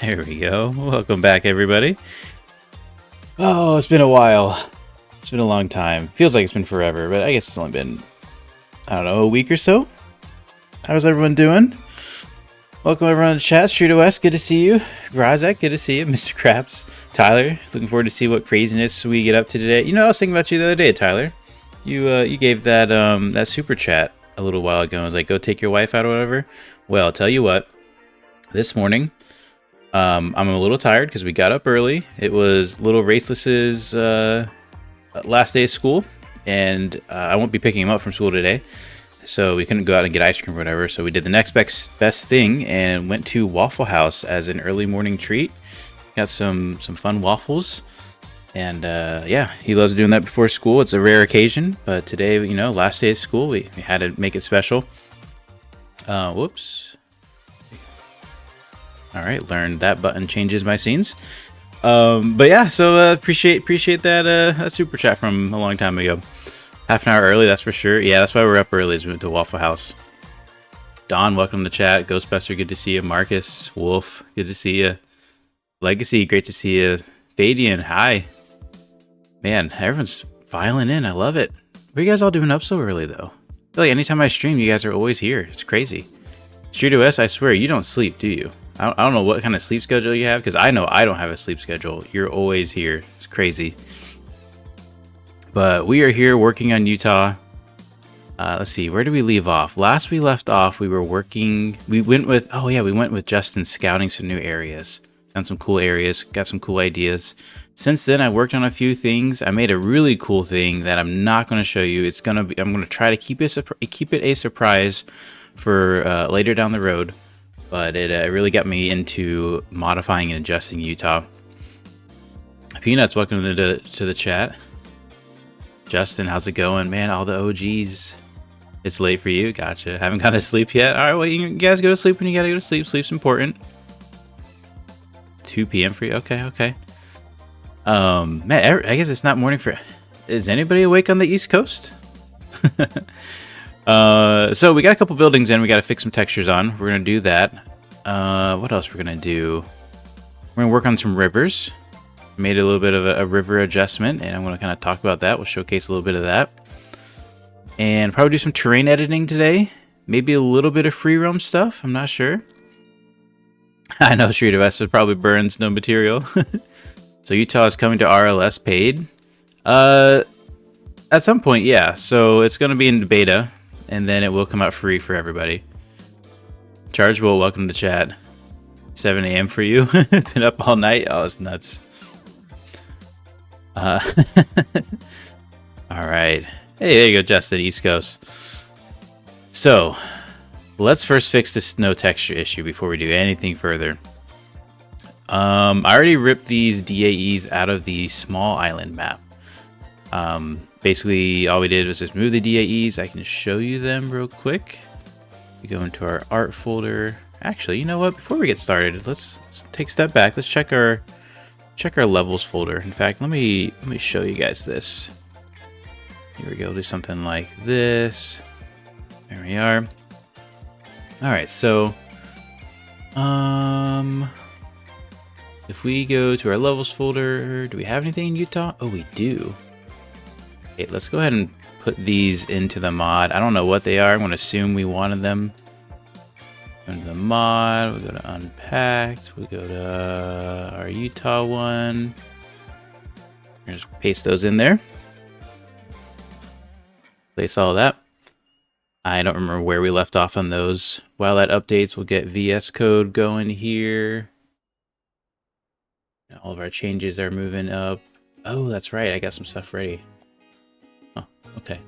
There we go. Welcome back, everybody. Oh, it's been a while. It's been a long time. Feels like it's been forever, but I guess it's only been, I don't know, a week or so. How's everyone doing? Welcome everyone to the chat. Street West, good to see you. Razak, good to see you. Mr. Craps, Tyler, looking forward to see what craziness we get up to today. You know, I was thinking about you the other day, Tyler. You gave that that super chat a little while ago. I was like, go take your wife out or whatever. Well, I'll tell you what. This morning, I'm a little tired because we got up early. It was little Raceless's last day of school, and I won't be picking him up from school today, so we couldn't go out and get ice cream or whatever. So we did the next best thing and went to Waffle House as an early morning treat. Got some fun waffles, and yeah, he loves doing that before school. It's a rare occasion, but today, you know, last day of school, we had to make it special. Whoops. All right, learned that button changes my scenes. But yeah, so appreciate that super chat from a long time ago. Half an hour early, that's for sure. Yeah, that's why we're up early, is we went to Waffle House. Don, welcome to chat. Ghostbuster, good to see you. Marcus, Wolf, good to see you. Legacy, great to see you. Fadian, hi. Man, everyone's filing in. I love it. What are you guys all doing up so early, though? I feel like anytime I stream, you guys are always here. It's crazy. Street OS, I swear, you don't sleep, do you? I don't know what kind of sleep schedule you have, because I know I don't have a sleep schedule. You're always here. It's crazy. But we are here working on Utah. Let's see, where did we leave off? Last we left off, we were working. We went with, oh yeah, we went with Justin scouting some new areas. Found some cool areas, got some cool ideas. Since then, I worked on a few things. I made a really cool thing that I'm not going to show you. It's gonna be, I'm going to try to keep it a surprise for later down the road. But it really got me into modifying and adjusting Utah. Peanuts, welcome to the chat. Justin, how's it going? Man, all the OGs. It's late for you. Gotcha. Haven't got to sleep yet. All right, well, you guys go to sleep when you got to go to sleep. Sleep's important. 2 p.m. for you? Okay. Man, I guess it's not morning for... Is anybody awake on the East Coast? So we got a couple buildings in. We got to fix some textures on. We're going to do that. What else we're going to do? We're going to work on some rivers. Made a little bit of a river adjustment, and I'm going to kind of talk about that. We'll showcase a little bit of that. And probably do some terrain editing today. Maybe a little bit of free roam stuff. I'm not sure. I know Street of S probably burns no material. So Utah is coming to RLS paid. At some point, yeah. So it's going to be in the beta. And then it will come out free for everybody. Chargeable, welcome to the chat. 7 a.m. for you. Been up all night. Oh, it's nuts. All right. Hey, there you go, Justin, East Coast. So, let's first fix this no texture issue before we do anything further. I already ripped these DAEs out of the small island map. Basically, all we did was just move the DAEs. I can show you them real quick. We go into our art folder. Actually, you know what? Before we get started, let's take a step back. Let's check our levels folder. In fact, let me show you guys this. Here we go. Do something like this. There we are. All right. So, if we go to our levels folder, do we have anything in Utah? Oh, we do. Okay, let's go ahead and put these into the mod. I don't know what they are. I'm going to assume we wanted them. Into the mod, we go to unpacked, we go to our Utah one. Just paste those in there. Place all that. I don't remember where we left off on those. While that updates, we'll get VS Code going here. All of our changes are moving up. Oh, that's right. I got some stuff ready. Oh, okay.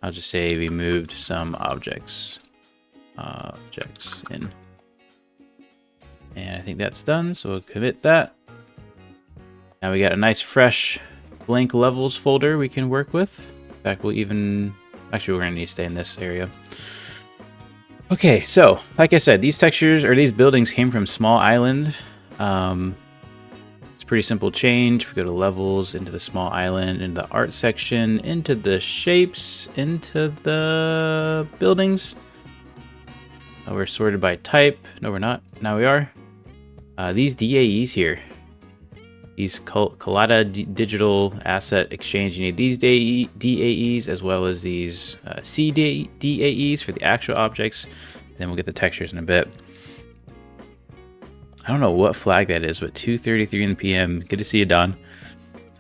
I'll just say we moved some objects in. And I think that's done, so we'll commit that. Now we got a nice fresh blank levels folder we can work with. In fact, we'll even... Actually, we're going to need to stay in this area. Okay, so, like I said, these textures, or these buildings came from Small Island. It's a pretty simple change. We go to levels, into the Small Island, into the art section, into the shapes, into the buildings. We're sorted by type. No, we're not. Now we are. These DAEs here, these Collada Digital Asset Exchange, you need these DAEs as well as these DAEs for the actual objects. Then we'll get the textures in a bit. I don't know what flag that is, but 2:33 in the PM. Good to see you, Don.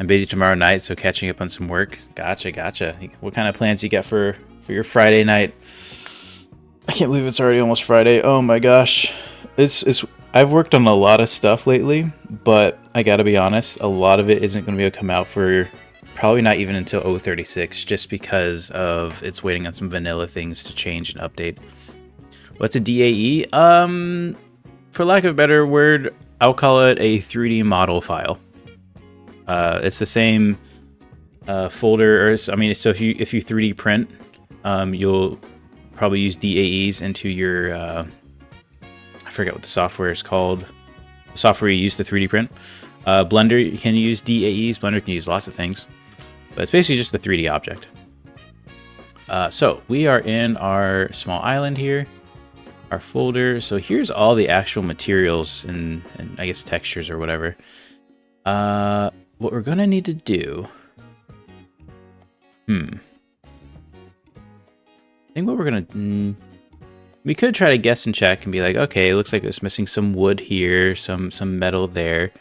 I'm busy tomorrow night, so catching up on some work. Gotcha. What kind of plans you got for your Friday night? I can't believe it's already almost Friday. Oh my gosh. I've worked on a lot of stuff lately, but I gotta be honest, a lot of it isn't going to be able to come out for probably not even until 036, just because of it's waiting on some vanilla things to change and update. What's a DAE? For lack of a better word, I'll call it a 3D model file. It's the same folder, or I mean, so if you 3D print, you'll probably use DAEs into your I forget what the software is called. The software you use to 3D print. Blender, you can use DAEs. Blender can use lots of things, but it's basically just a 3D object. So we are in our small island here, our folder. So here's all the actual materials and I guess textures or whatever. What we're gonna need to do. I think what we're gonna. We could try to guess and check and be like, okay, it looks like it's missing some wood here, some metal there.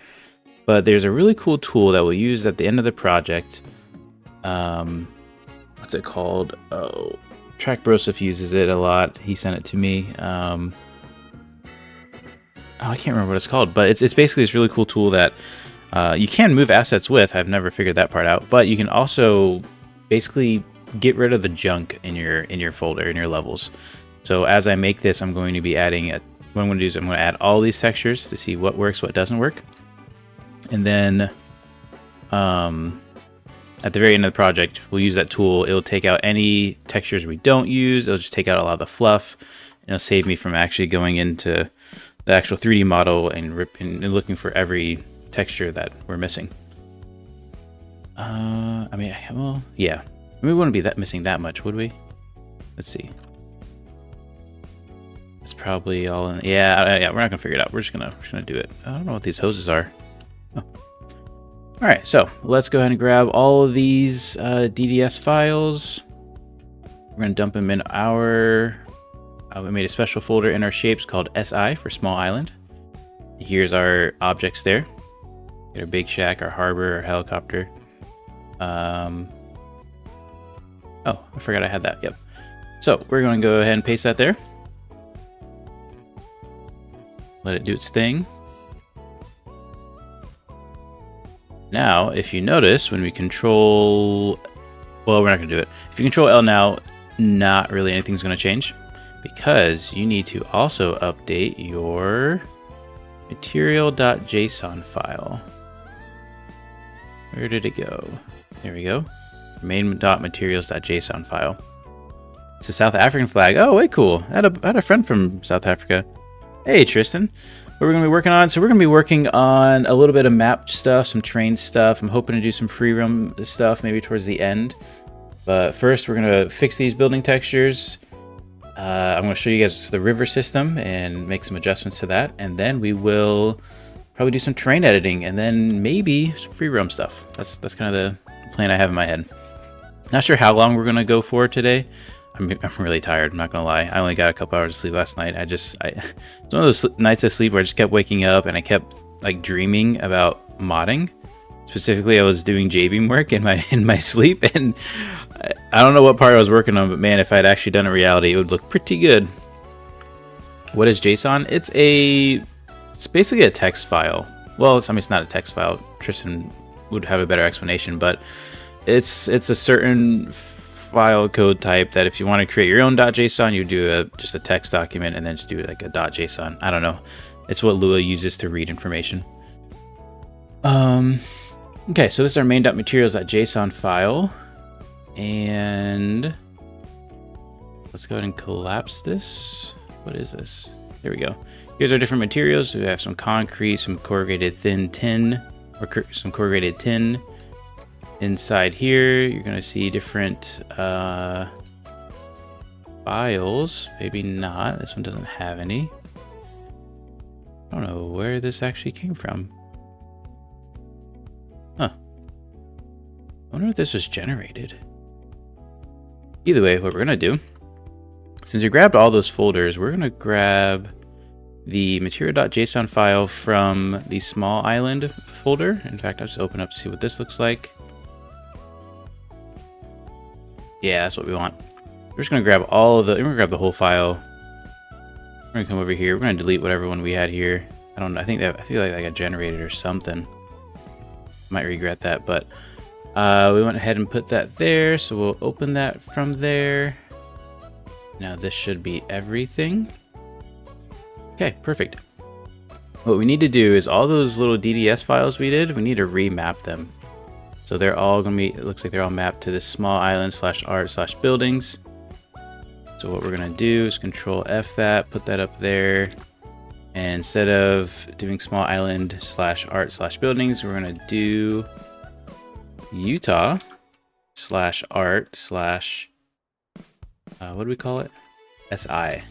But there's a really cool tool that we'll use at the end of the project. What's it called? Oh, TrackBrosif uses it a lot. He sent it to me. Oh, I can't remember what it's called, but it's basically this really cool tool that you can move assets with. I've never figured that part out, but you can also basically get rid of the junk in your folder, in your levels. So as I make this, I'm going to be adding what I'm going to do is I'm going to add all these textures to see what works, what doesn't work. And then at the very end of the project, we'll use that tool. It'll take out any textures we don't use. It'll just take out a lot of the fluff. And it'll save me from actually going into the actual 3D model and looking for every texture that we're missing. I mean, well, yeah. We wouldn't be missing that much, would we? Let's see. It's probably all in. Yeah. We're not gonna figure it out. We're just gonna do it. I don't know what these hoses are. Oh. All right, so let's go ahead and grab all of these DDS files. We're gonna dump them in our. We made a special folder in our shapes called SI for small island. Here's our objects there. Got our big shack, our harbor, our helicopter. Oh, I forgot I had that. Yep. So we're going to go ahead and paste that there. Let it do its thing. Now, if you notice, when we control... Well, we're not going to do it. If you control L now, not really anything's going to change. Because you need to also update your material.json file. Where did it go? There we go. Main.materials.json file. It's a South African flag. Oh, way cool. I had a friend from South Africa. Hey, Tristan. What we're going to be working on? So we're going to be working on a little bit of map stuff, some terrain stuff. I'm hoping to do some free roam stuff maybe towards the end. But first, we're going to fix these building textures. I'm going to show you guys the river system and make some adjustments to that. And then we will probably do some terrain editing and then maybe some free roam stuff. That's kind of the plan I have in my head. Not sure how long we're going to go for today. I'm really tired, I'm not gonna lie. I only got a couple hours of sleep last night. It's one of those nights of sleep where I just kept waking up and I kept like dreaming about modding. Specifically, I was doing J-beam work in my sleep, and I don't know what part I was working on, but man, if I'd actually done it in reality, it would look pretty good. What is JSON? It's basically a text file. Well, I mean, it's not a text file. Tristan would have a better explanation, but it's a certain file code type that if you want to create your own .json, you do just a text document and then just do like a .json. I don't know. It's what Lua uses to read information. Okay, so this is our main.materials.json file, and let's go ahead and collapse this. What is this? There we go. Here's our different materials. We have some concrete, some corrugated thin tin, or some corrugated tin. Inside here, you're going to see different files. Maybe not. This one doesn't have any. I don't know where this actually came from. Huh. I wonder if this was generated. Either way, what we're gonna do, since we grabbed all those folders, we're gonna grab the material.json file from the small island folder. In fact, I'll just open up to see what this looks like. Yeah, that's what we want. We're just gonna grab all of the, we're gonna grab the whole file. We're gonna come over here. We're gonna delete whatever one we had here. I don't know. I feel like that got generated or something. Might regret that, but we went ahead and put that there. So we'll open that from there. Now this should be everything. Okay, perfect. What we need to do is all those little DDS files we did, we need to remap them. So they're all gonna be, it looks like they're all mapped to this small island / art/buildings. So what we're gonna do is Control F that, put that up there. And instead of doing small island / art/buildings, we're gonna do Utah / art / what do we call it? SI.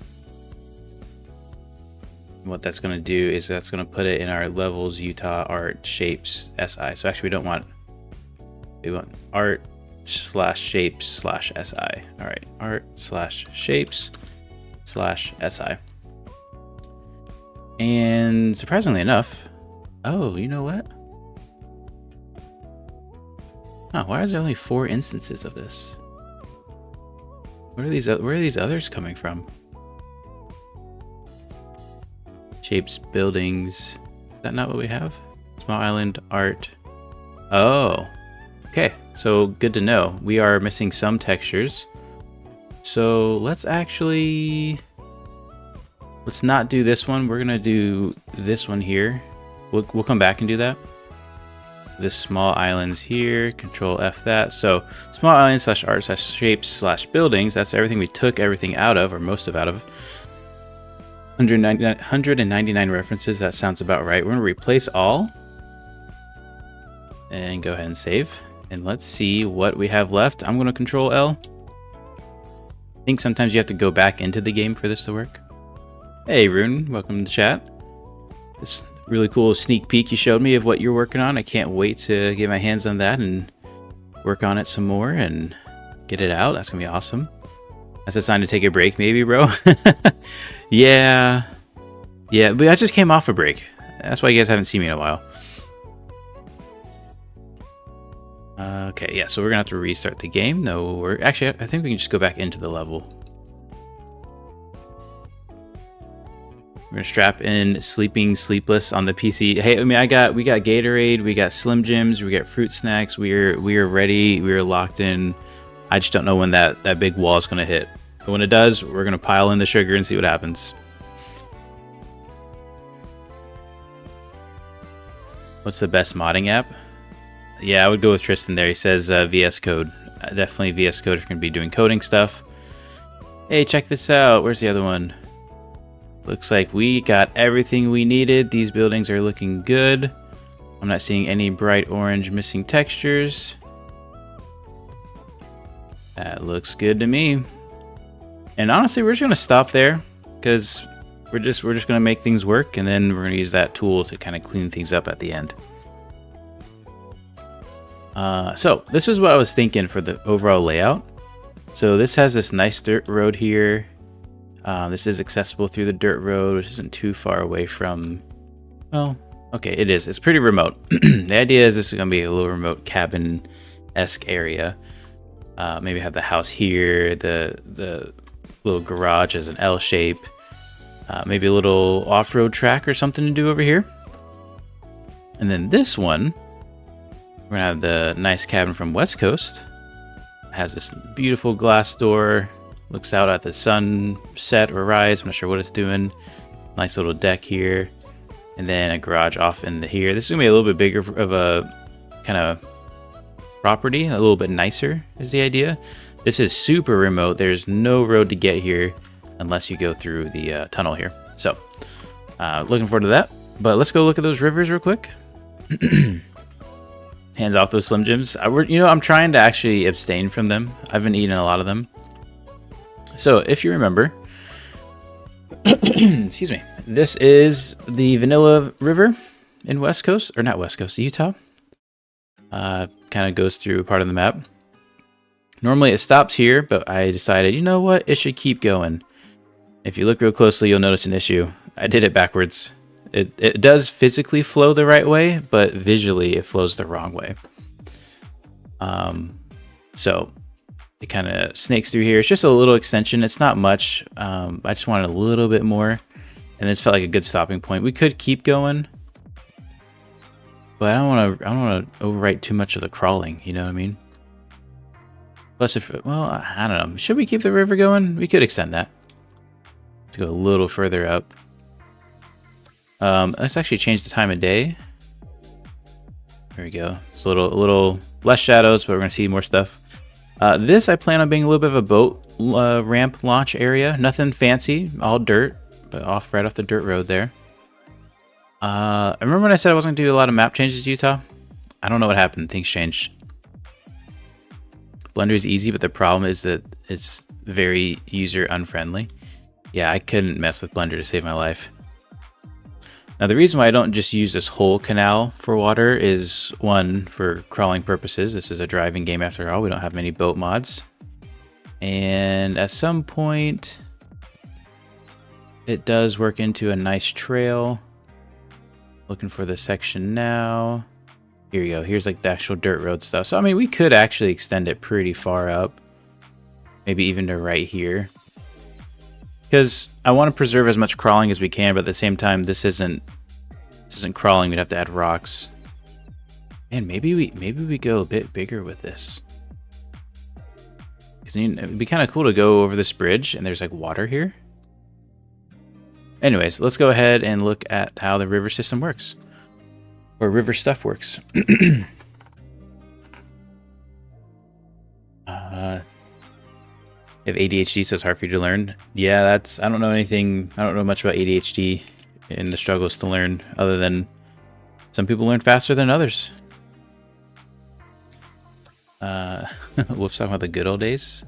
And what that's gonna do is that's gonna put it in our levels Utah art shapes SI. So actually we want art / shapes / SI. All right, art / shapes / SI. And surprisingly enough, oh, you know what? Huh, why is there only 4 instances of this? Where are these others coming from? Shapes, buildings. Is that not what we have? Small island, art. Oh, okay. So good to know. We are missing some textures. So let's not do this one. We're gonna do this one here. We'll come back and do that. This small islands here, Control F that. So small islands / art / shapes / buildings. That's everything we took everything out of, or most of out of. 199 references. That sounds about right. We're gonna replace all and go ahead and save. And let's see what we have left. I'm gonna Control L. I think sometimes you have to go back into the game for this to work. Hey Rune, welcome to the chat. This really cool sneak peek you showed me of what you're working on. I can't wait to get my hands on that and work on it some more and get it out. That's gonna be awesome. That's a sign to take a break, maybe, bro. Yeah, but I just came off a break. That's why you guys haven't seen me in a while. Okay, yeah, so we're gonna have to restart the game. No, I think we can just go back into the level. We're gonna strap in Sleeping Sleepless on the PC. Hey, I mean, we got Gatorade, we got Slim Jims, we got fruit snacks. We are ready. We are locked in. I just don't know when that big wall is gonna hit. But when it does, we're gonna pile in the sugar and see what happens. What's the best modding app? Yeah, I would go with Tristan there. He says VS Code. Definitely VS Code if you're gonna be doing coding stuff. Hey, check this out. Where's the other one? Looks like we got everything we needed. These buildings are looking good. I'm not seeing any bright orange missing textures. That looks good to me. And honestly, we're just gonna stop there because we're just gonna make things work, and then we're gonna use that tool to kind of clean things up at the end. So this is what I was thinking for the overall layout. So this has this nice dirt road here. This is accessible through the dirt road, which isn't too far away from, well, okay, it is. It's pretty remote. The idea is this is going to be a little remote cabin-esque area. Maybe have the house here, the little garage as an L shape. Maybe a little off-road track or something to do over here. And then this one, we're going to have the nice cabin from West Coast. It has this beautiful glass door. Looks out at the sunset or rise. I'm not sure what it's doing. Nice little deck here. And then a garage off in here. This is going to be a little bit bigger of a kind of property. A little bit nicer is the idea. This is super remote. There's no road to get here unless you go through the tunnel here. So, looking forward to that. But let's go look at those rivers real quick. Hands off those Slim Jims. I'm trying to actually abstain from them. I've been eating a lot of them. So if you remember, Excuse me. This is the Vanilla River in West Coast, or not West Coast, Utah. Kind of goes through part of the map. Normally it stops here, but I decided, you know what, it should keep going. If you look real closely, you'll notice an issue. I did it backwards. It does physically flow the right way, but visually it flows the wrong way. So it kind of snakes through here. It's just a little extension. It's not much. I just wanted a little bit more, and this felt like a good stopping point. We could keep going, but I don't want to overwrite too much of the crawling. You know what I mean? Plus, well, I don't know. Should we keep the river going? We could extend that to go a little further up. Let's actually change the time of day. There we go. It's a little less shadows, but we're gonna see more stuff. This I plan on being a little bit of a boat ramp launch area. Nothing fancy, all dirt, but right off the dirt road there. I remember when I said I wasn't gonna do a lot of map changes to Utah. I don't know what happened. Things changed. Blender is easy, but the problem is that it's very user unfriendly. Yeah, I couldn't mess with Blender to save my life. Now, the reason why I don't just use this whole canal for water is, one, for crawling purposes. This is a driving game after all. We don't have many boat mods. And at some point, it does work into a nice trail. Looking for the section now. Here you go. Here's like the actual dirt road stuff. So, I mean, we could actually extend it pretty far up. Maybe even to right here. Because I want to preserve as much crawling as we can, but at the same time, this isn't crawling. We'd have to add rocks. And maybe we go a bit bigger with this. Because it'd be kind of cool to go over this bridge, and there's like water here. Anyways, let's go ahead and look at how the river system works. Or river stuff works. If ADHD, so it's hard for you to learn. Yeah, I don't know much about ADHD and the struggles to learn, other than some people learn faster than others. Wolf's talking about the good old days.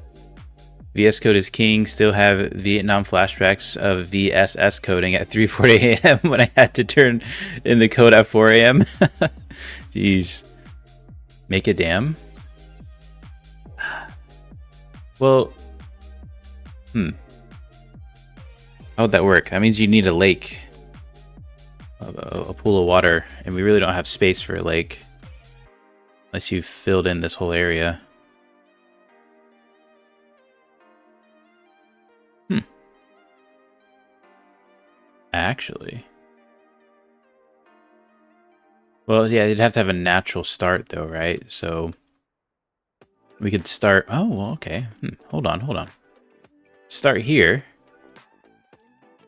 VS Code is king. Still have Vietnam flashbacks of VSS coding at 3:40 a.m. when I had to turn in the code at 4 a.m. Jeez. Make a dam? Well, how would that work? That means you need a lake. A pool of water. And we really don't have space for a lake. Unless you've filled in this whole area. Actually. Well, yeah, you'd have to have a natural start though, right? So we could start. Oh, well, okay. Hold on. Start here.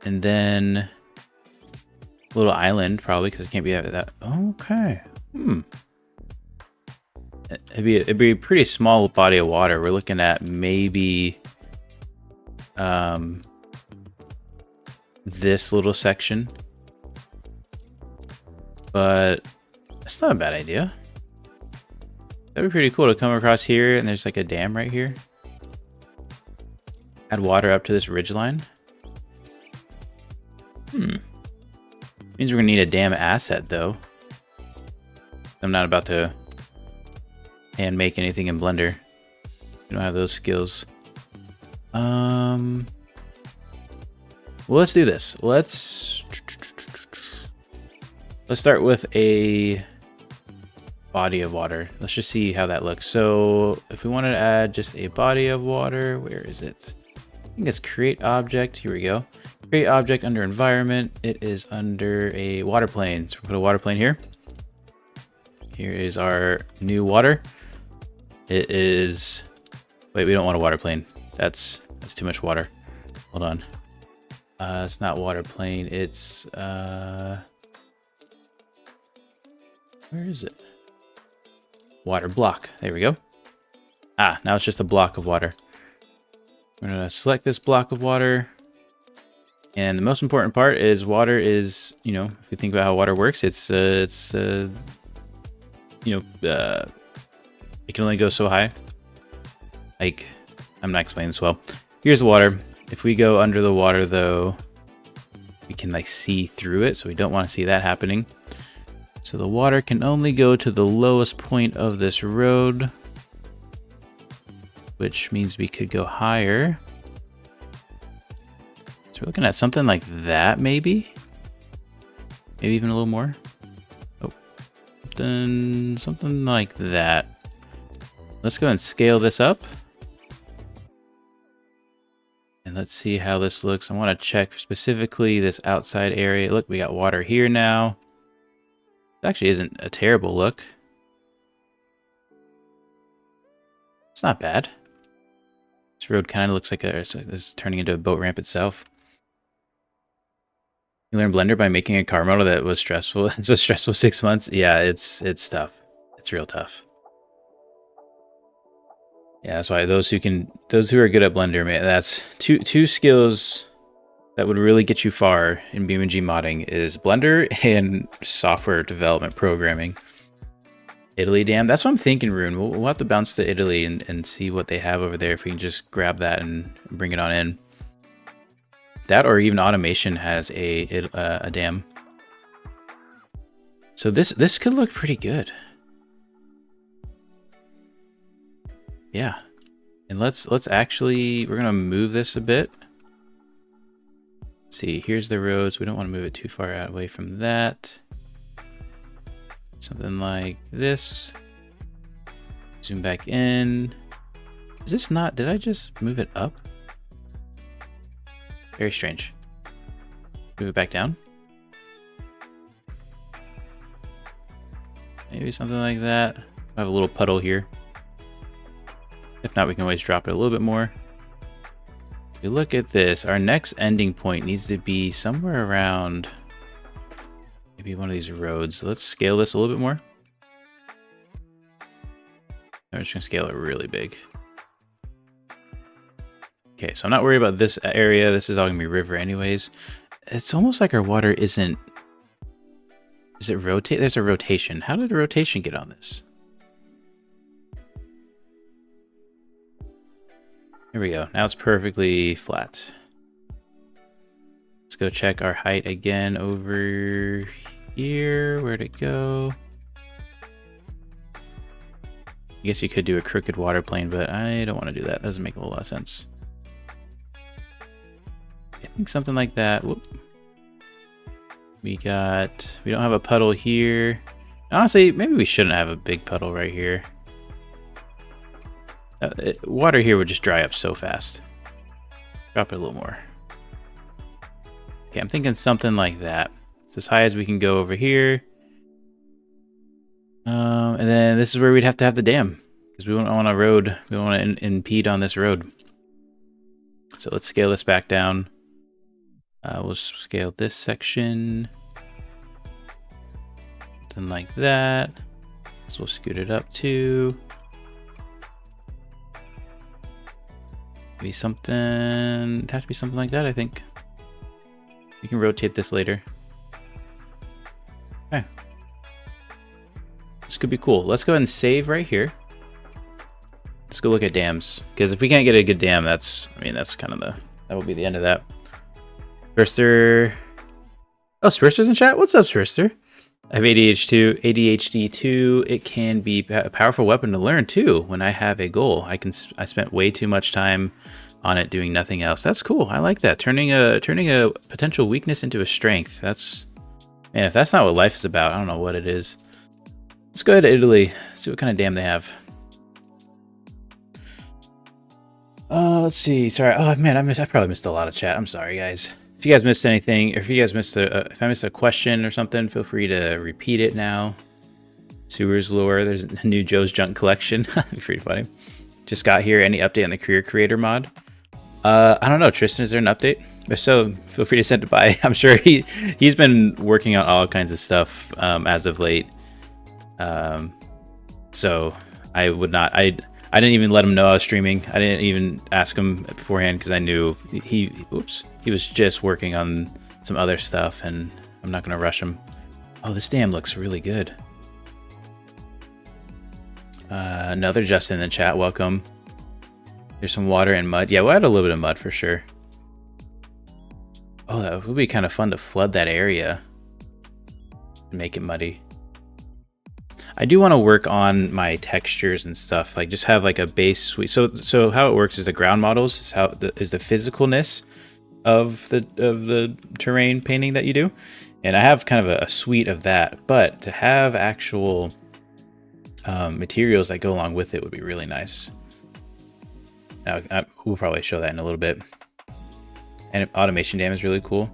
And then a little island, probably, because it can't be that. Okay. It'd be a pretty small body of water. We're looking at maybe this little section. But it's not a bad idea. That'd be pretty cool to come across here, and there's like a dam right here. Add water up to this ridgeline. Means we're gonna need a dam asset though. I'm not about to hand make anything in Blender. We don't have those skills. Well, let's do this. Let's start with a body of water. Let's just see how that looks. So if we wanted to add just a body of water, where is it? I think it's create object. Here we go. Create object under environment. It is under a water plane. So we'll put a water plane here. Here is our new water. It is, wait, we don't want a water plane. That's too much water. Hold on. It's not water plane. It's, where is it? Water block. There we go. Ah, now it's just a block of water. We're gonna select this block of water. And the most important part is water is, you know, if you think about how water works, it can only go so high. Like, I'm not explaining this well. Here's the water. If we go under the water though, we can like see through it, so we don't want to see that happening. So the water can only go to the lowest point of this road, which means we could go higher. So we're looking at something like that, maybe even a little more. Oh, something like that. Let's go and scale this up. And let's see how this looks. I want to check specifically this outside area. Look, we got water here now. It actually isn't a terrible look. It's not bad. This road kind of looks like it's turning into a boat ramp itself. You learn Blender by making a car model that was stressful. It's a stressful 6 months. Yeah, it's tough. It's real tough. Yeah, that's why those who are good at Blender, man, that's two skills that would really get you far in BeamNG modding is Blender and software development programming. Italy Dam, that's what I'm thinking, Rune. We'll have to bounce to Italy and see what they have over there if we can just grab that and bring it on in. That or even automation has a dam. So this could look pretty good. Yeah, and let's actually, we're gonna move this a bit. Let's see, here's the roads. We don't want to move it too far out away from that. Something like this. Zoom back in. Is this not, did I just move it up? Very strange. Move it back down. Maybe something like that. I have a little puddle here. If not, we can always drop it a little bit more. If you look at this, our next ending point needs to be somewhere around maybe one of these roads. So let's scale this a little bit more. I'm just gonna scale it really big. Okay, so I'm not worried about this area. This is all gonna be river anyways. It's almost like our water isn't, is it rotate? There's a rotation. How did the rotation get on this? Here we go. Now it's perfectly flat. Let's go check our height again over here. Where'd it go? I guess you could do a crooked water plane, but I don't want to do that. Doesn't make a whole lot of sense. I think something like that. Whoop. We don't have a puddle here. Honestly, maybe we shouldn't have a big puddle right here. Water here would just dry up so fast. Drop it a little more. Okay, I'm thinking something like that. It's as high as we can go over here. And then this is where we'd have to have the dam, because we don't want a road. We don't want to impede on this road. So let's scale this back down. We'll scale this section. Something like that. So we'll scoot it up too. Maybe something, it has to be something like that, I think. We can rotate this later. Okay. This could be cool. Let's go ahead and save right here. Let's go look at dams, because if we can't get a good dam, that's kind of that will be the end of that. Sprister. Oh, Sprister's in chat? What's up, Sprister? I have ADHD too. It can be a powerful weapon to learn too. When I have a goal, I spent way too much time on it doing nothing else. That's cool. I like that. Turning a potential weakness into a strength. That's, man, if that's not what life is about, I don't know what it is. Let's go ahead to Italy. See what kind of dam they have. Let's see. Sorry. Oh man, I probably missed a lot of chat. I'm sorry, guys. If you guys missed anything, or if you guys missed if I missed a question or something, feel free to repeat it now. Sewers lore. There's a new Joe's Junk collection. Pretty funny. Just got here. Any update on the career creator mod? I don't know, Tristan. Is there an update? If so, feel free to send it by. I'm sure he's been working on all kinds of stuff as of late. So I would not. I didn't even let him know I was streaming. I didn't even ask him beforehand because I knew he was just working on some other stuff, and I'm not gonna rush him. Oh, this dam looks really good. Another Justin in the chat, welcome. There's some water and mud. Yeah, we'll add a little bit of mud for sure. Oh, that would be kind of fun to flood that area and make it muddy. I do want to work on my textures and stuff, like just have like a base suite. So how it works is the ground models is the physicalness of the terrain painting that you do, and I have kind of a suite of that. But to have actual materials that go along with it would be really nice. Now we'll probably show that in a little bit. And automation dam is really cool.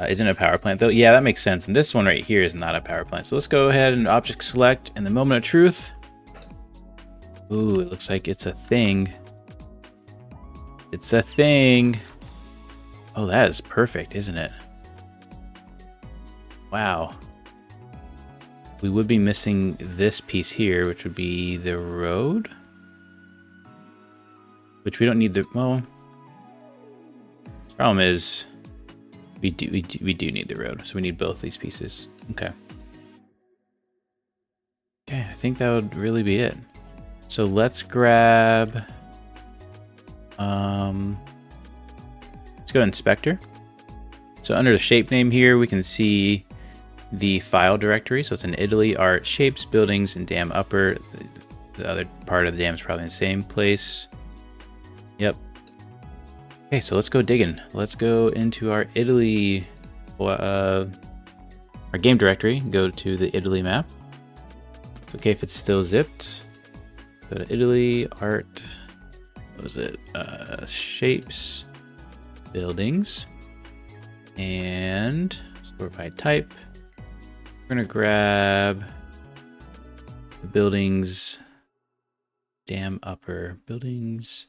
Isn't it a power plant though? Yeah, that makes sense. And this one right here is not a power plant. So let's go ahead and object select and the moment of truth. Ooh, it looks like it's a thing. It's a thing. Oh, that is perfect, isn't it? Wow. We would be missing this piece here, which would be the road. Which we don't need the, well, problem is, we do need the road, so we need both these pieces. Okay. Okay, I think that would really be it. So let's grab, let's go to inspector. So under the shape name here, we can see the file directory. So it's in Italy, art, shapes, buildings, and dam upper. The other part of the dam is probably in the same place. Yep. Okay, so let's go digging. Let's go into our Italy, our game directory. Go to the Italy map. Okay, if it's still zipped, go to Italy, art, what was it? Shapes, buildings, and sort by type. We're gonna grab the buildings, dam upper, buildings.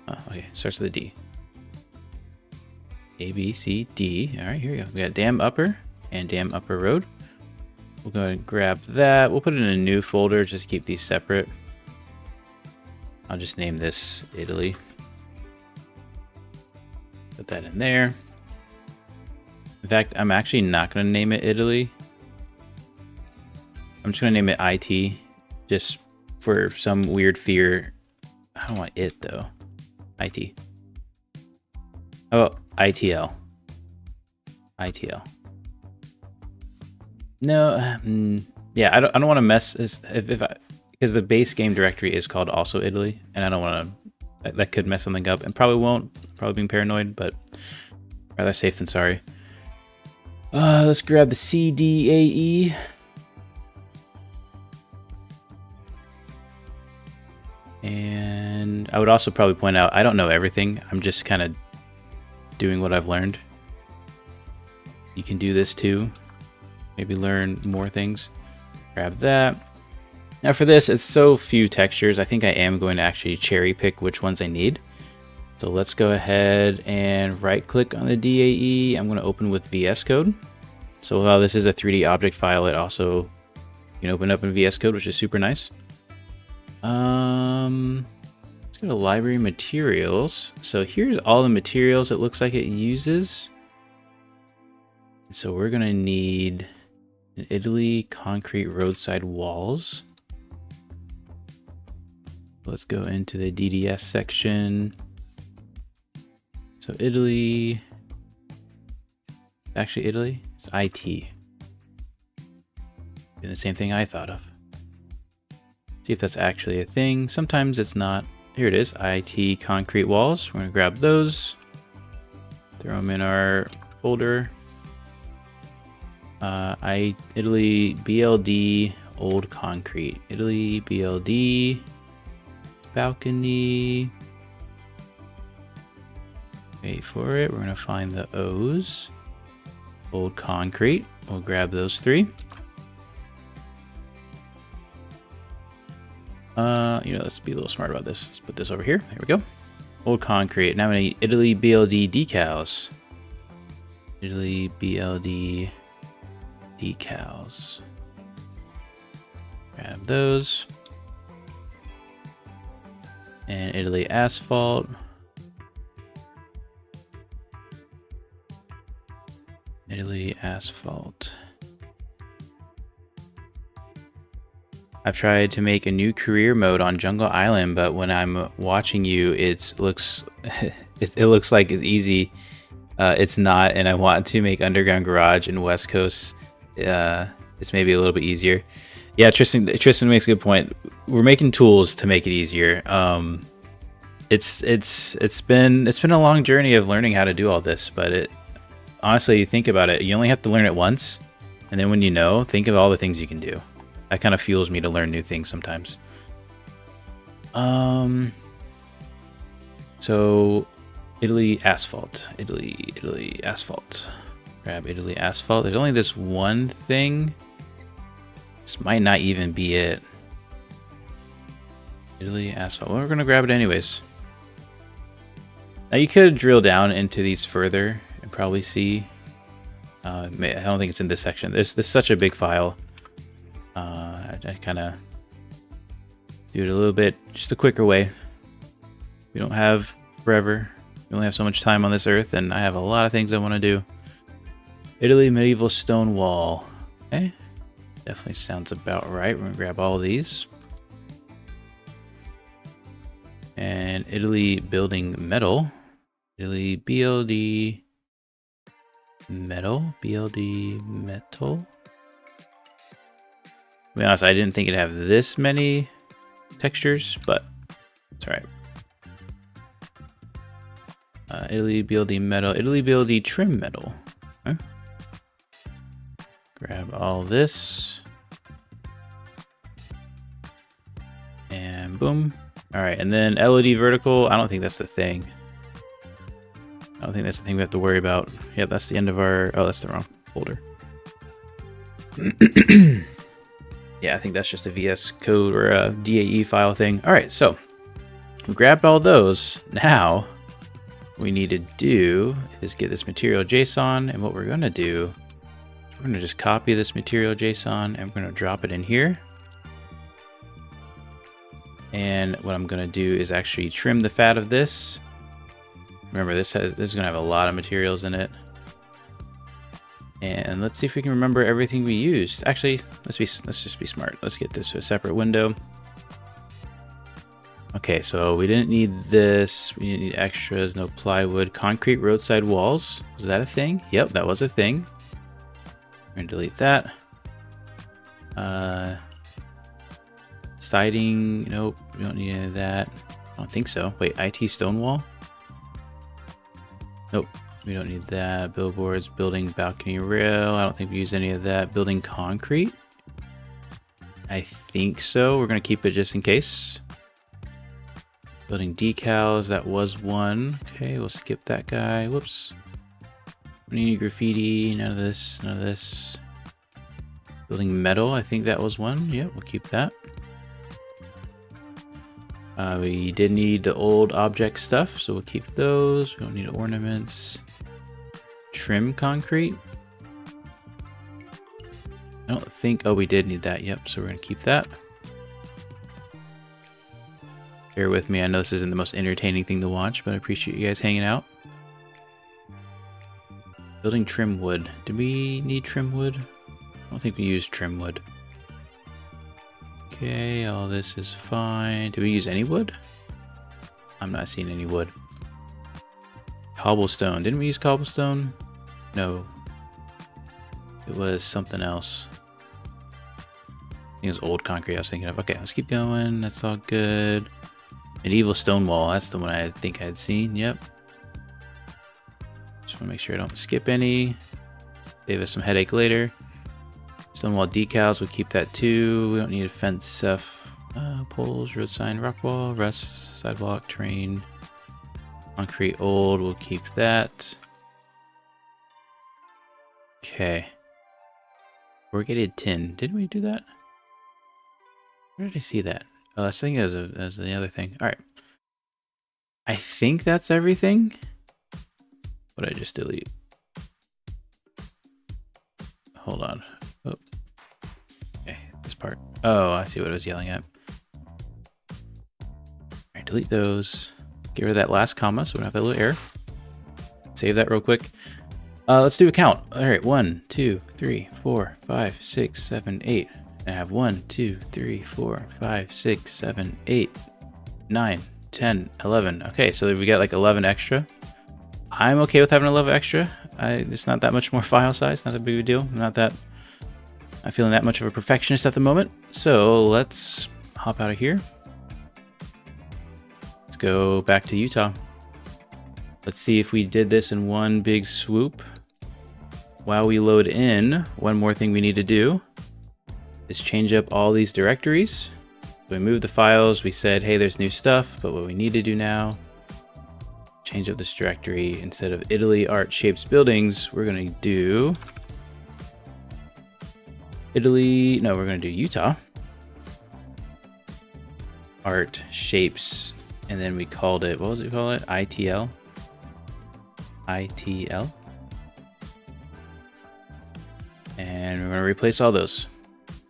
Oh, okay, starts with a D. A, B, C, D. All right, here we go. We got dam upper and dam upper road. We'll go ahead and grab that. We'll put it in a new folder just to keep these separate. I'll just name this Italy. Put that in there. In fact, I'm actually not going to name it Italy. I'm just going to name it IT, just for some weird fear. I don't want it though. IT. Oh, ITL. ITL. No, yeah, I don't want to mess because the base game directory is called also Italy, and I don't want to. That could mess something up, and probably won't. Probably being paranoid, but rather safe than sorry. Let's grab the CDAE. And I would also probably point out, I don't know everything. I'm just kind of doing what I've learned. You can do this too. Maybe learn more things. Grab that. Now for this, it's so few textures. I think I am going to actually cherry pick which ones I need. So let's go ahead and right click on the DAE. I'm going to open with VS Code. So while this is a 3D object file, it also you can open up in VS Code, which is super nice. Let's go to library materials. So here's all the materials it looks like it uses. So we're gonna need an Italy concrete roadside walls. Let's go into the DDS section. So Italy, actually Italy, it's IT. Doing the same thing I thought of. See if that's actually a thing. Sometimes it's not. Here it is, IT concrete walls. We're gonna grab those, throw them in our folder. Italy BLD old concrete. Italy BLD balcony. Wait for it. We're gonna find the O's. Old concrete. We'll grab those three. Let's be a little smart about this. Let's put this over here. There we go. Old concrete. Now we need Italy BLD decals. Italy BLD decals. Grab those. And Italy asphalt. Italy asphalt. I've tried to make a new career mode on Jungle Island, but when I'm watching you, it looks it looks like it's easy. It's not, and I want to make Underground Garage and West Coast. It's maybe a little bit easier. Yeah, Tristan makes a good point. We're making tools to make it easier. It's been a long journey of learning how to do all this, but honestly, think about it. You only have to learn it once, and then when you know, think of all the things you can do. That kind of fuels me to learn new things sometimes. So Italy asphalt. Italy asphalt. Grab Italy asphalt. There's only this one thing. This might not even be it. Italy asphalt. Well, we're gonna grab it anyways. Now you could drill down into these further and probably see. I don't think it's in this section. This is such a big file. I kind of do it a little bit, just a quicker way. We don't have forever. We only have so much time on this earth, and I have a lot of things I want to do. Italy medieval stone wall. Okay, definitely sounds about right. We're gonna grab all of these. And Italy building metal. Italy BLD metal. BLD metal. To be honest, I didn't think it'd have this many textures, but it's alright. Italy BLD metal. Italy BLD trim metal. Okay. Grab all this. And boom. Alright, and then LOD vertical. I don't think that's the thing. I don't think that's the thing we have to worry about. Yep, that's the end of our... Oh, that's the wrong folder. Yeah, I think that's just a VS Code or a DAE file thing. Alright, so we grabbed all those. Now, what we need to do is get this material JSON, and what we're going to do, we're going to just copy this material JSON, and we're going to drop it in here. And what I'm going to do is actually trim the fat of this. Remember, this is going to have a lot of materials in it. And let's see if we can remember everything we used. Actually, let's just be smart. Let's get this to a separate window. Okay, so we didn't need this. We didn't need extras, no plywood. Concrete roadside walls. Was that a thing? Yep, that was a thing. We're gonna delete that. Siding, nope, we don't need any of that. I don't think so. Wait, IT stone wall? Nope, we don't need that. Billboards, building balcony rail. I don't think we use any of that. Building concrete? I think so. We're gonna keep it just in case. Building decals, that was one. Okay, we'll skip that guy. Whoops. We need graffiti, none of this, none of this. Building metal, I think that was one. Yep, we'll keep that. We did need the old object stuff, so we'll keep those. We don't need ornaments. Trim concrete. I don't think, oh, we did need that. Yep, so we're gonna keep that. Bear with me, I know this isn't the most entertaining thing to watch, but I appreciate you guys hanging out. Building trim wood. Did we need trim wood? I don't think we used trim wood. Okay, all this is fine. Did we use any wood? I'm not seeing any wood. Cobblestone. Didn't we use cobblestone? No. It was something else. I think it was old concrete I was thinking of. Okay, let's keep going. That's all good. Medieval stone wall. That's the one I think I had seen. Yep. Just want to make sure I don't skip any. Save us some headache later. Stonewall decals, we'll keep that too. We don't need a fence stuff. Poles, road sign, rock wall, rust, sidewalk, terrain, concrete old, we'll keep that. Okay. Corrugated tin, didn't we do that? Where did I see that? Oh, I was thinking it was the other thing. Alright. I think that's everything. What did I just delete? Hold on. Oh. Okay, this part. Oh, I see what I was yelling at. Alright, delete those. Get rid of that last comma so we don't have that little error. Save that real quick. Let's do a count. Alright, 1, 2, 3, 4, 5, 6, 7, 8. And I have 1, 2, 3, 4, 5, 6, 7, 8, 9, 10, 11. Okay, so we got like 11 extra. I'm okay with having 11 extra. It's not that much more file size, not that big of a deal. I'm feeling that much of a perfectionist at the moment. So let's hop out of here. Let's go back to Utah. Let's see if we did this in one big swoop. While we load in, one more thing we need to do is change up all these directories. We moved the files, we said, hey, there's new stuff, but what we need to do now, change up this directory. Instead of Italy, art, shapes, buildings, we're gonna do Italy, no, we're gonna do Utah. Art, shapes, and then we called it, what was it called? ITL. ITL. And we're gonna replace all those.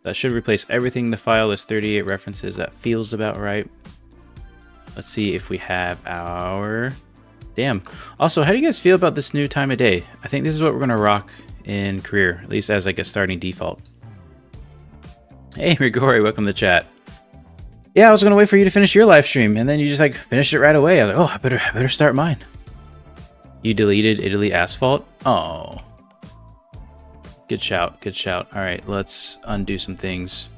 That should replace everything in the file. There's 38 references. That feels about right. Let's see if we have our... Damn. Also, how do you guys feel about this new time of day? I think this is what we're going to rock in career, at least as like a starting default. Hey, Rigori, welcome to the chat. Yeah, I was going to wait for you to finish your live stream, and then you just like finished it right away. I was like, oh, I better start mine. You deleted Italy Asphalt? Oh. Good shout, good shout. All right, let's undo some things.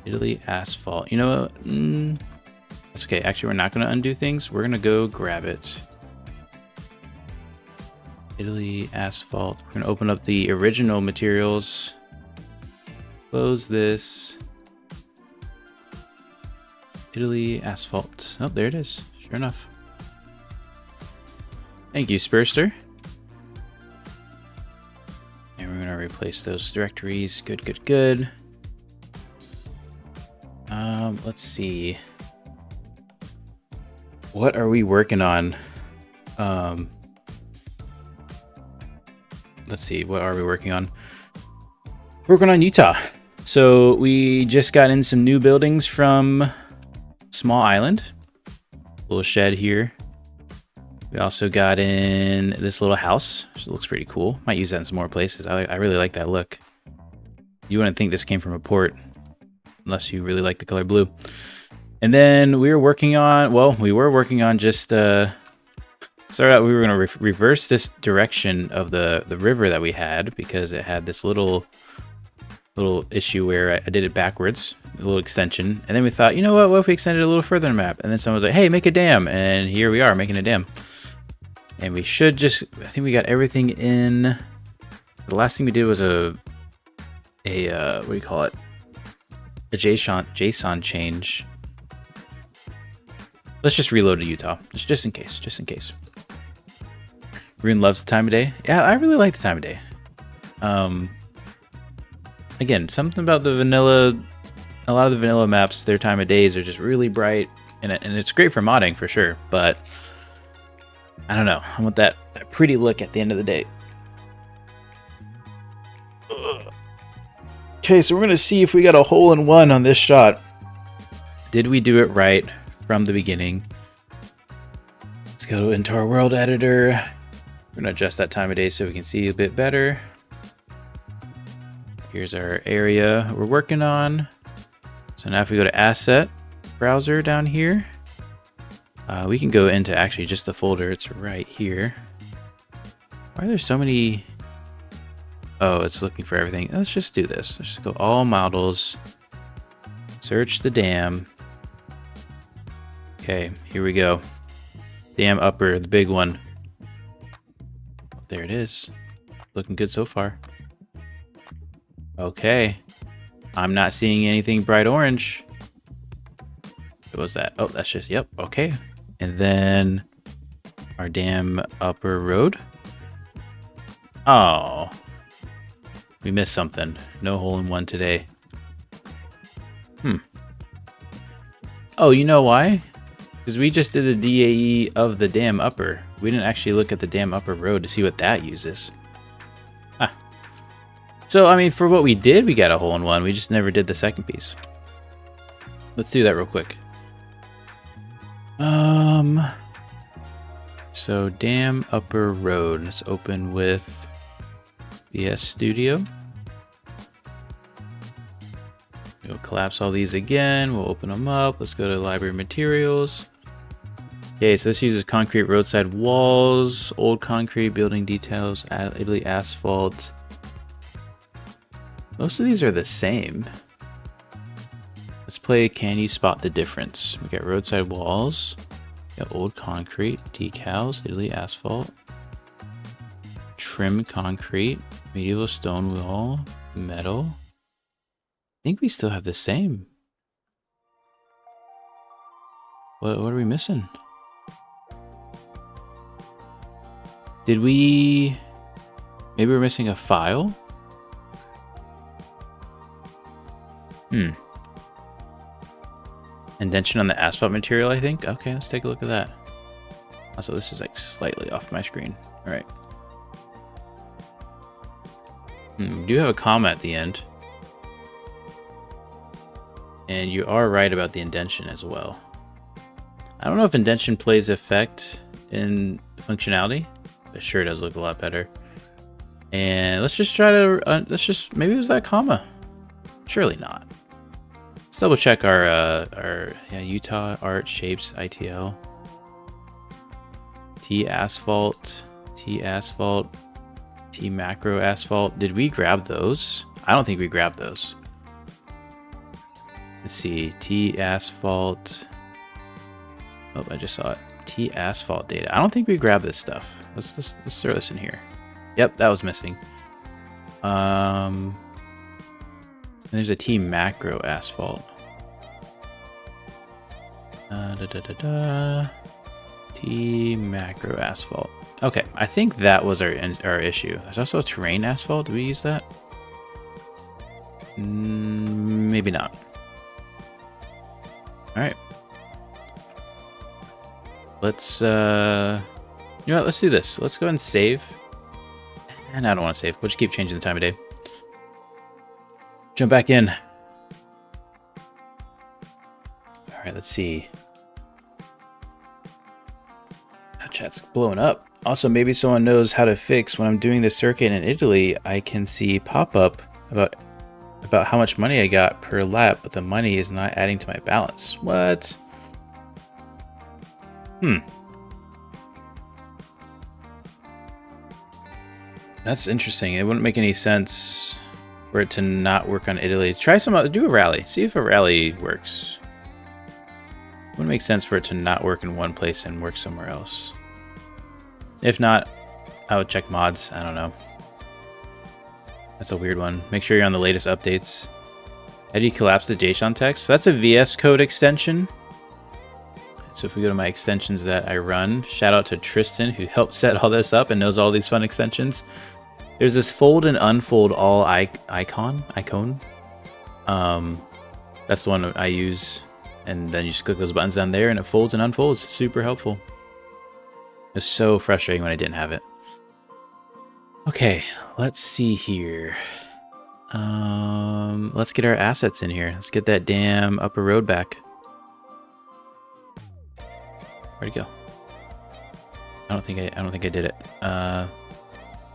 Italy Asphalt. You know what? That's okay. Actually, we're not going to undo things. We're going to go grab it. Italy Asphalt. We're going to open up the original materials. Close this. Italy Asphalt. Oh, there it is. Sure enough. Thank you, Spurster. And we're going to replace those directories. Good, good, good. Let's see. What are we working on? Let's see. What are we working on? Working on Utah. So we just got in some new buildings from Small Island. Little shed here. We also got in this little house, which looks pretty cool. Might use that in some more places. I really like that look. You wouldn't think this came from a port unless you really like the color blue. And then we were working on, well, we were working on just, started out, we were going to reverse this direction of the river that we had because it had this little issue where I did it backwards, a little extension. And then we thought, you know what if we extended it a little further in the map? And then someone was like, hey, make a dam. And here we are making a dam. And we should just, I think we got everything in. The last thing we did was a what do you call it? A JSON change. Let's just reload to Utah, just in case. Rune loves the time of day. Yeah, I really like the time of day. Again, something about the vanilla, a lot of the vanilla maps, their time of days are just really bright, and it's great for modding for sure, but I don't know. I want that pretty look at the end of the day. Okay, so we're going to see if we got a hole-in-one on this shot. Did we do it right from the beginning? Let's go into our world editor. We're going to adjust that time of day so we can see a bit better. Here's our area we're working on. So now if we go to Asset Browser down here, we can go into actually just the folder. It's right here. Why are there so many? Oh, it's looking for everything. Let's just do this. Let's just go all models. Search the dam. Okay, here we go. Dam upper, the big one. There it is. Looking good so far. Okay. I'm not seeing anything bright orange. What was that? Oh, that's just, yep, okay. And then our dam upper road. Oh. We missed something. No hole-in-one today. Oh, you know why? Because we just did the DAE of the dam upper. We didn't actually look at the dam upper road to see what that uses. Ah. So, I mean, for what we did, we got a hole-in-one. We just never did the second piece. Let's do that real quick. So dam upper road. Let's open with VS Studio. Go collapse all these again. We'll open them up. Let's go to library materials. Okay, so this uses concrete roadside walls, old concrete building details, Italy asphalt. Most of these are the same. Let's play Can You Spot the Difference? We got roadside walls, we got old concrete, decals, Italy asphalt, trim concrete, medieval stone wall, metal. I think we still have the same. What are we missing? Did we... Maybe we're missing a file? Indentation on the asphalt material, I think. Okay, let's take a look at that. Also, this is like slightly off my screen. All right. We do have a comma at the end. And you are right about the indentation as well. I don't know if indentation plays effect in functionality, but sure does look a lot better. And let's just try to, maybe it was that comma. Surely not. Let's double check our Utah Art Shapes ITL. T asphalt, T macro asphalt. Did we grab those? I don't think we grabbed those. Let's see, T asphalt. Oh, I just saw it. T asphalt data. I don't think we grabbed this stuff. Let's throw this in here. Yep, that was missing. And there's a T macro asphalt. T macro asphalt. Okay, I think that was our issue. There's also a terrain asphalt. Did we use that? Maybe not. All right. Let's, you know what? Let's do this. Let's go ahead and save. And I don't want to save. We'll just keep changing the time of day. Jump back in. All right, let's see. Oh, chat's blowing up. Also, maybe someone knows how to fix when I'm doing this circuit in Italy. I can see pop-up about how much money I got per lap, but the money is not adding to my balance. What? That's interesting. It wouldn't make any sense for it to not work on Italy. Try some other, do a rally. See if a rally works. Wouldn't make sense for it to not work in one place and work somewhere else. If not, I would check mods. I don't know. That's a weird one. Make sure you're on the latest updates. How do you collapse the JSON text? So that's a VS Code extension. So if we go to my extensions that I run, shout out to Tristan who helped set all this up and knows all these fun extensions. There's this fold and unfold all icon. That's the one I use, and then you just click those buttons down there and it folds and unfolds. Super helpful. It's so frustrating when I didn't have it. Okay, let's see here. Let's get our assets in here. Let's get that damn upper road back. Where'd it go? I don't think I did it.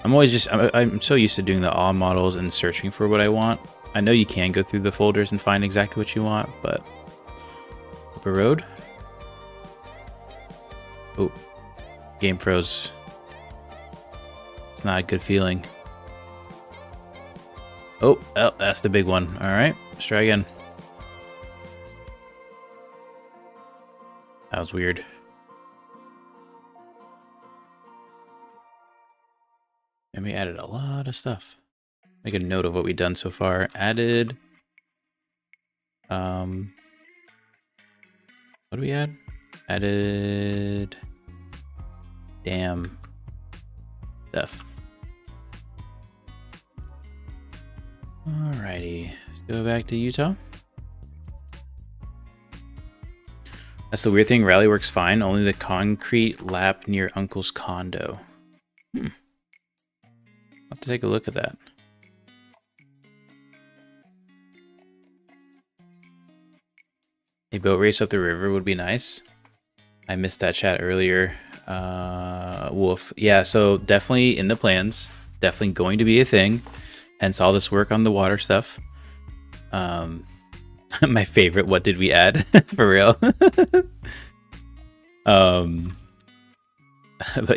I'm so used to doing the all models and searching for what I want. I know you can go through the folders and find exactly what you want, but upper road. Oh, game froze. It's not a good feeling. Oh, that's the big one. All right, let's try again. That was weird. And we added a lot of stuff. Make a note of what we've done so far. Added, what do we add? Added, damn stuff. Alrighty, let's go back to Utah. That's the weird thing. Rally works fine. Only the concrete lap near Uncle's condo. I'll have to take a look at that. A boat race up the river would be nice. I missed that chat earlier. Wolf. Yeah, so definitely in the plans. Definitely going to be a thing. Hence all this work on the water stuff. My favorite, what did we add? For real. But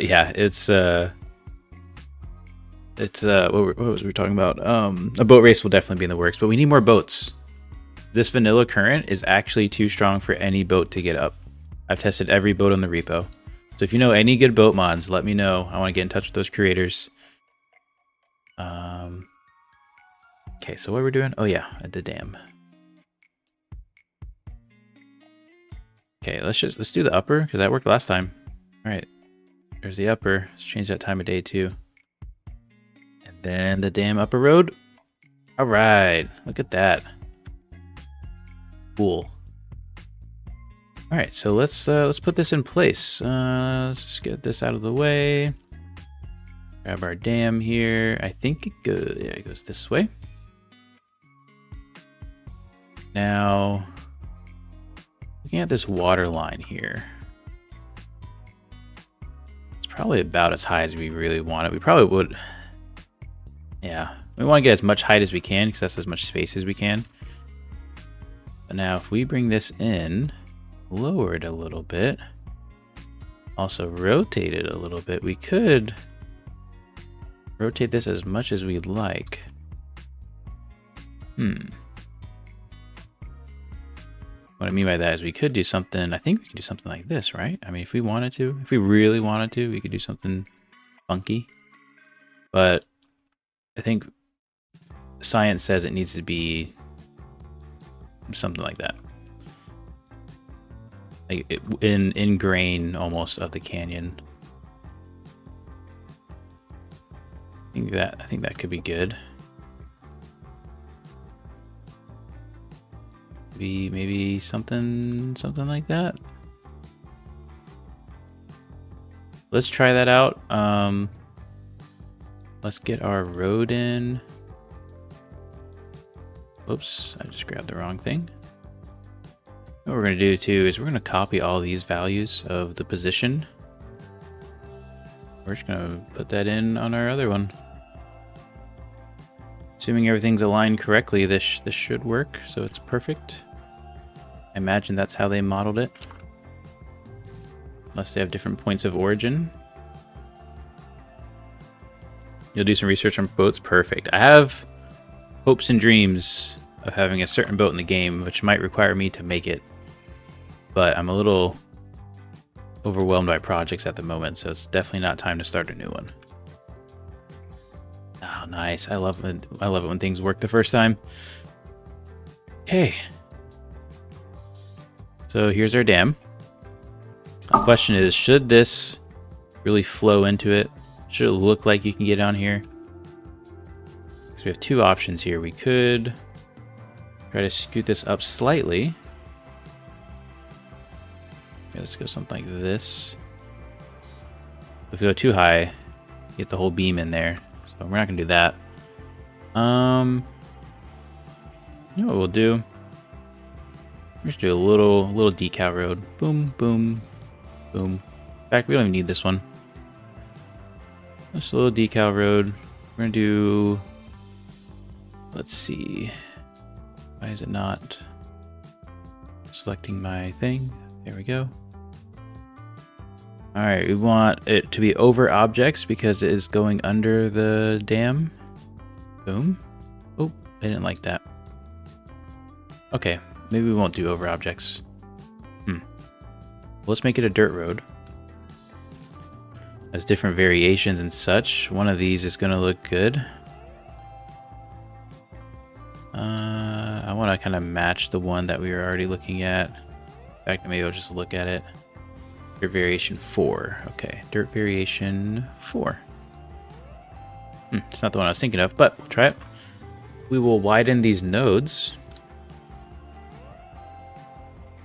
yeah, what was we talking about? A boat race will definitely be in the works, but we need more boats. This vanilla current is actually too strong for any boat to get up. I've tested every boat on the repo. So if you know any good boat mods, let me know. I want to get in touch with those creators. Okay, so what we're doing? Oh yeah, at the dam. Okay, let's do the upper because that worked last time. All right, there's the upper. Let's change that time of day too. And then the dam upper road. All right, look at that. Cool. All right, so let's put this in place. Let's just get this out of the way. Grab our dam here. I think it goes. Yeah, it goes this way. Now, looking at this water line here, it's probably about as high as we really want it. We probably would. Yeah, we want to get as much height as we can because that's as much space as we can. But now, if we bring this in. Lower it a little bit, also rotate it a little bit. We could rotate this as much as we'd like. What I mean by that is we could do something, I think we could do something like this, right? I mean, if we wanted to, if we really wanted to, we could do something funky. But I think science says it needs to be something like that. Like in grain almost of the canyon. I think that could be good. Maybe something like that. Let's try that out. Let's get our road in. Whoops, I just grabbed the wrong thing. What we're going to do too is we're going to copy all these values of the position. We're just going to put that in on our other one. Assuming everything's aligned correctly, this should work, so it's perfect. I imagine that's how they modeled it. Unless they have different points of origin. You'll do some research on boats? Perfect. I have hopes and dreams of having a certain boat in the game, which might require me to make it. But I'm a little overwhelmed by projects at the moment, so it's definitely not time to start a new one. Oh, nice. I love it when things work the first time. Okay. So here's our dam. The question is, should this really flow into it? Should it look like you can get on here? Because we have two options here. We could try to scoot this up slightly. Okay, let's go something like this. If we go too high, get the whole beam in there. So we're not gonna do that. You know what we'll do? We're just do a little decal road. Boom, boom, boom. In fact, we don't even need this one. Just a little decal road. We're gonna do. Let's see. Why is it not selecting my thing? There we go. All right, we want it to be over objects because it is going under the dam. Boom. Oh, I didn't like that. Okay, maybe we won't do over objects. Let's make it a dirt road. There's different variations and such. One of these is gonna look good. I want to kind of match the one that we were already looking at. In fact, maybe I'll just look at it. Dirt variation 4. Okay, dirt variation 4. It's not the one I was thinking of, but we'll try it. We will widen these nodes.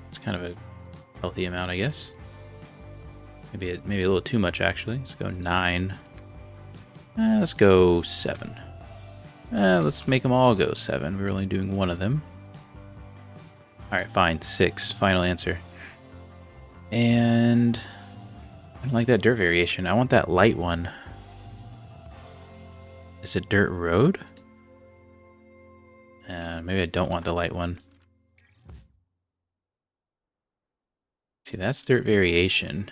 It's kind of a healthy amount, I guess. Maybe a little too much, actually. Let's go 9. Let's go 7. Let's make them all go 7. We're only doing one of them. Alright, fine. 6. Final answer. And I don't like that dirt variation. I want that light one. Is it dirt road? Maybe I don't want the light one. See, that's dirt variation.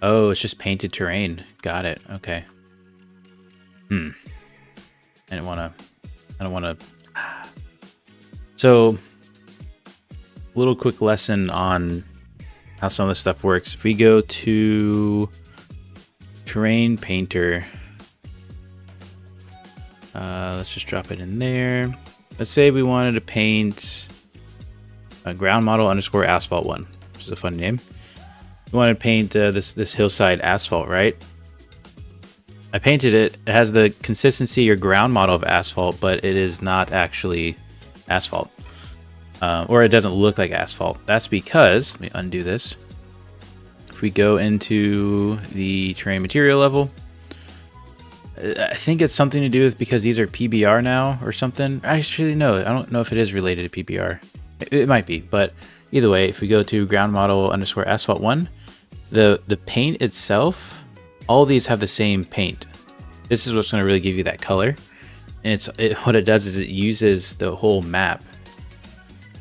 Oh, it's just painted terrain. Got it. Okay. I don't want to. So, little quick lesson on how some of this stuff works. If we go to terrain painter, let's just drop it in there. Let's say we wanted to paint a ground model underscore asphalt 1, which is a fun name. We want to paint this hillside asphalt, right? I painted it. It has the consistency or ground model of asphalt, but it is not actually asphalt. Or it doesn't look like asphalt. That's because, let me undo this. If we go into the terrain material level, I think it's something to do with because these are PBR now or something. Actually, no, I don't know if it is related to PBR. It might be, but either way, if we go to ground model underscore asphalt 1, the paint itself, all these have the same paint. This is what's going to really give you that color. And what it does is it uses the whole map.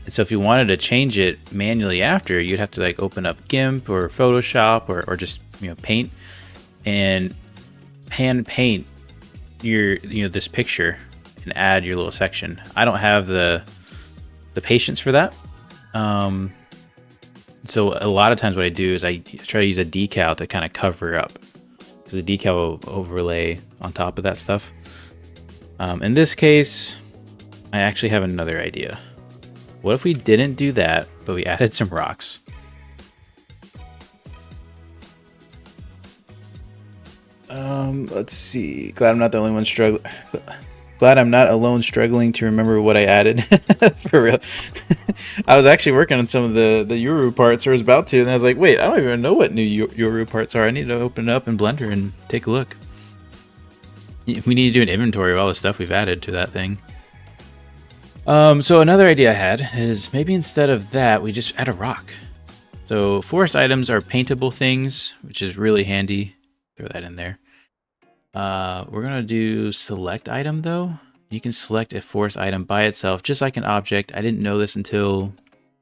And so if you wanted to change it manually after, you'd have to like open up GIMP or Photoshop or just, you know, paint and hand paint your, you know, this picture and add your little section. I don't have the patience for that. So a lot of times what I do is I try to use a decal to kind of cover up, because the decal will overlay on top of that stuff. In this case, I actually have another idea. What if we didn't do that, but we added some rocks? Let's see. Glad I'm not the only one struggling. Glad I'm not alone struggling to remember what I added. For real. I was actually working on some of the Yoru parts, or was about to, and I was like, wait, I don't even know what new Yoru parts are. I need to open it up in Blender and take a look. We need to do an inventory of all the stuff we've added to that thing. So another idea I had is maybe instead of that, we just add a rock. So forest items are paintable things, which is really handy. Throw that in there. We're going to do select item though. You can select a forest item by itself, just like an object. I didn't know this until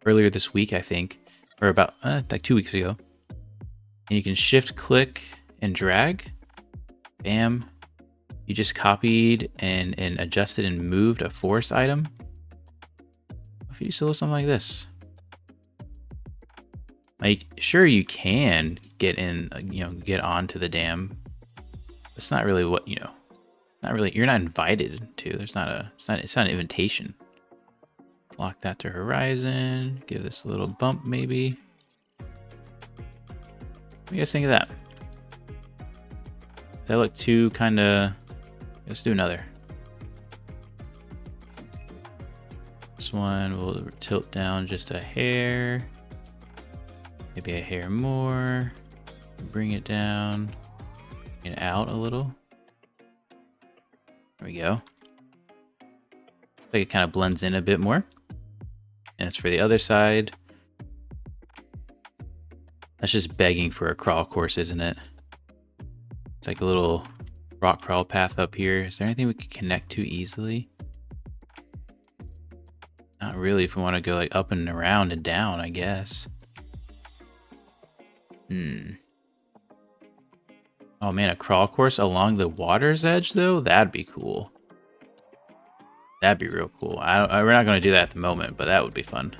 earlier this week, I think, or about like 2 weeks ago. And you can shift click and drag. Bam. You just copied and adjusted and moved a forest item. If you used to look something like this. Like, sure, you can get in, you know, get onto the dam. It's not really what, you know, not really, you're not invited to. There's not a, it's not an invitation. Lock that to horizon. Give this a little bump, maybe. What do you guys think of that? Does that look too kind of, let's do another. This one will tilt down just a hair. Maybe a hair more. Bring it down and out a little. There we go. Looks like it kind of blends in a bit more. And it's for the other side. That's just begging for a crawl course, isn't it? It's like a little rock crawl path up here. Is there anything we could connect to easily? Not really, if we want to go like up and around and down, I guess. Oh man, a crawl course along the water's edge though? That'd be cool. That'd be real cool. We're not going to do that at the moment, but that would be fun.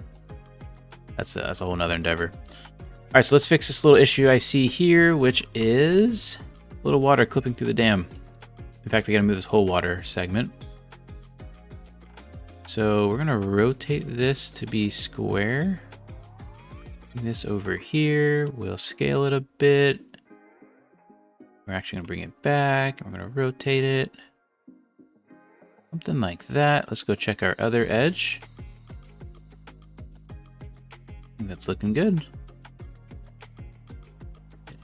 That's a whole nother endeavor. All right, so let's fix this little issue I see here, which is a little water clipping through the dam. In fact, we got to move this whole water segment. So we're going to rotate this to be square. Bring this over here. We'll scale it a bit. We're actually going to bring it back. We're going to rotate it. Something like that. Let's go check our other edge. I think that's looking good.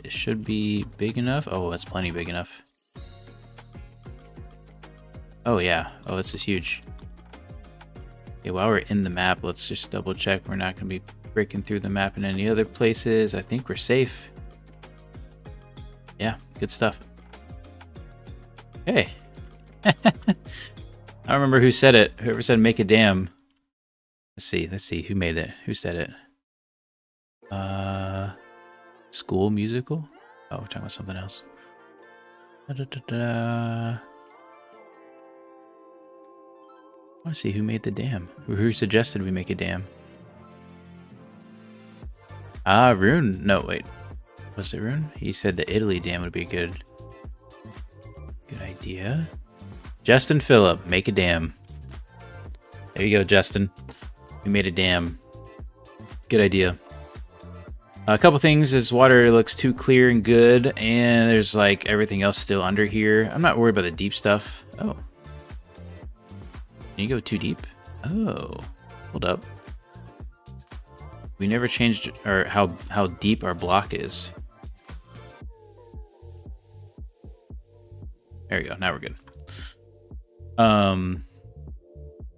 It should be big enough. Oh, that's plenty big enough. Oh yeah. Oh, this is huge. Okay, while we're in the map, let's just double check we're not going to be breaking through the map in any other places. I think we're safe. Yeah, good stuff. Hey. I don't remember who said it. Whoever said make a dam. Let's see, who made it? Who said it? School musical? Oh, we're talking about something else. I want to see who made the dam. Who suggested we make a dam? Ah, Rune. No, wait. Was it Rune? He said the Italy dam would be a good idea. Justin Phillip, make a dam. There you go, Justin. We made a dam. Good idea. A couple things is water looks too clear and good, and there's like everything else still under here. I'm not worried about the deep stuff. Oh. Can you go too deep? Oh. Hold up. We never changed our how deep our block is. There we go. Now we're good.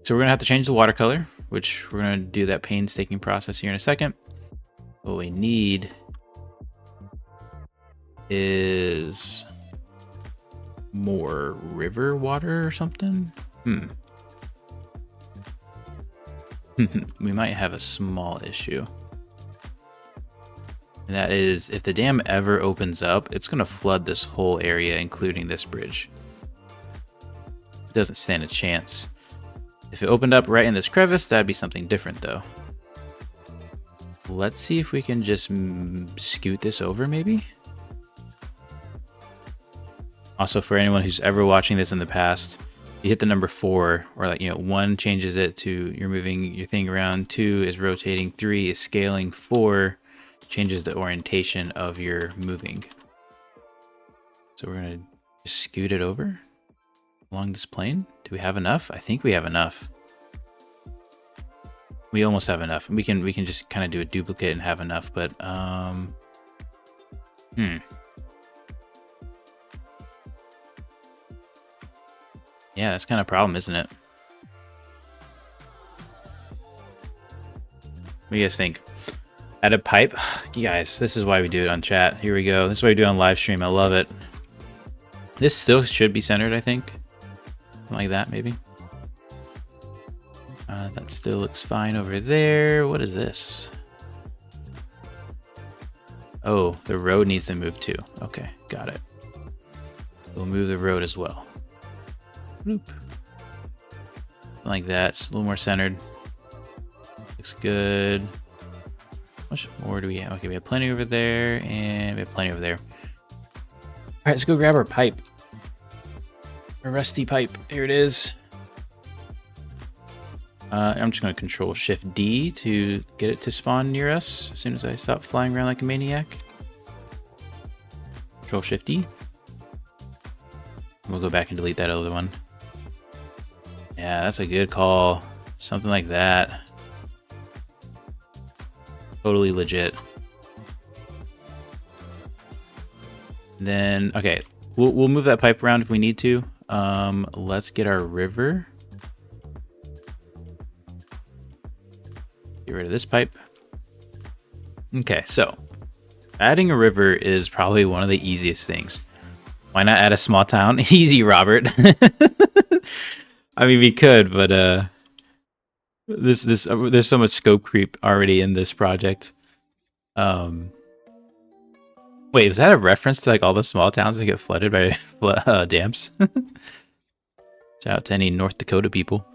So we're gonna have to change the watercolor, which we're gonna do that painstaking process here in a second. What we need is more river water or something. We might have a small issue. And that is, if the dam ever opens up, it's gonna flood this whole area, including this bridge. It doesn't stand a chance. If it opened up right in this crevice, that'd be something different though. Let's see if we can just scoot this over maybe. Also, for anyone who's ever watching this in the past, you hit the number 4, or like, 1 changes it to you're moving your thing around, 2 is rotating, 3 is scaling, 4 changes the orientation of your moving. So we're gonna just scoot it over along this plane. Do we have enough? I think we have enough. We almost have enough. We can just kind of do a duplicate and have enough, but yeah, that's kind of a problem, isn't it? What do you guys think? Add a pipe? You guys, this is why we do it on chat. Here we go. This is why we do it on live stream. I love it. This still should be centered, I think. Something like that, maybe. That still looks fine over there. What is this? Oh, the road needs to move too. Okay, got it. We'll move the road as well. Bloop. Like that, just a little more centered. Looks good. How much more do we have? Okay, we have plenty over there, and we have plenty over there. All right, let's go grab our pipe. Our rusty pipe. Here it is. I'm just going to Control Shift D to get it to spawn near us as soon as I stop flying around like a maniac. Control Shift D. We'll go back and delete that other one. Yeah, that's a good call. Something like that. Totally legit. Then, okay, we'll move that pipe around if we need to. Let's get our river. Get rid of this pipe. Okay, so adding a river is probably one of the easiest things. Why not add a small town? Easy, Robert. I mean, we could, but there's so much scope creep already in this project. Wait, was that a reference to like all the small towns that get flooded by dams? Shout out to any North Dakota people.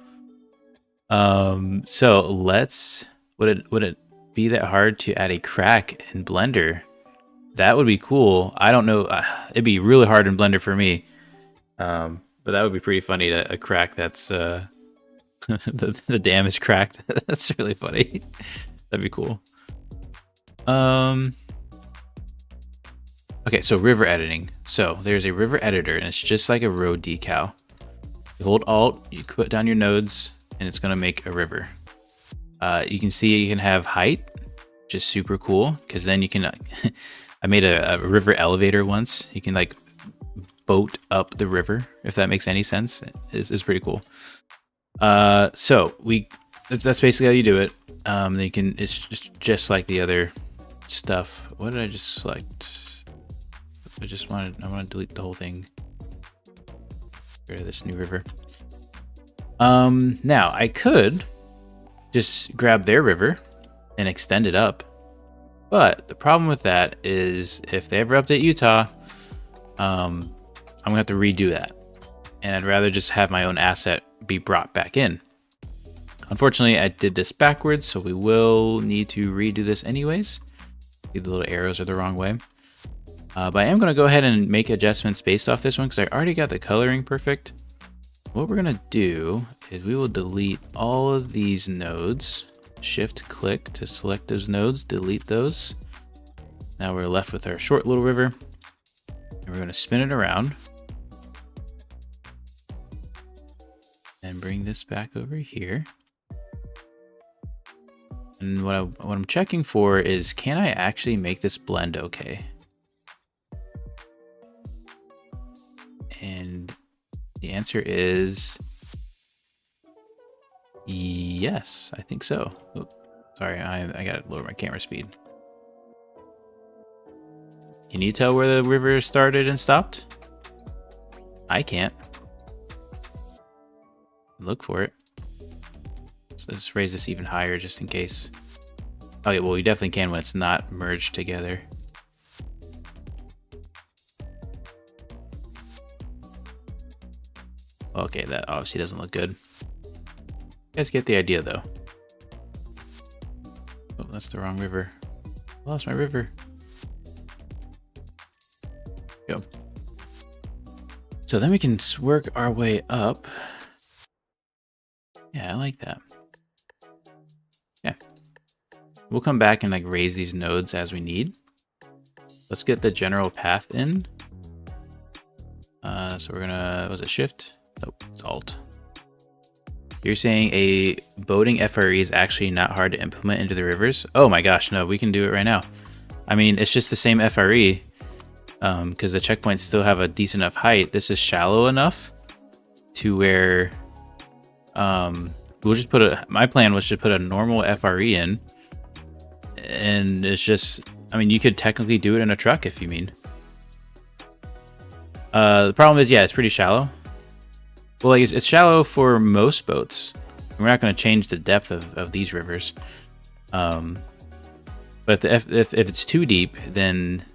So let's. Would it be that hard to add a crack in Blender? That would be cool. I don't know. It'd be really hard in Blender for me. But that would be pretty funny. A crack that's the dam is cracked. That's really funny. That'd be cool. Okay, so river editing. So there's a river editor, and it's just like a road decal. You hold Alt, you put down your nodes, and it's gonna make a river. You can see you can have height, which is super cool, because then you can. I made a river elevator once. You can like boat up the river, if that makes any sense. It's pretty cool. So that's basically how you do it. Then you can. It's just like the other stuff. What did I just select? I want to delete the whole thing. Get rid of this new river. Now I could just grab their river and extend it up. But the problem with that is if they ever update Utah, I'm gonna have to redo that. And I'd rather just have my own asset be brought back in. Unfortunately, I did this backwards, so we will need to redo this anyways. See, the little arrows are the wrong way. But I am going to go ahead and make adjustments based off this one because I already got the coloring perfect. What we're going to do is we will delete all of these nodes. Shift click to select those nodes, delete those. Now we're left with our short little river. And we're going to spin it around. And bring this back over here. And what I'm checking for is, can I actually make this blend okay? And the answer is yes, I think so. Oh, sorry, I gotta lower my camera speed. Can you tell where the river started and stopped? I can't. Look for it. So let's raise this even higher just in case. Okay, well, we definitely can when it's not merged together. Okay, that obviously doesn't look good. You guys get the idea, though. Oh, that's the wrong river. I lost my river. Go. So then we can work our way up. Yeah, I like that. Yeah. We'll come back and like raise these nodes as we need. Let's get the general path in. So we're gonna, was it shift? Nope, it's alt. You're saying a boating FRE is actually not hard to implement into the rivers? Oh my gosh, no, we can do it right now. I mean, it's just the same FRE because the checkpoints still have a decent enough height. This is shallow enough to where we'll just put a, my plan was to put a normal FRE in, and it's just, I mean, you could technically do it in a truck if you mean. The problem is, yeah, it's pretty shallow. Well, like it's shallow for most boats. We're not going to change the depth of these rivers. But if it's too deep, then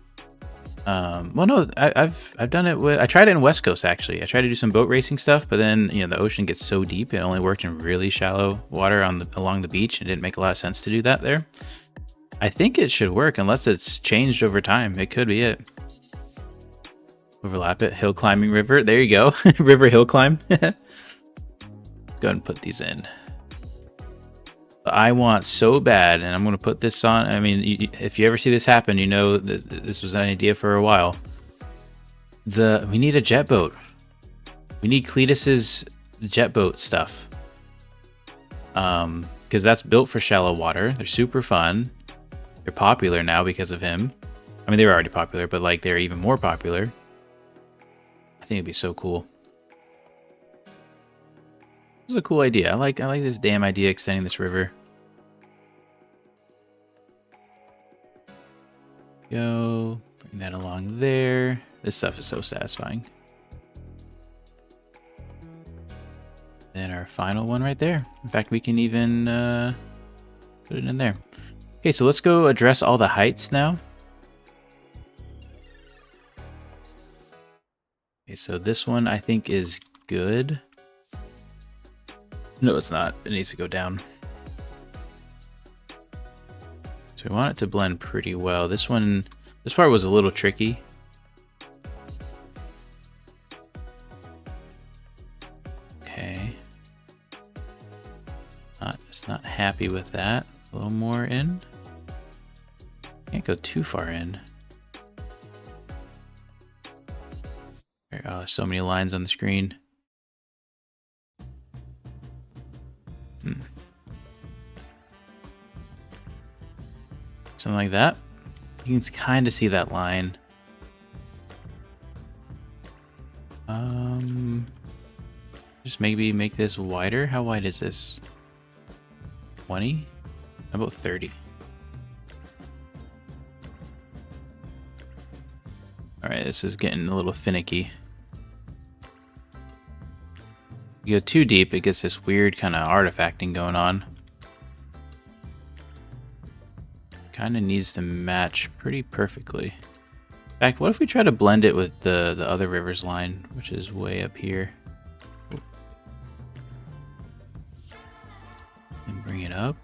well, no, I've done it with, I tried it in West Coast actually. I tried to do some boat racing stuff, but then the ocean gets so deep, it only worked in really shallow water along the beach. It didn't make a lot of sense to do that there. I think it should work unless it's changed over time. It could be it. Overlap it. Hill climbing river. There you go. River hill climb. Go ahead and put these in. I want so bad, and I'm going to put this on. I mean, if you ever see this happen, you know this was an idea for a while. We need a jet boat. We need Cletus's jet boat stuff. Because that's built for shallow water. They're super fun. They're popular now because of him. I mean, they were already popular, but like they're even more popular. I think it'd be so cool. This is a cool idea. I like this damn idea extending this river. Go, bring that along there. This stuff is so satisfying. Then our final one right there. In fact, we can even put it in there. Okay, so let's go address all the heights now. Okay, so this one I think is good. No, it's not. It needs to go down. So we want it to blend pretty well. This part was a little tricky. Okay. Just not happy with that. A little more in. Can't go too far in. Oh, there's so many lines on the screen. Something like that. You can kind of see that line. Just maybe make this wider. How wide is this? 20? How about 30? Alright, this is getting a little finicky. You go too deep, it gets this weird kind of artifacting going on. kind of needs to match pretty perfectly. In fact, what if we try to blend it with the other rivers line, which is way up here? And bring it up.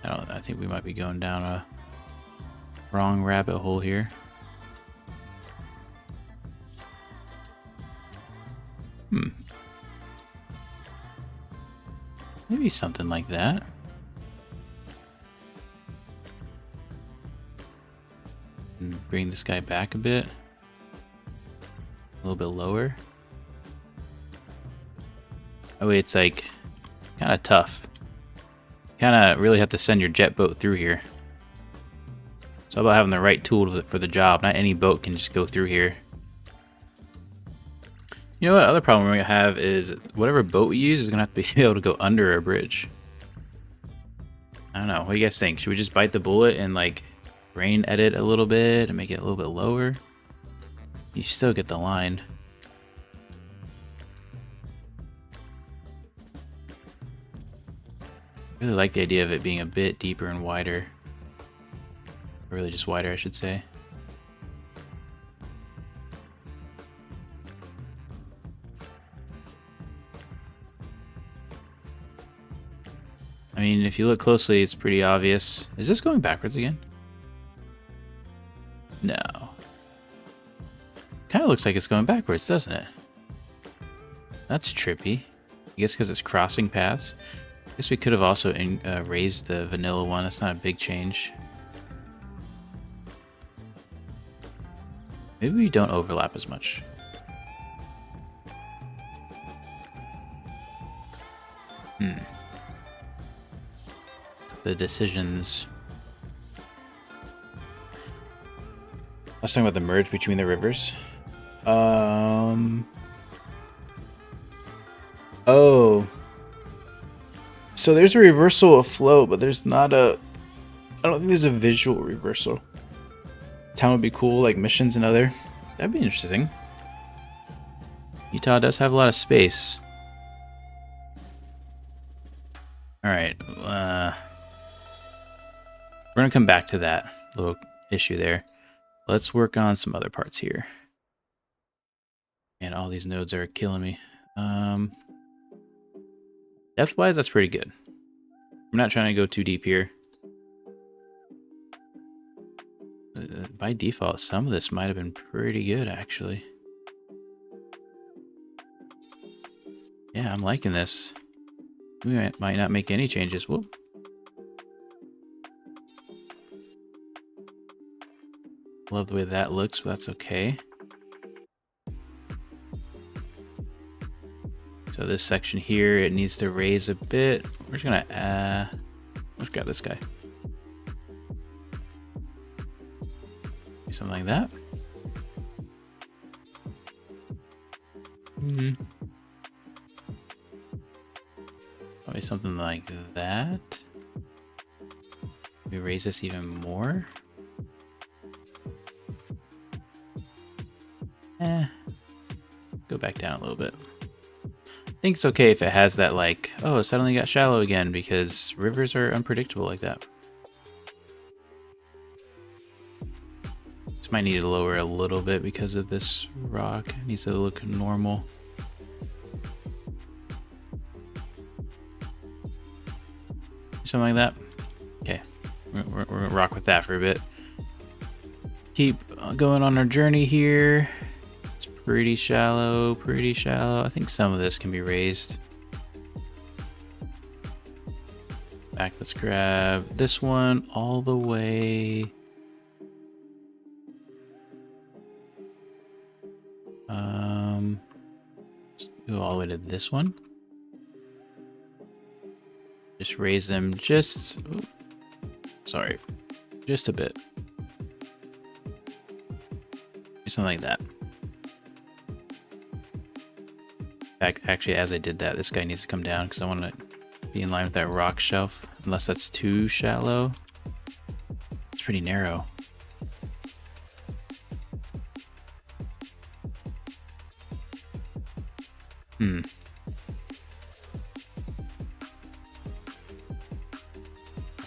I think we might be going down a wrong rabbit hole here. Maybe something like that. And bring this guy back a bit. A little bit lower. Oh wait, it's like kind of tough. Kind of really have to send your jet boat through here. It's all about having the right tool for the job. Not any boat can just go through here. You know what? Other problem we're gonna have is whatever boat we use is gonna have to be able to go under a bridge. I don't know. What do you guys think? Should we just bite the bullet and like grain edit a little bit and make it a little bit lower? You still get the line. I really like the idea of it being a bit deeper and wider. Or really just wider, I should say. I mean, if you look closely, it's pretty obvious. Is this going backwards again? No. Kind of looks like it's going backwards, doesn't it? That's trippy. I guess because it's crossing paths. I guess we could have also raised the vanilla one. That's not a big change. Maybe we don't overlap as much. The decisions. Let's talk about the merge between the rivers. Oh. So there's a reversal of flow, but there's not a... I don't think there's a visual reversal. Town would be cool, like missions and other. That'd be interesting. Utah does have a lot of space. Alright, we're gonna come back to that little issue there. Let's work on some other parts here. And all these nodes are killing me. Depth-wise, that's pretty good. I'm not trying to go too deep here. By default, some of this might have been pretty good, actually. Yeah, I'm liking this. We might not make any changes. Whoop. Love the way that looks, but that's okay. So this section here, it needs to raise a bit. We're just gonna let's grab this guy. Do something like that. Probably something like that. We raise this even more. Go back down a little bit. I think it's okay if it has that like, oh, it suddenly got shallow again, because rivers are unpredictable like that. This might need to lower a little bit because of this rock. It needs to look normal. Something like that. Okay, we're gonna rock with that for a bit. Keep going on our journey here. It's pretty shallow, pretty shallow. I think some of this can be raised. Back, let's grab this one all the way. Let's go all the way to this one. Just raise them just, sorry, just a bit. Do something like that. In fact, actually, as I did that, this guy needs to come down because I want to be in line with that rock shelf. Unless that's too shallow. It's pretty narrow.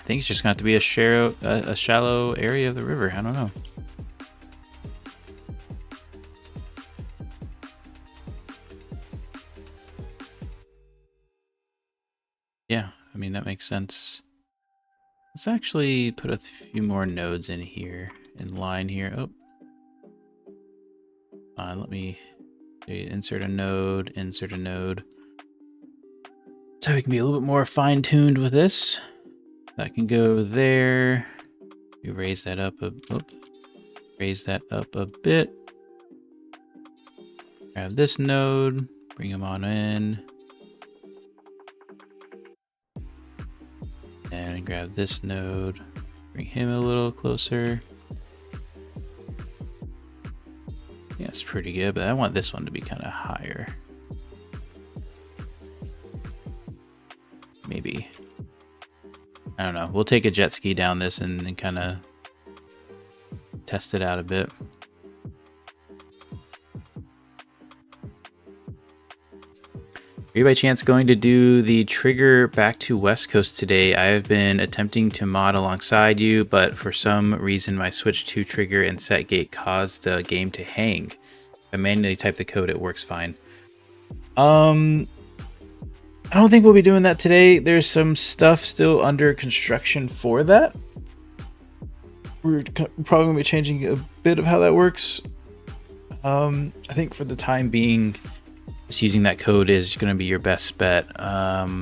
think it's just going to have to be a shallow area of the river. I don't know. Yeah, I mean, that makes sense. Let's actually put a few more nodes in here, in line here. Oh. Let me insert a node, insert a node. So we can be a little bit more fine-tuned with this. That can go there. We raise that up raise that up a bit. Grab this node, bring him on in. And grab this node, bring him a little closer. Yeah, it's pretty good, but I want this one to be kind of higher. Maybe. I don't know. We'll take a jet ski down this and kind of test it out a bit. Are you by chance going to do the trigger back to West Coast today? I have been attempting to mod alongside you, but for some reason my switch to trigger and set gate caused the game to hang. If I manually type the code, it works fine. I don't think we'll be doing that today. There's some stuff still under construction for that. We're probably going to be changing a bit of how that works. I think for the time being, just using that code is going to be your best bet. But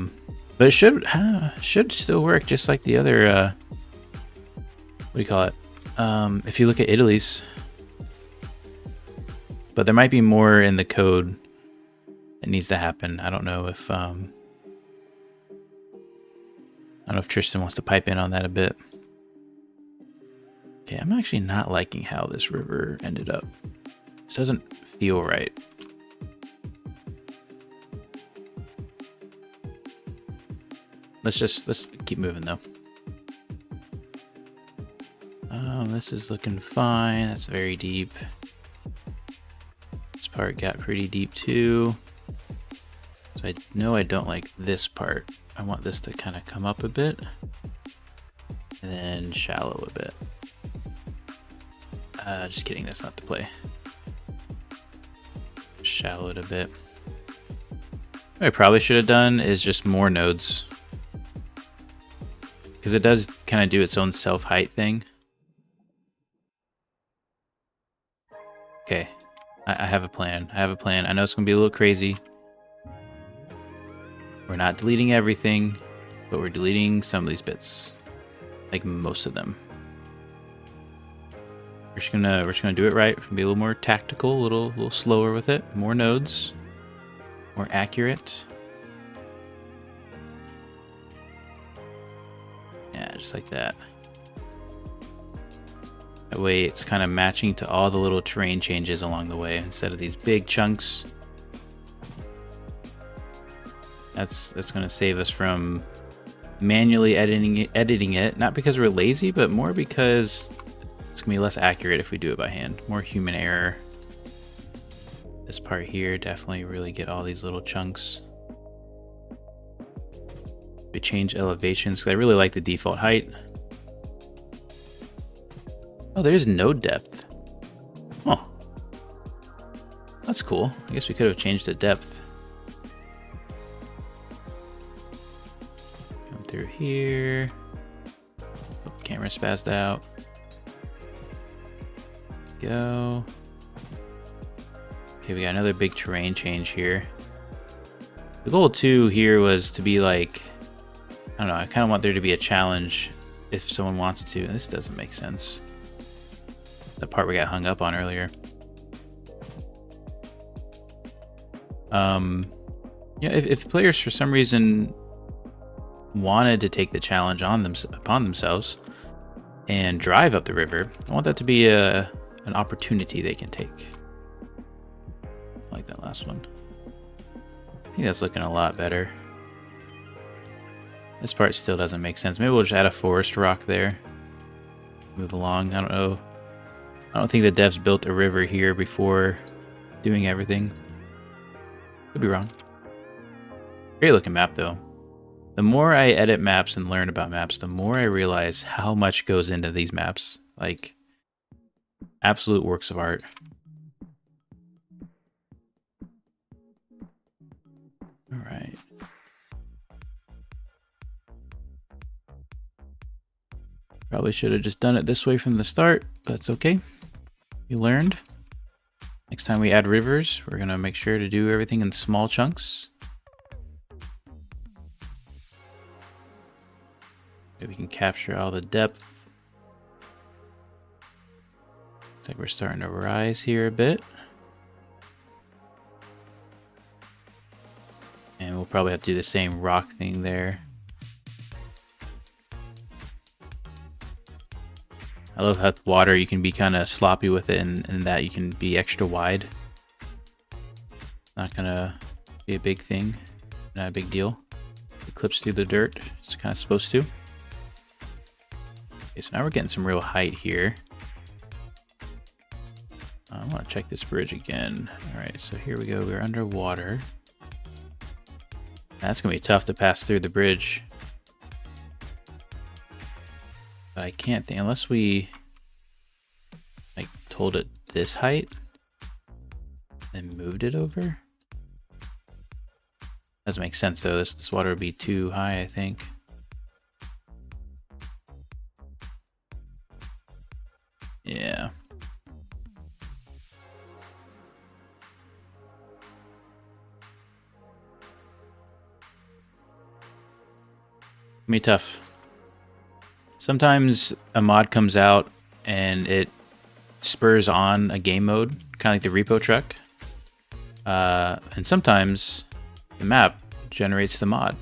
it should still work just like the other, what do you call it? If you look at Italy's. But there might be more in the code that needs to happen. I don't know if Tristan wants to pipe in on that a bit. Okay, I'm actually not liking how this river ended up. This doesn't feel right. Let's keep moving though. This is looking fine. That's very deep. This part got pretty deep too. So I know I don't like this part. I want this to kind of come up a bit and then shallow a bit. Just kidding, that's not the play. Shallow it a bit. What I probably should have done is just more nodes, because it does kind of do its own self-height thing. Okay, I have a plan. I know it's going to be a little crazy. We're not deleting everything, but we're deleting some of these bits, like most of them. We're just gonna do it right. We're gonna be a little more tactical, a little slower with it. More nodes, more accurate. Yeah, just like that. That way it's kind of matching to all the little terrain changes along the way instead of these big chunks. That's going to save us from manually editing it, not because we're lazy, but more because it's going to be less accurate if we do it by hand. More human error. This part here, definitely really get all these little chunks. We change elevations, because I really like the default height. Oh, there's no depth. Oh. That's cool. I guess we could have changed the depth. Come through here. Oh, camera spazzed out. Go. Okay, we got another big terrain change here. The goal too here was to be like, I don't know, I kind of want there to be a challenge if someone wants to. This doesn't make sense. The part we got hung up on earlier. Yeah, if players for some reason wanted to take the challenge upon themselves and drive up the river, I want that to be an opportunity they can take. Like that last one. I think that's looking a lot better. This part still doesn't make sense. Maybe we'll just add a forest rock there. Move along. I don't know. I don't think the devs built a river here before doing everything. Could be wrong. Great looking map though. The more I edit maps and learn about maps, the more I realize how much goes into these maps. Like, absolute works of art. All right. Probably should have just done it this way from the start, but that's okay. You learned. Next time we add rivers, we're gonna make sure to do everything in small chunks. We can capture all the depth. Looks like we're starting to rise here a bit. And we'll probably have to do the same rock thing there. I love how water, you can be kind of sloppy with it, and that you can be extra wide. Not gonna be a big thing, not a big deal. It clips through the dirt, it's kind of supposed to. Okay, so now we're getting some real height here. I want to check this bridge again. All right, so here we go. We're underwater. That's gonna be tough to pass through the bridge. But I can't think, unless we like told it this height, then moved it over. Doesn't make sense though. This water would be too high, I think. Yeah. Be tough. Sometimes a mod comes out and it spurs on a game mode, kind of like the repo truck. And sometimes the map generates the mod.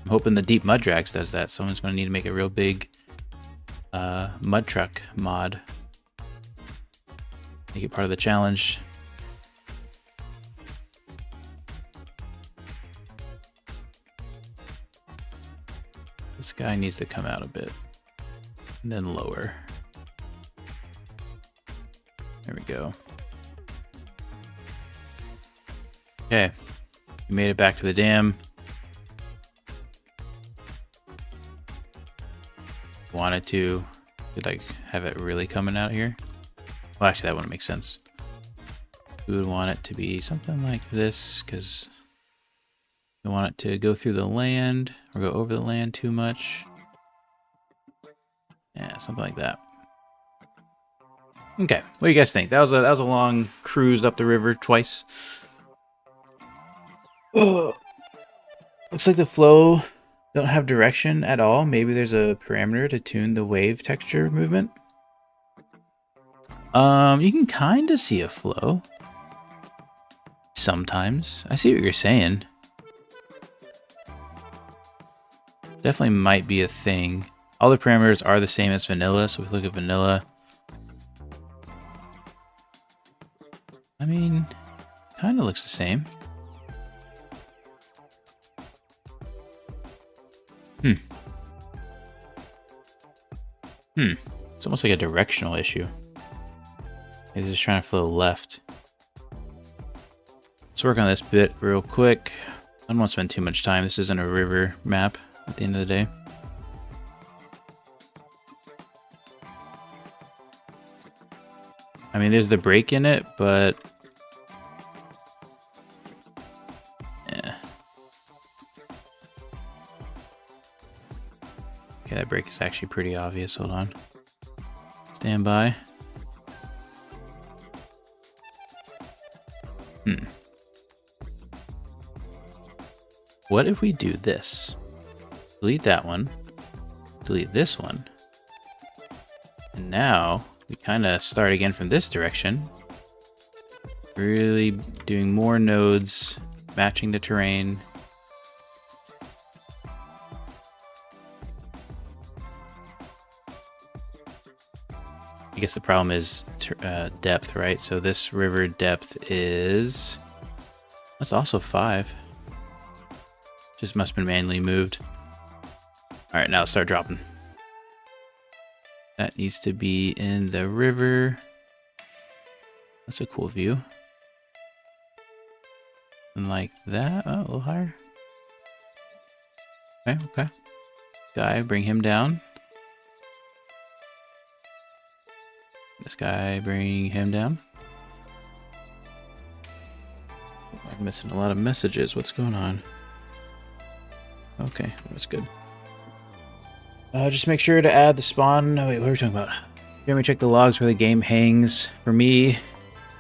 I'm hoping the Deep Mud Drags does that. Someone's going to need to make a real big mud truck mod. Make it part of the challenge. This guy needs to come out a bit. And then lower. There we go. Okay. We made it back to the dam. Wanted to like have it really coming out here. Well, actually that wouldn't make sense. We would want it to be something like this, because we want it to go through the land or go over the land too much. Yeah, something like that. Okay, what do you guys think? That was a long cruise up the river twice. Oh, looks like the flow don't have direction at all. Maybe there's a parameter to tune the wave texture movement. You can kind of see a flow. Sometimes. I see what you're saying. Definitely might be a thing. All the parameters are the same as vanilla, so if we look at vanilla, I mean, kind of looks the same. It's almost like a directional issue. It's just trying to flow left. Let's work on this bit real quick. I don't want to spend too much time. This isn't a river map at the end of the day. I mean, there's the break in it, but yeah. Okay, that break is actually pretty obvious. Hold on. Stand by. What if we do this? Delete that one. Delete this one. And now we kind of start again from this direction. Really doing more nodes, matching the terrain. I guess the problem is depth, right? So this river depth is... That's also 5. Just must have been manually moved. Alright, now let's start dropping. That needs to be in the river. That's a cool view. And like that. Oh, a little higher. Okay, okay. Guy, bring him down. This guy, bring him down. I'm missing a lot of messages. What's going on? Okay, that's good. Just make sure to add the spawn. Oh, wait, what are we talking about? Let me check the logs where the game hangs. For me,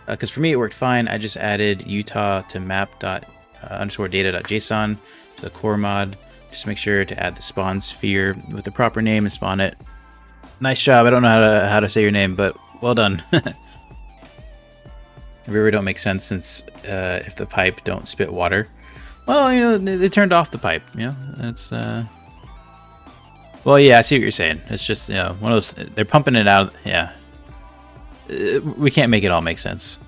because for me it worked fine. I just added Utah to map._data.json to the core mod. Just make sure to add the spawn sphere with the proper name and spawn it. Nice job. I don't know how to say your name, but well done. River don't make sense since if the pipe don't spit water. Well, you know, they turned off the pipe. You know, that's. Well, yeah, I see what you're saying. It's just, you know, one of those. They're pumping it out. Yeah. We can't make it all make sense.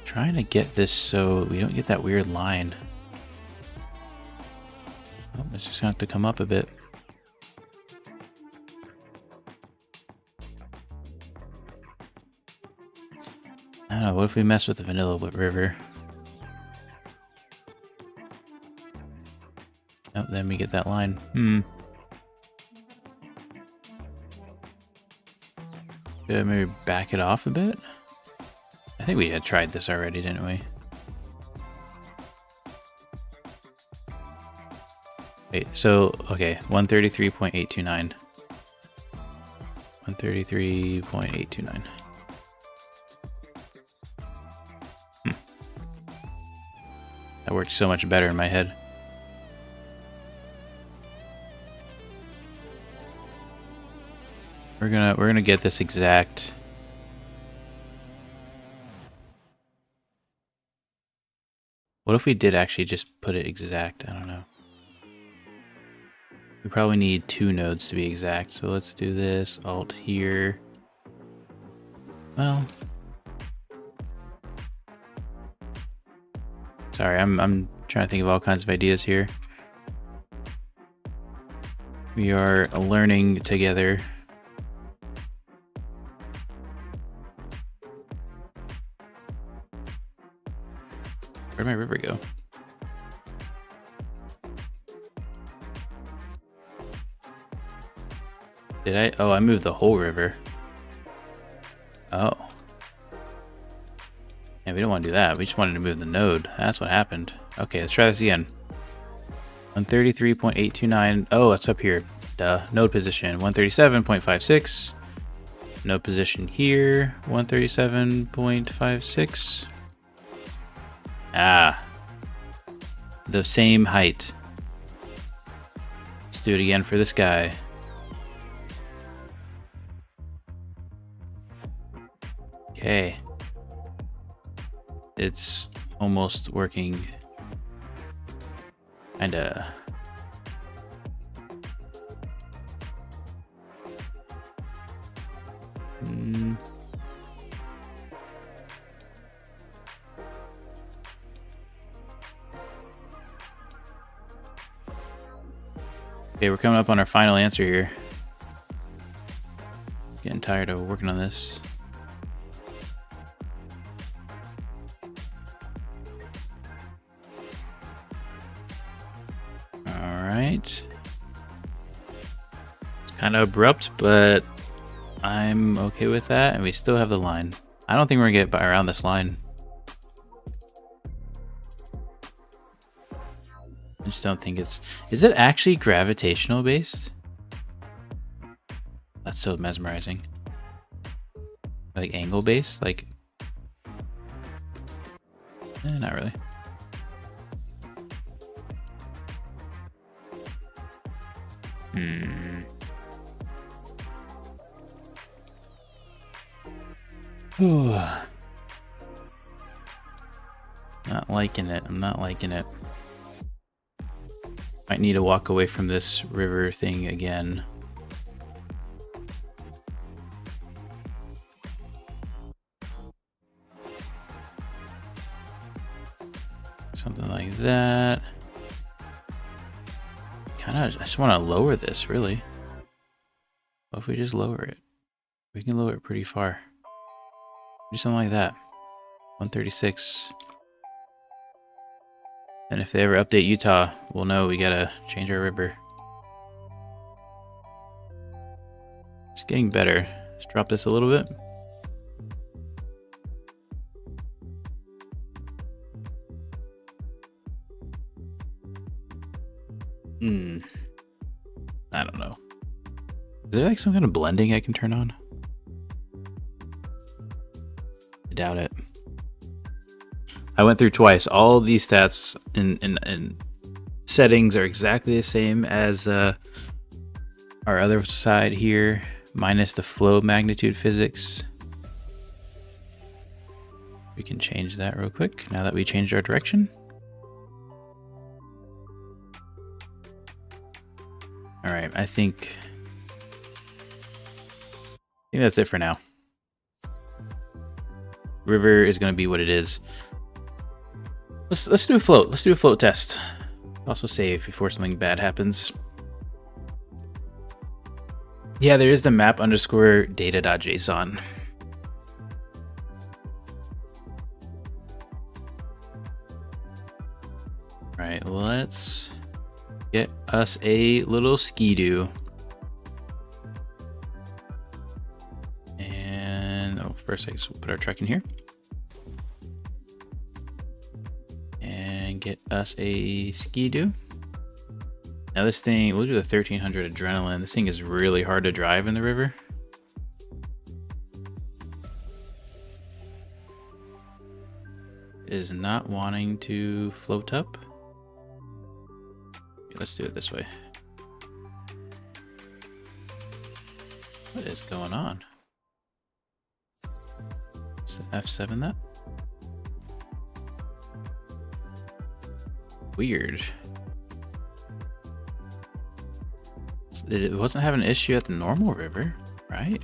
Trying to get this so we don't get that weird line. Oh, it's just gonna have to come up a bit. I don't know, what if we mess with the vanilla river? Oh, then we get that line. Maybe back it off a bit? I think we had tried this already, didn't we? Wait, so, okay, 133.829. 133.829. That works so much better in my head. We're gonna get this exact. What if we did actually just put it exact? I don't know. We probably need 2 nodes to be exact, so let's do this. Alt here. Well, sorry, I'm trying to think of all kinds of ideas here. We are learning together. Where'd my river go? Did I? Oh, I moved the whole river. Oh. Yeah, we don't want to do that. We just wanted to move the node. That's what happened. Okay, let's try this again. 133.829. Oh, it's up here. Duh. Node position 137.56. Node position here 137.56. Ah. The same height. Let's do it again for this guy. Okay. It's almost working. Kinda. Okay, we're coming up on our final answer here. Getting tired of working on this. Alright. It's kind of abrupt, but I'm okay with that, and we still have the line. I don't think we're gonna get around this line. I just don't think it's... Is it actually gravitational based? That's so mesmerizing. Like angle based? Like... not really. Not liking it. I'm not liking it. Might need to walk away from this river thing again. Something like that. I just want to lower this, really. What if we just lower it? We can lower it pretty far. Do something like that. 136. And if they ever update Utah, we'll know we gotta change our river. It's getting better. Let's drop this a little bit. I don't know. Is there like some kind of blending I can turn on? I doubt it. I went through twice. All of these stats and settings are exactly the same as our other side here, minus the flow magnitude physics. We can change that real quick now that we changed our direction. All right, I think that's it for now. River is going to be what it is. Let's do a float. Let's do a float test. Also save before something bad happens. Yeah, there is the map underscore data.json. All right, let's get us a little ski-doo. And first I guess we'll put our truck in here. And get us a ski-doo. Now this thing, we'll do the 1300 adrenaline. This thing is really hard to drive in the river. It is not wanting to float up. Okay, let's do it this way. What is going on? Let's F7 that. Weird. It wasn't having an issue at the normal river, right?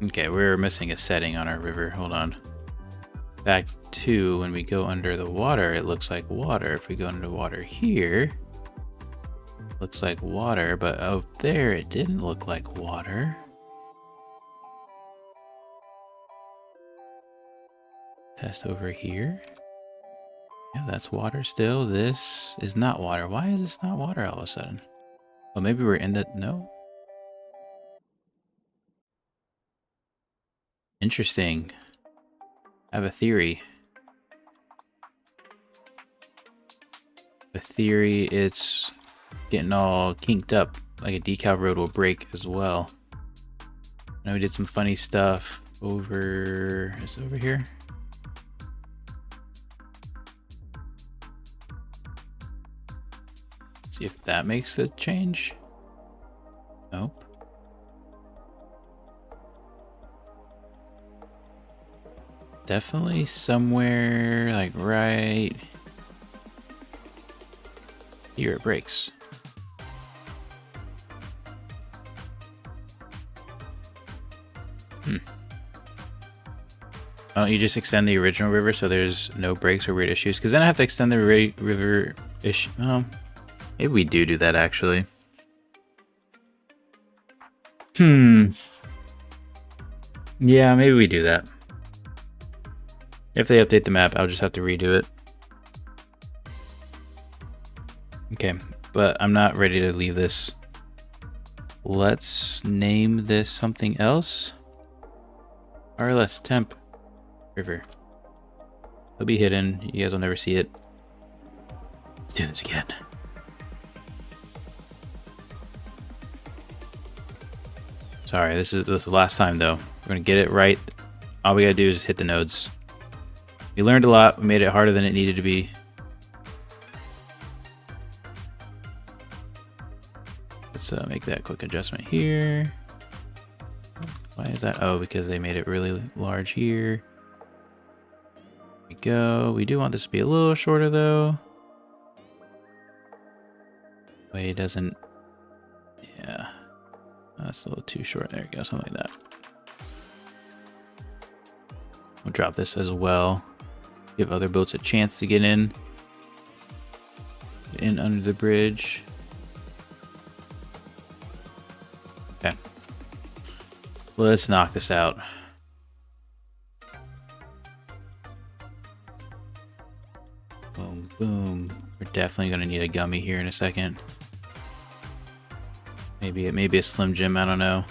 Okay, we're missing a setting on our river. Hold on. Back to when we go under the water, it looks like water. If we go under the water here, it looks like water, but out there it didn't look like water. Test over here. Yeah, that's water still. This is not water. Why is this not water all of a sudden? Well, maybe we're in the... No. Interesting. I have a theory. It's getting all kinked up. Like a decal road will break as well. Now we did some funny stuff over... Is it over here? See if that makes the change. Nope. Definitely somewhere like right here it breaks. Why don't you just extend the original river so there's no breaks or weird issues? Because then I have to extend the river issue. Maybe we do that actually. Yeah, maybe we do that. If they update the map, I'll just have to redo it. Okay, but I'm not ready to leave this. Let's name this something else. RLS temp river. It'll be hidden. You guys will never see it. Let's do this again. Sorry, this is the last time though. We're gonna get it right. All we gotta do is just hit the nodes. We learned a lot. We made it harder than it needed to be. Let's make that quick adjustment here. Why is that? Oh, because they made it really large here. There we go. We do want this to be a little shorter though. Way it doesn't. Yeah. That's a little too short. There we go. Something like that. We'll drop this as well. Give other boats a chance to get in under the bridge. Okay. Let's knock this out. Boom, boom. We're definitely going to need a gummy here in a second. Maybe a Slim Jim, I don't know.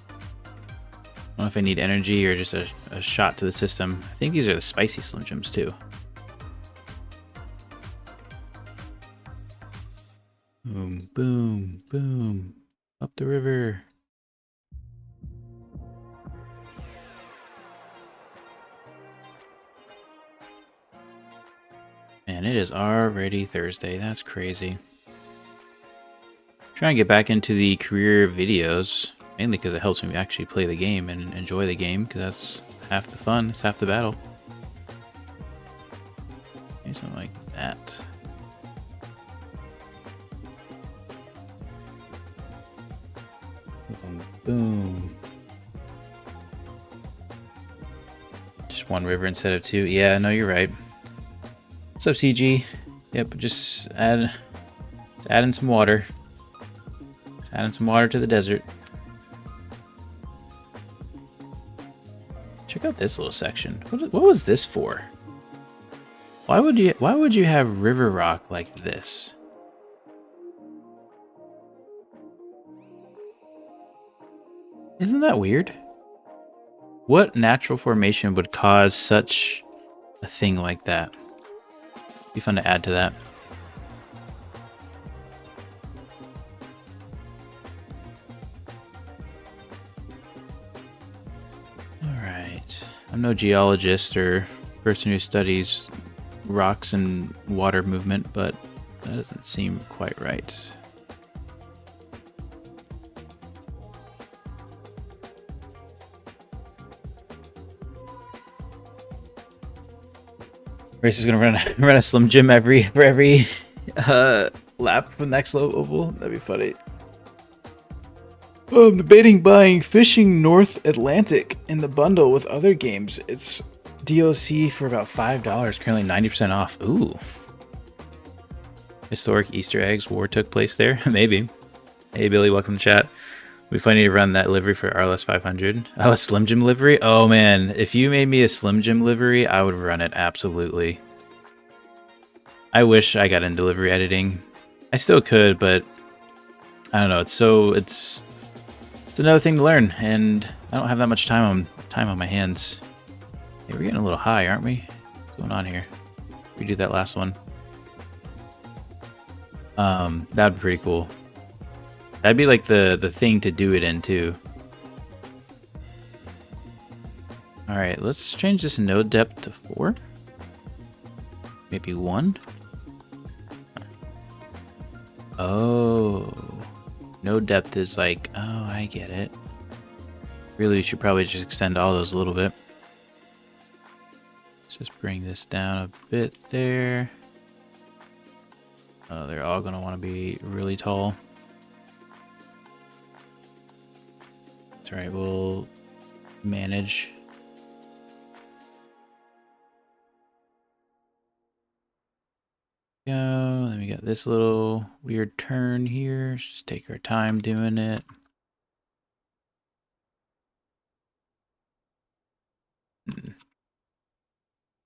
I don't know if I need energy or just a shot to the system. I think these are the spicy Slim Jims too. Boom, boom, boom. Up the river. Man, it is already Thursday. That's crazy. Trying to get back into the career videos, mainly because it helps me actually play the game and enjoy the game, because that's half the fun, it's half the battle. Maybe something like that. Boom, boom. Just one river instead of two. Yeah, no, you're right. What's up, CG? Yep, just add in some water. Adding some water to the desert. Check out this little section. What was this for? Why would you have river rock like this? Isn't that weird? What natural formation would cause such a thing like that? Be fun to add to that. Alright. I'm no geologist or person who studies rocks and water movement, but that doesn't seem quite right. Race is gonna run a Slim Jim for every lap from next oval. That'd be funny. Oh, I'm debating buying Fishing North Atlantic in the bundle with other games. It's DLC for about $5, currently 90% off. Ooh. Historic Easter eggs. War took place there. Maybe. Hey, Billy, welcome to chat. We finally need to run that livery for RLS 500. Oh, a Slim Jim livery? Oh, man. If you made me a Slim Jim livery, I would run it, absolutely. I wish I got into livery editing. I still could, but I don't know. It's another thing to learn, and I don't have that much time on my hands. Hey, we're getting a little high, aren't we? What's going on here? We do that last one. That'd be pretty cool. That'd be like the thing to do it in too. All right, let's change this node depth to 4. Maybe 1. Oh, node depth is like, oh, I get it. Really, we should probably just extend all those a little bit. Let's just bring this down a bit there. Oh, they're all gonna want to be really tall. That's all right, we'll manage. Go. Then we got this little weird turn here. Let's just take our time doing it.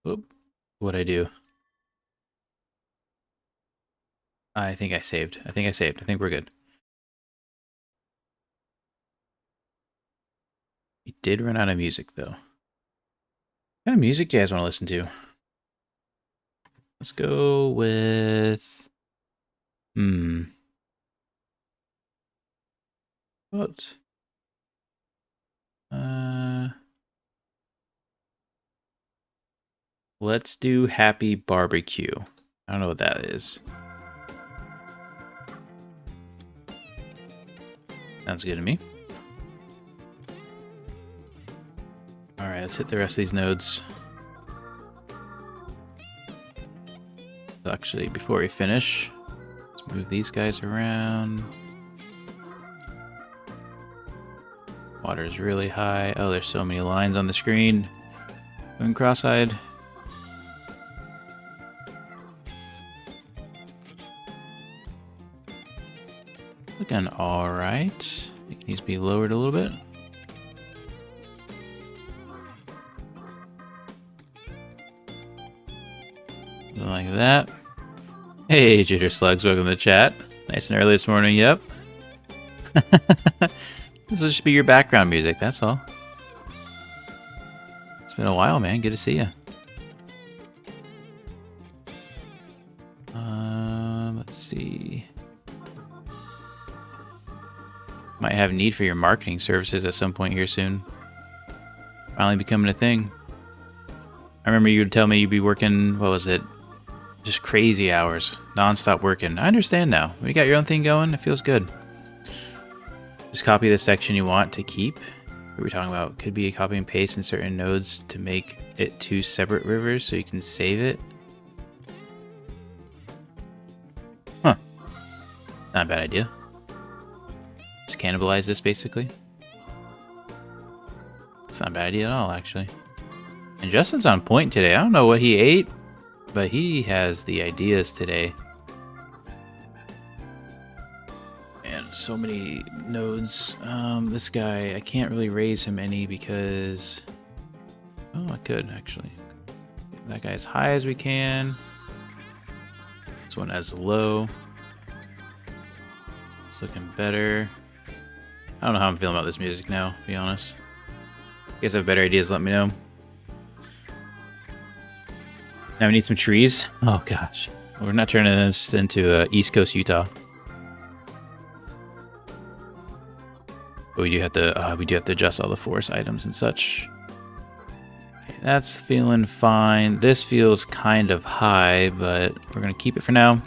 Oop. What'd I do? I think I saved. I think we're good. We did run out of music, though. What kind of music do you guys want to listen to? Let's go with... What? Let's do Happy Barbecue. I don't know what that is. Sounds good to me. Alright, let's hit the rest of these nodes. Actually, before we finish, let's move these guys around. Water's really high. Oh, there's so many lines on the screen. Going cross-eyed. Looking alright. Needs to be lowered a little bit. Something like that. Hey, Jitter Slugs, welcome to the chat. Nice and early this morning, yep. This will just be your background music, that's all. It's been a while, man. Good to see you. Let's see. Might have need for your marketing services at some point here soon. Finally becoming a thing. I remember you would tell me you'd be working, what was it? Just crazy hours. Non-stop working. I understand now. When you got your own thing going, it feels good. Just copy the section you want to keep. What are we talking about? Could be a copy and paste in certain nodes to make it 2 separate rivers so you can save it. Huh. Not a bad idea. Just cannibalize this basically. It's not a bad idea at all, actually. And Justin's on point today. I don't know what he ate, but he has the ideas today. Man, so many nodes. This guy, I can't really raise him any because... Oh, I could, actually. Get that guy as high as we can. This one as low. It's looking better. I don't know how I'm feeling about this music now, to be honest. If you guys have better ideas, let me know. Now we need some trees. Oh gosh, we're not turning this into East Coast Utah. But we do have to adjust all the forest items and such. Okay, that's feeling fine. This feels kind of high, but we're gonna keep it for now.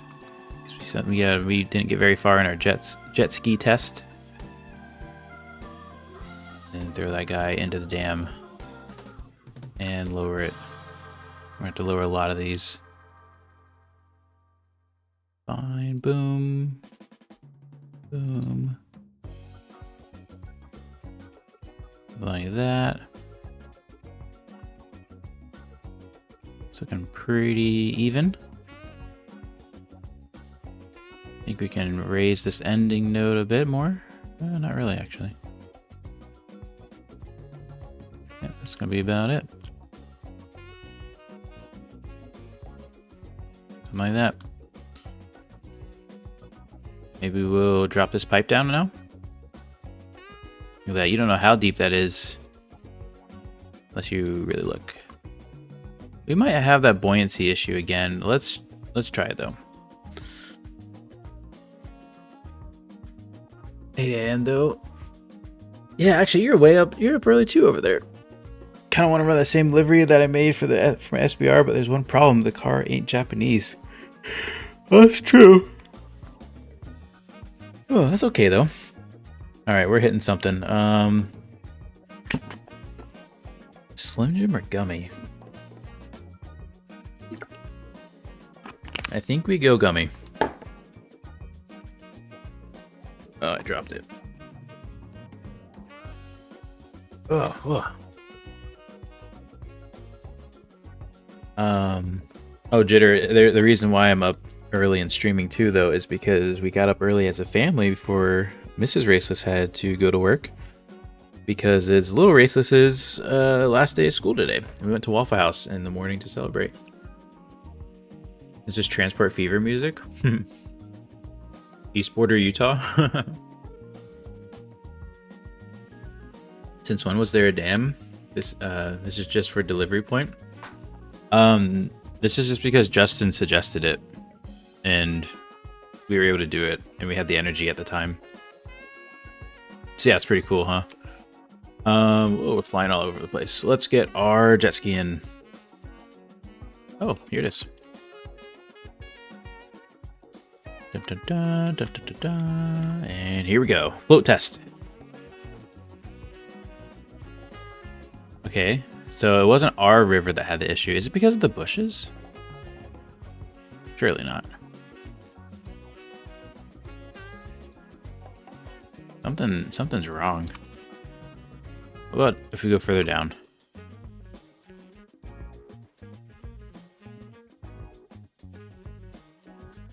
We didn't get very far in our jet ski test. And throw that guy into the dam and lower it. We're gonna have to lower a lot of these. Fine, boom. Boom. Like that. It's looking pretty even. I think we can raise this ending node a bit more. Not really, actually. Yeah, that's gonna be about it. Something like that. Maybe we'll drop this pipe down now. Look at that. You don't know how deep that is unless you really look. We might have that buoyancy issue again. Let's try it though. 8 a.m. though. Yeah, actually, you're way up. You're up early too over there. Kind of want to run the same livery that I made for my SBR, but there's one problem: the car ain't Japanese. That's true. Oh, that's okay though. All right, we're hitting something. Slim Jim or gummy? I think we go gummy. Oh, I dropped it. Oh. Oh, Jitter, the reason why I'm up early and streaming too, though, is because we got up early as a family before Mrs. Raceless had to go to work. Because it's little Raceless's last day of school today. We went to Waffle House in the morning to celebrate. Is this Transport Fever music? Eastborder, Utah? Since when was there a dam? This is just for delivery point. This is just because Justin suggested it, and we were able to do it, and we had the energy at the time. So yeah, it's pretty cool, huh? Oh, we're flying all over the place. Let's get our jet ski in. Oh, here it is. Dun, dun, dun, dun, dun, dun, dun. And here we go. Float test. Okay, so it wasn't our river that had the issue. Is it because of the bushes? Surely not. Something's wrong. What about if we go further down?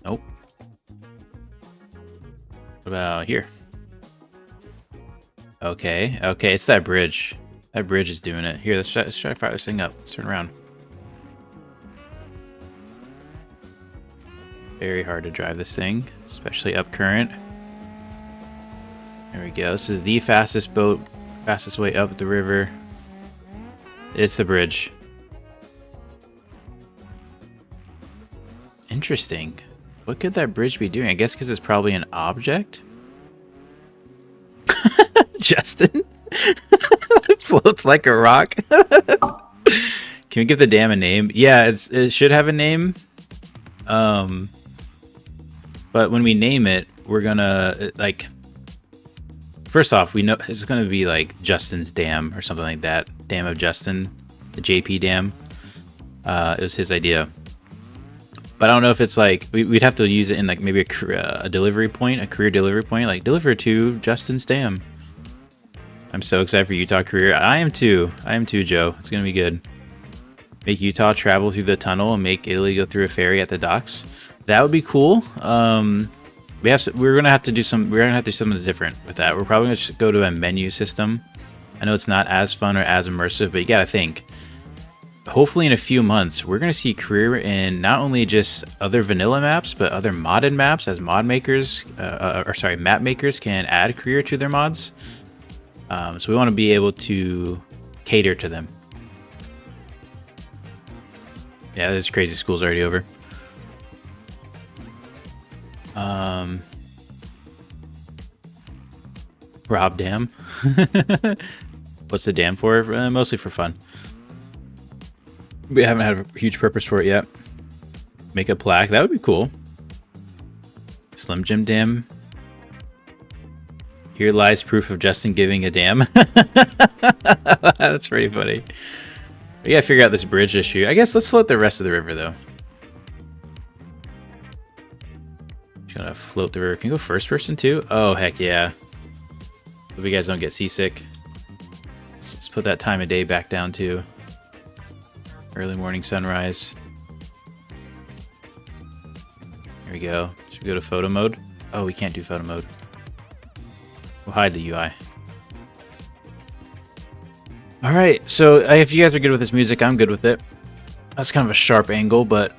Nope. What about here? Okay, okay, it's that bridge. That bridge is doing it. Here, let's try to fire this thing up. Let's turn around. Very hard to drive this thing, especially up current. There we go. This is the fastest boat, fastest way up the river. It's the bridge. Interesting. What could that bridge be doing? I guess because it's probably an object? Justin? Floats like a rock. Can we give the dam a name? Yeah, it should have a name. But when we name it, we're gonna, like... First off, we know it's gonna be like Justin's Dam or something like that. Dam of Justin, the JP Dam. It was his idea, but I don't know if it's like we'd have to use it in like maybe a delivery point, a career delivery point, like deliver to Justin's Dam. I'm so excited for Utah career. I am too. I am too, Joe. It's gonna be good. Make Utah travel through the tunnel and make Italy go through a ferry at the docks. That would be cool. We're gonna have to do something different with that. We're probably gonna just go to a menu system. I know it's not as fun or as immersive, but you gotta think. Hopefully in a few months, we're gonna see career in not only just other vanilla maps, but other modded maps as map makers can add career to their mods. So we want to be able to cater to them. Yeah, this crazy school's already over. Rob Dam. What's the dam for? Mostly for fun. We haven't had a huge purpose for it yet. Make a plaque. That would be cool. Slim Jim Dam. Here lies proof of Justin giving a dam. That's pretty funny. We gotta figure out this bridge issue. I guess let's float the rest of the river, though. Just gonna float the river. Can you go first person, too? Oh, heck yeah. Hope you guys don't get seasick. Let's put that time of day back down to early morning sunrise. There we go. Should we go to photo mode? Oh, we can't do photo mode. We'll hide the UI. Alright, so if you guys are good with this music, I'm good with it. That's kind of a sharp angle, but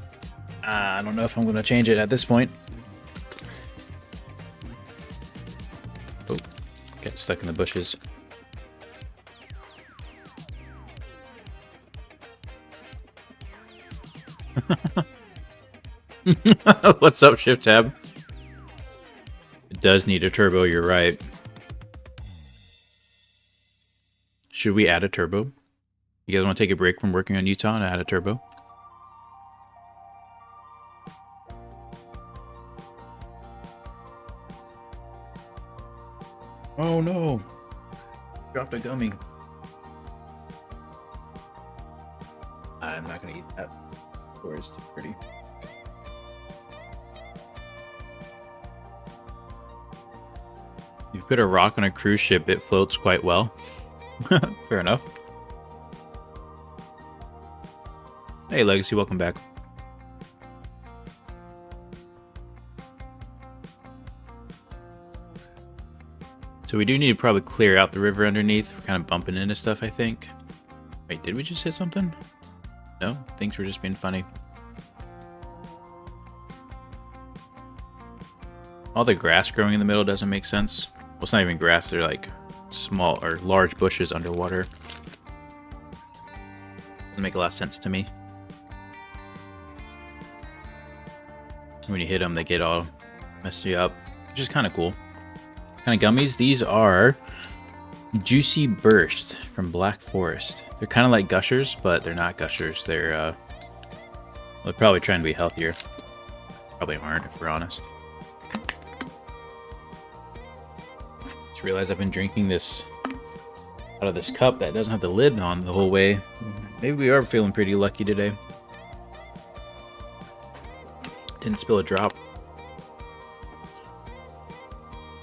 I don't know if I'm going to change it at this point. Oh, get stuck in the bushes. What's up, Shift Tab? It does need a turbo, you're right. Should we add a turbo? You guys want to take a break from working on Utah and add a turbo? Oh no! Dropped a gummy. I'm not gonna eat that. Or it's too pretty. If you put a rock on a cruise ship, it floats quite well. Fair enough. Hey Legacy, welcome back. So we do need to probably clear out the river underneath. We're kind of bumping into stuff, I think. Wait, did we just hit something? No? Things were just being funny. All the grass growing in the middle doesn't make sense. Well, it's not even grass, they're like small or large bushes underwater. Doesn't make a lot of sense to me. When you hit them, they get all messed you up, which is kind of cool. Kind of gummies. These are Juicy Burst from Black Forest. They're kind of like gushers, but they're not gushers. They're probably trying to be healthier. Probably aren't, if we're honest. Just realized I've been drinking this out of this cup that doesn't have the lid on the whole way. Maybe we are feeling pretty lucky today. Didn't spill a drop.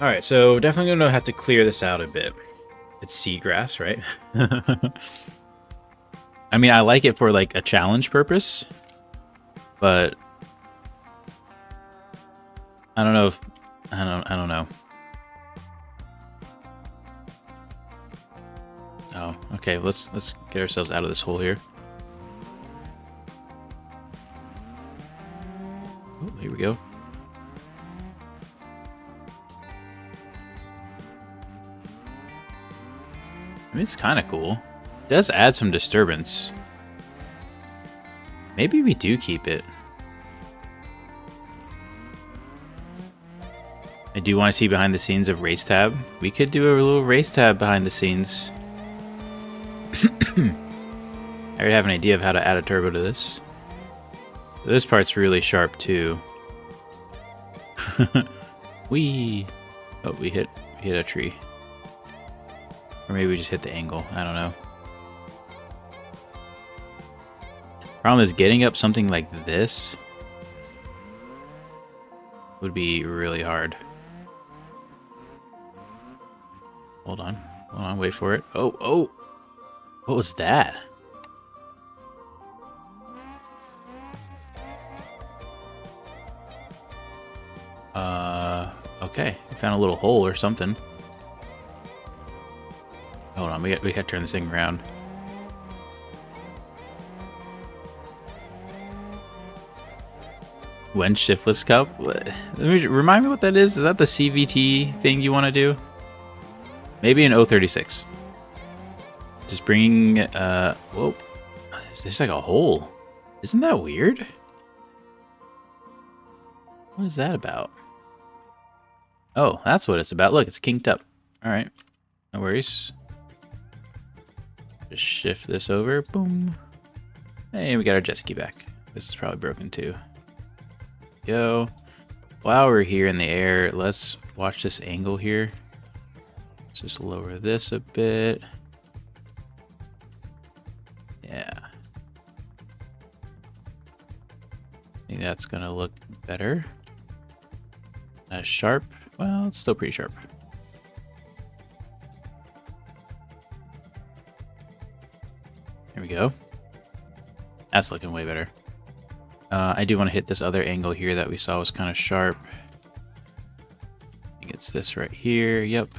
Alright, so definitely gonna have to clear this out a bit. It's seagrass, right? I mean, I like it for like a challenge purpose, but I don't know if I don't know. Okay, let's get ourselves out of this hole here. Oh, here we go. I mean, it's kind of cool. It does add some disturbance. Maybe we do keep it. I do want to see behind the scenes of Race Tab. We could do a little Race Tab behind the scenes. I already have an idea of how to add a turbo to this. This part's really sharp too. Whee! Oh, we hit a tree. Or maybe we just hit the angle. I don't know. Problem is, getting up something like this would be really hard. Hold on, wait for it. Oh! What was that? Okay. We found a little hole or something. Hold on, we got to turn this thing around. When shiftless cup? Remind me what that is? Is that the CVT thing you want to do? Maybe an 036. Just bringing, whoa. There's like a hole. Isn't that weird? What is that about? Oh, that's what it's about. Look, it's kinked up. Alright. No worries. Just shift this over. Boom. Hey, we got our jet ski back. This is probably broken too. Go. While we're here in the air, let's watch this angle here. Let's just lower this a bit. Yeah. I think that's gonna look better. Not sharp. Well, it's still pretty sharp. There we go. That's looking way better. I do want to hit this other angle here that we saw was kind of sharp. I think it's this right here. Yep.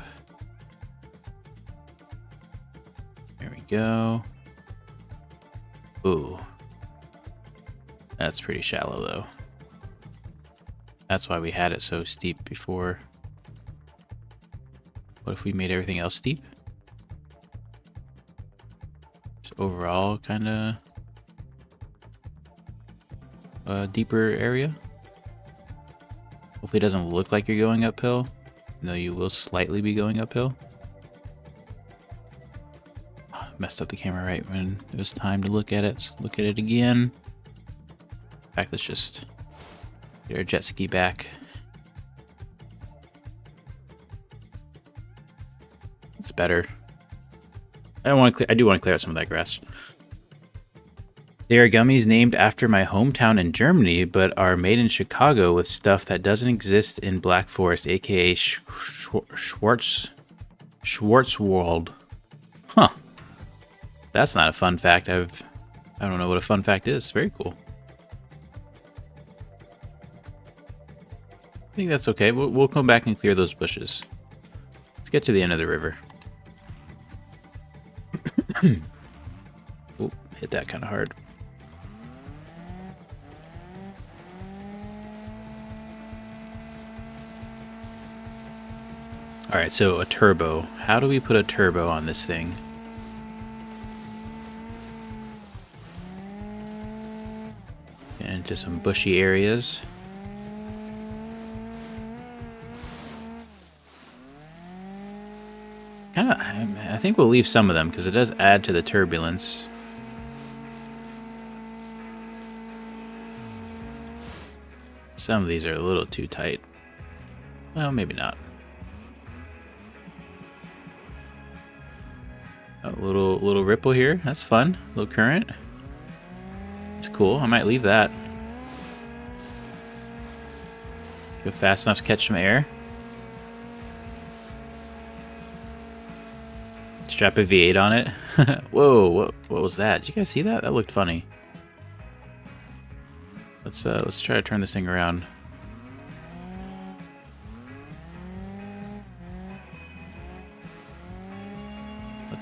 There we go. Ooh. That's pretty shallow though. That's why we had it so steep before. What if we made everything else steep? Just overall kind of a deeper area. Hopefully it doesn't look like you're going uphill, though you will slightly be going uphill. Messed up the camera right when it was time to look at it. Let's look at it again. In fact, let's just get our jet ski back. It's better. I do want to clear out some of that grass. They are gummies named after my hometown in Germany, but are made in Chicago with stuff that doesn't exist in Black Forest, aka Schwarzwald. Huh. That's not a fun fact. I don't know what a fun fact is. Very cool. I think that's okay. We'll come back and clear those bushes. Let's get to the end of the river. Oop, hit that kind of hard. Alright, so a turbo. How do we put a turbo on this thing? Get into some bushy areas. I think we'll leave some of them because it does add to the turbulence. Some of these are a little too tight. Well, maybe not. A little ripple here. That's fun. A little current. It's cool. I might leave that. Go fast enough to catch some air. Strap a V8 on it. Whoa, what was that? Did you guys see that? That looked funny. Let's try to turn this thing around.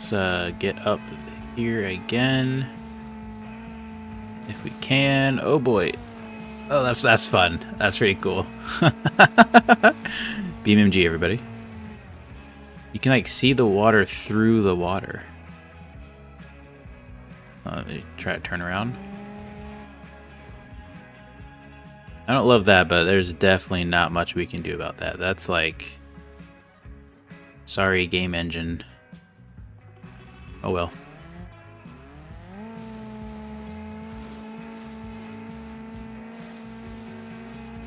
Let's get up here again. If we can. Oh boy. Oh, that's fun. That's pretty cool. BeamNG, everybody. You can like see the water through the water. Let me try to turn around. I don't love that, but there's definitely not much we can do about that. That's like... Sorry, game engine. Oh well.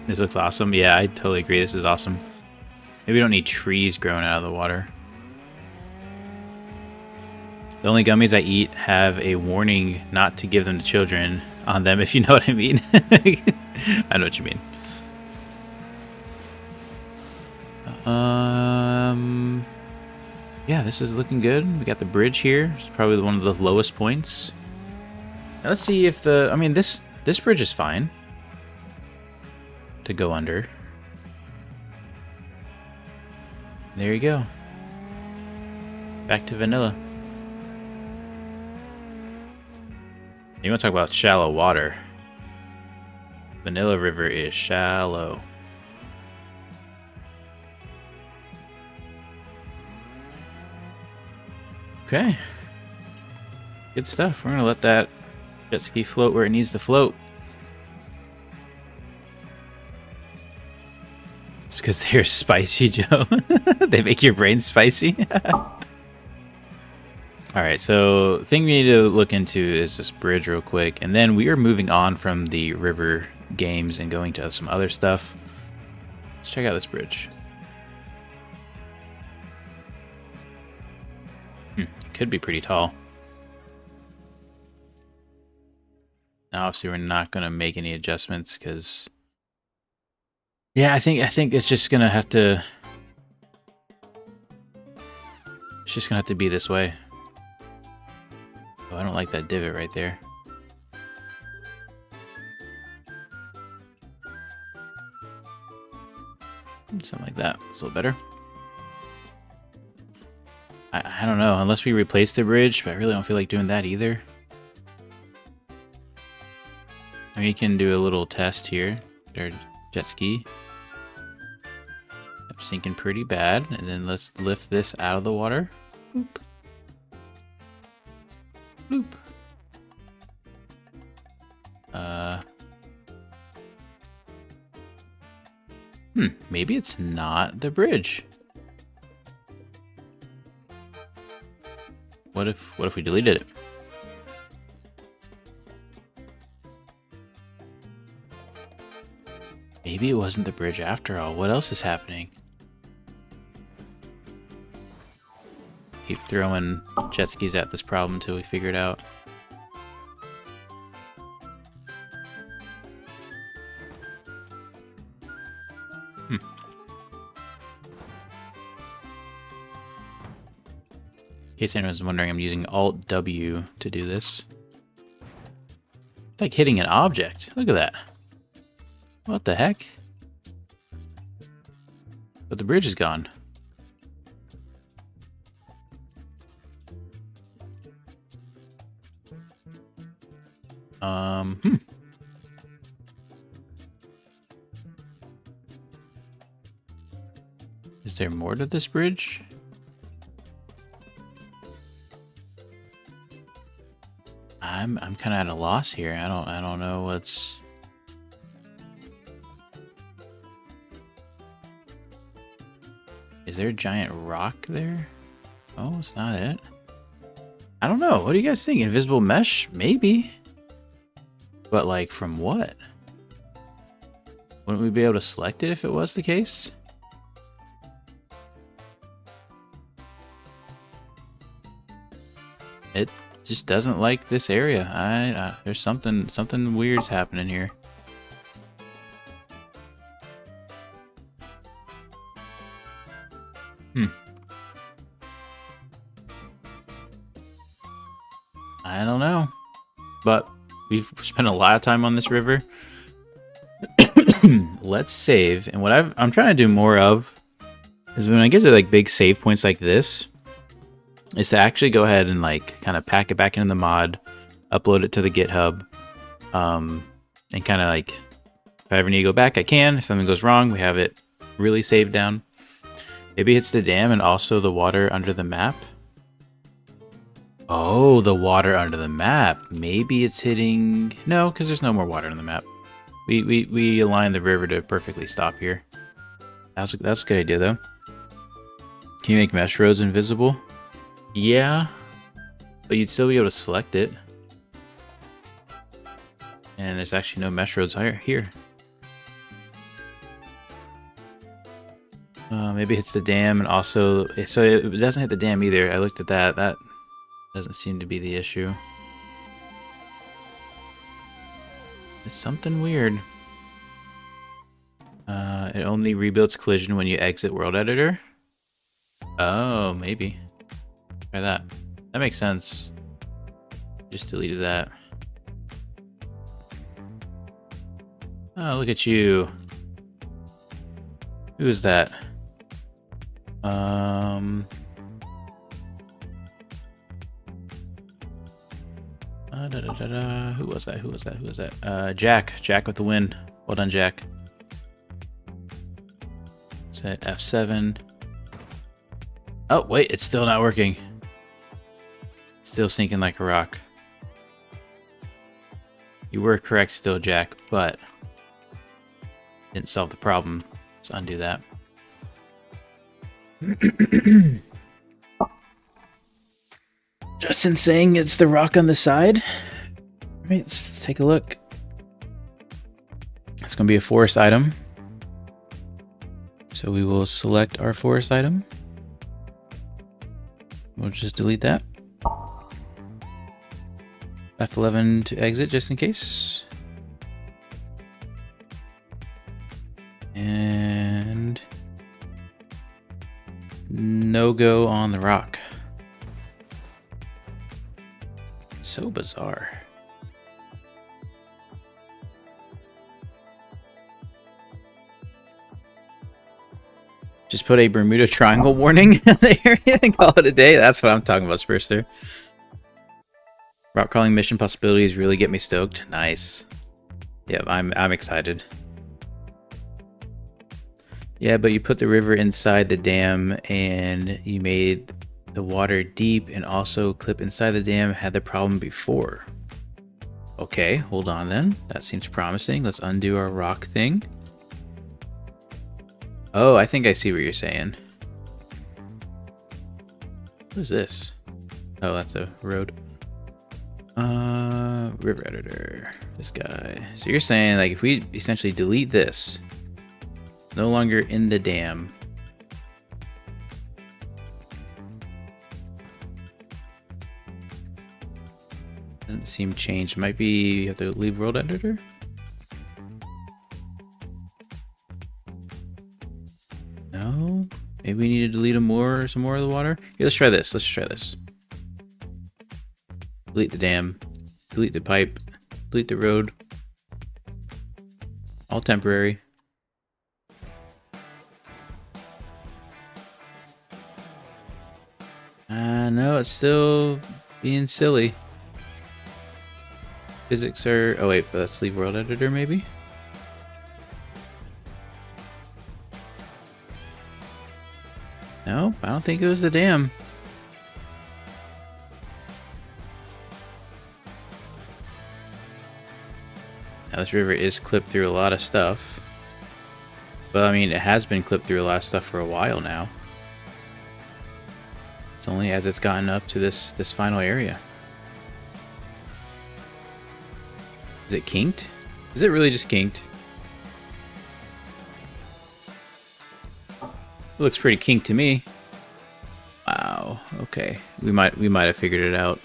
This looks awesome. Yeah, I totally agree. This is awesome. Maybe we don't need trees growing out of the water. The only gummies I eat have a warning not to give them to children on them, if you know what I mean. I know what you mean. Yeah, this is looking good. We got the bridge here. It's probably one of the lowest points. Now let's see if the... I mean, this bridge is fine to go under. There you go. Back to vanilla. You want to talk about shallow water. Vanilla River is shallow. Okay. Good stuff. We're going to let that jet ski float where it needs to float. It's because they're spicy, Joe. They make your brain spicy. Alright, so the thing we need to look into is this bridge real quick. And then we are moving on from the river games and going to some other stuff. Let's check out this bridge. Could be pretty tall. Now, obviously, we're not going to make any adjustments because... Yeah, I think it's just going to have to... It's just going to have to be this way. Oh, I don't like that divot right there. Something like that. It's a little better. I don't know, unless we replace the bridge, but I really don't feel like doing that either. I mean, you can do a little test here. There's jet ski. I'm sinking pretty bad, and then let's lift this out of the water. Boop. Boop. Maybe it's not the bridge. What if we deleted it? Maybe it wasn't the bridge after all. What else is happening? Keep throwing jet skis at this problem until we figure it out. In case anyone's wondering, I'm using Alt-W to do this. It's like hitting an object. Look at that. What the heck? But the bridge is gone. Is there more to this bridge? I'm kind of at a loss here. I don't know what's... Is there a giant rock there? Oh, it's not it. I don't know. What do you guys think? Invisible mesh? Maybe. But like from what? Wouldn't we be able to select it if it was the case? It just doesn't like this area. There's something weird's happening here. I don't know, but we've spent a lot of time on this river. Let's save, and what I'm trying to do more of is when I get to like big save points like this, is to actually go ahead and like kind of pack it back into the mod, upload it to the GitHub, and kind of like if I ever need to go back, I can. If something goes wrong, we have it really saved down. Maybe it's the dam and also the water under the map. Oh, the water under the map. Maybe it's hitting... No, because there's no more water on the map. We aligned the river to perfectly stop here. That's a good idea, though. Can you make mesh roads invisible? Yeah. But you'd still be able to select it. And there's actually no mesh roads here. Maybe it hits the dam and also... So it doesn't hit the dam either. I looked at that. That doesn't seem to be the issue. It's something weird. It only rebuilds collision when you exit world editor. Oh, maybe. Try that. That makes sense. Just deleted that. Oh, look at you. Who is that? Who was that? Jack with the win. Well done, Jack. Let's hit F7. Oh, wait, it's still not working. It's still sinking like a rock. You were correct still, Jack, but didn't solve the problem. Let's undo that. Justin saying it's the rock on the side. All right, let's take a look. It's going to be a forest item. So we will select our forest item. We'll just delete that. F11 to exit just in case. And no go on the rock. So bizarre. Just put a Bermuda Triangle warning in the area and call it a day. That's what I'm talking about, Spurster. Rock crawling mission possibilities really get me stoked. Nice. Yeah, I'm excited. Yeah, but you put the river inside the dam and you made the water deep and also clip inside the dam had the problem before. Okay, hold on then. That seems promising. Let's undo our rock thing. Oh, I think I see what you're saying. What is this? Oh, that's a road. River editor. This guy. So you're saying like if we essentially delete this, no longer in the dam. Doesn't seem changed. Might be you have to leave world editor. No, maybe we need to delete some more of the water. Here, let's try this. Let's try this. Delete the dam. Delete the pipe. Delete the road. All temporary. No, it's still being silly. Physics are... Oh wait, but let's leave world editor maybe? No, I don't think it was the dam. Now this river is clipped through a lot of stuff. But I mean, it has been clipped through a lot of stuff for a while now. It's only as it's gotten up to this final area. Is it kinked? Is it really just kinked? It looks pretty kinked to me. Wow. Okay. We might have figured it out.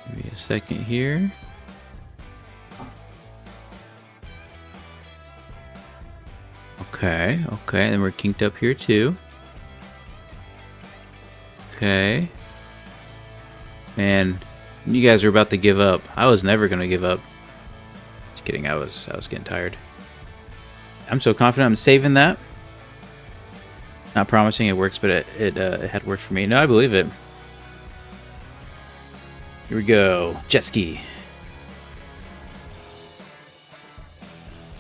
Give me a second here. Okay, okay, then we're kinked up here too. Okay. Man, you guys are about to give up. I was never gonna give up. Just kidding, I was getting tired. I'm so confident I'm saving that. Not promising it works, but it had worked for me. No, I believe it. Here we go. Jet ski.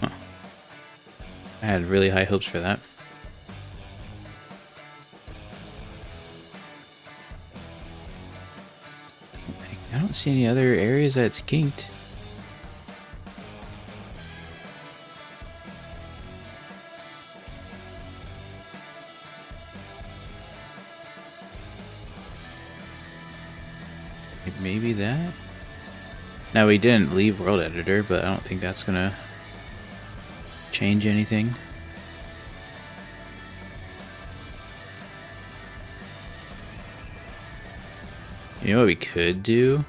Huh. I had really high hopes for that. I don't see any other areas that it's kinked. Maybe that? Now, we didn't leave World Editor, but I don't think that's gonna change anything. You know what we could do?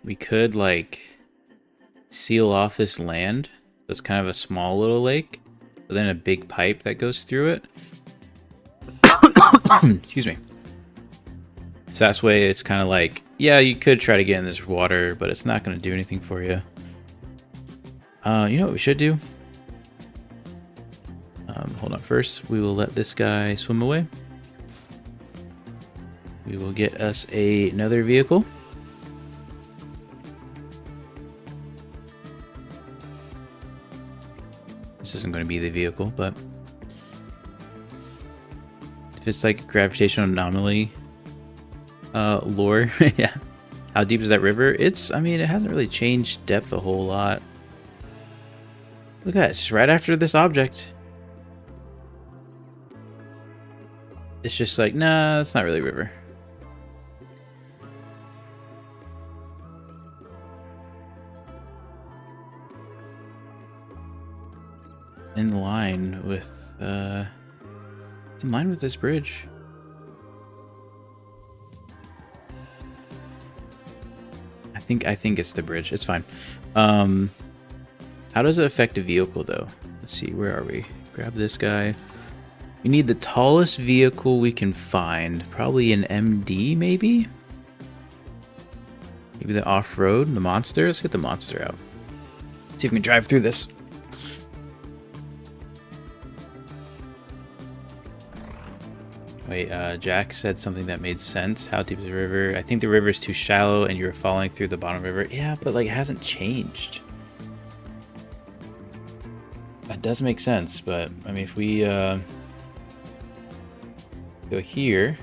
We could, like, seal off this land. It's kind of a small little lake, but then a big pipe that goes through it. Excuse me. So that's way it's kind of like, yeah, you could try to get in this water, but it's not going to do anything for you. You know what we should do? Hold on. First, we will let this guy swim away. We will get us another vehicle. This isn't going to be the vehicle, but if it's like gravitational anomaly lore, yeah. How deep is that river? I mean, it hasn't really changed depth a whole lot. Look at that, it's right after this object. It's just like, nah, it's not really a river. In line with this bridge. I think it's the bridge. It's fine. How does it affect a vehicle though? Let's see, where are we? Grab this guy. We need the tallest vehicle we can find. Probably an MD, maybe? Maybe the off-road, the monster. Let's get the monster out. See if we can drive through this. Wait, Jack said something that made sense. How deep is the river? I think the river is too shallow and you're falling through the bottom river. Yeah, but like it hasn't changed. That does make sense, but I mean if we go here.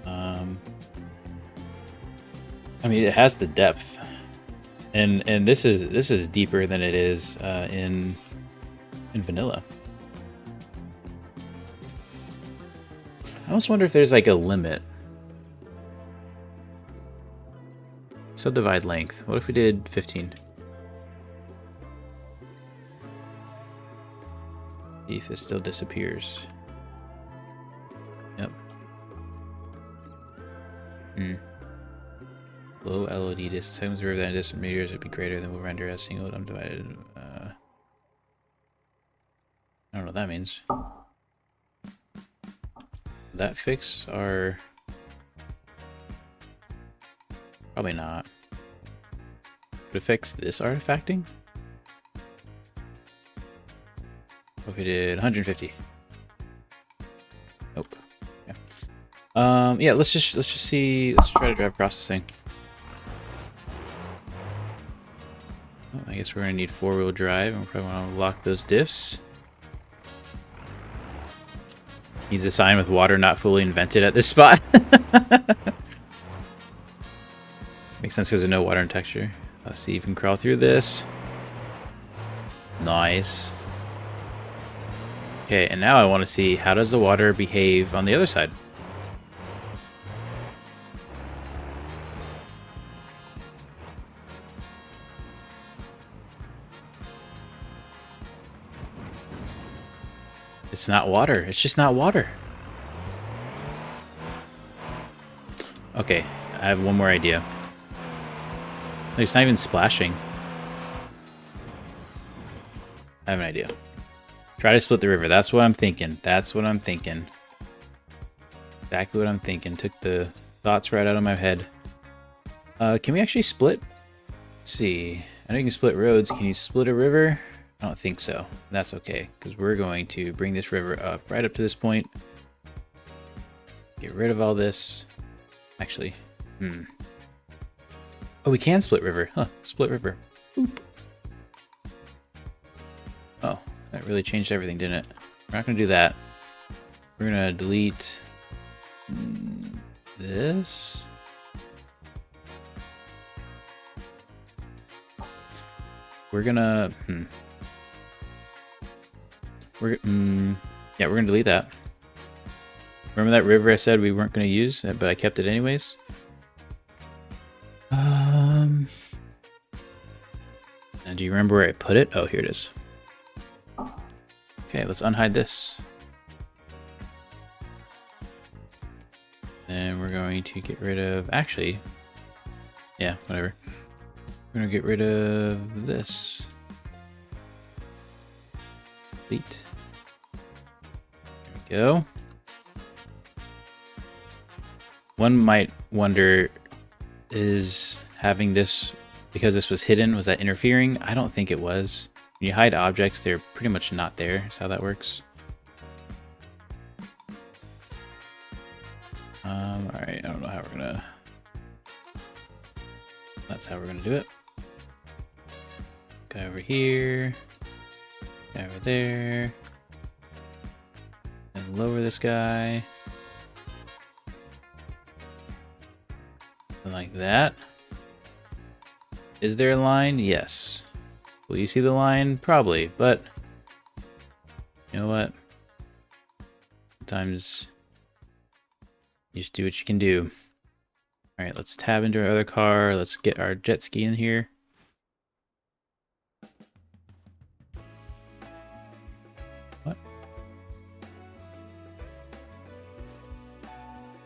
I mean it has the depth. And this is deeper than it is in vanilla. I almost wonder if there's like a limit. Subdivide length. What if we did 15? See if it still disappears. Yep. Low LOD disk. Segments of river that in distant meters would be greater than will render as single undivided. I don't know what that means. That fix our... Probably not. Could it fix this artifacting? What if we did 150? Nope. Yeah. Yeah, let's just see. Let's try to drive across this thing. Oh, I guess we're gonna need 4-wheel drive, and we probably want to lock those diffs. Needs a sign with water not fully invented at this spot. Makes sense because there's no water and texture. Let's see if we can crawl through this. Nice. Okay, and now I want to see how does the water behave on the other side. It's not water. It's just not water. Okay, I have one more idea. It's not even splashing. I have an idea. Try to split the river. That's what I'm thinking. That's what I'm thinking. Exactly what I'm thinking. Took the thoughts right out of my head. Can we actually split? Let's see. I know you can split roads. Can you split a river? I don't think so. That's okay, because we're going to bring this river up right up to this point. Get rid of all this. Actually, oh, we can split river. Huh, split river. Boop. Oh, that really changed everything, didn't it? We're not going to do that. We're going to delete this. We're going to... yeah, we're going to delete that. Remember that river I said we weren't going to use, but I kept it anyways? Now, do you remember where I put it? Oh, here it is. Okay, let's unhide this. And we're going to get rid of... Actually, yeah, whatever. We're going to get rid of this. Delete. There we go. One might wonder, is having this, because this was hidden, was that interfering? I don't think it was. When you hide objects, they're pretty much not there. That's how that works. Alright, I don't know how we're gonna... That's how we're gonna do it. Guy over here. Guy over there. And lower this guy. Like that. Is there a line? Yes. Will you see the line? Probably, but you know what? Sometimes you just do what you can do. All right, let's tab into our other car. Let's get our jet ski in here. What?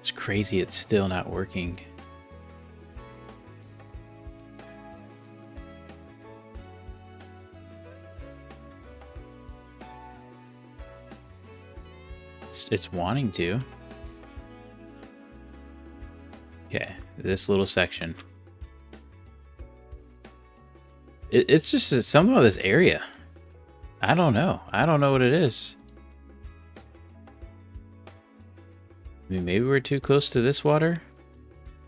It's crazy. It's still not working. It's wanting to. Okay, this little section. It's just something about this area. I don't know. I don't know what it is. I mean, maybe we're too close to this water.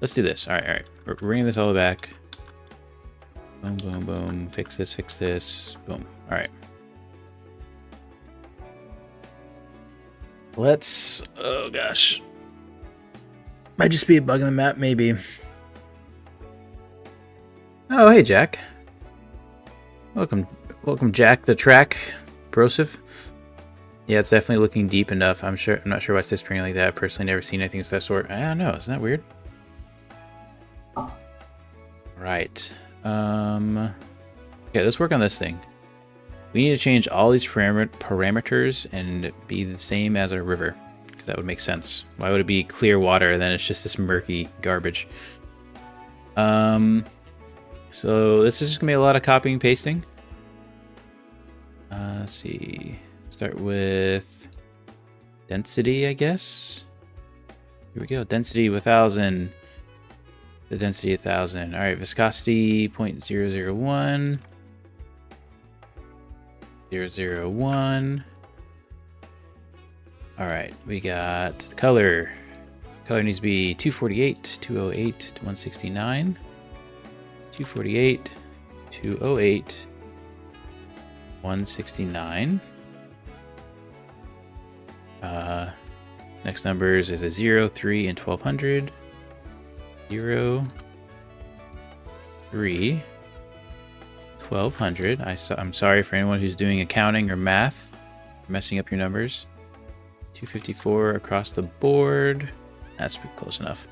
Let's do this. All right, all right. We're bringing this all back. Boom, boom, boom. Fix this, fix this. Boom. All right. Let's, oh gosh. Might just be a bug in the map, maybe. Oh, hey, Jack. Welcome, Jack the Track, Brosif. Yeah, it's definitely looking deep enough. I'm not sure why it's disappearing like that. Personally, never seen anything of that sort. I don't know. Isn't that weird? Right. Okay, let's work on this thing. We need to change all these parameters and be the same as a river. That would make sense. Why would it be clear water and then it's just this murky garbage? So this is just gonna be a lot of copying and pasting. Let's see. Start with density, I guess. Here we go. Density 1000. The density 1000. All right. Viscosity 0.001. 001. All right, we got the color. Color needs to be 248, 208, 169. 248, 208, 169. Next numbers is a 0, 3, and 1200. 0, 3, 1200. I'm sorry for anyone who's doing accounting or math, messing up your numbers. 254 across the board. That's pretty close enough.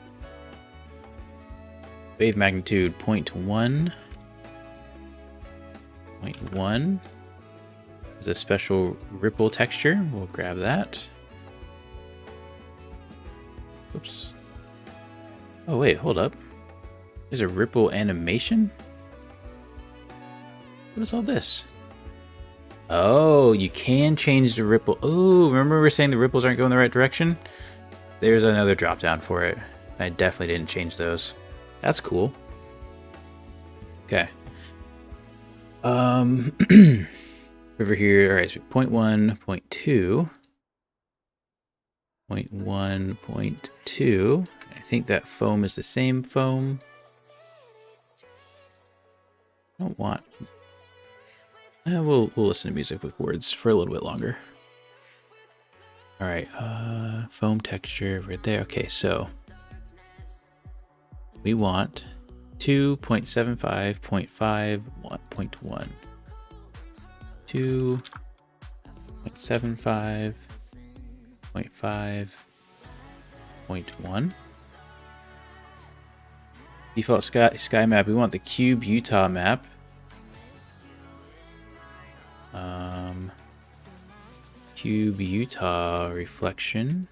Wave magnitude 0.1. 0.1 is a special ripple texture. We'll grab that. Oops. Oh wait, hold up. There's a ripple animation? What is all this? Oh, you can change the ripple. Oh, remember we were saying the ripples aren't going the right direction? There's another drop down for it. I definitely didn't change those. That's cool. Okay. Over here, all right, so 0.1, 0.2. 0.1, 0.2. I think that foam is the same foam. I don't want... we'll listen to music with words for a little bit longer. All right, foam texture right there. Okay, so we want 2.75, 0.5, 1.1. 2.75, 0.5, 0.1. Default sky map. We want the Cube Utah map. Cube Utah reflection.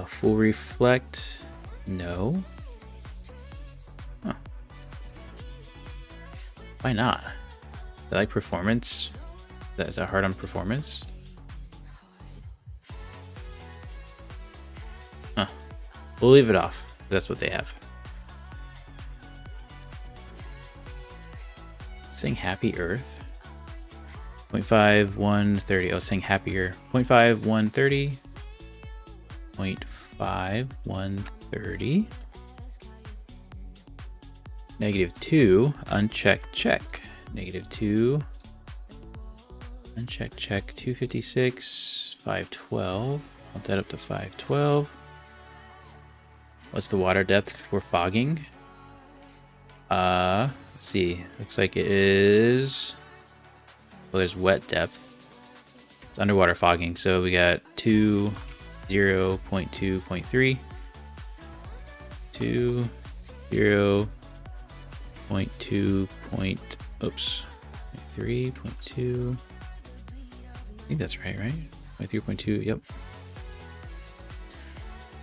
Full reflect. No. Huh. Why not? I like performance. Is that hard on performance? Huh. We'll leave it off. That's what they have. Sing Happy Earth. 0.5, 130. Oh, sing happier. 0.5, 130. 0.5, 130. -2, uncheck check. -2, uncheck check. 256, 512. Bump that up to 512. What's the water depth for fogging? Let's see. Looks like it is... Well, there's wet depth. It's underwater fogging. So we got 2, 0, 0.2, 0.3. 2, 0, 0.2, oops. 3, 0.2. I think that's right? 0.3, yep.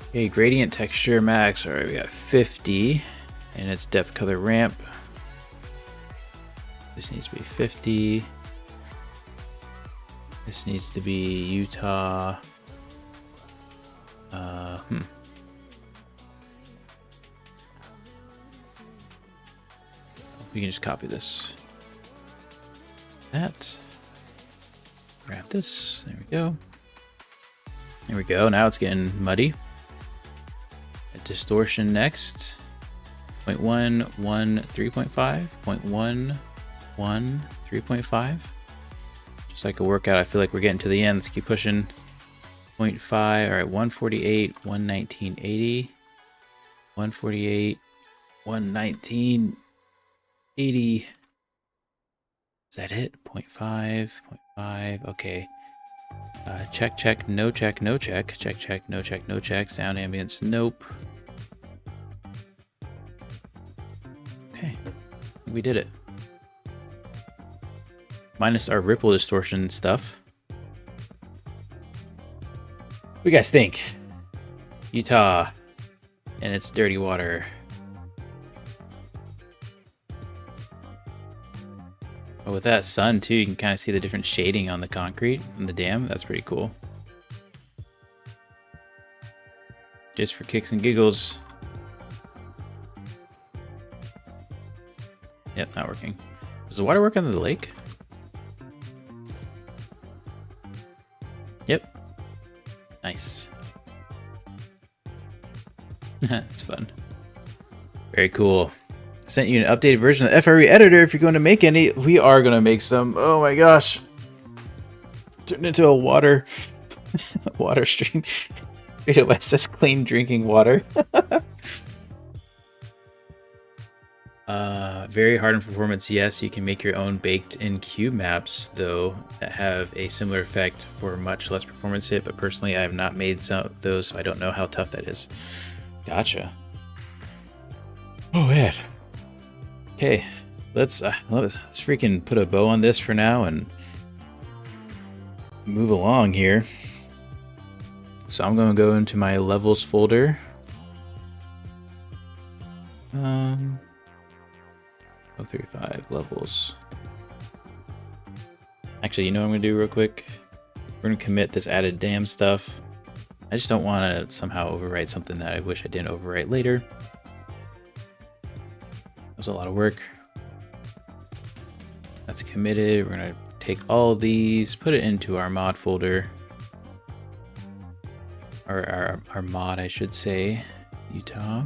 Okay, gradient texture max. All right, we got 50, and it's depth color ramp. This needs to be 50. This needs to be Utah. We can just copy this. That. Grab this. There we go. There we go. Now it's getting muddy. Distortion next. 0.1, 1, 3.5. 0.1, 1, 3.5. Just like a workout, I feel like we're getting to the end. Let's keep pushing. 0.5. All right, 148, 119.80. 148, 119.80. Is that it? 0.5, 0.5. Okay. Check, check, no check, no check. Check, check, no check, no check. Sound ambience, nope. Okay. We did it. Minus our ripple distortion stuff. What do you guys think? Utah and its dirty water. But with that sun too, you can kind of see the different shading on the concrete and the dam. That's pretty cool. Just for kicks and giggles. Yep, not working. Does the water work under the lake? Yep. Nice. It's fun. Very cool. Sent you an updated version of the FRE editor. If you're going to make any, we are going to make some. Oh my gosh. Turned into a water stream. AWS clean drinking water. Very hard in performance. Yes, you can make your own baked-in cube maps, though, that have a similar effect for much less performance hit. But personally, I have not made some of those, so I don't know how tough that is. Gotcha. Oh man. Okay, let's freaking put a bow on this for now and move along here. So I'm going to go into my levels folder. 035 levels. Actually, you know what I'm going to do real quick? We're going to commit this added dam stuff. I just don't want to somehow overwrite something that I wish I didn't overwrite later. was a lot of work. That's committed. We're gonna take all of these, put it into our mod folder. Or our mod, I should say. Utah.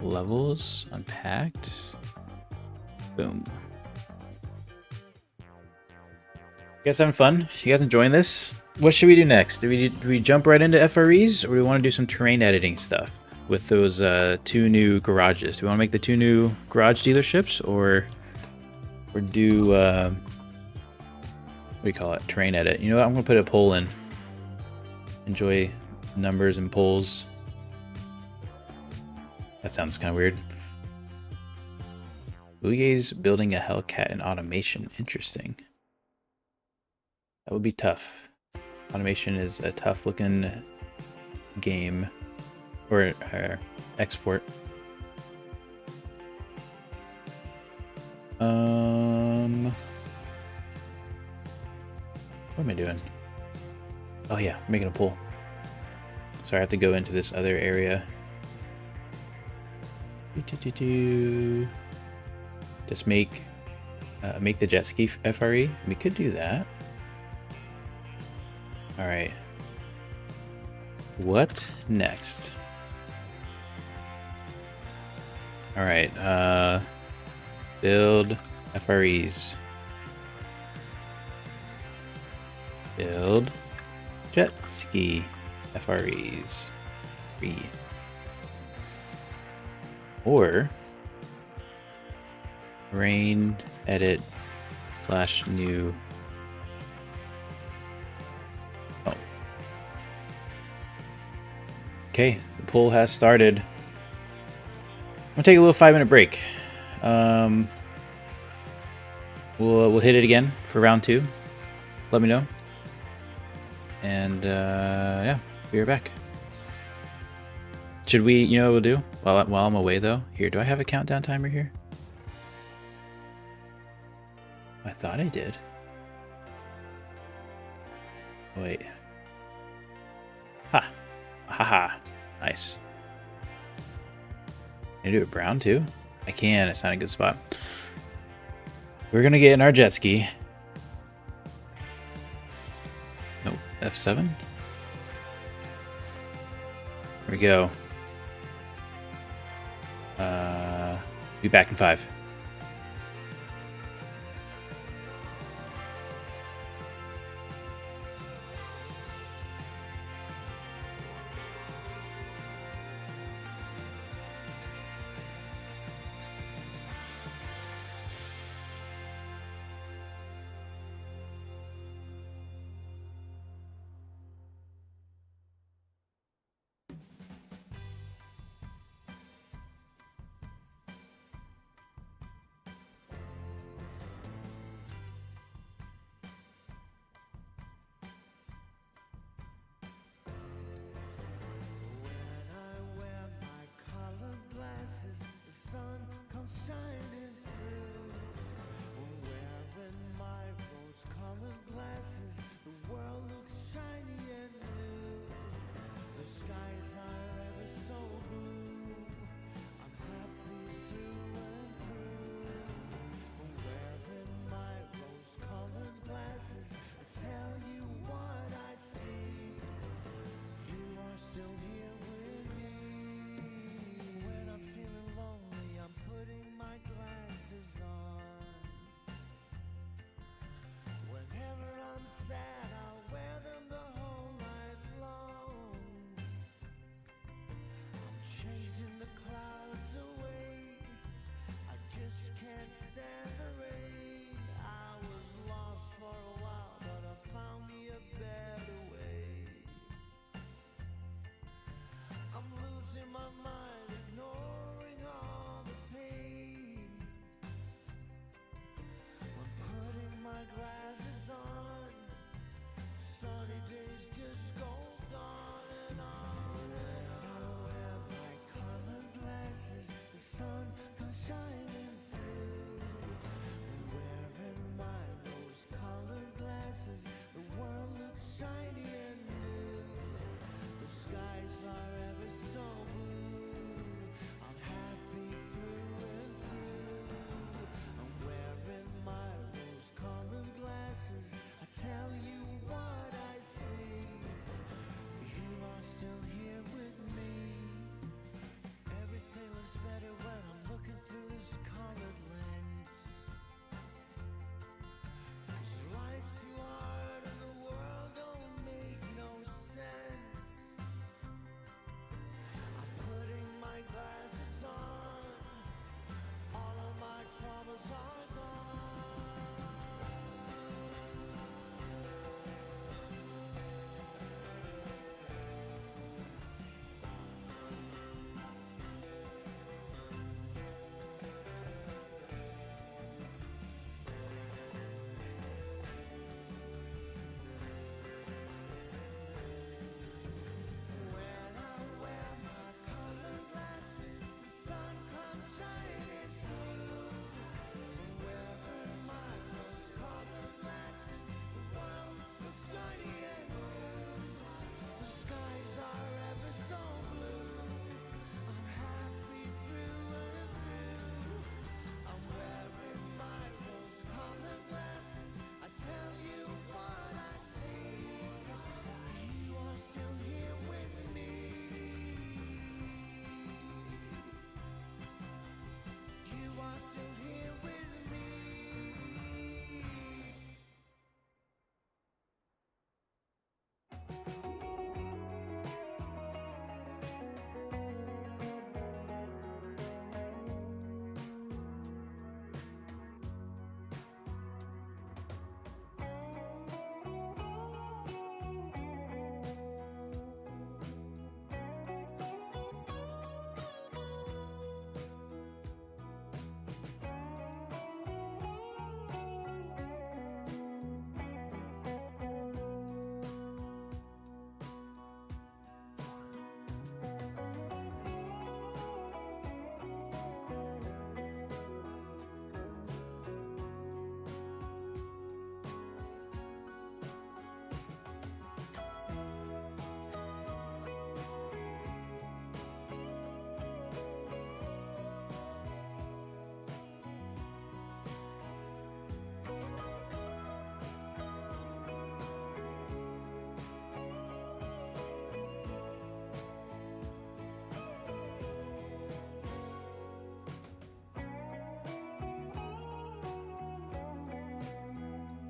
Levels. Unpacked. Boom. You guys having fun? You guys enjoying this? What should we do next? Do we jump right into FREs, or do we want to do some terrain editing stuff with those 2 new garages? Do we want to make the 2 new garage dealerships, or do what do you call it? Terrain edit. You know what? I'm gonna put a poll in. Enjoy numbers and polls. That sounds kind of weird. Uye's building a Hellcat in automation. Interesting. That would be tough. Automation is a tough looking game, or export. What am I doing? Oh yeah, I'm making a pool. So I have to go into this other area. Just make the jet ski FRE. We could do that. All right. What next? All right. Build FREs. Build jet ski FREs. Or rain edit / new. Oh. Okay, the poll has started. I'm gonna take a little 5-minute break. We'll hit it again for round 2. Let me know. And yeah, be right back. Should we, you know what we'll do? While I'm away though, here, do I have a countdown timer here? I thought I did. Wait. Ha. Haha. Nice. Can I do it brown too? I can, it's not a good spot. We're gonna get in our jet ski. Nope, F7. Here we go. Be back in 5.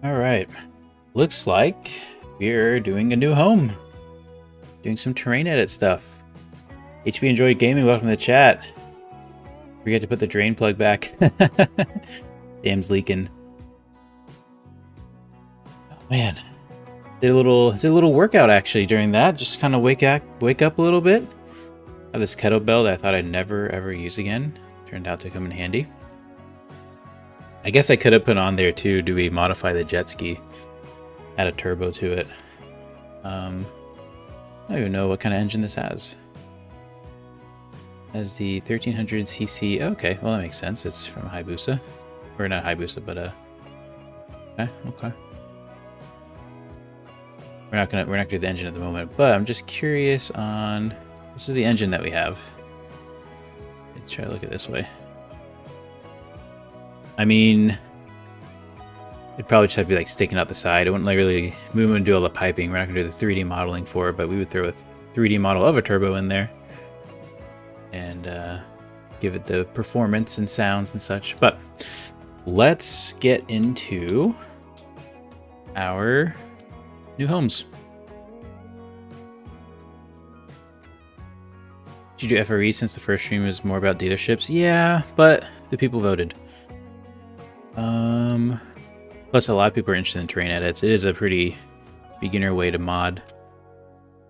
All right. Looks like we're doing a new home. Doing some terrain edit stuff. HB Enjoyed Gaming, welcome to the chat. Forget to put the drain plug back. Damn's leaking. Oh, man. Did a little workout actually during that. Just kind of wake up a little bit. I have this kettlebell that I thought I'd never ever use again. Turned out to come in handy. I guess I could have put on there too, do we modify the jet ski? Add a turbo to it. I don't even know what kind of engine this has. It has the 1300cc. Okay, well that makes sense. It's from Hayabusa. Or not Hayabusa, but okay. We're not gonna do the engine at the moment, but I'm just curious on, this is the engine that we have. Let's try to look at it this way. I mean, it'd probably just have to be like sticking out the side. It wouldn't like really, we wouldn't do all the piping. We're not gonna do the 3D modeling for it, but we would throw a 3D model of a turbo in there and give it the performance and sounds and such. But let's get into our new homes. Did you do FRE since the first stream was more about dealerships? Yeah, but the people voted. Plus a lot of people are interested in terrain edits. It is a pretty beginner way to mod.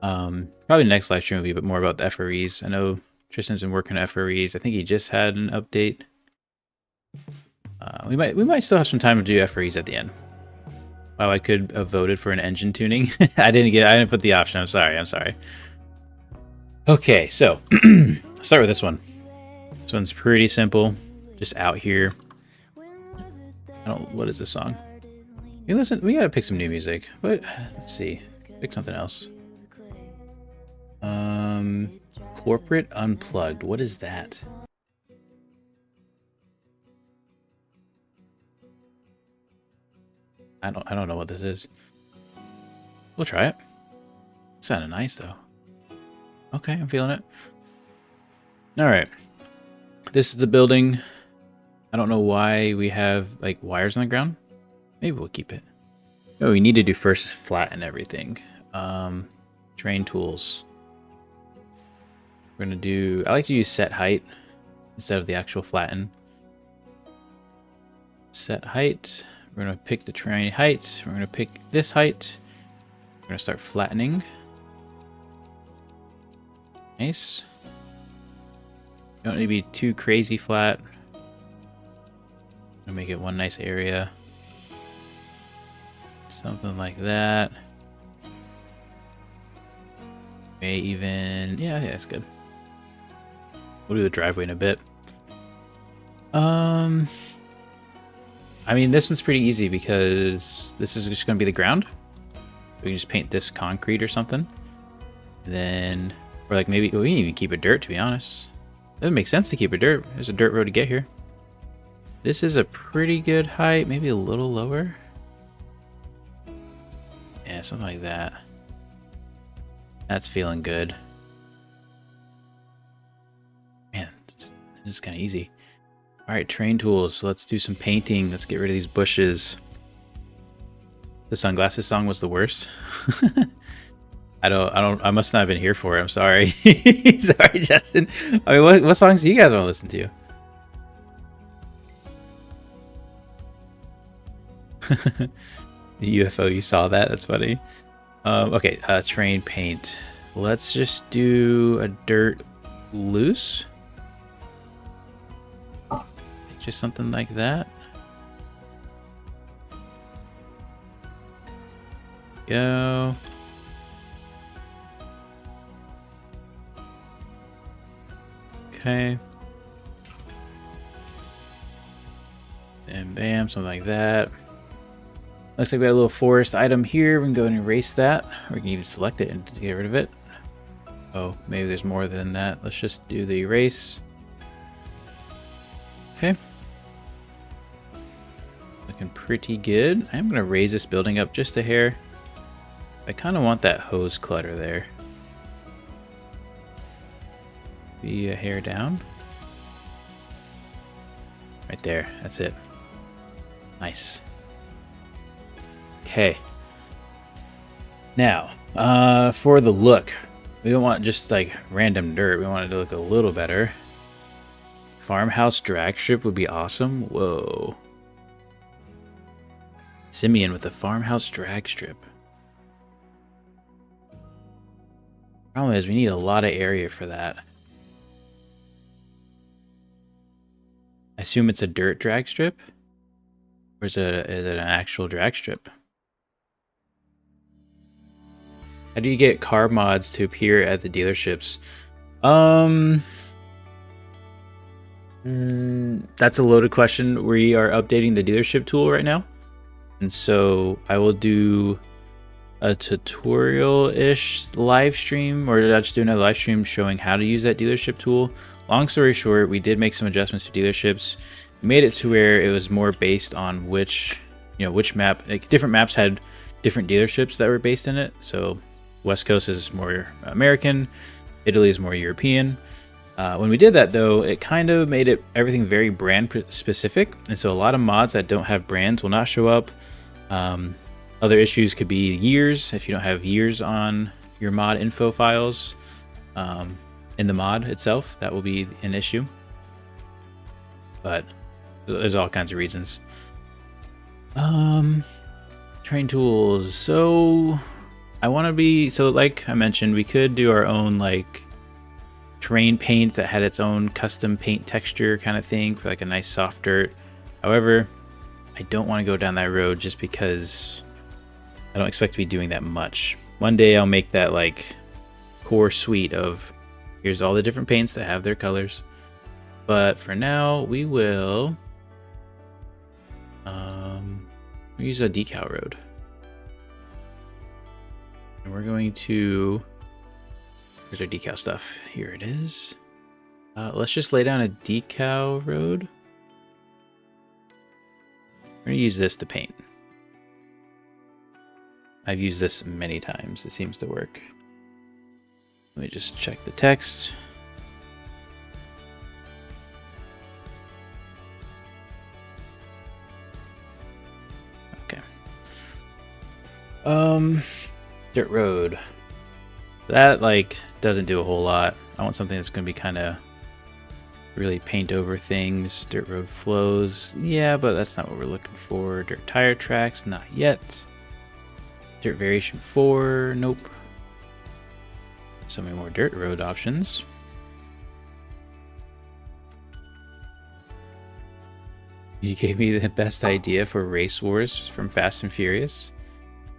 Probably next live stream will be more about the FREs. I know Tristan's been working on FREs. I think he just had an update. We might still have some time to do FREs at the end. Wow, I could have voted for an engine tuning. I didn't put the option. I'm sorry. Okay, so let's start with this one. This one's pretty simple. Just out here. What is this song? We gotta pick some new music. Let's see. Pick something else. Corporate Unplugged. What is that? I don't know what this is. We'll try it. It sounded nice though. Okay, I'm feeling it. Alright. This is the building. I don't know why we have like wires on the ground. Maybe we'll keep it. What we need to do first is flatten everything. Terrain tools. We're gonna do, I like to use set height instead of the actual flatten. Set height. We're gonna pick the terrain height. We're gonna pick this height. We're gonna start flattening. Nice. You don't need to be too crazy flat. Gonna make it one nice area. Something like that. May even, yeah, that's good. We'll do the driveway in a bit. I mean, this one's pretty easy because this is just gonna be the ground. We can just paint this concrete or something. Then, or like maybe, well, we can even keep it dirt, to be honest. It doesn't make sense to keep it dirt. There's a dirt road to get here. This is a pretty good height, maybe a little lower. Yeah, something like that. That's feeling good. Man, this is kind of easy. All right, terrain tools. So let's do some painting. Let's get rid of these bushes. The sunglasses song was the worst. I must not have been here for it. I'm sorry. Sorry, Justin. I mean, what songs do you guys want to listen to? The UFO, you saw that? That's funny. Okay, terrain paint. Let's just do a dirt loose. Just something like that. Go. Okay. And bam, something like that. Looks like we got a little forest item here. We can go and erase that. Or we can even select it and get rid of it. Oh, maybe there's more than that. Let's just do the erase. Okay. Looking pretty good. I'm going to raise this building up just a hair. I kind of want that hose clutter there. Be a hair down. Right there. That's it. Nice. Okay. Now, for the look, we don't want just like random dirt. We want it to look a little better. Farmhouse drag strip would be awesome. Whoa. Simeon with a farmhouse drag strip. Problem is, we need a lot of area for that. I assume it's a dirt drag strip? Or is it an actual drag strip? How do you get car mods to appear at the dealerships? That's a loaded question. We are updating the dealership tool right now. And so I will do a tutorial-ish live stream, or I'll just do another live stream showing how to use that dealership tool. Long story short, we did make some adjustments to dealerships. We made it to where it was more based on which map, like different maps had different dealerships that were based in it. So West Coast is more American, Italy is more European. When we did that though, it kind of made everything very brand specific. And so a lot of mods that don't have brands will not show up. Other issues could be years. If you don't have years on your mod info files in the mod itself, that will be an issue. But there's all kinds of reasons. Train tools. So I want to be, so like I mentioned, we could do our own like terrain paints that had its own custom paint texture kind of thing for like a nice soft dirt. However, I don't want to go down that road just because I don't expect to be doing that much. One day I'll make that like core suite of here's all the different paints that have their colors. But for now, we will use a decal road. And we're going to, here's our decal stuff. Here it is. Let's just lay down a decal road. We're gonna use this to paint. I've used this many times. It seems to work. Let me just check the text. Okay. Dirt road. That like doesn't do a whole lot. I want something that's gonna be kind of really paint over things. Dirt road flows. Yeah, but that's not what we're looking for. Dirt tire tracks, not yet. Dirt variation 4, nope. So many more dirt road options. You gave me the best idea for Race Wars from Fast and Furious.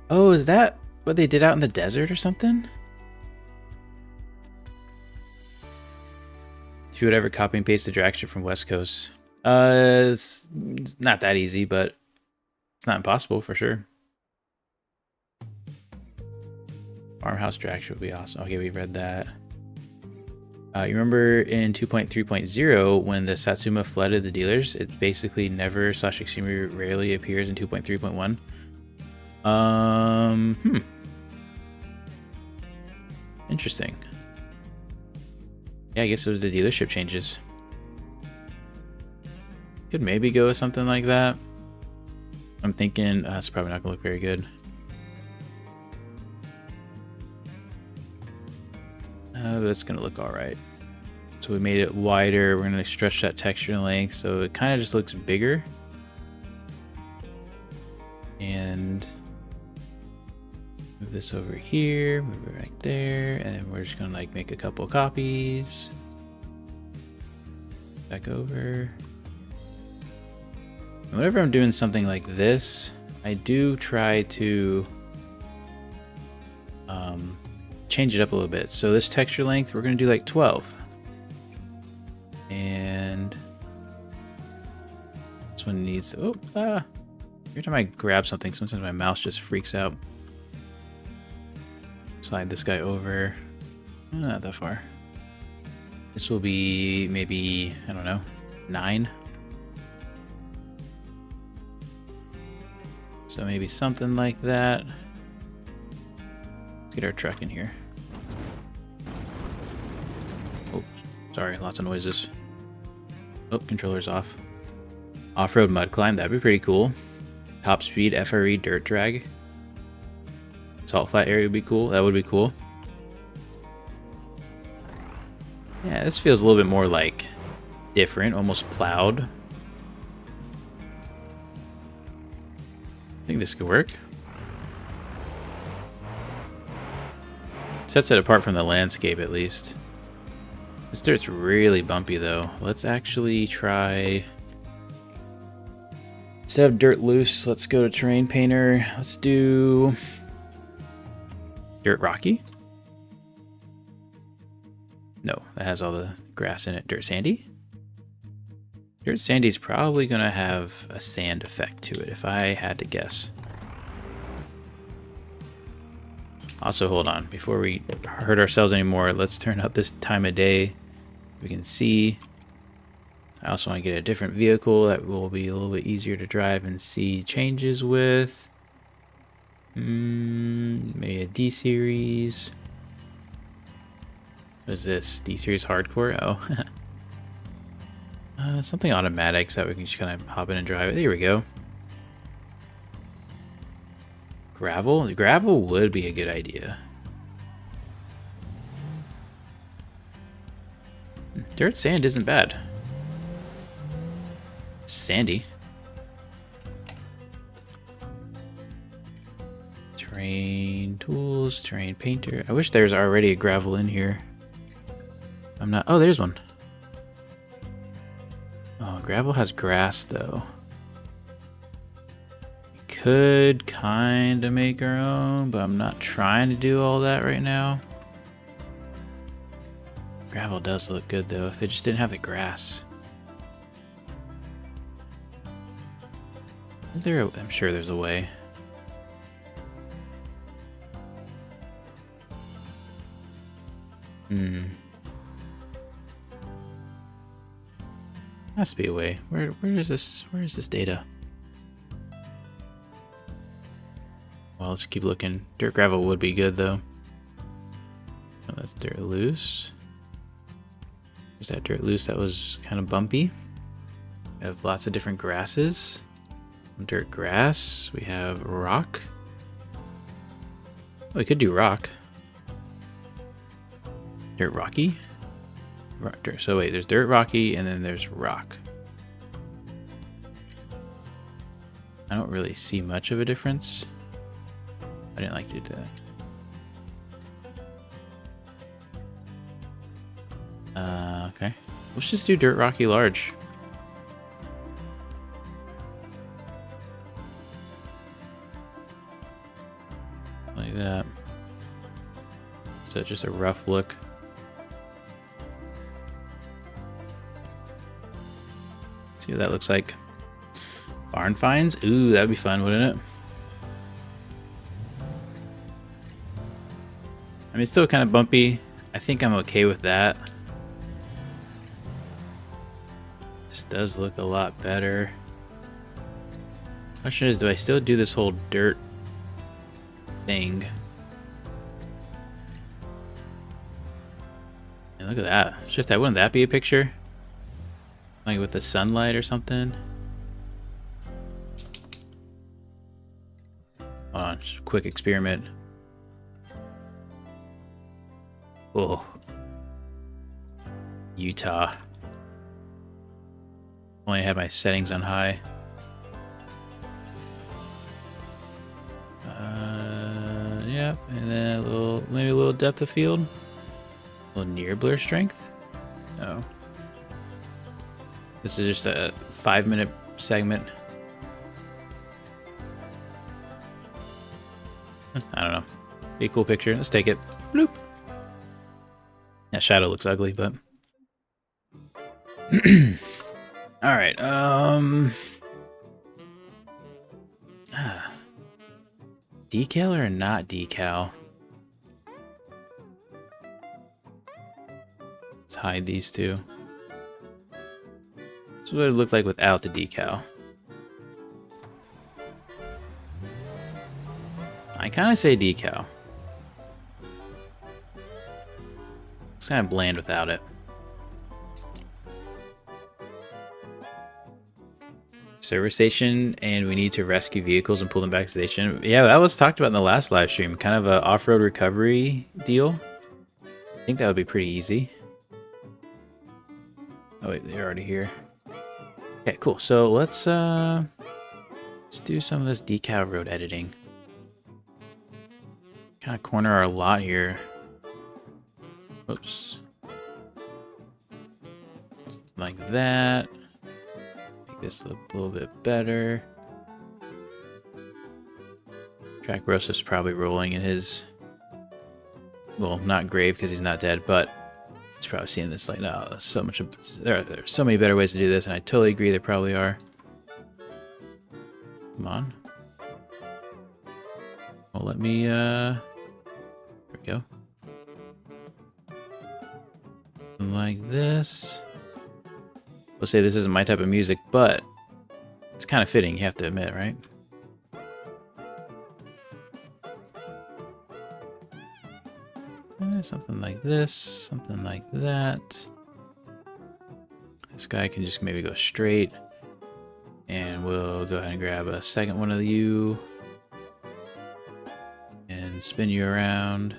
Oh, is that what they did out in the desert or something? If you would ever copy and paste the drag strip from West Coast. It's not that easy, but it's not impossible for sure. Farmhouse drag strip would be awesome. Okay, we read that. You remember in 2.3.0 when the Satsuma flooded the dealers? It basically never / extremely rarely appears in 2.3.1. Interesting. Yeah, I guess it was the dealership changes. Could maybe go with something like that. I'm thinking it's probably not gonna look very good. But it's gonna look all right. So we made it wider. We're gonna stretch that texture and length so it kind of just looks bigger. And move this over here, move it right there, and then we're just gonna like make a couple copies. Back over. And whenever I'm doing something like this, I do try to change it up a little bit. So this texture length, we're gonna do like 12. And this one needs, every time I grab something, sometimes my mouse just freaks out. Slide this guy over, not that far. This will be maybe, I don't know, 9. So maybe something like that. Let's get our truck in here. Oh, sorry, lots of noises. Oh, controller's off. Off-road mud climb, that'd be pretty cool. Top speed FRE dirt drag. Salt flat area would be cool. That would be cool. Yeah, this feels a little bit more like different, almost plowed. I think this could work. Sets it apart from the landscape at least. This dirt's really bumpy though. Let's actually try... Instead of dirt loose, let's go to terrain painter. Let's do dirt rocky. No, that has all the grass in it. Dirt sandy. Dirt sandy's probably gonna have a sand effect to it if I had to guess. Also, hold on, before we hurt ourselves anymore, let's turn up this time of day. We can see. I also want to get a different vehicle that will be a little bit easier to drive and see changes with. Maybe a D series. What is this? D series hardcore? Oh. Something automatic so that we can just kind of hop in and drive it. There we go. Gravel? Gravel would be a good idea. Dirt sand isn't bad. It's sandy. Terrain tools, terrain painter. I wish there's already a gravel in here. I'm not. Oh, there's one. Oh, gravel has grass though. We could kind of make our own, but I'm not trying to do all that right now. Gravel does look good though, if it just didn't have the grass. I'm sure there's a way. Has to be a way. Where is this? Where is this data? Well, let's keep looking. Dirt gravel would be good though. Oh, that's dirt loose. Was that dirt loose? That was kind of bumpy. We have lots of different grasses. Dirt grass. We have rock. Oh, we could do rock. Dirt rocky. Dirt. So wait, there's dirt rocky and then there's rock. I don't really see much of a difference. I didn't like to do that. Okay. Let's just do dirt rocky large. Like that. So just a rough look. See what that looks like. Barn finds? Ooh, that'd be fun, wouldn't it? I mean, it's still kind of bumpy. I think I'm okay with that. This does look a lot better. Question is, do I still do this whole dirt thing? And look at that. Shift that. Wouldn't that be a picture? Like with the sunlight or something? Hold on, just a quick experiment. Oh. Utah. Only had my settings on high. Yeah, and then maybe a little depth of field. A little near blur strength. No. This is just a 5-minute segment. I don't know. Be a cool picture. Let's take it. Bloop. That shadow looks ugly, but all right. Decal or not decal? Let's hide these two. This is what it looked like without the decal. I kind of say decal. It's kind of bland without it. Service station, and we need to rescue vehicles and pull them back to the station. Yeah, that was talked about in the last live stream. Kind of a off-road recovery deal. I think that would be pretty easy. Oh wait, they're already here. Okay, cool. So let's do some of this decal road editing. Kind of corner our lot here. Whoops. Like that. Make this look a little bit better. TrackIR is probably rolling in his, well, not grave because he's not dead, but he's probably seeing this like, no, there's so much. There are so many better ways to do this, and I totally agree. There probably are. Come on. Well, let me. There we go. Like this. We'll say this isn't my type of music, but it's kind of fitting. You have to admit, right? Something like this, something like that. This guy can just maybe go straight, and we'll go ahead and grab a second one of you and spin you around.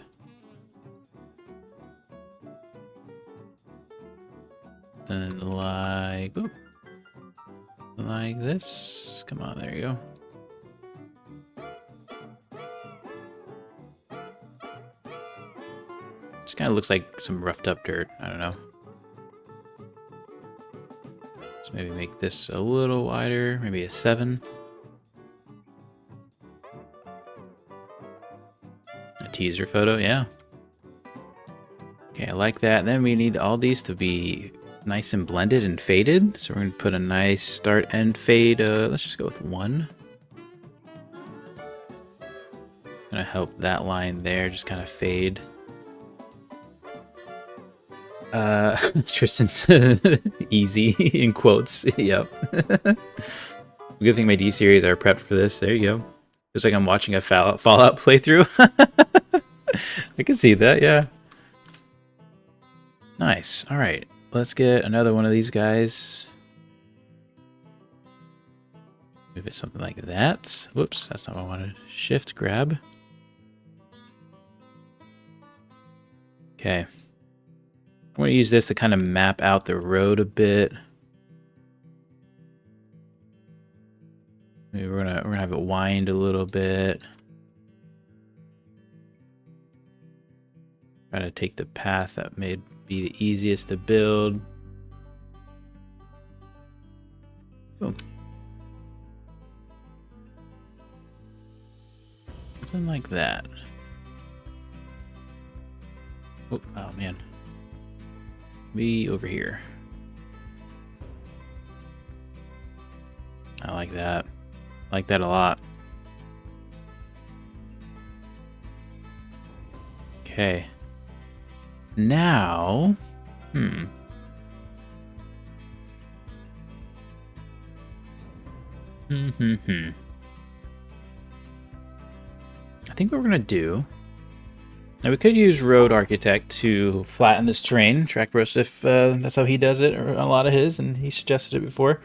Then like, boop, like this. Come on, there you go. Just kind of looks like some roughed up dirt. I don't know. Let's maybe make this a little wider, maybe a 7. A teaser photo, yeah. Okay, I like that. Then we need all these to be nice and blended and faded. So we're going to put a nice start end fade. Let's just go with 1. Gonna help that line there just kind of fade. Tristan's easy in quotes. Yep. Good thing my D series are prepped for this. There you go. It's like I'm watching a Fallout playthrough. I can see that, yeah. Nice. All right, let's get another one of these guys. Move it something like that. Whoops, that's not what I wanted. Shift grab. Okay. I'm going to use this to kind of map out the road a bit. Maybe we're gonna have it wind a little bit. Try to take the path that may be the easiest to build. Boom. Something like that. Oh man. Be over here. I like that. I like that a lot. Okay. Now, I think what we're gonna do. Now we could use Road Architect to flatten this terrain, TrackIR, if that's how he does it, or a lot of his, and he suggested it before.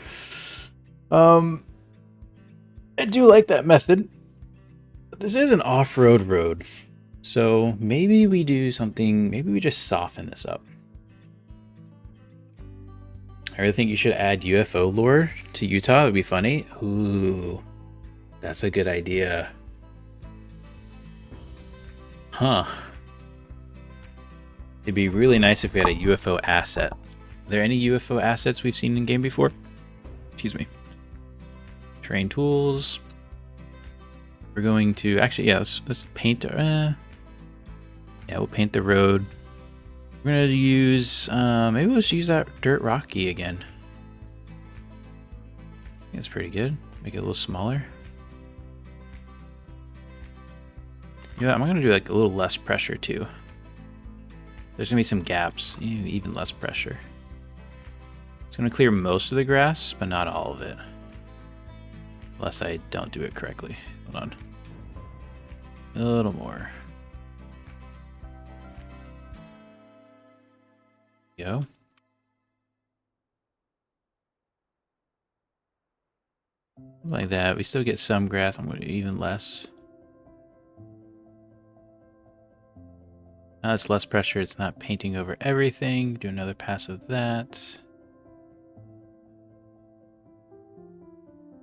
I do like that method, but this is an off-road road, so maybe we do something. Maybe we just soften this up. I really think you should add UFO lore to Utah. It would be funny. Ooh, that's a good idea. Huh. It'd be really nice if we had a UFO asset. Are there any UFO assets we've seen in game before? Excuse me. Terrain tools. We're going to actually, yeah, let's paint. Yeah, we'll paint the road. We're gonna use maybe let's use that dirt rocky again. I think that's pretty good. Make it a little smaller. Yeah, I'm gonna do like a little less pressure too. There's gonna be some gaps, even less pressure. It's gonna clear most of the grass, but not all of it. Unless I don't do it correctly. Hold on. A little more. Go. Like that. We still get some grass. I'm going to do even less. Now it's less pressure. It's not painting over everything. Do another pass of that.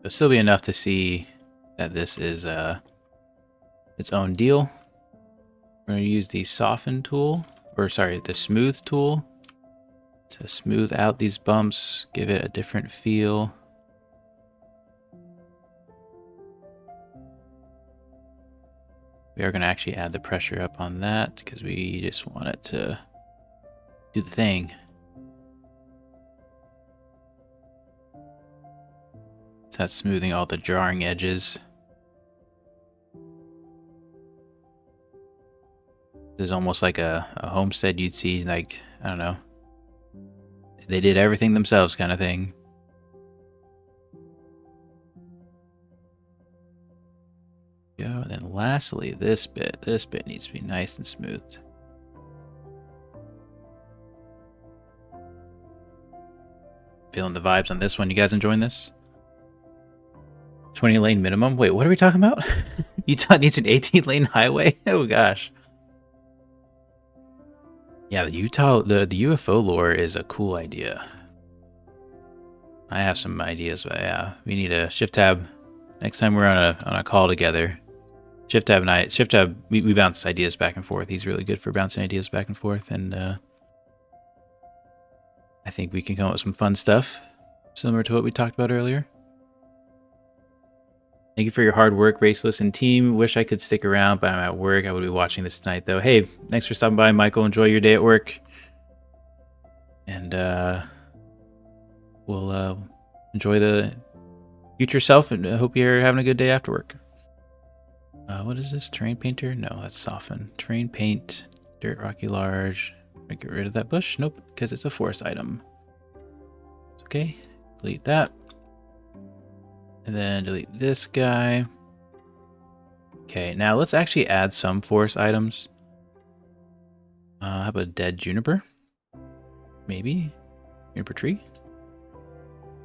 It'll still be enough to see that this is its own deal. We're going to use the soften tool, or sorry, the smooth tool to smooth out these bumps, give it a different feel. We are going to actually add the pressure up on that because we just want it to do the thing. So that's smoothing all the jarring edges. This is almost like a homestead you'd see, like, I don't know. They did everything themselves kind of thing. Go, and then lastly, this bit needs to be nice and smooth. Feeling the vibes on this one. You guys enjoying this? 20 lane minimum? Wait, what are we talking about? Utah needs an 18 lane highway? Oh gosh. Yeah, the UFO lore is a cool idea. I have some ideas, but yeah, we need a shift tab. Next time we're on a call together, shift tab and we bounce ideas back and forth. He's really good for bouncing ideas back and forth, and I think we can come up with some fun stuff similar to what we talked about earlier. Thank you for your hard work, Raceless and team. Wish I could stick around, but I'm at work. I would be watching this tonight, though. Hey, thanks for stopping by, Michael. Enjoy your day at work. And we'll enjoy the future self, and I hope you're having a good day after work. What is this? Terrain painter? No, that's soften. Terrain paint, dirt, rocky, large. Get rid of that bush? Nope, because it's a forest item. Okay, delete that. And then delete this guy. Okay, now let's actually add some forest items. How about a dead juniper? Maybe? Juniper tree?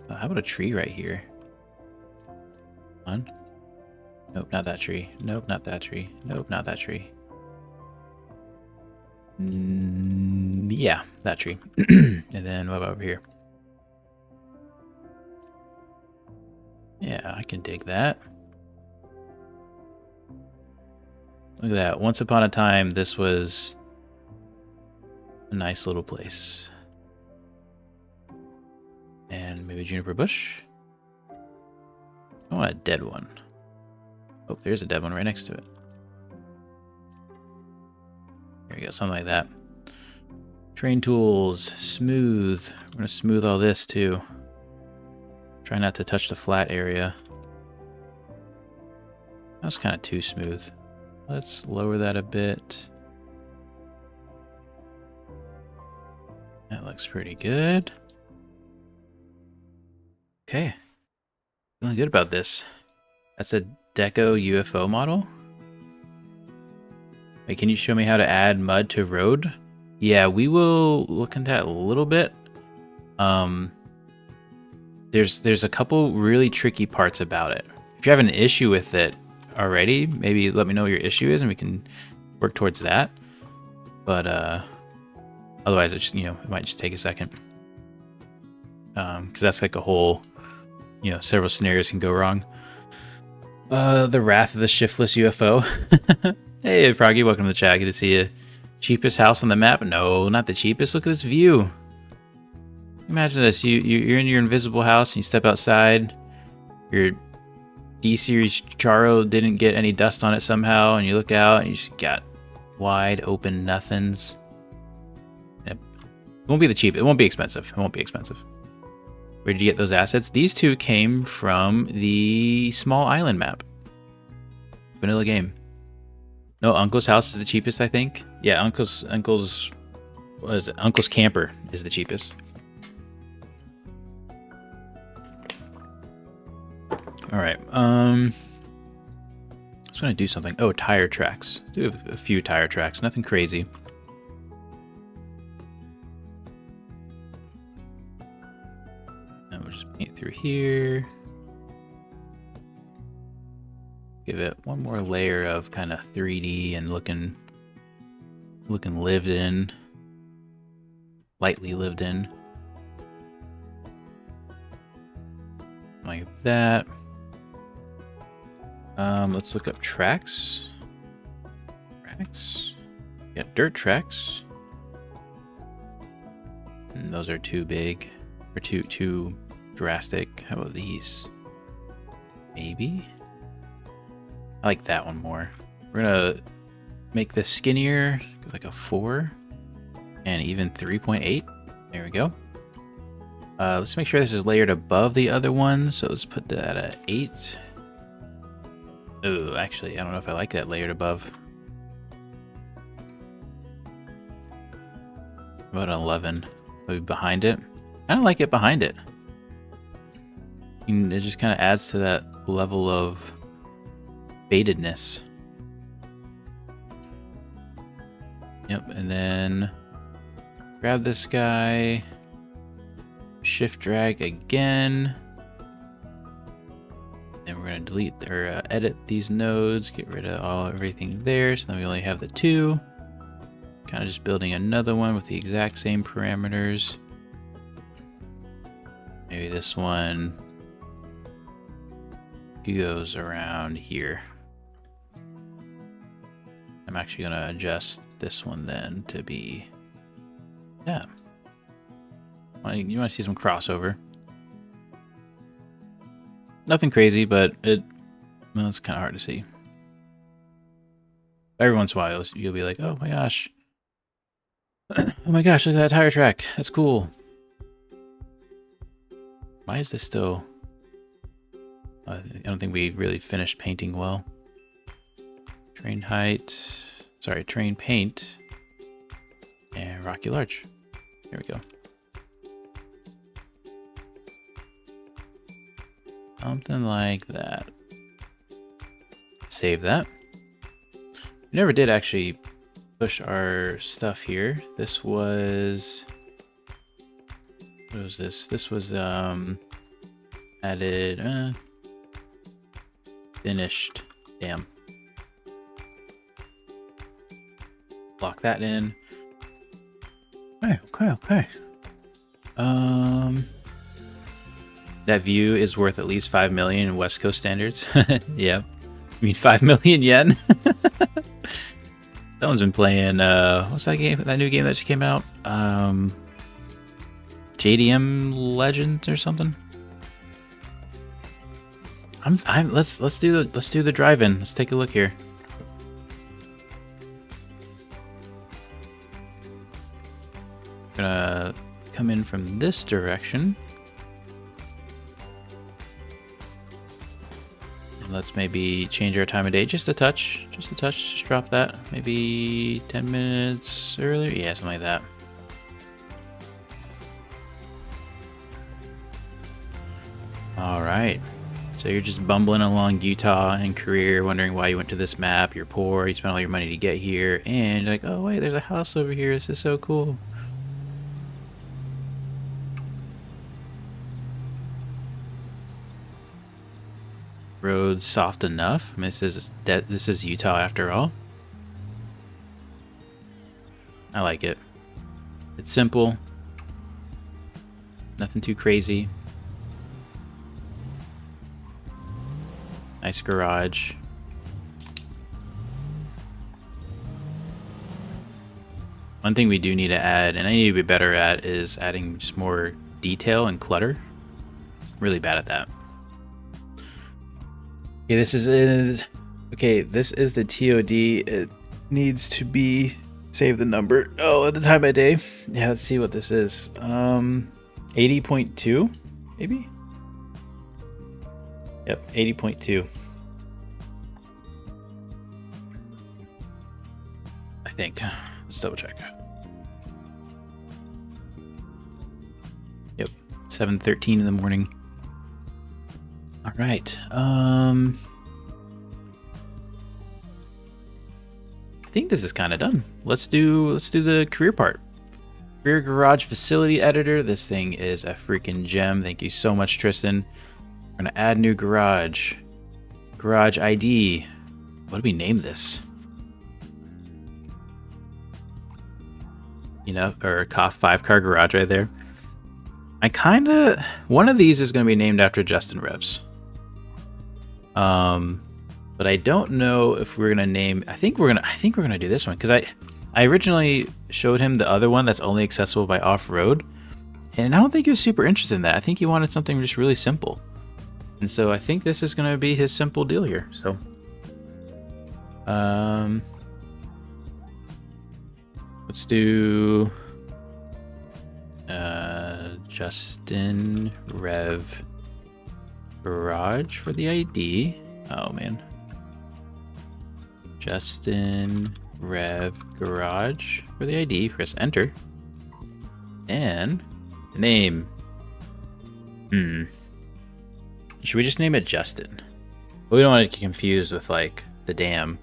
How about a tree right here? One. Nope, not that tree. Nope, not that tree. Nope, not that tree. Yeah, that tree. And then what about over here? Yeah, I can dig that. Look at that. Once upon a time, this was a nice little place. And maybe a juniper bush. I want a dead one. Oh, there's a dead one right next to it. There we go, something like that. Terrain tools, smooth. We're gonna smooth all this too. Try not to touch the flat area. That was kind of too smooth. Let's lower that a bit. That looks pretty good. Okay. Feeling good about this. That's a Deco UFO model. Wait, can you show me how to add mud to road? Yeah, we will look into that a little bit. There's a couple really tricky parts about it. If you have an issue with it already, maybe let me know what your issue is and we can work towards that. But otherwise, it's, it might just take a second. Because that's like a whole, several scenarios can go wrong. The Wrath of the Shiftless UFO. Hey, Froggy, welcome to the chat. Good to see you. Cheapest house on the map? No, not the cheapest. Look at this view. Imagine this. You're in your invisible house and you step outside. Your D-Series Charo didn't get any dust on it somehow, and you look out and you just got wide open nothings. It won't be the cheap. It won't be expensive. It won't be expensive. Where did you get those assets? These two came from the Small Island map. Vanilla game. No, Uncle's house is the cheapest, I think. Yeah, Uncle's what is it? Uncle's camper is the cheapest. All right. I was gonna do something. Oh, tire tracks. Let's do a few tire tracks. Nothing crazy. And we'll just paint through here. Give it one more layer of kind of 3D and looking lived in, lightly lived in, like that. Let's look up tracks. Yeah, dirt tracks. And those are too big, or too drastic. How about these? Maybe. I like that one more. We're gonna make this skinnier, like a 4, and even 3.8. There we go. Let's make sure this is layered above the other one. So let's put that at 8. Oh, actually, I don't know if I like that layered above. About 11. Maybe behind it. I don't like it behind it. It just kind of adds to that level of fadedness. Yep, and then grab this guy, shift drag again, and we're going to delete or edit these nodes, get rid of everything there, so then we only have the 2. Kind of just building another one with the exact same parameters. Maybe this one goes around here. I'm actually going to adjust this one then to be, yeah. You want to see some crossover. Nothing crazy, but well, it's kind of hard to see. Every once in a while, you'll be like, oh my gosh. Oh my gosh, look at that tire track. That's cool. Why is this still... I don't think we really finished painting well. Train height... Sorry, train paint. And Rocky Large. There we go. Something like that. Save that. We never did actually push our stuff here. This was... What was this? This was added... finished. Damn. Lock that in. Okay. That view is worth at least 5 million in West Coast standards. Yeah. I mean 5 million yen. Someone's been playing what's that game? That new game that just came out? JDM Legends or something? Let's do the drive-in. Let's take a look here. Gonna come in from this direction. And let's maybe change our time of day just a touch. Just drop that. Maybe 10 minutes earlier. Yeah, something like that. Alright. So you're just bumbling along Utah in career, wondering why you went to this map. You're poor, you spent all your money to get here, and you're like, oh wait, there's a house over here. This is so cool. Roads soft enough. I mean, this is Utah after all. I like it. It's simple. Nothing too crazy. Nice garage. One thing we do need to add, and I need to be better at, is adding just more detail and clutter. Really bad at that. Okay, this is the TOD. It needs to be, save the number. Oh, at the time of day. Yeah, let's see what this is. 80.2 maybe? Yep, 80.2. I think. Let's double check. Yep, 7:13 in the morning. All right. I think this is kind of done. Let's do the career part. Career garage facility editor. This thing is a freaking gem. Thank you so much, Tristan. We're gonna add new garage. Garage ID. What do we name this? You know, or a 5-car garage right there. One of these is going to be named after Justin Revs. But I don't know if we're gonna name. I think we're gonna do this one because I originally showed him the other one that's only accessible by off-road, and I don't think he was super interested in that. I think he wanted something just really simple, and so I think this is gonna be his simple deal here. So, let's do Justin Rev Garage for the ID. Oh man. Justin Rev Garage for the ID. Press enter. And the name. Should we just name it Justin? We don't want to get confused with like the damn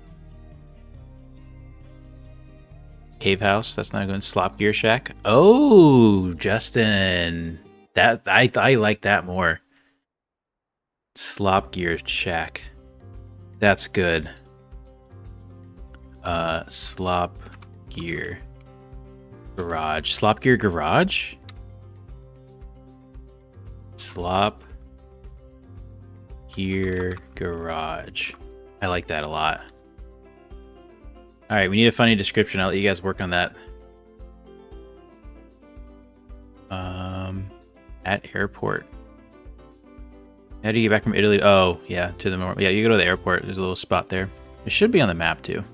cave house. That's not going. Slop Gear Shack. Oh, Justin. That I like that more. Slop Gear Shack. That's good. Slop Gear Garage. Slop Gear Garage? Slop Gear Garage. I like that a lot. Alright, we need a funny description. I'll let you guys work on that. At airport. How do you get back from Italy? Oh, yeah, to the north. Yeah, you go to the airport. There's a little spot there. It should be on the map too.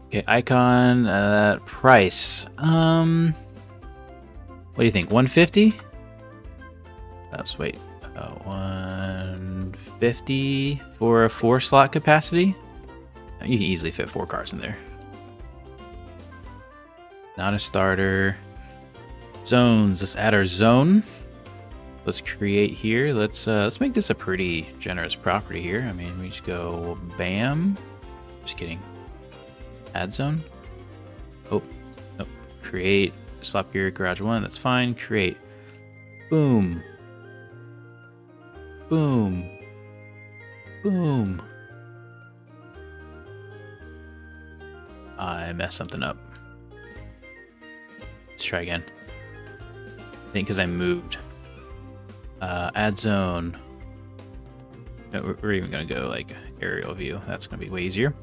Okay, icon, price. What do you think? 150? Let's wait. 150 for a 4-slot capacity. You can easily fit 4 cars in there. Not a starter. Zones. Let's add our zone. Let's create here. Let's make this a pretty generous property here. I mean, we just go bam. Just kidding. Add zone. Oh, nope. Create Slop Gear Garage 1. That's fine. Create. Boom. Boom. Boom. I messed something up. Let's try again. I think because I moved. Add zone. No, we're even gonna go like aerial view. That's gonna be way easier.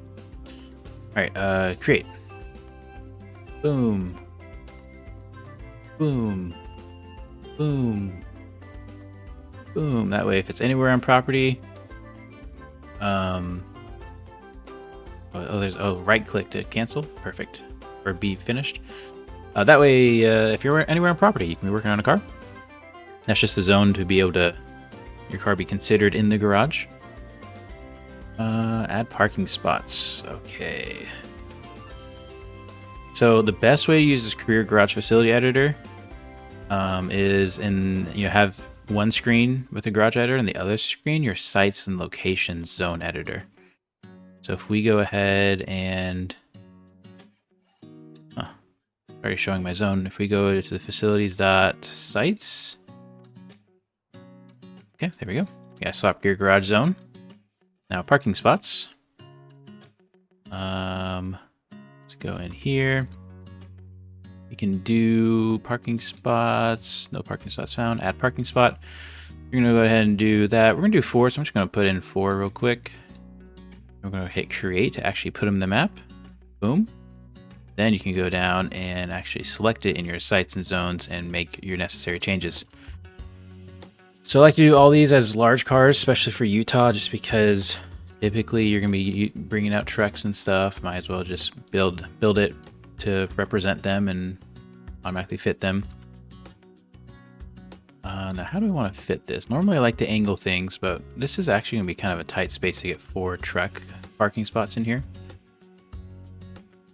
All right, create. Boom. Boom. Boom. Boom. That way, if it's anywhere on property, right click to cancel. Perfect. Or be finished. That way, if you're anywhere on property, you can be working on a car. That's just the zone to be able to your car be considered in the garage. Add parking spots. Okay. So the best way to use this career garage facility editor is have one screen with the garage editor and the other screen your sites and locations zone editor. So if we go ahead and already showing my zone. If we go to the facilities.sites. Okay, there we go. Yeah, Slop Gear Garage Zone. Now parking spots. Let's go in here. We can do parking spots. No parking spots found. Add parking spot. We're gonna go ahead and do that. We're gonna do 4, so I'm just gonna put in 4 real quick. We're gonna hit create to actually put them in the map. Boom. Then you can go down and actually select it in your sites and zones and make your necessary changes. So I like to do all these as large cars, especially for Utah, just because typically you're going to be bringing out trucks and stuff. Might as well just build it to represent them and automatically fit them. Now, how do we want to fit this? Normally I like to angle things, but this is actually going to be kind of a tight space to get 4 truck parking spots in here.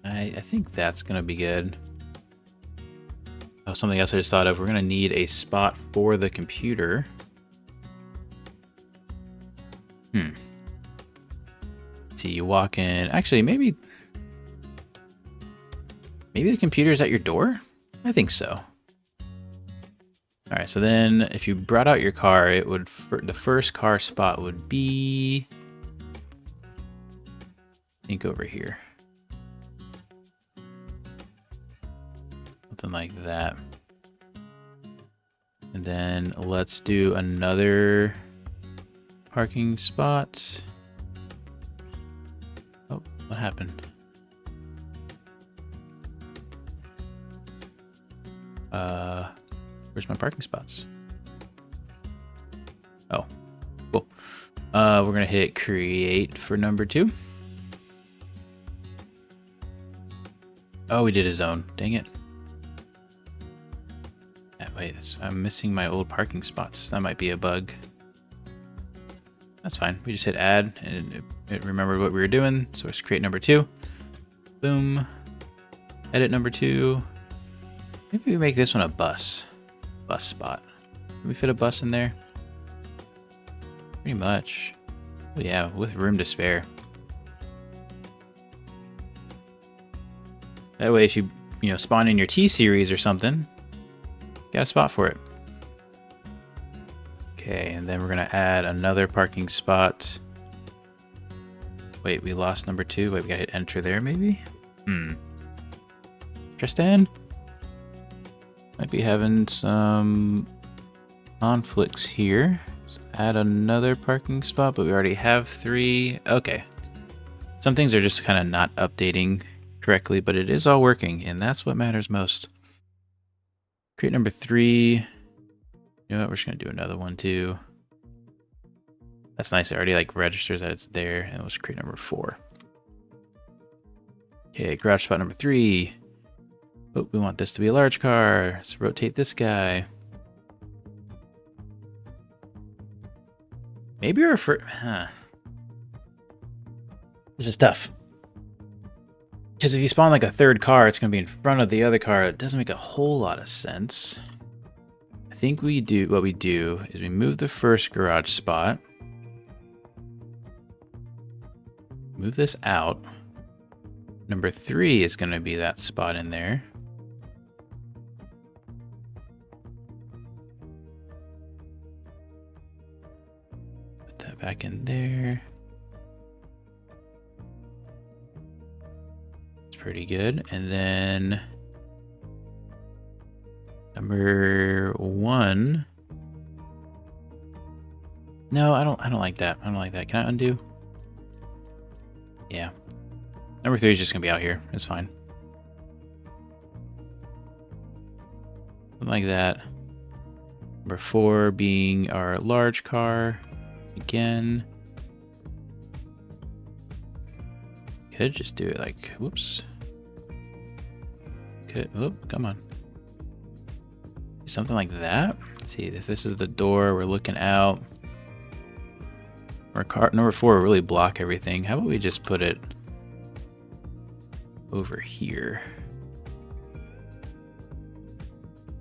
I think that's going to be good. Oh, something else I just thought of. We're going to need a spot for the computer. See, you walk in. Actually, maybe the computer's at your door? I think so. All right, so then if you brought out your car, it would the first car spot would be think over here. Something like that. And then let's do another parking spot. Oh, what happened? Where's my parking spots? Oh, cool. We're gonna hit create for number 2. Oh, we did a zone. Dang it. Wait, I'm missing my old parking spots. That might be a bug. That's fine. We just hit add and it remembered what we were doing. So let's create number 2. Boom. Edit number 2. Maybe we make this one a bus spot. Can we fit a bus in there? Pretty much. Well, yeah, with room to spare. That way, if you spawn in your T series or something, got a spot for it. Okay, and then we're gonna add another parking spot. Wait, we lost number 2. Wait, we gotta hit enter there, maybe? Tristan? Might be having some conflicts here. So add another parking spot, but we already have 3. Okay. Some things are just kind of not updating correctly, but it is all working, and that's what matters most. Create number 3. You know what? We're just gonna do another one too. That's nice. It already like registers that it's there, and let's create number 4. Okay, garage spot number 3. Oh, we want this to be a large car. Let's rotate this guy. Maybe refer. This is tough. Because if you spawn like a third car, it's going to be in front of the other car. It doesn't make a whole lot of sense. I think what we do is we move the first garage spot. Move this out. Number 3 is going to be that spot in there. Put that back in there. It's pretty good. And then number 1. No, I don't like that. I don't like that. Can I undo? Yeah. Number 3 is just gonna be out here. It's fine. Something like that. Number 4 being our large car. Again. Could just do it like, whoops. Could, whoop, come on. Something like that. Let's see if this is the door. We're looking out. Our car number 4 will really block everything. How about we just put it over here?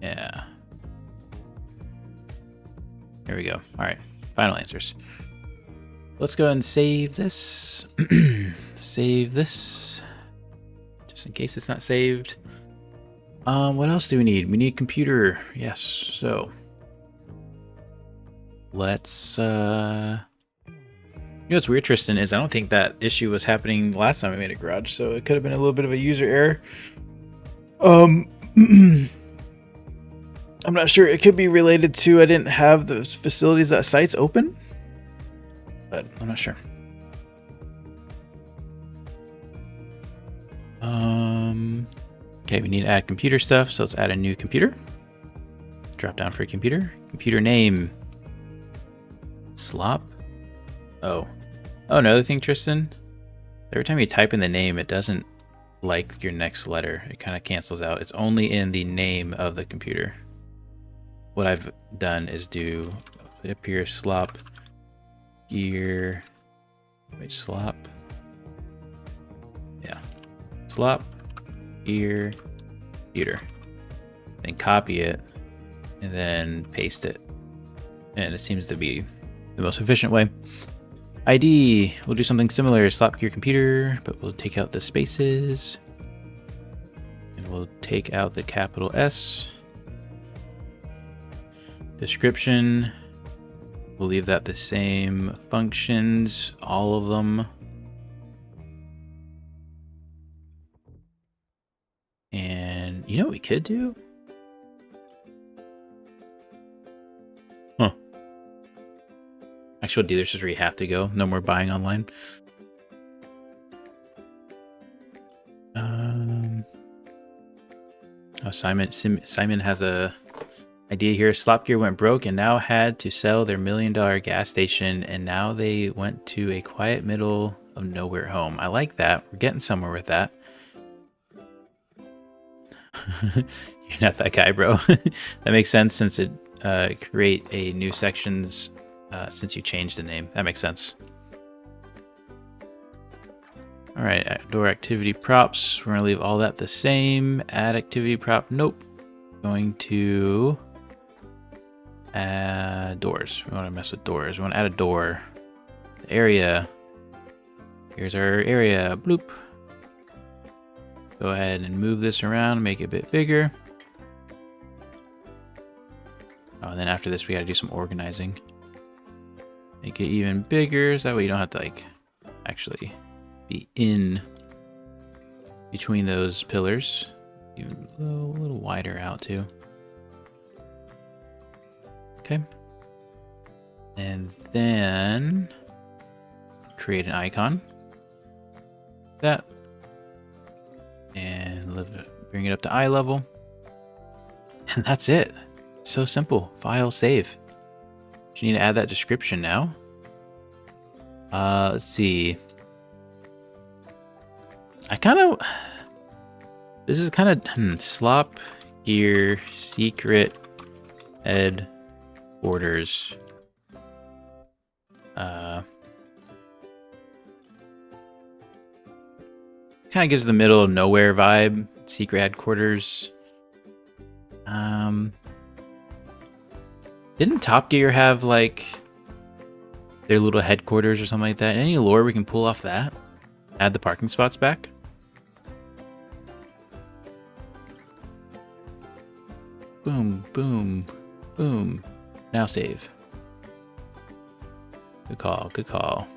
Yeah. There we go. All right. Final answers. Let's go ahead and save this. Save this. Just in case it's not saved. What else do we need? We need a computer. Yes. So let's You know what's weird, Tristan, is I don't think that issue was happening last time I made a garage, so it could have been a little bit of a user error. I'm not sure. It could be related to I didn't have the facilities at sites open, but I'm not sure. Okay, we need to add computer stuff, so let's add a new computer. Drop down for a computer. Computer name. Slop. Oh, another thing, Tristan. Every time you type in the name, it doesn't like your next letter. It kind of cancels out. It's only in the name of the computer. What I've done is do appear slop gear. Wait, slop. Yeah, slop gear computer. Then copy it and then paste it, and it seems to be the most efficient way. ID, we'll do something similar, slop gear computer, but we'll take out the spaces and we'll take out the capital S. Description, we'll leave that the same. Functions, all of them. You know what we could do? Huh. Actual dealerships where you have to go. No more buying online. Oh, Simon has a idea here. Slop Gear went broke and now had to sell their $1 million gas station, and now they went to a quiet middle of nowhere home. I like that. We're getting somewhere with that. You're not that guy, bro. That makes sense since it create a new sections since you changed the name. That makes sense. All right, outdoor activity props. We're gonna leave all that the same. Add activity prop. Nope. Going to add doors. We want to mess with doors. We want to add a door. The area. Here's our area. Bloop. Go ahead and move this around, make it a bit bigger. Oh, and then after this, we got to do some organizing. Make it even bigger, so that way you don't have to like actually be in between those pillars. Even a little wider out too. Okay. And then create an icon. That. And bring it up to eye level. And that's it. So simple. File, save. You need to add that description now. Let's see. This is kind of slop gear secret headquarters. Kind of gives the middle of nowhere vibe. Secret headquarters. Didn't Top Gear have like their little headquarters or something like that? Any lore we can pull off that? Add the parking spots back. Boom, boom, boom. Now save. Good call, good call.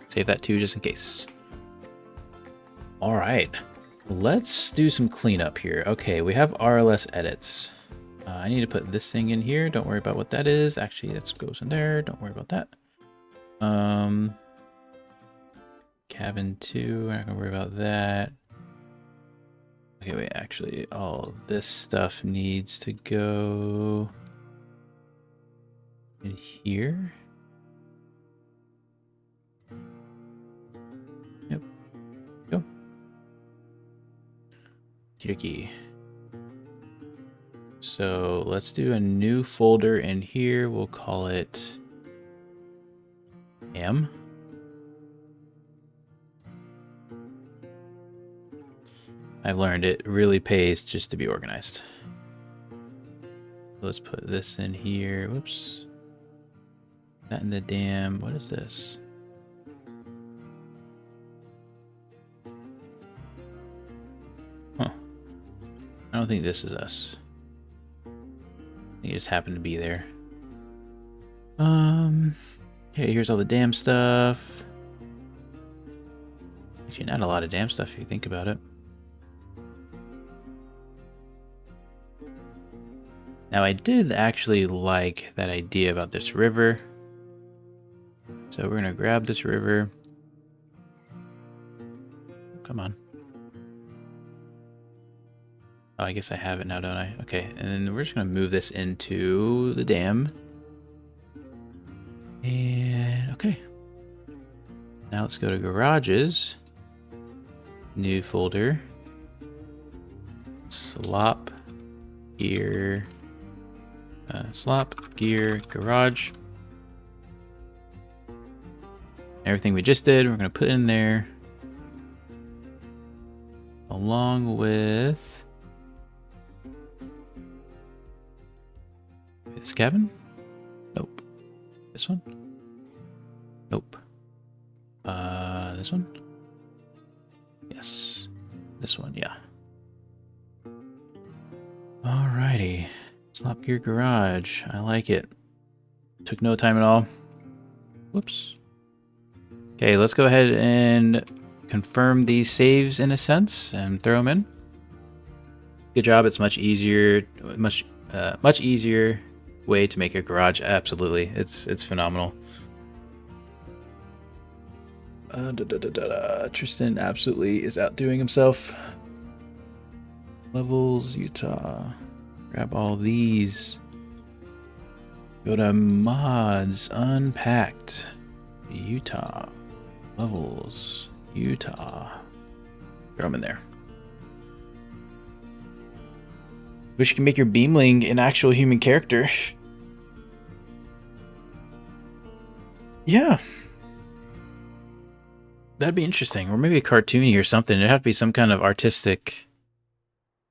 Save that too, just in case. All right, let's do some cleanup here. Okay, we have RLS edits. I need to put this thing in here. Don't worry about what that is. Actually, that goes in there. Don't worry about that. Cabin 2, we're not gonna worry about that. Okay, wait, actually, all this stuff needs to go in here. Yep. Go. Key. So let's do a new folder in here. We'll call it M. I've learned it really pays just to be organized. Let's put this in here. Whoops. That in the dam. What is this? Huh. I don't think this is us. I think it just happened to be there. Okay, here's all the dam stuff. Actually, not a lot of dam stuff if you think about it. Now, I did actually like that idea about this river. So we're going to grab this river. Come on. Oh, I guess I have it now, don't I? Okay, and then we're just going to move this into the dam. And, okay. Now let's go to garages. New folder. Slop gear. Slop gear garage. Everything we just did, we're going to put in there. Along with this cabin? Nope. This one? Nope. This one? Yes. This one, yeah. Alrighty. Slop Gear Garage. I like it. Took no time at all. Whoops. Okay, let's go ahead and confirm these saves in a sense and throw them in. Good job. It's much easier, much easier way to make a garage. Absolutely, it's phenomenal. Tristan absolutely is outdoing himself. Levels, Utah. Grab all these. Go to mods, unpacked. Utah. Levels, Utah. Throw them in there. Wish you could make your BeamNG an actual human character. Yeah. That'd be interesting. Or maybe a cartoony or something. It'd have to be some kind of artistic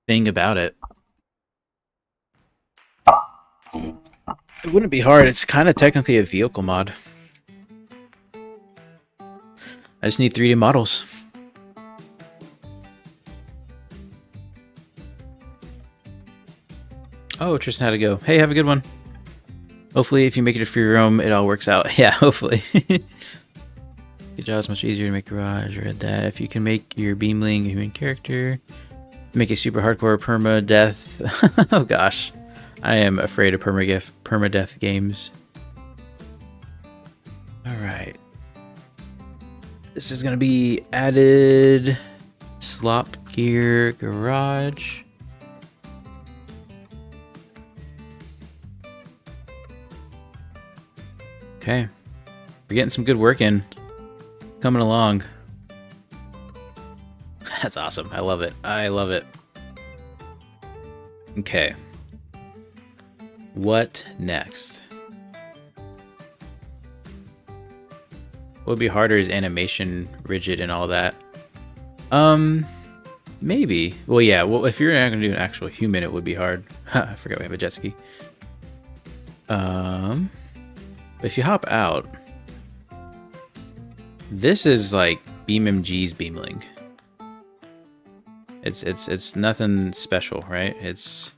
thing about it. It wouldn't be hard. It's kind of technically a vehicle mod. I just need 3D models. Oh, Tristan had to go. Hey, have a good one. Hopefully, if you make it a free roam, it all works out. Yeah, hopefully. Good job. It's much easier to make garage. I read that. If you can make your BeamNG a human character, make a super hardcore permadeath. Oh gosh, I am afraid of permadeath games. All right. This is gonna be added slop gear garage. Okay, we're getting some good work in. Coming along. That's awesome. I love it. I love it. Okay. What next? What would be harder is animation, rigid, and all that. Maybe. Well, yeah. Well, if you're not gonna do an actual human, it would be hard. I forgot we have a jet ski. If you hop out, this is like BeamNG's BeamNG. It's nothing special, right? It's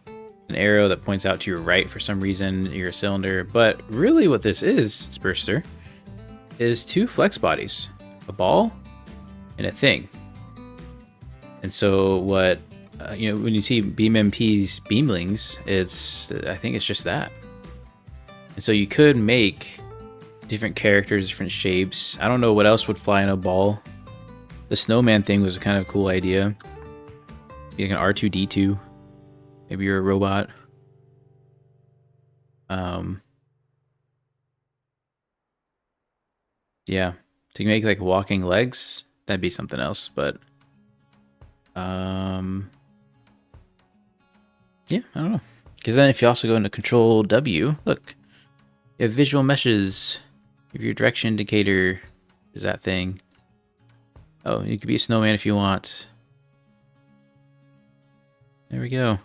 an arrow that points out to your right for some reason. You're a cylinder, but really what this is, Spurster, is 2 flex bodies, a ball and a thing. And so what you know, when you see BeamNG's BeamNGs, I think it's just that. And so you could make different characters, different shapes. I don't know what else would fly in a ball. The snowman thing was a kind of cool idea. Like an R2-D2. Maybe you're a robot. Yeah. To make like walking legs, that'd be something else, but yeah, I don't know. Because then if you also go into Control W, look. You have visual meshes. You have your direction indicator. Is that thing. Oh, you could be a snowman if you want. There we go.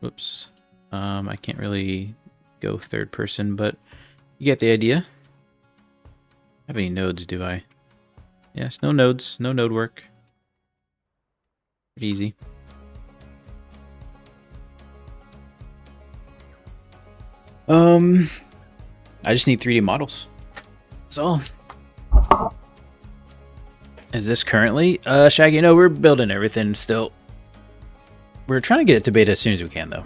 Whoops. I can't really go third person, but you get the idea. Have any nodes, do I? Yes, no nodes. No node work. Pretty easy. I just need 3D models. That's all. Is this currently? Shaggy, no, we're building everything still. We're trying to get it to beta as soon as we can, though.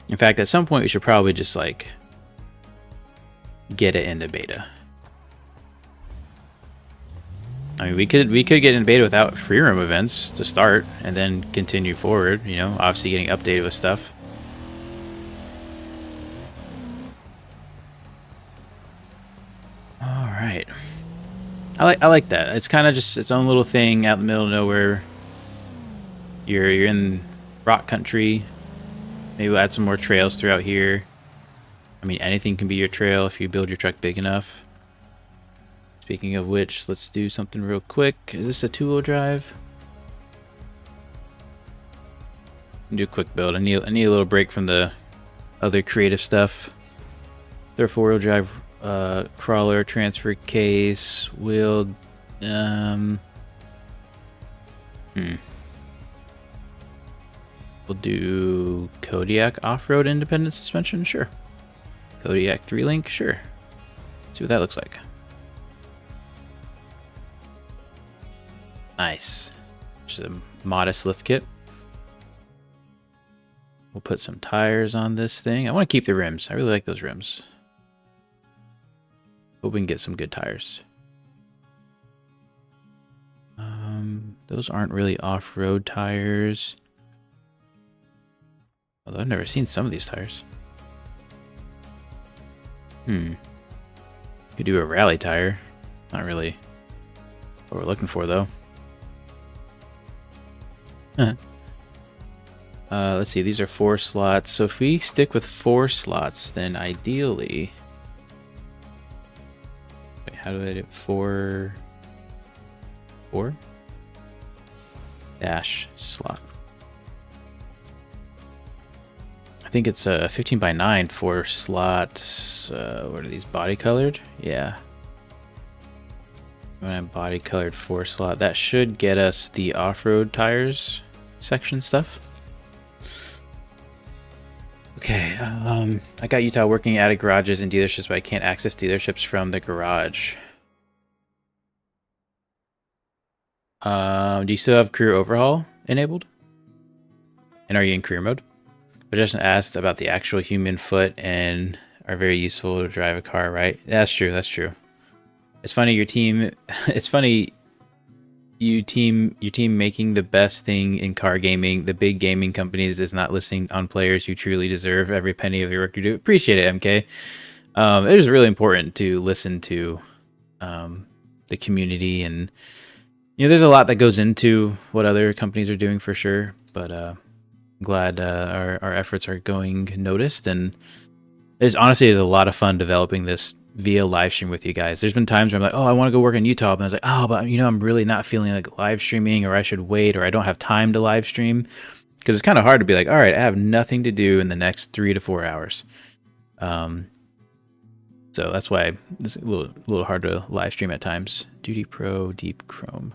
In fact, at some point we should probably just, like, get it into beta. I mean, we could get in beta without free roam events to start, and then continue forward, you know, obviously getting updated with stuff. Alright. I like that. It's kind of just its own little thing out in the middle of nowhere. You're in rock country. Maybe we'll add some more trails throughout here. I mean, anything can be your trail if you build your truck big enough. Speaking of which, let's do something real quick. Is this a 2-wheel drive? Do a quick build. I need a little break from the other creative stuff. They're 4-wheel drive, crawler, transfer case, wheel. We'll do Kodiak off-road independent suspension, sure. Kodiak 3-link, sure. See what that looks like. Nice. Just a modest lift kit. We'll put some tires on this thing. I want to keep the rims. I really like those rims. Hope we can get some good tires. Those aren't really off-road tires. Although I've never seen some of these tires. Could do a rally tire. Not really what we're looking for, though. Let's see, these are 4 slots. So if we stick with 4 slots, then ideally... Wait, how do I do it? 4 dash slot. I think it's a 15 by 9 4 slots. What are these, body colored? Yeah. When I'm body colored 4 slot, that should get us the off-road tires section stuff. Okay, I got Utah working at garages and dealerships, but I can't access dealerships from the garage. Do you still have career overhaul enabled? And are you in career mode? But just asked about the actual human foot and are very useful to drive a car, right? That's true, that's true. It's funny your team it's funny your team making the best thing in car gaming, the big gaming companies, is not listening on players who truly deserve every penny of your work you do. Appreciate it, MK. It is really important to listen to the community, and you know, there's a lot that goes into what other companies are doing for sure, but I'm glad our efforts are going noticed, and there's honestly a lot of fun developing this via live stream with you guys. There's been times where I'm like, oh, I want to go work in Utah, and I was like, oh, but you know, I'm really not feeling like live streaming, or I should wait, or I don't have time to live stream, because it's kind of hard to be like, all right, I have nothing to do in the next 3 to 4 hours. So that's why it's a little hard to live stream at times. Duty Pro Deep Chrome.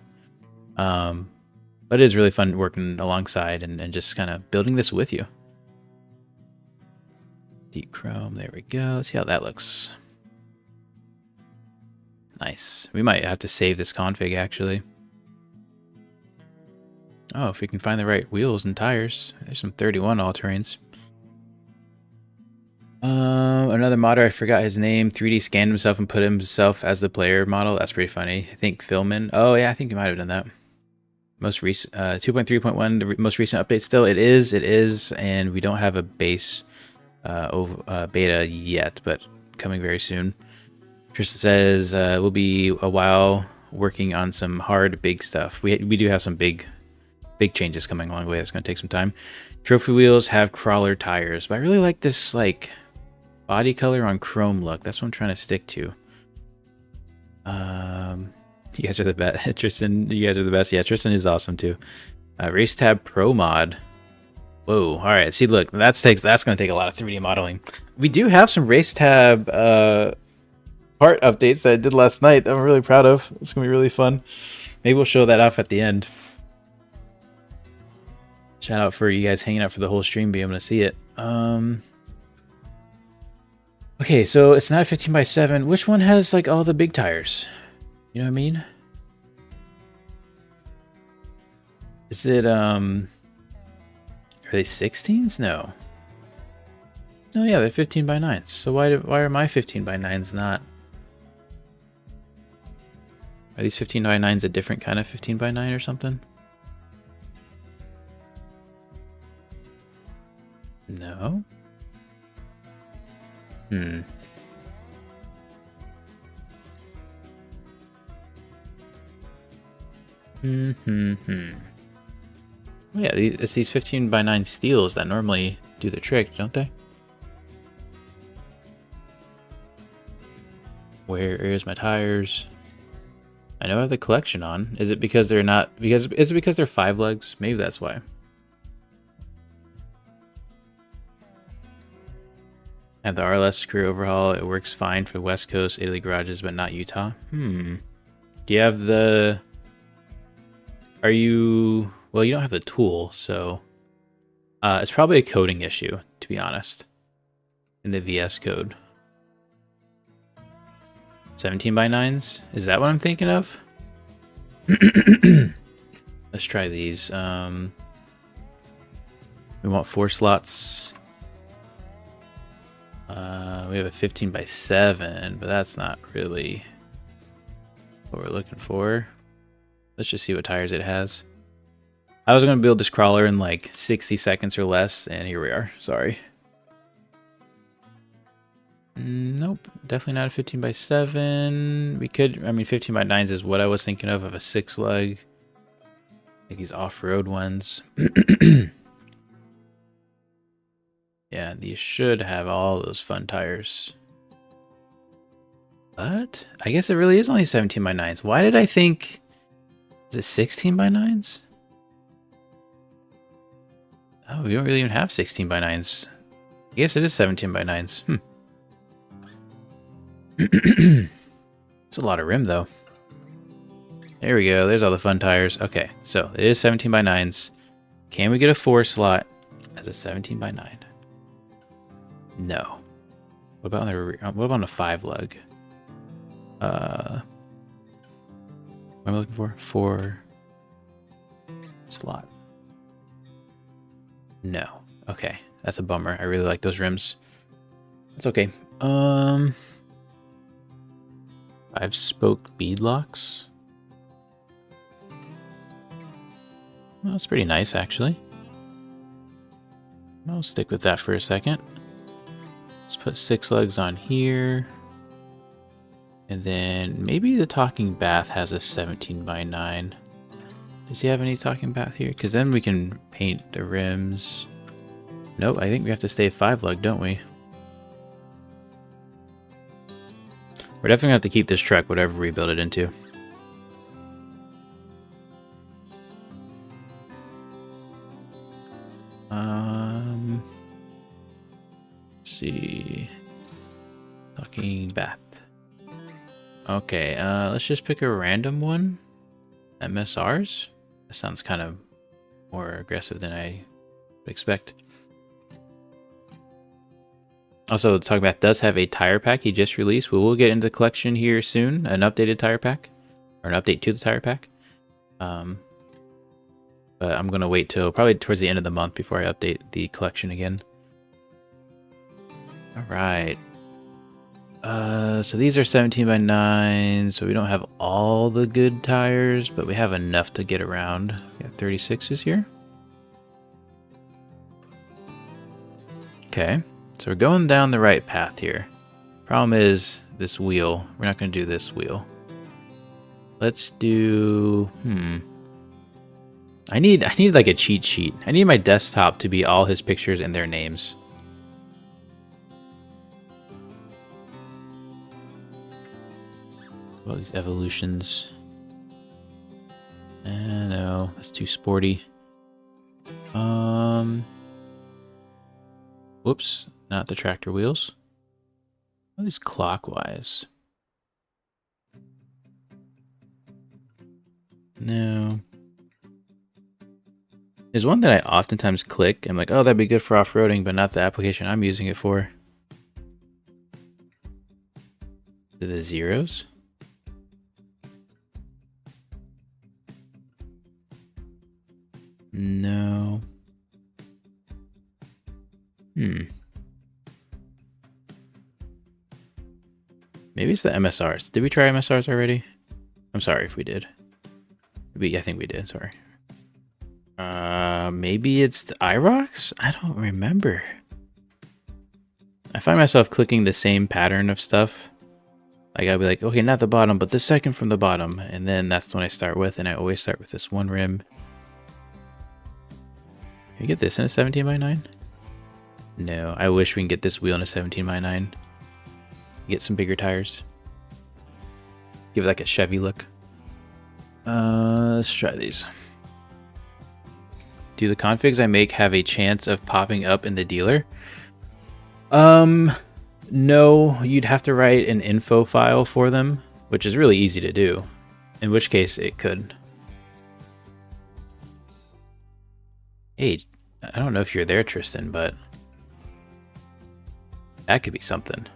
But it is really fun working alongside and just kind of building this with you. Deep Chrome, there we go. Let's see how that looks. Nice. We might have to save this config, actually. Oh, if we can find the right wheels and tires. There's some 31 all-terrains. Another modder, I forgot his name, 3D scanned himself and put himself as the player model. That's pretty funny. I think Philman. Oh, yeah, I think he might have done that. Most recent, 2.3.1, the most recent update still. It is, and we don't have a base beta yet, but coming very soon. Tristan says we'll be a while working on some hard, big stuff. We do have some big changes coming along the way. That's going to take some time. Trophy wheels have crawler tires, but I really like this like body color on chrome look. That's what I'm trying to stick to. You guys are the best. Tristan, you guys are the best. Yeah, Tristan is awesome too. Race Tab Pro mod. Whoa. All right. See, look, that's going to take a lot of 3D modeling. We do have some Race Tab part updates that I did last night that I'm really proud of. It's going to be really fun. Maybe we'll show that off at the end. Shout out for you guys hanging out for the whole stream, being able to see it. Okay, so it's not a 15 by 7. Which one has like all the big tires? You know what I mean? Is it are they 16s? No. No, yeah, they're 15 by 9s. So why are my 15 by 9s not? Are these 15 by 9s a different kind of 15 by 9 or something? No. Yeah, it's these 15 by 9 steels that normally do the trick, don't they? Where's my tires? I know I have the collection on. Is it because they're not? Is it because they're 5 lugs? Maybe that's why. I have the RLS career overhaul. It works fine for West Coast, Italy garages, but not Utah. Do you have the... Are you... Well, you don't have the tool, so... it's probably a coding issue, to be honest. In the VS code. 17 by 9s? Is that what I'm thinking of? Let's try these. We want 4 slots. We have a 15x7, but that's not really what we're looking for. Let's just see what tires it has. I was going to build this crawler in like 60 seconds or less, and here we are. Sorry. Nope, definitely not a 15x7. We could, I mean, 15x9s is what I was thinking of a 6 lug. Like these off-road ones. Yeah, these should have all those fun tires. But I guess it really is only 17x9s. Why did I think... Is it 16x9s? Oh, we don't really even have 16x9s. I guess it is 17x9s. It's a lot of rim, though. There we go. There's all the fun tires. Okay, so it is 17x9s. Can we get a 4 slot as a 17x9? No. What about on the rear? What about on a 5 lug? What am I looking for? 4 slot. No. Okay, that's a bummer. I really like those rims. It's okay. 5-spoke bead locks. Well, that's pretty nice, actually. I'll stick with that for a second. Let's put 6 lugs on here. And then maybe the talking bath has a 17x9. Does he have any talking bath here? Because then we can paint the rims. Nope, I think we have to stay 5 lug, don't we? We're definitely going to have to keep this truck, whatever we build it into. Let's see. Talking bath. Okay, let's just pick a random one. MSRs? That sounds kind of more aggressive than I would expect. Also, the Talking Bath does have a tire pack he just released. We will get into the collection here soon, an updated tire pack, or an update to the tire pack. But I'm going to wait till probably towards the end of the month before I update the collection again. All right. So these are 17x9, so we don't have all the good tires, but we have enough to get around. We got 36s here. Okay, so we're going down the right path here. Problem is this wheel. We're not going to do this wheel. Let's do... I need like a cheat sheet. I need my desktop to be all his pictures and their names. All these evolutions. No, that's too sporty. Whoops, not the tractor wheels. All these clockwise. No. There's one that I oftentimes click. I'm like, oh, that'd be good for off-roading, but not the application I'm using it for. The zeros? No. Maybe it's the MSRs. Did we try MSRs already? I'm sorry if we did. I think we did, sorry. Maybe it's the IROX? I don't remember. I find myself clicking the same pattern of stuff. Like I'll be like, okay, not the bottom, but the second from the bottom. And then that's the one I start with, and I always start with this one rim. Can we get this in a 17x9? No, I wish we can get this wheel in a 17x9. Get some bigger tires. Give it like a Chevy look. Let's try these. Do the configs I make have a chance of popping up in the dealer? No, you'd have to write an info file for them, which is really easy to do. In which case it could. Hey, I don't know if you're there, Tristan, but that could be something.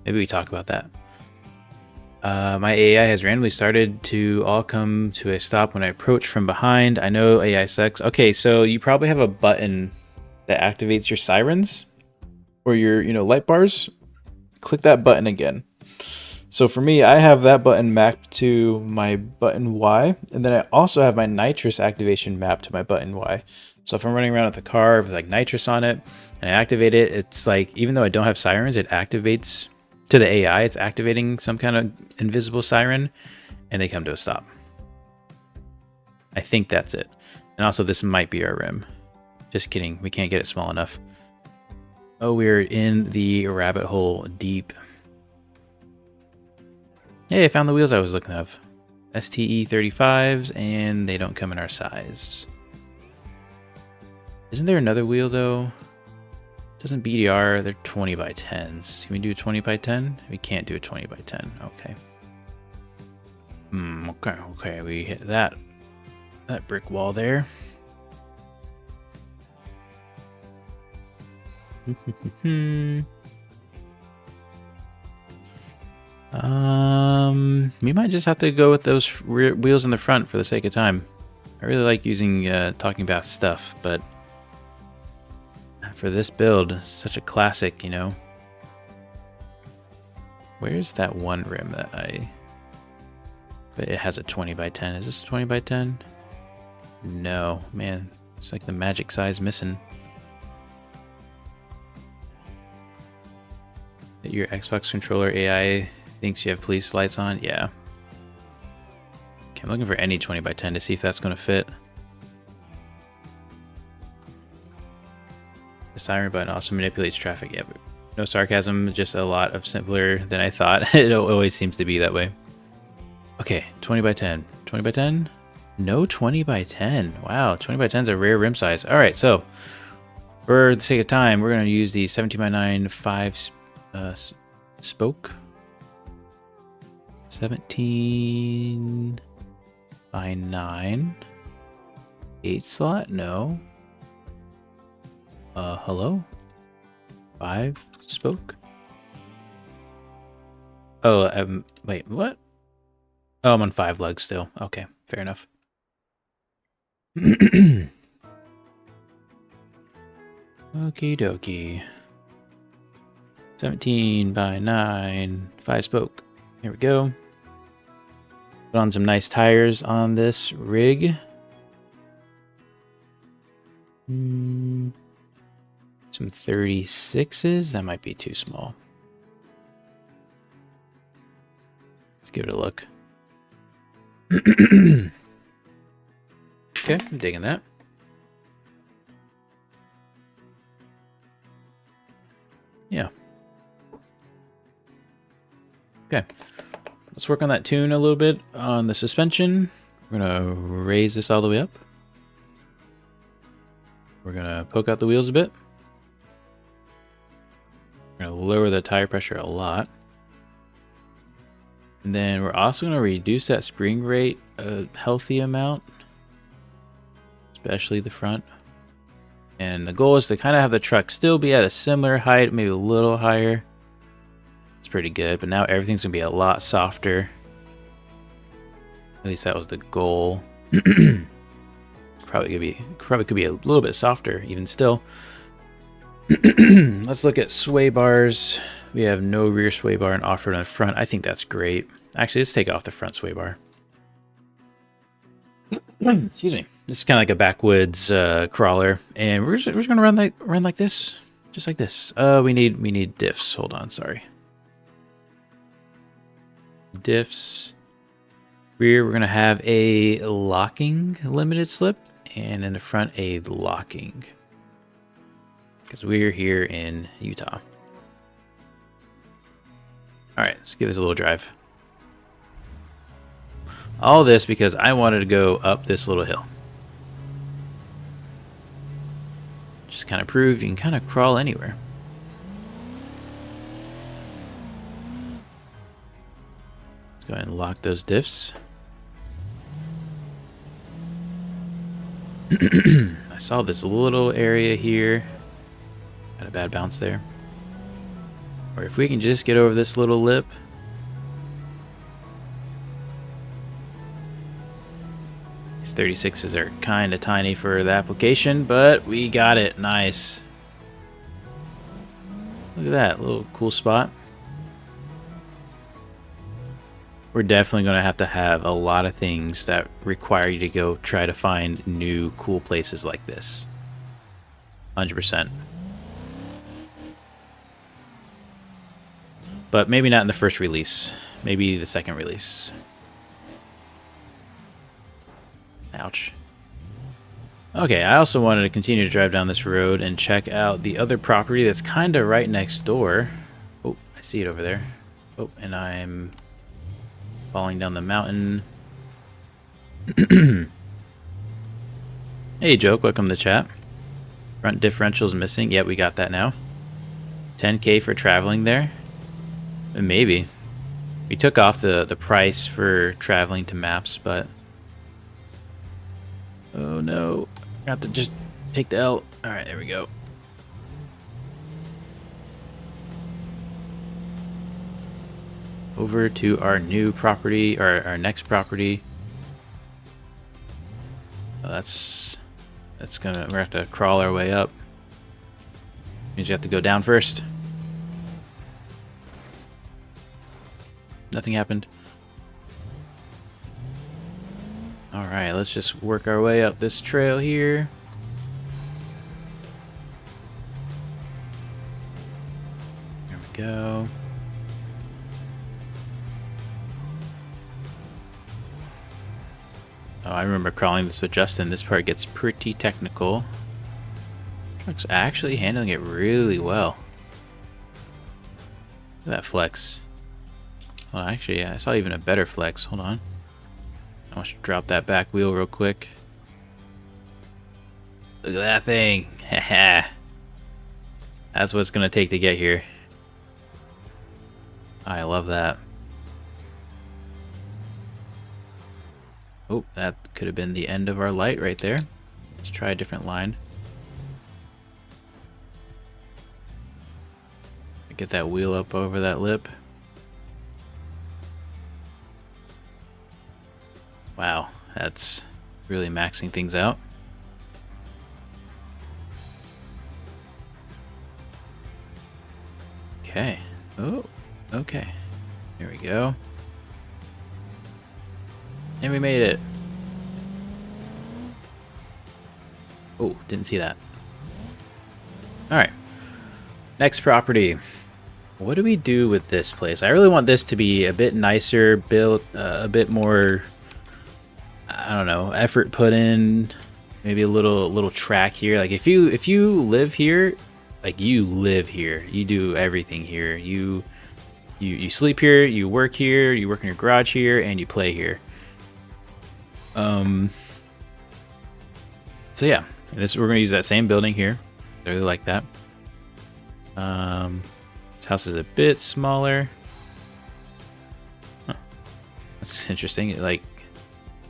Maybe we talk about that. My AI has randomly started to all come to a stop when I approach from behind. I know AI sucks. Okay, so you probably have a button that activates your sirens or your, light bars. Click that button again. So for me, I have that button mapped to my button Y, and then I also have my nitrous activation mapped to my button Y. So if I'm running around with the car with like nitrous on it and I activate it, it's like, even though I don't have sirens, it activates to the AI, it's activating some kind of invisible siren, and they come to a stop. I think that's it. And also, this might be our rim. Just kidding, we can't get it small enough. Oh, we're in the rabbit hole deep. Hey, I found the wheels I was looking of. STE 35s, and they don't come in our size. Isn't there another wheel though? Doesn't BDR, they're 20 by 10s. Can we do a 20 by 10? We can't do a 20 by 10, okay. Okay, we hit that brick wall there. We might just have to go with those rear wheels in the front for the sake of time. I really like using Talking Bath stuff, but for this build, such a classic, Where's that one rim that but it has a 20 by 10. Is this a 20 by 10? No, man, it's like the magic size missing. Your Xbox controller AI thinks you have police lights on? Yeah. Okay, I'm looking for any 20 by 10 to see if that's going to fit. The siren button also manipulates traffic. Yeah, but no sarcasm, just a lot of simpler than I thought. It always seems to be that way. Okay, 20 by 10. 20 by 10? No 20 by 10. Wow, 20 by 10 is a rare rim size. All right, so for the sake of time, we're going to use the 17 by 9 5 spoke. 17 by 9 8 slot? No. Hello? 5 spoke? Oh, wait, what? Oh, I'm on 5 lugs still. Okay, fair enough. Okie dokie. 17 by 9, 5 spoke. Here we go. Put on some nice tires on this rig. Some 36s. That might be too small. Let's give it a look. Okay, I'm digging that. Yeah. Okay. Let's work on that tune a little bit on the suspension. We're gonna raise this all the way up. We're gonna poke out the wheels a bit. We're gonna lower the tire pressure a lot. And then we're also gonna reduce that spring rate a healthy amount, especially the front. And the goal is to kind of have the truck still be at a similar height, maybe a little higher. It's pretty good, but now everything's gonna be a lot softer. At least that was the goal. Probably could be a little bit softer even still. Let's look at sway bars. We have no rear sway bar and off-road on the front. I think that's great. Actually, let's take off the front sway bar. Excuse me. This is kind of like a backwoods crawler, and we're just gonna run like this, just like this. We need diffs. Hold on, sorry. Diffs. Rear, we're gonna have a locking limited slip, and in the front a locking, because we're here in Utah. All right, let's give this a little drive. All this because I wanted to go up this little hill. Just kind of prove you can kind of crawl anywhere. Let's go ahead and lock those diffs. I saw this little area here. Got a bad bounce there. Or if we can just get over this little lip. These 36s are kind of tiny for the application, but we got it. Nice. Look at that little cool spot. We're definitely going to have a lot of things that require you to go try to find new cool places like this. 100%. But maybe not in the first release. Maybe the second release. Ouch. Okay, I also wanted to continue to drive down this road and check out the other property that's kind of right next door. Oh, I see it over there. Oh, and I'm falling down the mountain. Hey, Joke, welcome to chat. Front differential's missing. Yeah, we got that now. 10K for traveling there. Maybe. We took off the price for traveling to maps, but... Oh no. I have to just take the L. Alright, there we go. Over to our new property, or our next property. Oh, that's gonna, we're gonna have to crawl our way up. Means you have to go down first. Nothing happened. Alright, let's just work our way up this trail here. There we go. Oh, I remember crawling this with Justin. This part gets pretty technical. Truck's actually handling it really well. Look at that flex. Well, actually, yeah, I saw even a better flex. Hold on. I want to drop that back wheel real quick. Look at that thing. Haha. That's what it's going to take to get here. I love that. Oh, that could have been the end of our light right there. Let's try a different line. Get that wheel up over that lip. Wow, that's really maxing things out. Okay. Oh, okay. Here we go. And we made it. Oh, didn't see that. Alright. Next property. What do we do with this place? I really want this to be a bit nicer, built a bit more... I don't know, effort put in, maybe a little track here. Like if you live here, like you live here, you do everything here. You sleep here, you work in your garage here, and you play here. So yeah, we're gonna use that same building here. I really like that. This house is a bit smaller. Huh. That's interesting. It like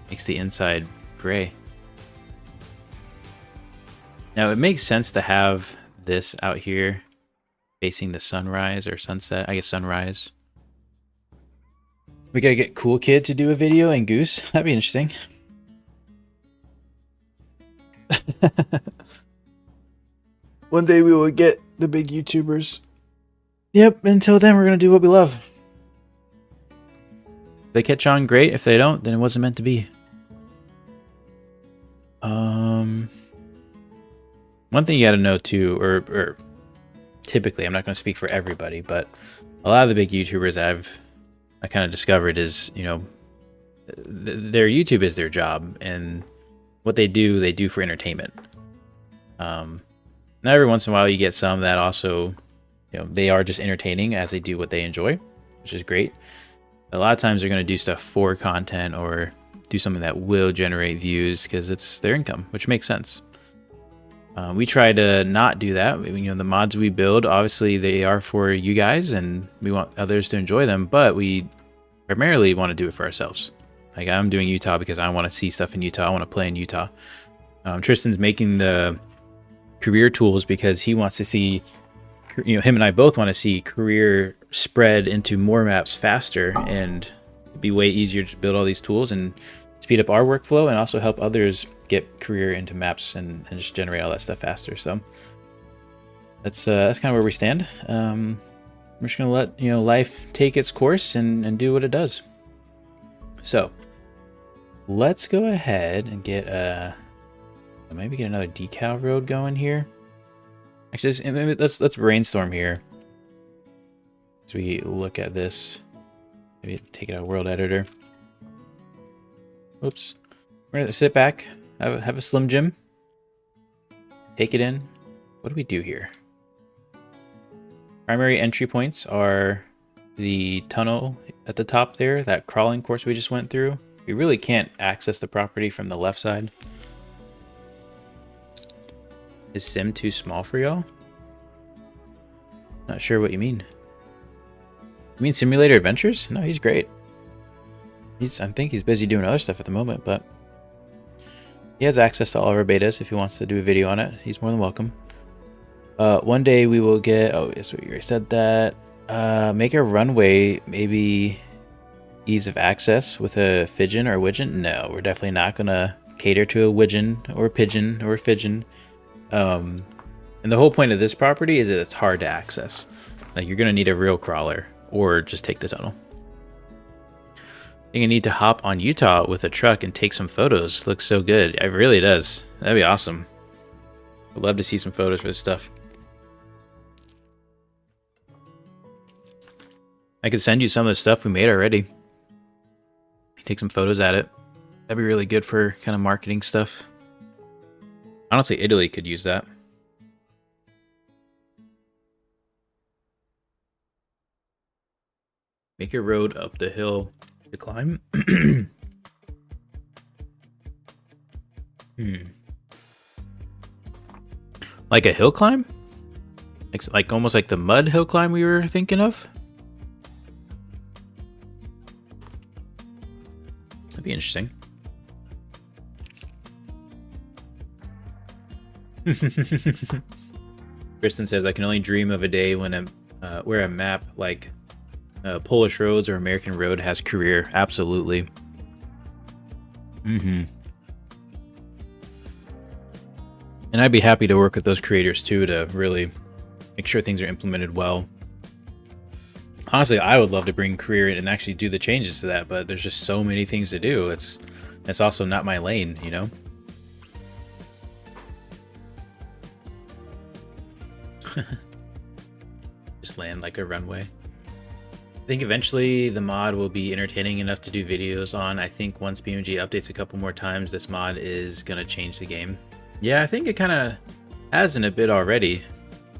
makes the inside gray. Now it makes sense to have this out here facing the sunrise or sunset. I guess sunrise. We gotta get Cool Kid to do a video and Goose. That'd be interesting. One day we will get the big YouTubers. Yep, until then we're gonna do what we love. If they catch on, great. If they don't, then it wasn't meant to be. One thing you gotta know too, or typically, I'm not gonna speak for everybody, but a lot of the big YouTubers I kind of discovered is, you know, their YouTube is their job, and what they do for entertainment. Now every once in a while you get some that also, you know, they are just entertaining as they do what they enjoy, which is great. A lot of times they're going to do stuff for content or do something that will generate views because it's their income, which makes sense. We try to not do that. You know, the mods we build, obviously they are for you guys and we want others to enjoy them, but we primarily want to do it for ourselves. Like I'm doing Utah because I want to see stuff in Utah. I want to play in Utah. Tristan's making the career tools because he wants to see, you know, him and I both want to see career spread into more maps faster and it'd be way easier to build all these tools and speed up our workflow and also help others get career into maps and just generate all that stuff faster. So that's kind of where we stand. We're just gonna let life take its course and do what it does. So let's go ahead and get maybe get another decal road going here. Actually, maybe let's brainstorm here as we look at this. Maybe take it out of world editor. Oops. We're gonna sit back, have a Slim Jim, take it in. What do we do here? Primary entry points are the tunnel at the top there, that crawling course we just went through. We really can't access the property from the left side. Is Sim too small for y'all? Not sure what you mean. You mean Simulator Adventures? No, he's great. I think he's busy doing other stuff at the moment, but he has access to all of our betas if he wants to do a video on it. He's more than welcome. One day we will get, oh, yes, we already said that. Make a runway, maybe ease of access with a Fidgen or a Widgeon. No, we're definitely not going to cater to a Widgeon or a Pigeon or a Fidgen. And the whole point of this property is that it's hard to access. Like, you're going to need a real crawler or just take the tunnel. You're going to need to hop on Utah with a truck and take some photos. Looks so good. It really does. That'd be awesome. I'd love to see some photos for this stuff. I could send you some of the stuff we made already. Take some photos at it. That'd be really good for kind of marketing stuff. Honestly, Italy could use that. Make a road up the hill to climb. Like a hill climb? Like almost like the mud hill climb we were thinking of? That'd be interesting. Kristen says, I can only dream of a day when where a map like Polish Roads or American Road has career. Absolutely. And I'd be happy to work with those creators too to really make sure things are implemented well. Honestly, I would love to bring career in and actually do the changes to that, but there's just so many things to do. It's also not my lane, you know? Just land like a runway. I think eventually the mod will be entertaining enough to do videos on. I think once BeamNG updates a couple more times, this mod is going to change the game. Yeah, I think it kind of has in a bit already,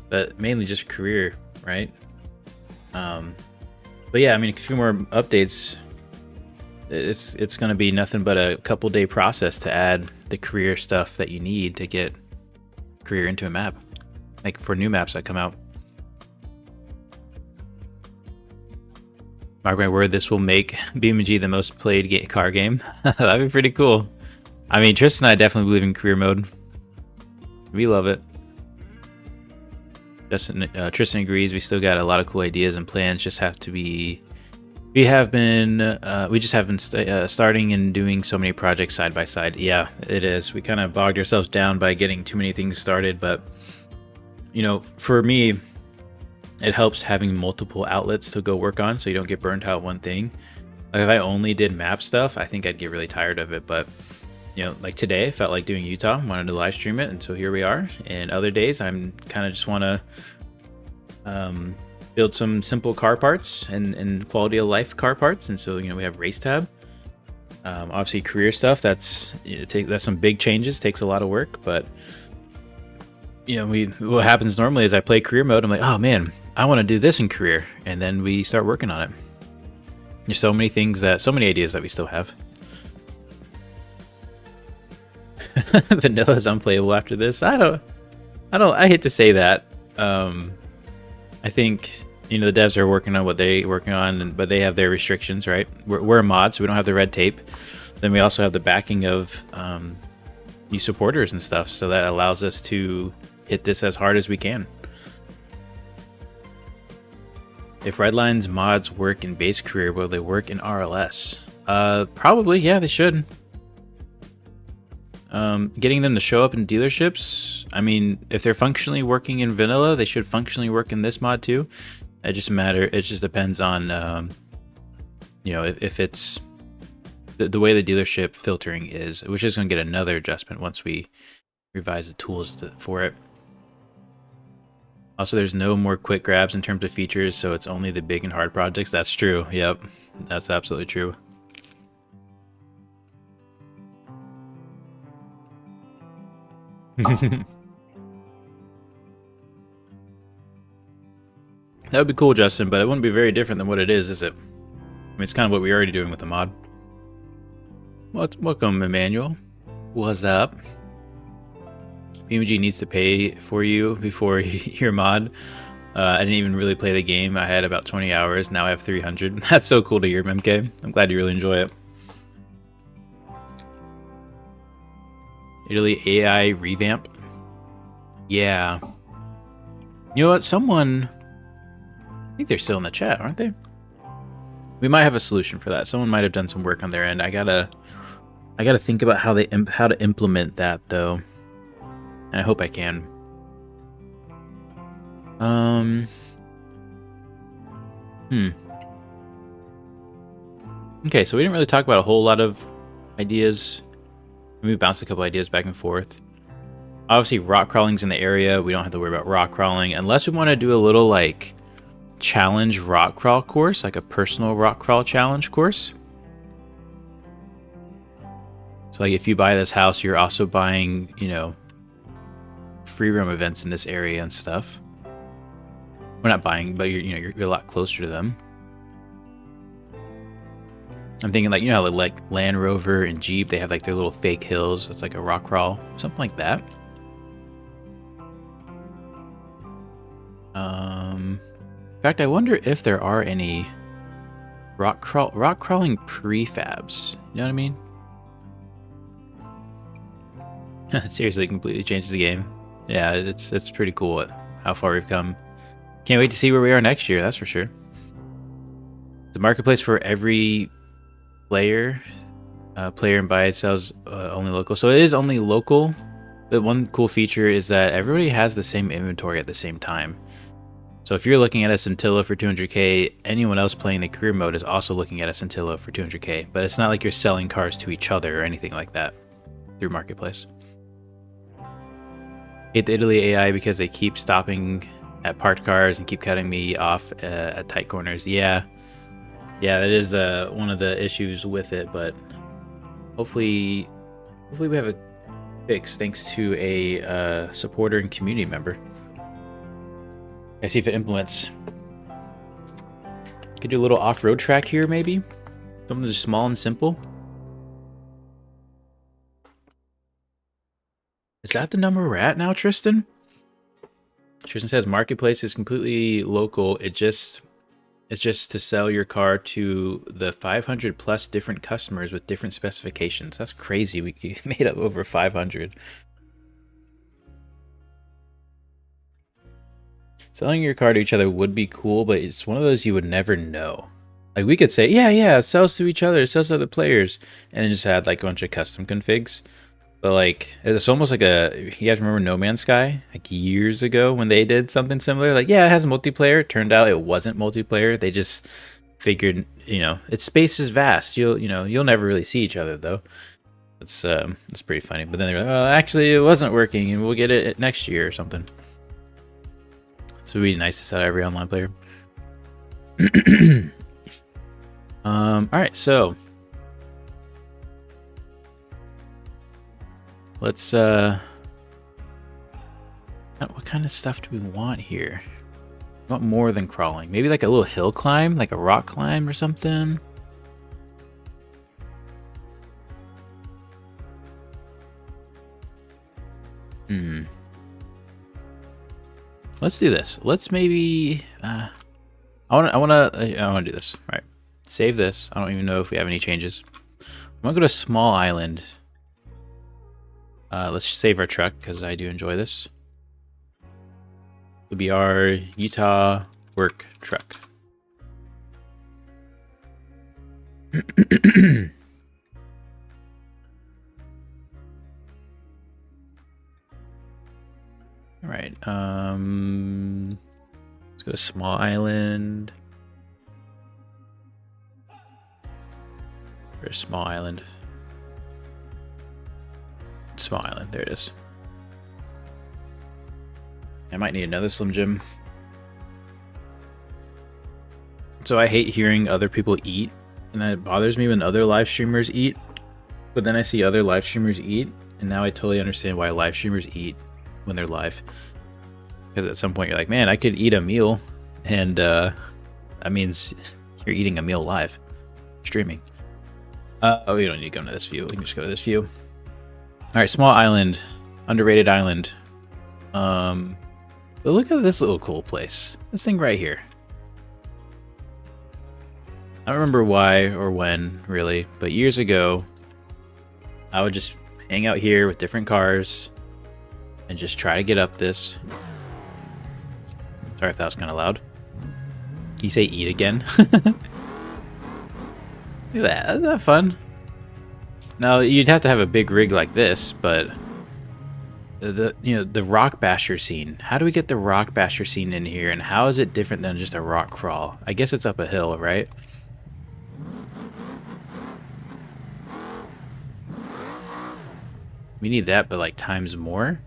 but mainly just career, right? But yeah, I mean, a few more updates. It's going to be nothing but a couple day process to add the career stuff that you need to get career into a map, like for new maps that come out. Mark my word, this will make BeamNG the most played car game. That'd be pretty cool. I mean, Tristan and I definitely believe in career mode. We love it. Tristan agrees. We still got a lot of cool ideas and plans. Just have to be. We just have been starting and doing so many projects side by side. Yeah, it is. We kind of bogged ourselves down by getting too many things started. But you know, for me, it helps having multiple outlets to go work on, so you don't get burnt out one thing. Like if I only did map stuff, I think I'd get really tired of it. But you know, like today, I felt like doing Utah, wanted to live stream it, and so here we are. And other days, I'm kind of just want to build some simple car parts and quality of life car parts. And so, you know, we have race tab. Obviously, career stuff. That's some big changes. Takes a lot of work, but you know, what happens normally is I play career mode. I'm like, oh man, I want to do this in career, and then we start working on it. There's so many ideas that we still have. Vanilla is unplayable after this. I hate to say that. I think, you know, the devs are working on what they're working on, but they have their restrictions, right? We're a mod, so we don't have the red tape. Then we also have the backing of new supporters and stuff, so that allows us to hit this as hard as we can. If Redline's mods work in base career, will they work in RLS? Probably, yeah, they should. Getting them to show up in dealerships. I mean, if they're functionally working in vanilla, they should functionally work in this mod too. It just depends on, you know, if it's the way the dealership filtering is, which is going to get another adjustment once we revise the tools for it. Also, there's no more quick grabs in terms of features, so it's only the big and hard projects. That's true. Yep, that's absolutely true. That would be cool, Justin, but it wouldn't be very different than what it is it? I mean, it's kind of what we're already doing with the mod. Welcome, Emmanuel. What's up? BeamNG needs to pay for you before your mod. I didn't even really play the game. I had about 20 hours. Now I have 300. That's so cool to hear, MK. I'm glad you really enjoy it. Italy AI revamp. Yeah. You know what? Someone... I think they're still in the chat, aren't they? We might have a solution for that. Someone might have done some work on their end. I gotta think about how to implement that, though. And I hope I can. Okay, so we didn't really talk about a whole lot of ideas. We bounced a couple ideas back and forth. Obviously, rock crawling's in the area. We don't have to worry about rock crawling unless we want to do a little like challenge rock crawl course, like a personal rock crawl challenge course. So like if you buy this house, you're also buying, you know, free roam events in this area and stuff. We're not buying, but you're a lot closer to them. I'm thinking like, you know, like Land Rover and Jeep, they have like their little fake hills. It's like a rock crawl, something like that. In fact, I wonder if there are any rock crawling prefabs. You know what I mean? Seriously, it completely changes the game. Yeah, it's pretty cool how far we've come. Can't wait to see where we are next year, that's for sure. The marketplace for every player and buy it sells only local. So it is only local, but one cool feature is that everybody has the same inventory at the same time. So if you're looking at a Scintilla for 200k, anyone else playing the career mode is also looking at a Scintilla for 200k, but it's not like you're selling cars to each other or anything like that through marketplace. Hate the Italy AI because they keep stopping at parked cars and keep cutting me off at tight corners. Yeah, that is one of the issues with it, but hopefully we have a fix thanks to a supporter and community member. I see if it implements. Could do a little off-road track here, maybe? Something just small and simple. Is that the number we're at now, Tristan? Tristan says marketplace is completely local. It's just to sell your car to the 500 plus different customers with different specifications. That's crazy. We made up over 500. Selling your car to each other would be cool, but it's one of those you would never know. Like we could say, yeah, it sells to each other, it sells to other players, and then just add like a bunch of custom configs. But like, it's almost like you guys remember No Man's Sky? Like years ago when they did something similar? Like, yeah, it has multiplayer. It turned out it wasn't multiplayer. They just figured, you know, its space is vast. You'll never really see each other though. It's pretty funny. But then they're like, oh, actually it wasn't working and we'll get it next year or something. So it'd be nice to sell every online player. Alright, so let's what kind of stuff do we want here? We want more than crawling. Maybe like a little hill climb, like a rock climb or something. Let's do this. Let's maybe I want to do this. All right. Save this. I don't even know if we have any changes. I'm going to go to small island. Let's save our truck because I do enjoy this. It'll be our Utah work truck. All right. Let's go to small island. Or small island. Small island. There it is. I might need another Slim Jim. So I hate hearing other people eat, and that bothers me when other live streamers eat. But then I see other live streamers eat, and now I totally understand why live streamers eat when they're live. Because at some point you're like, man, I could eat a meal, and that means you're eating a meal live, streaming. Oh, you don't need to go into this view. We can just go to this view. All right, small island, underrated island. But look at this little cool place. This thing right here. I don't remember why or when, really, but years ago, I would just hang out here with different cars and just try to get up this. Sorry if that was kind of loud. You say eat again? Look at that. Isn't that fun? Now, you'd have to have a big rig like this, but the rock basher scene. How do we get the rock basher scene in here, and how is it different than just a rock crawl? I guess it's up a hill, right? We need that, but like times more.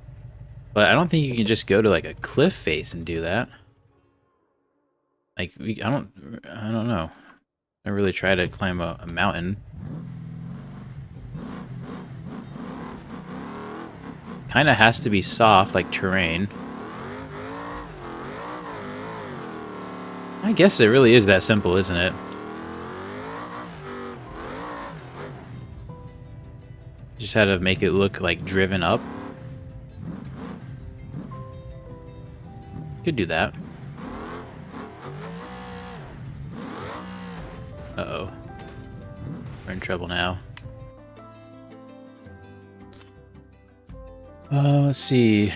But I don't think you can just go to like a cliff face and do that. Like I don't know. I really try to climb a mountain. Kind of has to be soft, like terrain. I guess it really is that simple, isn't it? Just had to make it look like driven up. Could do that. Uh-oh. We're in trouble now. Let's see.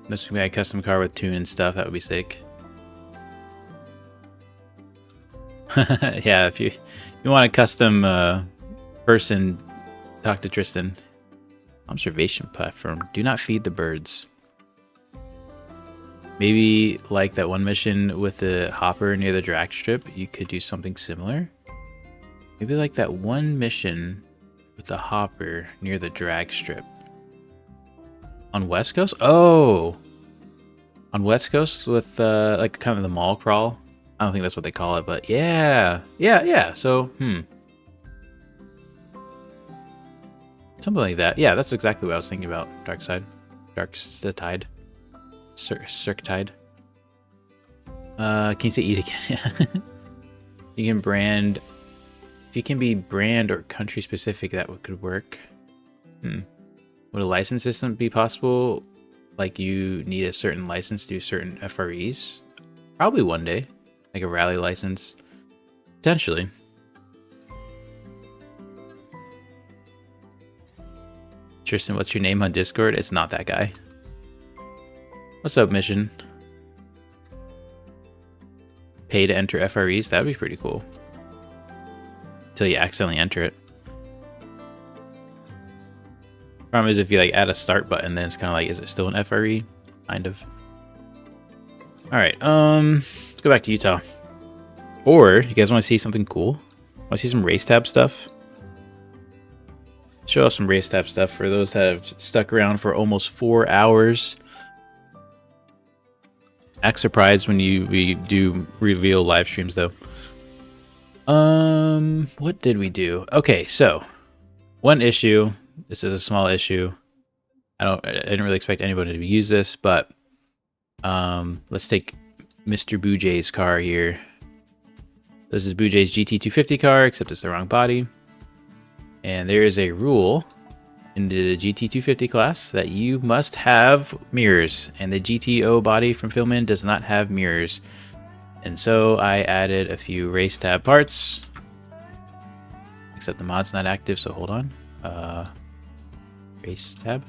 This would be a custom car with tune and stuff. That would be sick. Yeah, if you want a custom person, talk to Tristan. Observation platform. Do not feed the birds. Maybe like that one mission with the hopper near the drag strip, you could do something similar. Maybe like that one mission with the hopper near the drag strip. On West Coast? Oh! On West Coast with like kind of the mall crawl. I don't think that's what they call it, but yeah. Yeah. So, something like that. Yeah, that's exactly what I was thinking about. Dark Side. Tide. Cirque Tide. Can you say eat again? You can brand. If you can be brand or country specific, that could work. Would a license system be possible? Like you need a certain license to do certain FREs? Probably one day. Like a rally license. Potentially. Tristan, what's your name on Discord? It's not that guy. What's up, mission? Pay to enter FREs? That'd be pretty cool. Until you accidentally enter it. Problem is if you like add a start button, then it's kind of like, is it still an FRE? Kind of. Alright, let's go back to Utah. Or, you guys want to see something cool? Want to see some race tab stuff? Show off some race tab stuff for those that have stuck around for almost 4 hours. Act surprised when we do reveal live streams though. What did we do? Okay, so one issue. This is a small issue. I didn't really expect anybody to use this, but let's take Mr. Boojay's car here. This is Boojay's GT250 car, except it's the wrong body. And there is a rule in the GT250 class that you must have mirrors, and the GTO body from Filmin does not have mirrors. And so I added a few race tab parts, except the mod's not active, so hold on. Race tab.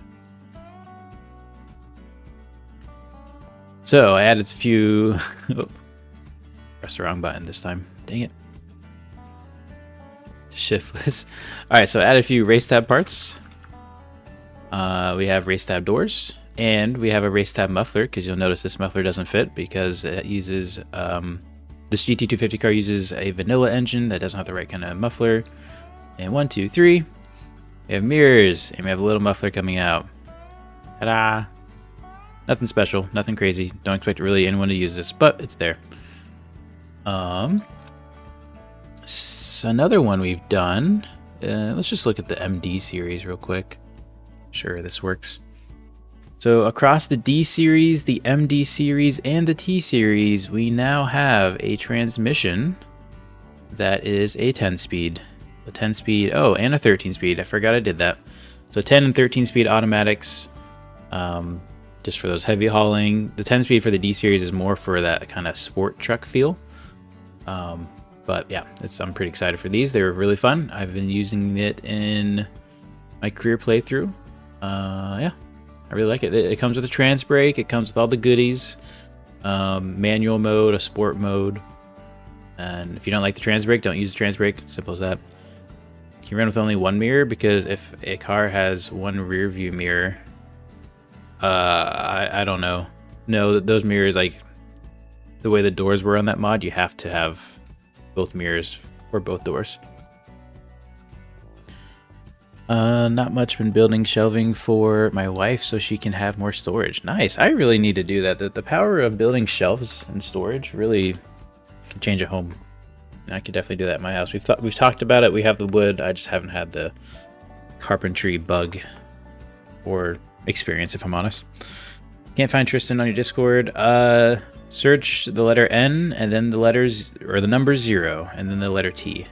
So I added a few. Oh, pressed the wrong button this time. Dang it. Shiftless. All right, so I added a few race tab parts. We have race tab doors, and we have a race tab muffler, because you'll notice this muffler doesn't fit because it uses this GT250 car uses a vanilla engine that doesn't have the right kind of muffler. And 1, 2, 3, we have mirrors, and we have a little muffler coming out. Ta-da! Nothing special, nothing crazy. Don't expect really anyone to use this, but it's there. So another one we've done. Let's just look at the MD series real quick. Sure, this works. So across the D series, the MD series, and the T series, we now have a transmission that is a 10-speed. A 10-speed, oh, and a 13-speed. I forgot I did that. So 10 and 13-speed automatics, just for those heavy hauling. The 10-speed for the D series is more for that kind of sport truck feel. But yeah, I'm pretty excited for these. They're really fun. I've been using it in my career playthrough. Yeah, I really like it. It comes with a trans brake. It comes with all the goodies. Manual mode, a sport mode. And if you don't like the trans brake, don't use the trans brake. Simple as that. You can run with only one mirror, because if a car has one rear view mirror, I don't know. No, those mirrors, like the way the doors were on that mod, you have to have both mirrors for both doors. Not much. Been building shelving for my wife so she can have more storage. Nice. I really need to do that. The power of building shelves and storage really can change a home. And I could definitely do that in my house. We've talked about it. We have the wood. I just haven't had the carpentry bug or experience, if I'm honest. Can't find Tristan on your Discord. Search the letter N and then the letters, or the number 0 and then the letter T.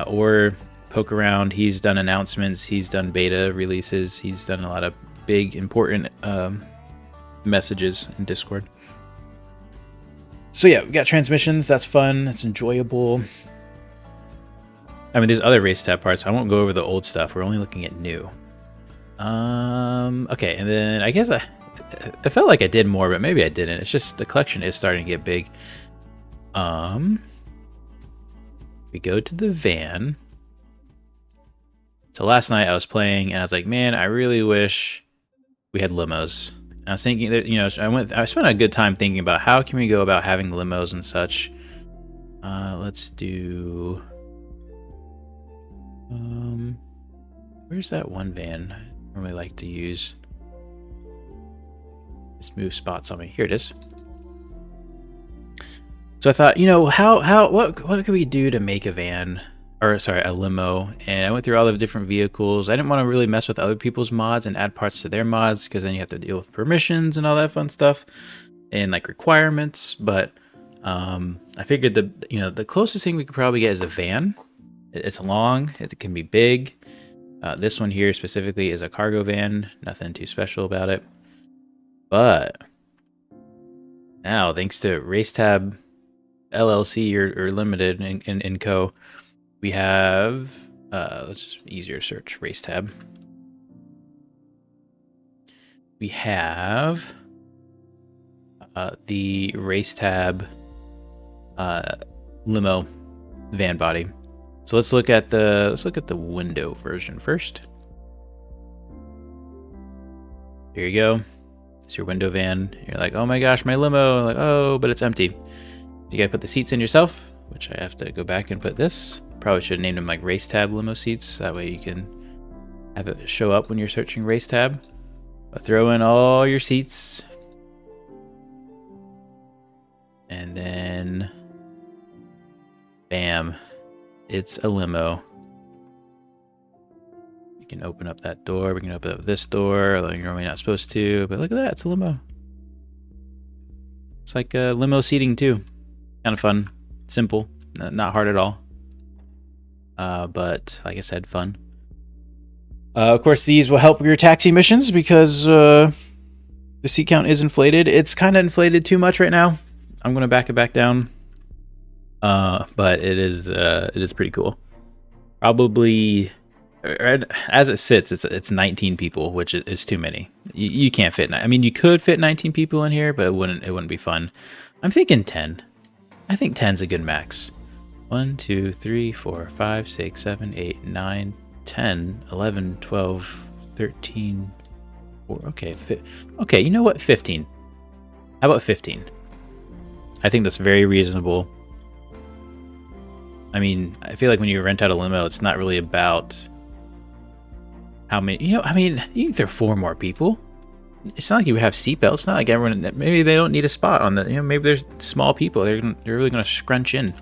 Or poke around. He's done announcements. He's done beta releases. He's done a lot of big, important messages in Discord. So yeah, we got transmissions. That's fun. That's enjoyable. I mean, there's other race tab parts. I won't go over the old stuff. We're only looking at new. Okay, and then I guess I felt like I did more, but maybe I didn't. It's just the collection is starting to get big. We go to the van. So last night I was playing and I was like, man, I really wish we had limos. And I was thinking that, you know, I spent a good time thinking about how can we go about having limos and such. Let's do, where's that one van I normally like to use? Let's move spots on me. Here it is. So I thought, you know, what could we do to make a van, or sorry, a limo? And I went through all the different vehicles. I didn't want to really mess with other people's mods and add parts to their mods, because then you have to deal with permissions and all that fun stuff and like requirements. But I figured the closest thing we could probably get is a van. It's long, it can be big. This one here specifically is a cargo van. Nothing too special about it. But now, thanks to Racetab LLC or Limited and Co, we have, let's just easier search Racetab. We have the Racetab limo van body. So let's look at the window version first. Here you go. It's your window van. You're like, oh my gosh, my limo. I'm like, oh, but it's empty. You gotta put the seats in yourself, which I have to go back and put this. Probably should have named them like Racetab limo seats. That way you can have it show up when you're searching Racetab. But throw in all your seats. And then, bam, it's a limo. You can open up that door. We can open up this door, although you're normally not supposed to. But look at that, it's a limo. It's like limo seating too. Kind of fun, simple, not hard at all. But like I said, fun. Of course, these will help your taxi missions because the seat count is inflated. It's kind of inflated too much right now. I'm gonna back it back down. But it is pretty cool. Probably, as it sits, it's 19 people, which is too many. You can't fit. I mean, you could fit 19 people in here, but it wouldn't be fun. I'm thinking 10. I think 10's a good max. 1, 2, 3, 4, 5, 6, 7, 8, 9, 10, 11, 12, 13, 4, okay, okay, you know what, 15. How about 15? I think that's very reasonable. I mean, I feel like when you rent out a limo, it's not really about how many, you know, I mean, you can throw 4 more people. It's not like you have seatbelts. It's not like everyone, maybe they don't need a spot on the, you know, maybe there's small people. They're really going to scrunch in.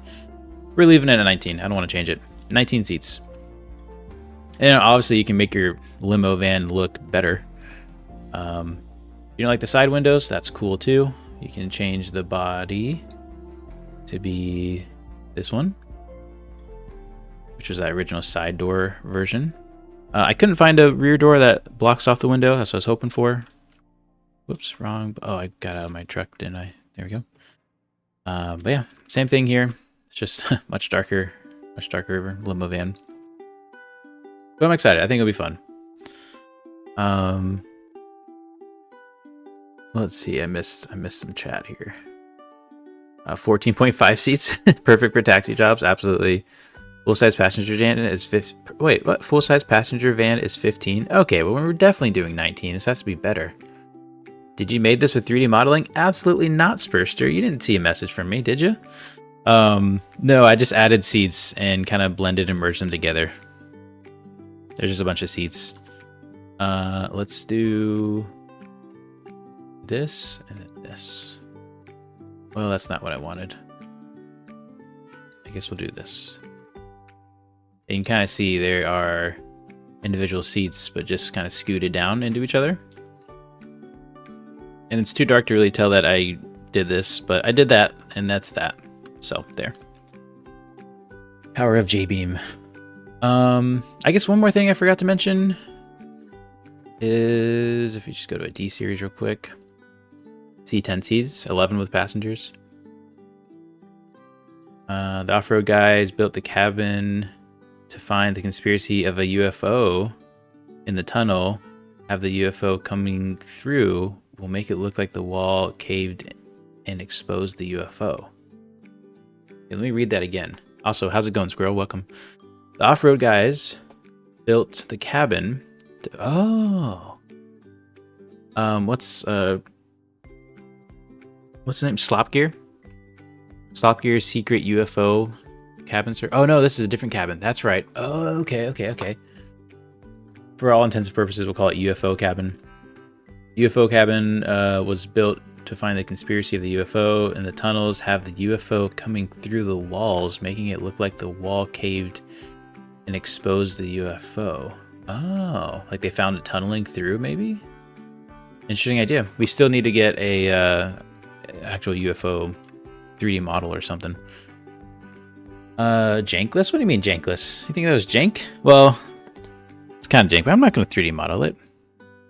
We're leaving it at 19. I don't want to change it. 19 seats. And obviously you can make your limo van look better. You don't like the side windows? That's cool too. You can change the body to be this one, which was that original side door version. I couldn't find a rear door that blocks off the window. That's what I was hoping for. Whoops, wrong. Oh, I got out of my truck, didn't I? There we go. But yeah, same thing here. It's just much darker limo van. But I'm excited. I think it'll be fun. Let's see. I missed some chat here. 14.5 seats, perfect for taxi jobs. Absolutely. Full-size passenger van is 15. Wait, what? Full-size passenger van is 15. Okay, well, we're definitely doing 19. This has to be better. Did you made this with 3D modeling? Absolutely not, Spurster. You didn't see a message from me, did you? No, I just added seats and kind of blended and merged them together. There's just a bunch of seats. Let's do this and then this. Well, that's not what I wanted. I guess we'll do this. And you can kind of see there are individual seats, but just kind of scooted down into each other. And it's too dark to really tell that I did this, but I did that, and that's that. So, there. Power of J-Beam. I guess one more thing I forgot to mention is, if you just go to a D series real quick, C10 seats, 11 with passengers. The off-road guys built the cabin to find the conspiracy of a UFO in the tunnel. Have the UFO coming through will make it look like the wall caved and exposed the UFO. Okay, let me read that again. Also, how's it going, Squirrel? Welcome. The off-road guys built the cabin to, what's the name? Slopgear? Slopgear's secret UFO cabin, sir. Oh no, this is a different cabin. That's right. Oh, okay. For all intents and purposes, we'll call it UFO cabin. UFO cabin was built to find the conspiracy of the UFO, and the tunnels have the UFO coming through the walls, making it look like the wall caved and exposed the UFO. Oh, like they found it tunneling through, maybe? Interesting idea. We still need to get a actual UFO 3D model or something. Jankless? What do you mean jankless? You think that was jank? Well, it's kind of jank, but I'm not going to 3D model it.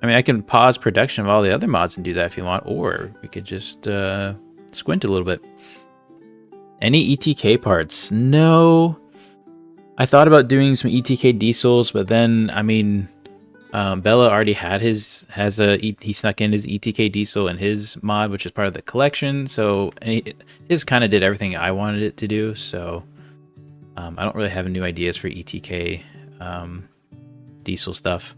I mean, I can pause production of all the other mods and do that if you want, or we could just squint a little bit. Any ETK parts? No. I thought about doing some ETK diesels, but then, I mean, Bella already had he snuck in his ETK diesel in his mod, which is part of the collection, so his kind of did everything I wanted it to do, so I don't really have new ideas for ETK diesel stuff.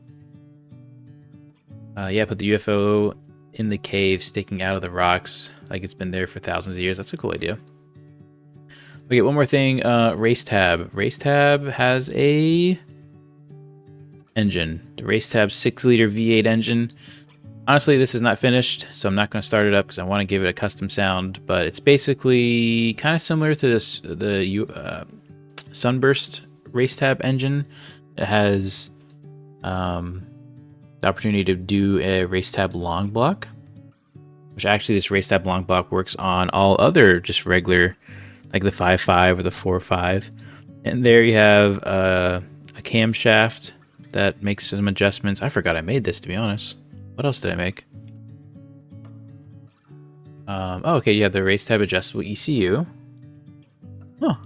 Yeah, put the UFO in the cave sticking out of the rocks like it's been there for thousands of years. That's a cool idea. Okay, one more thing. Race Tab. Race Tab has a engine. The Race Tab 6-liter V8 engine. Honestly, this is not finished, so I'm not going to start it up because I want to give it a custom sound. But it's basically kind of similar to the Sunburst Race Tab engine. It has the opportunity to do a Race Tab long block, which actually this Race Tab long block works on all other just regular, like the 5.5 or the 4.5. And there you have a camshaft that makes some adjustments. I forgot I made this, to be honest. What else did I make? Oh, okay, you have the Race Tab adjustable ECU. Oh,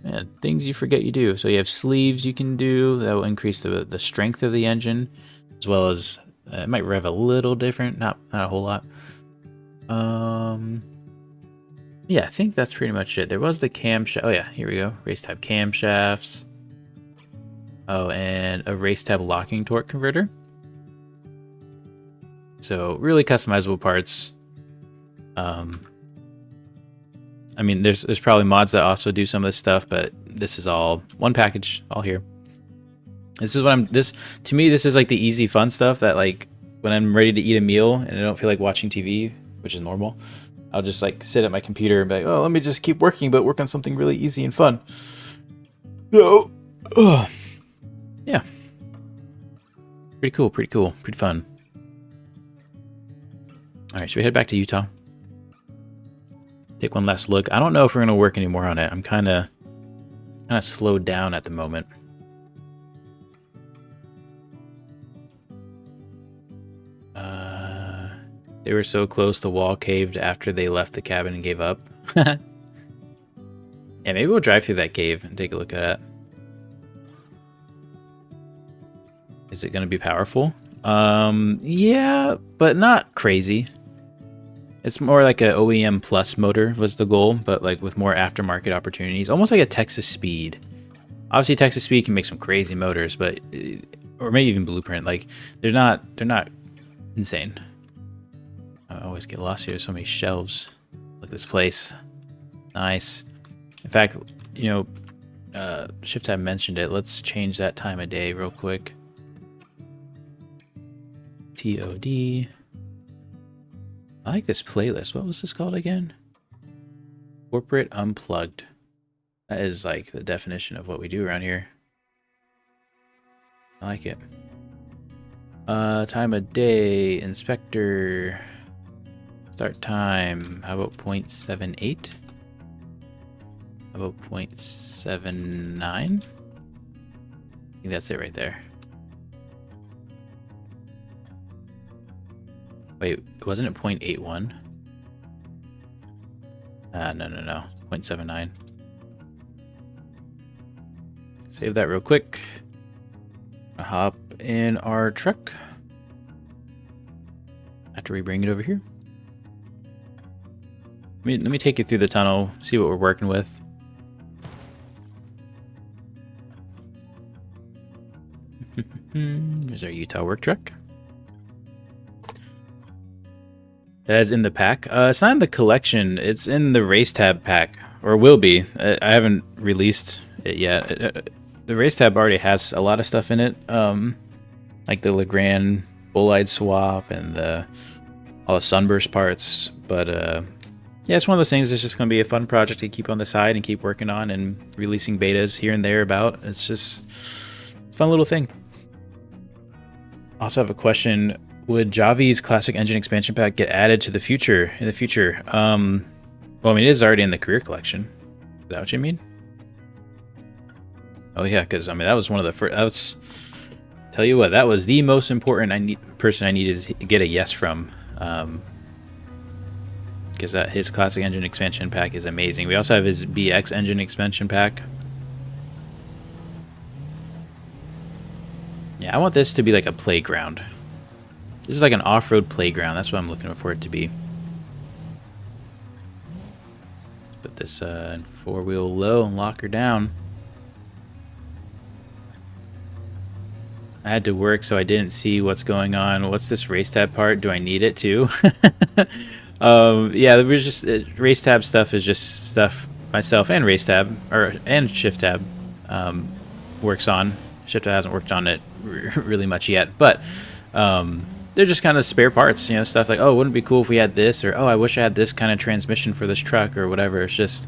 man, things you forget you do. So you have sleeves you can do that will increase the strength of the engine, as well as it might rev a little different, not a whole lot. Yeah, I think that's pretty much it. There was the camshaft. Oh yeah, here we go. Race Tab camshafts. Oh, and a Race Tab locking torque converter. So really customizable parts. I mean, there's probably mods that also do some of this stuff, but this is all one package, all here. This is what to me, this is like the easy fun stuff that, like, when I'm ready to eat a meal and I don't feel like watching TV, which is normal, I'll just like sit at my computer and be like, oh, let me just keep working, but work on something really easy and fun. So, yeah. Pretty cool, pretty fun. All right, should we head back to Utah? Take one last look. I don't know if we're gonna work anymore on it. I'm kind of slowed down at the moment. They were so close, the wall caved after they left the cabin and gave up. Yeah, maybe we'll drive through that cave and take a look at it. Is it gonna be powerful? Yeah, but not crazy. It's more like a OEM Plus motor was the goal, but like with more aftermarket opportunities, almost like a Texas Speed. Obviously, Texas Speed can make some crazy motors, but or maybe even Blueprint. Like they're not insane. I always get lost here. There's so many shelves. Look at this place. Nice. In fact, you know, Shift Tab mentioned it. Let's change that time of day real quick. TOD. I like this playlist. What was this called again? Corporate Unplugged. That is like the definition of what we do around here. I like it. Time of day, inspector, start time. How about 0.78? How about 0.79? I think that's it right there. Wait, wasn't it 0.81? No. 0.79. Save that real quick. Hop in our truck after we bring it over here. Let me take you through the tunnel, see what we're working with. There's our Utah work truck. That is in the pack. It's not in the collection. It's in the race tab pack, or will be. I haven't released it yet. The race tab already has a lot of stuff in it, like the Legrand Bolide swap and all the Sunburst parts. But yeah, it's one of those things that's just going to be a fun project to keep on the side and keep working on and releasing betas here and there about. It's just a fun little thing. Also have a question. Would Javi's classic engine expansion pack get added to the future in the future? Well, I mean, it is already in the career collection. Is that what you mean? Oh yeah, because I mean that was one of the first. Tell you what, that was the most important person I needed to get a yes from, because his classic engine expansion pack is amazing. We also have his BX engine expansion pack. Yeah, I want this to be like a playground. This is like an off-road playground. That's what I'm looking for it to be. Let's put this in four-wheel low and lock her down. I had to work, so I didn't see what's going on. What's this race tab part? Do I need it too? Yeah, we're just race tab stuff is just stuff myself and race tab and shift tab works on. Shift tab hasn't worked on it really much yet, but they're just kind of spare parts, you know, stuff like, oh, wouldn't it be cool if we had this, or oh, I wish I had this kind of transmission for this truck, or whatever. It's just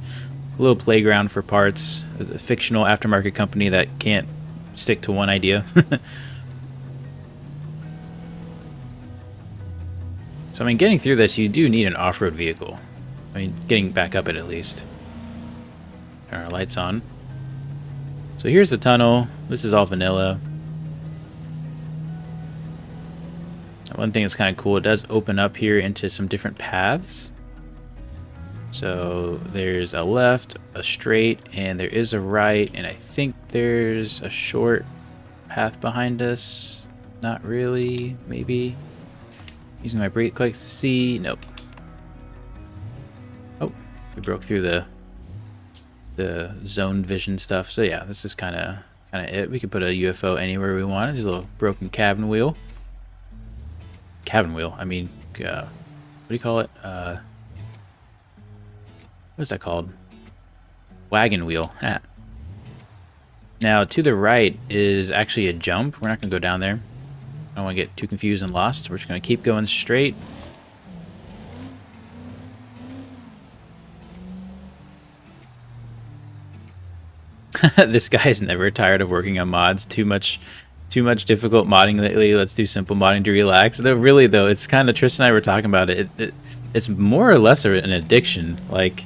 a little playground for parts. A fictional aftermarket company that can't stick to one idea. So, I mean, getting through this, you do need an off-road vehicle. I mean, getting back up it at least. Turn our lights on. So here's the tunnel. This is all vanilla. One thing that's kind of cool, it does open up here into some different paths. So there's a left, a straight, and there is a right, and I think there's a short path behind us. Not really, maybe. Using my brake lights to see. Nope. Oh, we broke through the zone vision stuff. So yeah, this is kind of it. We could put a UFO anywhere we want. There's a little broken cabin wheel. cabin wheel. I mean, what do you call it? What's that called? Wagon wheel. Ah. Now, to the right is actually a jump. We're not going to go down there. I don't want to get too confused and lost. So we're just going to keep going straight. This guy's never tired of working on mods. Too much difficult modding lately. Let's do simple modding to relax. Though, really, though, it's kind of, Tristan and I were talking about it. It's more or less an addiction. Like,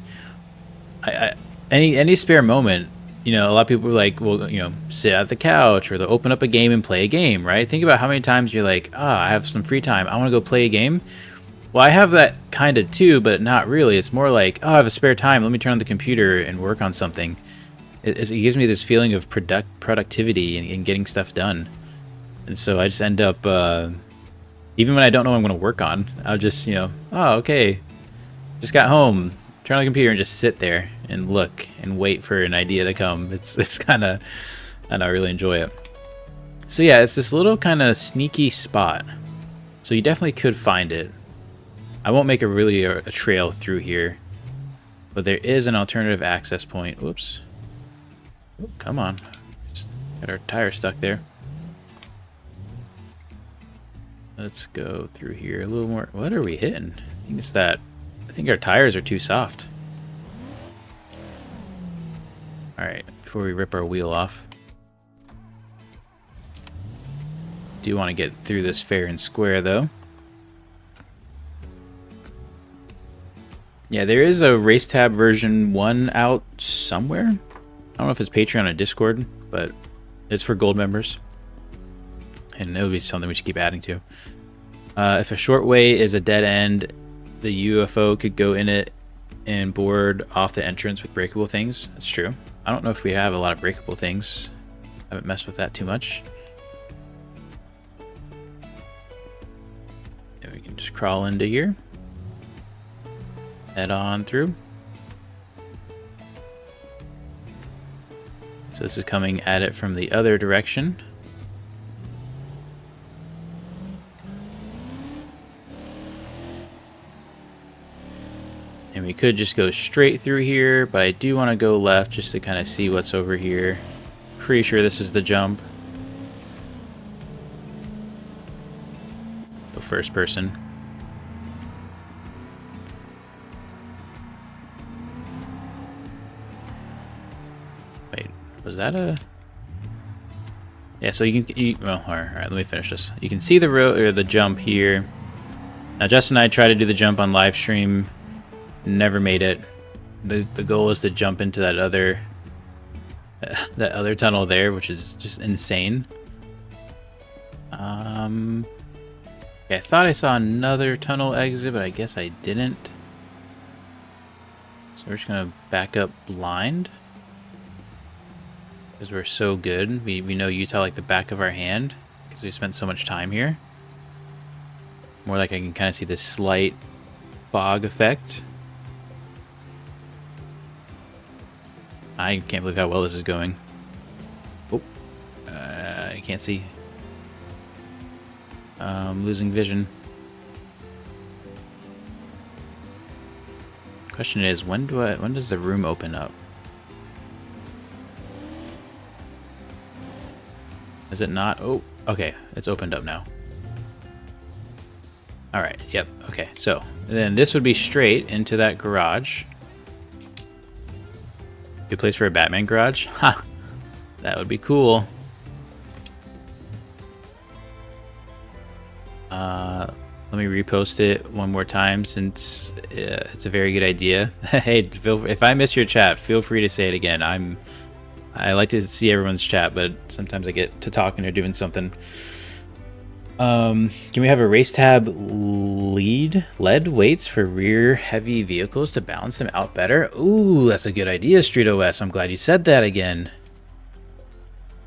any spare moment, you know, a lot of people are like, well, you know, sit at the couch, or they'll open up a game and play a game, right? Think about how many times you're like, I have some free time, I want to go play a game. Well, I have that kind of too, but not really. It's more like, I have a spare time, let me turn on the computer and work on something. It gives me this feeling of productivity and getting stuff done. And so I just end up, even when I don't know what I'm going to work on, I'll just, you know, okay, just got home, turn on the computer and just sit there and look and wait for an idea to come. It's kind of, and I really enjoy it. So yeah, it's this little kind of sneaky spot. So you definitely could find it. I won't make a trail through here, but there is an alternative access point. Whoops. Oh, come on. Just got our tire stuck there. Let's go through here a little more. What are we hitting? I think it's that. I think our tires are too soft. Alright, before we rip our wheel off. Do want to get through this fair and square though. Yeah, there is a Race Tab version 1 out somewhere. I don't know if it's Patreon or Discord, but it's for gold members. And it'll be something we should keep adding to. If a short way is a dead end, the UFO could go in it and board off the entrance with breakable things. That's true. I don't know if we have a lot of breakable things. I haven't messed with that too much. And we can just crawl into here. Head on through. So this is coming at it from the other direction. And we could just go straight through here, but I do want to go left just to kind of see what's over here. Pretty sure this is the jump. Go first person. Wait, was that a... Yeah, so you can... well, alright, let me finish this. You can see the road or the jump here. Now, Justin and I tried to do the jump on live stream. Never made it. The goal is to jump into that other tunnel there, which is just insane. Yeah, I thought I saw another tunnel exit, but I guess I didn't. So we're just gonna back up blind because we're so good. We know Utah like the back of our hand because we spent so much time here. More like I can kind of see this slight fog effect. I can't believe how well this is going. Oh, I can't see. Losing vision. Question is, when does the room open up? Is it not? Oh, okay, it's opened up now. All right, yep, okay. So then this would be straight into that garage. Good place for a Batman garage? Ha! That would be cool. Let me repost it one more time since it's a very good idea. Hey, if I miss your chat, feel free to say it again. I like to see everyone's chat, but sometimes I get to talking or doing something. Can we have a race tab lead weights for rear heavy vehicles to balance them out better? Ooh, that's a good idea, Street OS. I'm glad you said that again.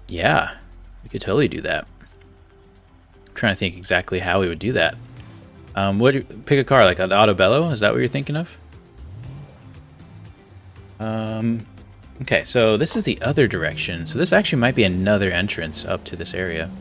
Yeah, we could totally do that. I'm trying to think exactly how we would do that. Pick a car, like the Autobello? Is that what you're thinking of? Okay, so this is the other direction. So this actually might be another entrance up to this area.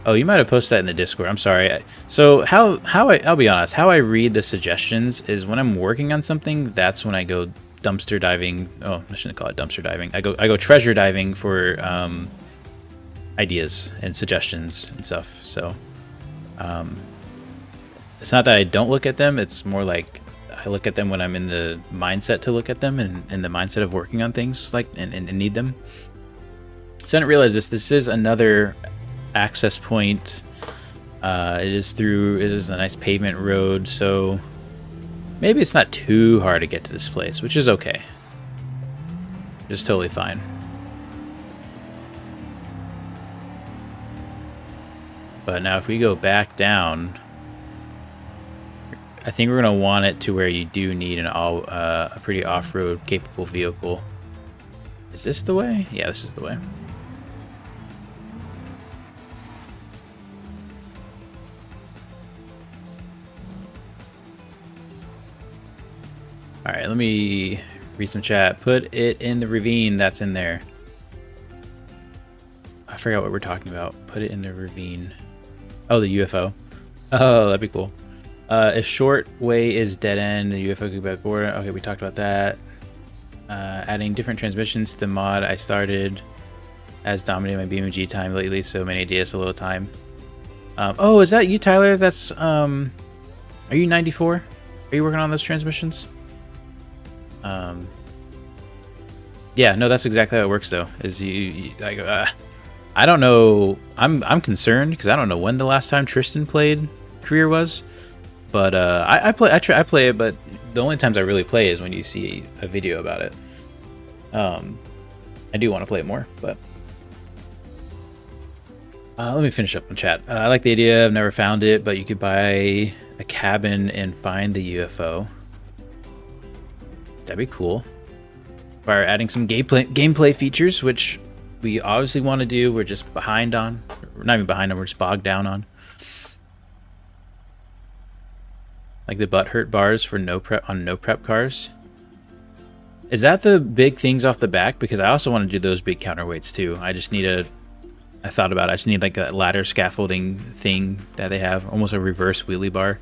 Oh, you might have posted that in the Discord. I'm sorry. So I'll be honest, how I read the suggestions is when I'm working on something, that's when I go dumpster diving. Oh, I shouldn't call it dumpster diving. I go treasure diving for ideas and suggestions and stuff. So it's not that I don't look at them. It's more like I look at them when I'm in the mindset to look at them and in the mindset of working on things like and need them. So I didn't realize this. This is another access point. It is a nice pavement road, so maybe it's not too hard to get to this place, which is okay. Just totally fine. But now if we go back down, I think we're gonna want it to where you do need a pretty off-road capable vehicle. Is this the way? Yeah, this is the way. All right, let me read some chat. Put it in the ravine that's in there. I forgot what we're talking about. Put it in the ravine. Oh, the UFO. Oh, that'd be cool. If short way is dead end, the UFO could be back border. Okay, we talked about that. Adding different transmissions to the mod I started has dominated my BeamNG time lately, so many ideas, so little time. Oh, is that you, Tyler? That's are you 94? Are you working on those transmissions? Yeah, no, that's exactly how it works though. Is I don't know. I'm concerned because I don't know when the last time Tristan played Career was, but I play it, but the only times I really play is when you see a video about it. I do want to play it more, but let me finish up on chat. I like the idea. I've never found it, but you could buy a cabin and find the UFO. That'd be cool. By adding some gameplay features, which we obviously want to do. We're just behind on. We're not even behind on. We're just bogged down on. Like the butthurt bars for no prep cars. Is that the big things off the back? Because I also want to do those big counterweights too. I just need I thought about it. I just need like that ladder scaffolding thing that they have, almost a reverse wheelie bar.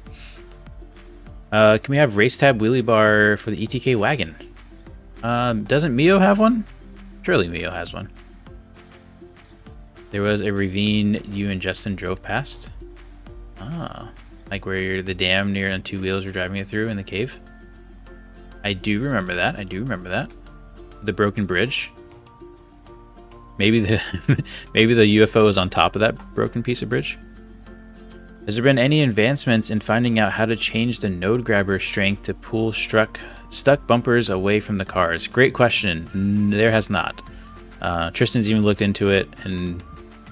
Can we have race tab wheelie bar for the ETK wagon? Doesn't Mio have one? Surely Mio has one. There was a ravine you and Justin drove past. Ah, like where you're the dam near on two wheels you're driving it through in the cave. I do remember that. I do remember that. The broken bridge. Maybe the maybe the UFO is on top of that broken piece of bridge. Has there been any advancements in finding out how to change the node grabber strength to pull stuck bumpers away from the cars? Great question. There has not. Tristan's even looked into it, and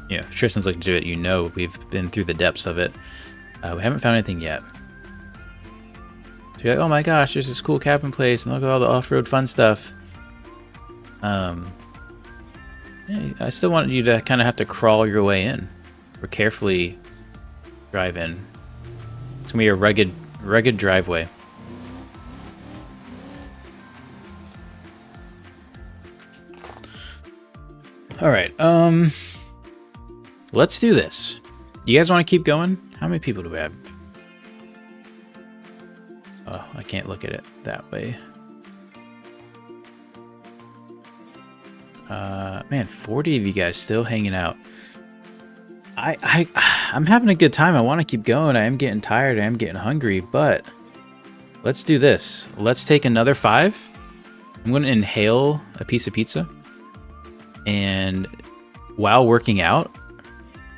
you know, if Tristan's looked into it, you know we've been through the depths of it. We haven't found anything yet. So you're like, oh my gosh, there's this cool cabin place, and look at all the off-road fun stuff. Yeah, I still wanted you to kind of have to crawl your way in, or carefully drive in. It's gonna be a rugged driveway. All right, let's do this. You guys want to keep going? How many people do we have? Oh, I can't look at it that way. Man, 40 of you guys still hanging out. I'm having a good time. I want to keep going. I am getting tired. I am getting hungry, but let's do this. Let's take another 5. I'm going to inhale a piece of pizza, and while working out,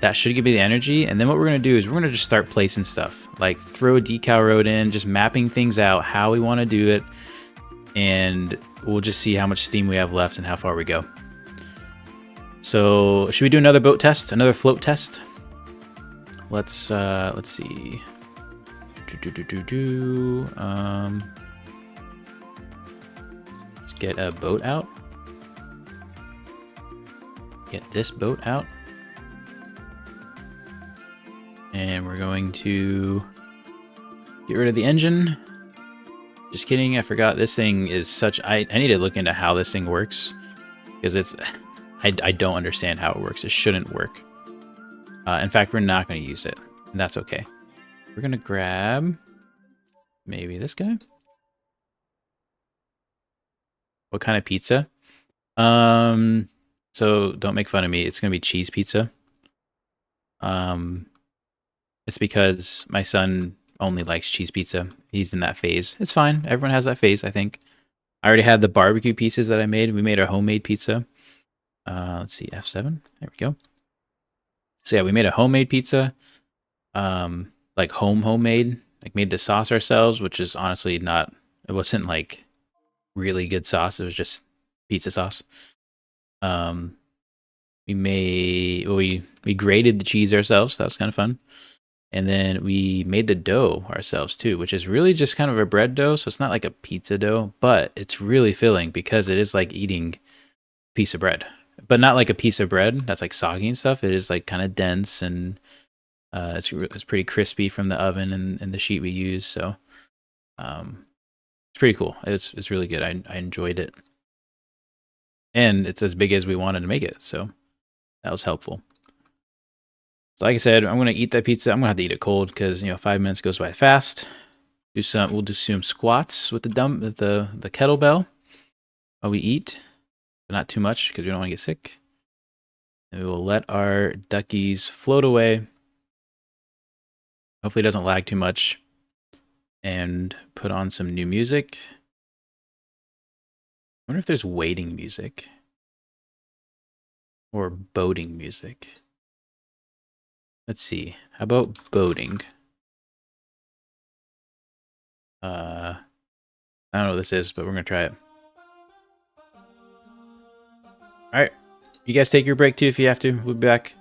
that should give me the energy. And then what we're going to do is we're going to just start placing stuff, like throw a decal road in, just mapping things out, how we want to do it, and we'll just see how much steam we have left and how far we go. So should we do another boat test, another float test? Let's see. Let's get a boat out. Get this boat out. And we're going to get rid of the engine. Just kidding, I forgot this thing is such... I need to look into how this thing works, because it's... I don't understand how it works. It shouldn't work. In fact, we're not going to use it, and that's okay. We're going to grab maybe this guy. What kind of pizza? So don't make fun of me. It's going to be cheese pizza. It's because my son only likes cheese pizza. He's in that phase. It's fine. Everyone has that phase, I think. I already had the barbecue pieces that I made. We made a homemade pizza. Let's see, F7. There we go. So yeah, we made a homemade pizza. Like homemade. Like made the sauce ourselves, which is honestly not. It wasn't like really good sauce. It was just pizza sauce. We grated the cheese ourselves. That was kind of fun. And then we made the dough ourselves too, which is really just kind of a bread dough. So it's not like a pizza dough, but it's really filling because it is like eating a piece of bread, but not like a piece of bread that's like soggy and stuff. It is like kind of dense, and it's pretty crispy from the oven and the sheet we use. So it's pretty cool. It's really good. I enjoyed it, and it's as big as we wanted to make it. So that was helpful. So like I said, I'm going to eat that pizza. I'm going to have to eat it cold because, 5 minutes goes by fast. We'll do some squats with the kettlebell while we eat, but not too much because we don't want to get sick. And we will let our duckies float away. Hopefully it doesn't lag too much. And put on some new music. I wonder if there's waiting music or boating music. Let's see. How about boating? I don't know what this is, but we're going to try it. All right. You guys take your break too if you have to. We'll be back.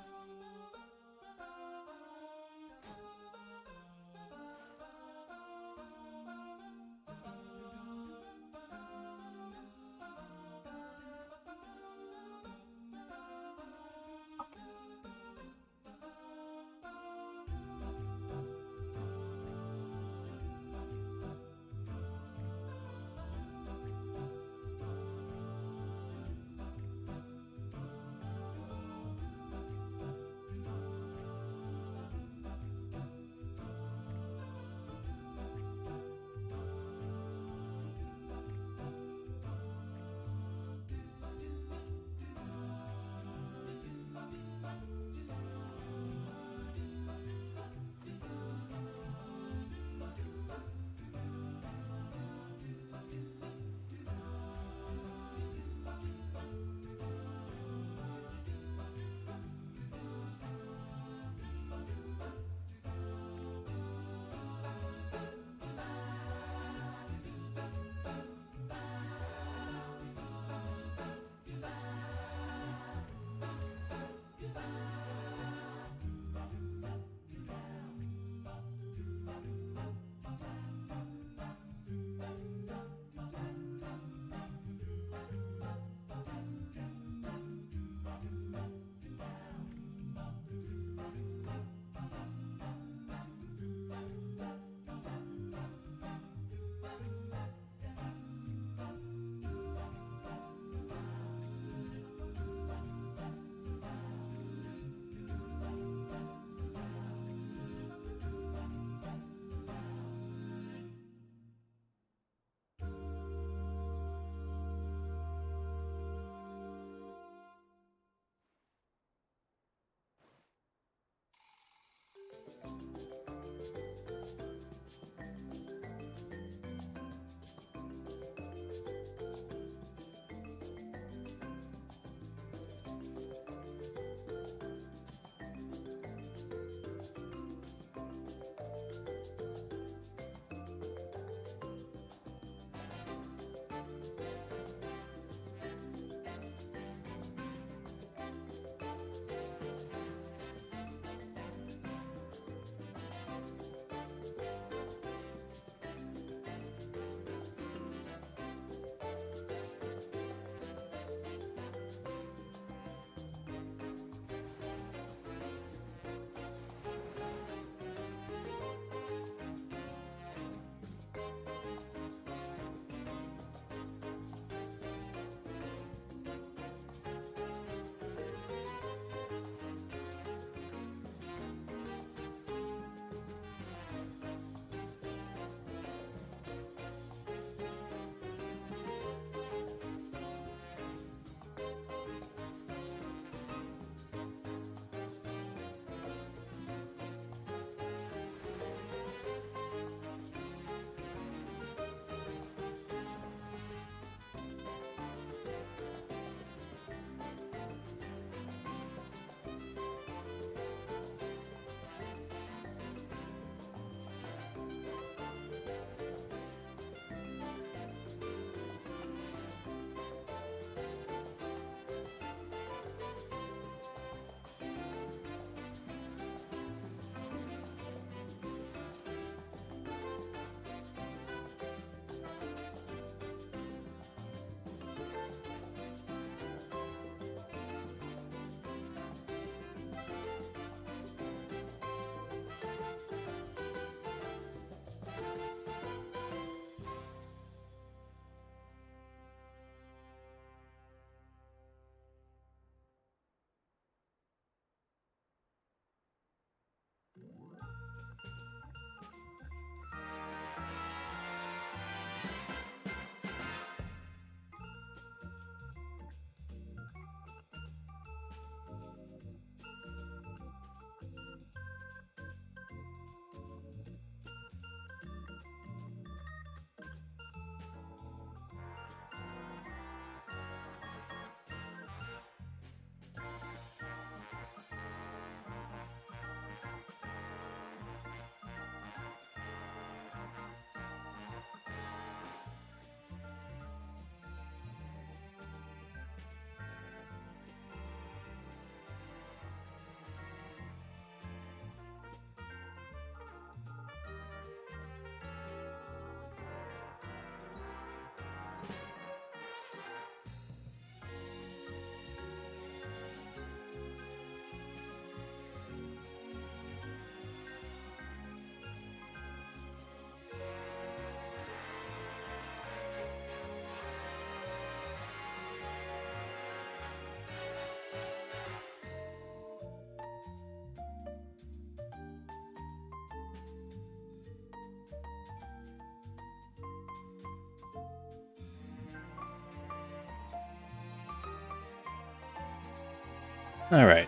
All right.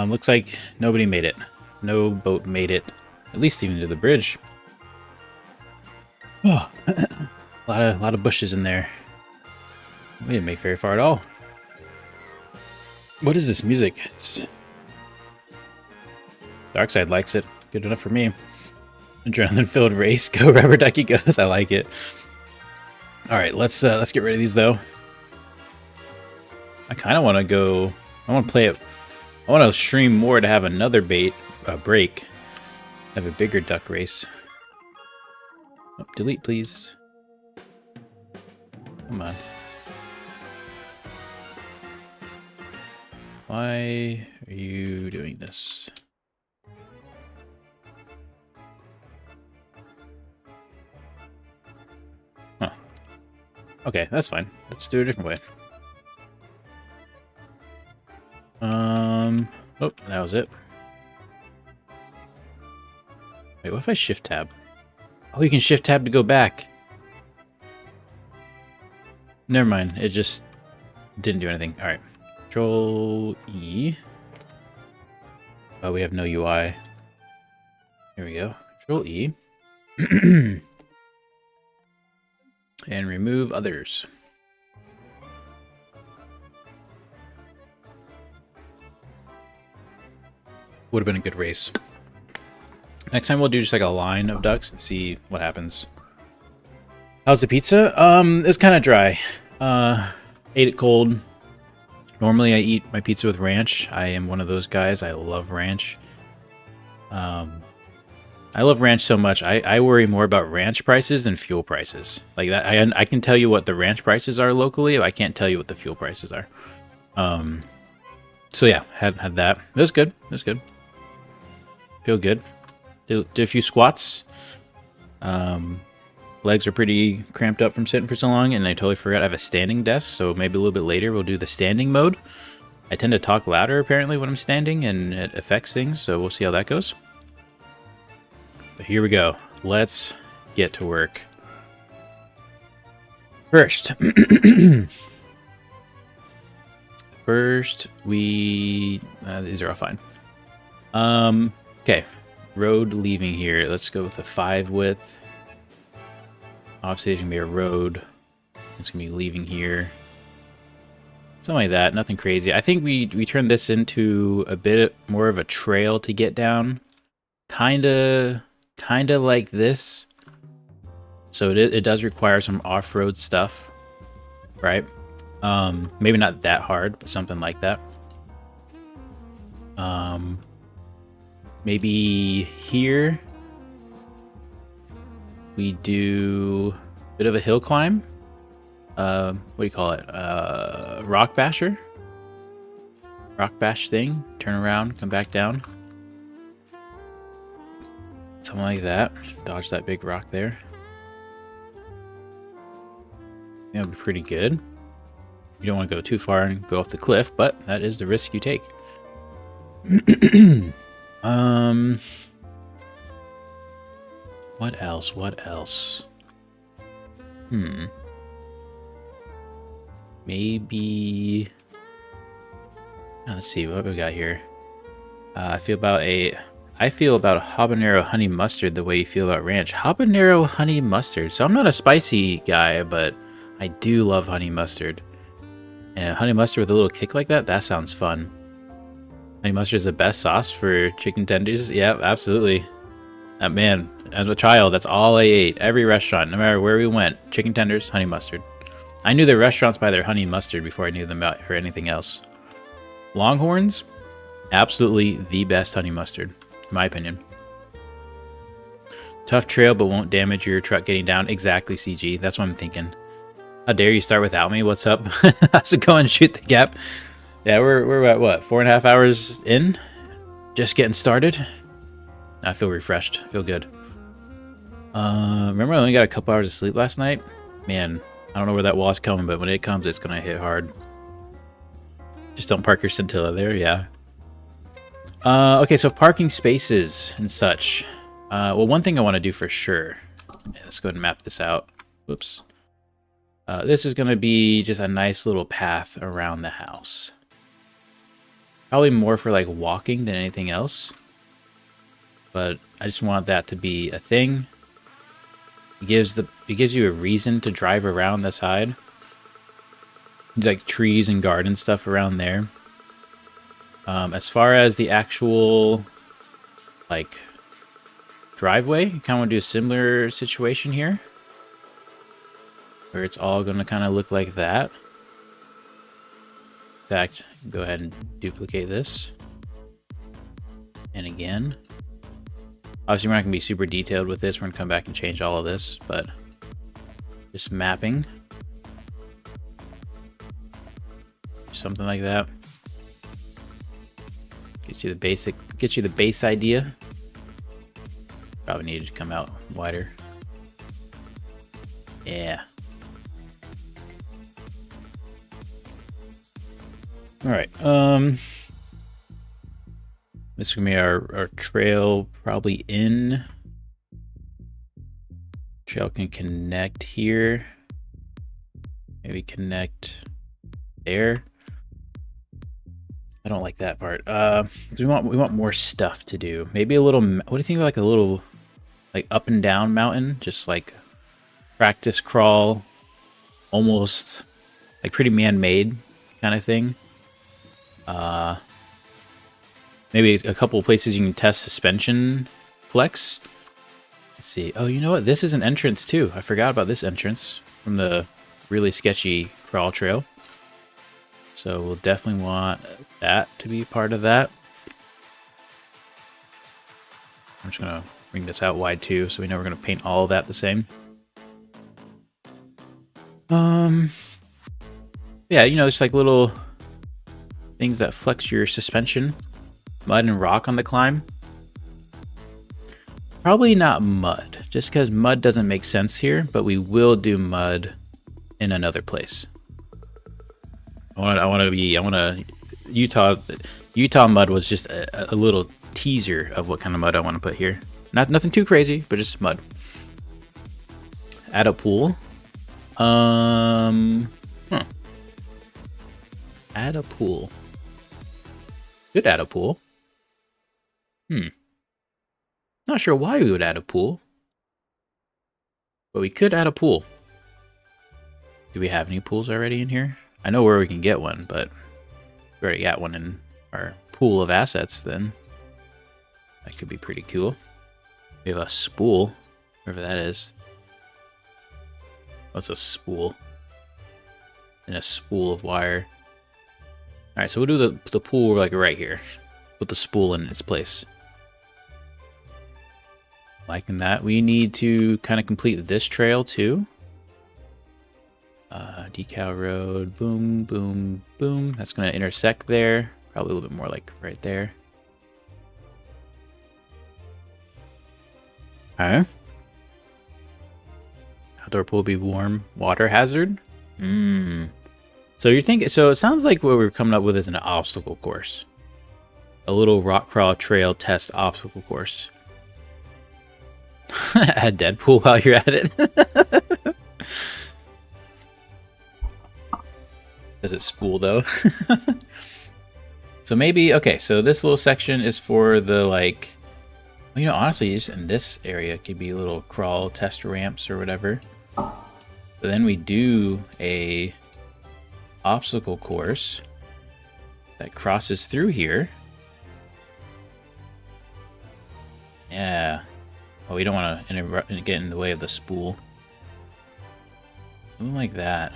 Looks like nobody made it. No boat made it, at least even to the bridge. Oh, a lot of bushes in there. We didn't make very far at all. What is this music? It's... Darkside likes it. Good enough for me. Adrenaline-filled race. Go rubber ducky goes. I like it. All right, let's get rid of these though. I kind of want to go. I want to play it. I want to stream more to have another break. Have a bigger duck race. Oh, delete, please. Come on. Why are you doing this? Huh. Okay, that's fine. Let's do it a different way. Oh, that was it. Wait, what if I shift tab? Oh, you can shift tab to go back. Never mind. It just didn't do anything. All right. Control E. Oh, we have no UI. Here we go. Control E. And remove others. Would have been a good race. Next time we'll do just like a line of ducks and see what happens. How's the pizza? It's kind of dry. Ate it cold. Normally I eat my pizza with ranch. I am one of those guys. I love ranch. I love ranch so much. I worry more about ranch prices than fuel prices. Like that, I can tell you what the ranch prices are locally. I can't tell you what the fuel prices are. So yeah, had that. It was good. It was good. Feel good. Did a few squats. Legs are pretty cramped up from sitting for so long, and I totally forgot I have a standing desk, so maybe a little bit later we'll do the standing mode. I tend to talk louder, apparently, when I'm standing, and it affects things, so we'll see how that goes. But here we go. Let's get to work. First, these are all fine. Okay, road leaving here. Let's go with a 5 width. Obviously, there's gonna be a road. It's gonna be leaving here. Something like that. Nothing crazy. I think we turned this into a bit more of a trail to get down. Kinda like this. So it does require some off-road stuff, right? Maybe not that hard, but something like that. Maybe here we do a bit of a hill climb. What do you call it? Rock basher? Rock bash thing. Turn around, come back down. Something like that. Dodge that big rock there. That would be pretty good. You don't want to go too far and go off the cliff, but that is the risk you take. What else? What else? Maybe... Let's see what we got here. I feel about a habanero honey mustard the way you feel about ranch. Habanero honey mustard. So I'm not a spicy guy, but I do love honey mustard. And a honey mustard with a little kick like that, that sounds fun. Honey mustard is the best sauce for chicken tenders. Yeah, absolutely. Man, as a child, that's all I ate. Every restaurant, no matter where we went. Chicken tenders, honey mustard. I knew the restaurants by their honey mustard before I knew them about for anything else. Longhorns, absolutely the best honey mustard, in my opinion. Tough trail, but won't damage your truck getting down. Exactly, CG. That's what I'm thinking. How dare you start without me? What's up? How's it going? Shoot the gap. Yeah, we're at what, 4.5 hours in? Just getting started. I feel refreshed. I feel good. Remember I only got a couple hours of sleep last night? Man, I don't know where that wall's coming, but when it comes, it's gonna hit hard. Just don't park your scintilla there, yeah. Okay, so parking spaces and such. Well, one thing I want to do for sure. Yeah, let's go ahead and map this out. Whoops. This is going to be just a nice little path around the house. Probably more for like walking than anything else. But I just want that to be a thing. It gives you a reason to drive around the side. Like trees and garden stuff around there. As far as the actual like driveway, you kind of want to do a similar situation here, where it's all going to kind of look like that. In fact, go ahead and duplicate this. And again. Obviously, we're not going to be super detailed with this. We're going to come back and change all of this, but just mapping. Something like that. Gets you the base idea. Probably needed to come out wider. Yeah. All right. This is gonna be our trail, probably in. Trail can connect here. Maybe connect there. I don't like that part. We want more stuff to do. Maybe a little. What do you think of like a little, like up and down mountain? Just like practice crawl, almost like pretty man-made kind of thing. Maybe a couple of places you can test suspension flex. Let's see. Oh, you know what? This is an entrance too. I forgot about this entrance from the really sketchy crawl trail. So we'll definitely want that to be part of that. I'm just going to bring this out wide too, so we know we're going to paint all of that the same. Yeah, you know, it's like little things that flex your suspension. Mud and rock on the climb. Probably not mud, just because mud doesn't make sense here, but we will do mud in another place. Utah mud was just a little teaser of what kind of mud I want to put here. Nothing too crazy, but just mud. Add a pool. Add a pool. Could add a pool. Not sure why we would add a pool, but we could add a pool. Do we have any pools already in here? I know where we can get one, but we already got one in our pool of assets, then that could be pretty cool. We have a spool, wherever that is. What's a spool? And a spool of wire. All right, so we'll do the pool like right here. Put the spool in its place. Liking that. We need to kind of complete this trail too. Decal road, boom, boom, boom. That's going to intersect there. Probably a little bit more like right there. Okay. Outdoor pool will be warm. Water hazard? So you're thinking, so it sounds like what we're coming up with is an obstacle course. A little rock crawl trail test obstacle course. Add Deadpool while you're at it. Does it spool though? So maybe, okay, so this little section is for the like, you know, honestly, just in this area could be little crawl test ramps or whatever. But then we do a obstacle course that crosses through here. Yeah. Oh, we don't want to get in the way of the spool. Something like that.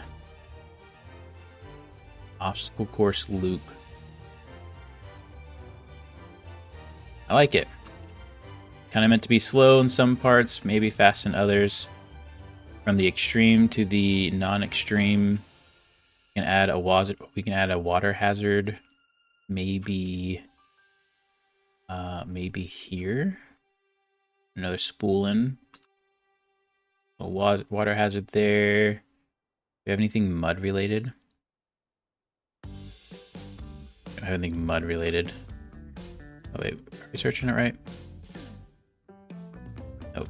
Obstacle course loop. I like it. Kind of meant to be slow in some parts, maybe fast in others. From the extreme to the non-extreme, we can add a water hazard. Maybe here. Another spool in. A water hazard there. Do we have anything mud related? I don't have anything mud related. Oh wait, are we searching it right? Nope.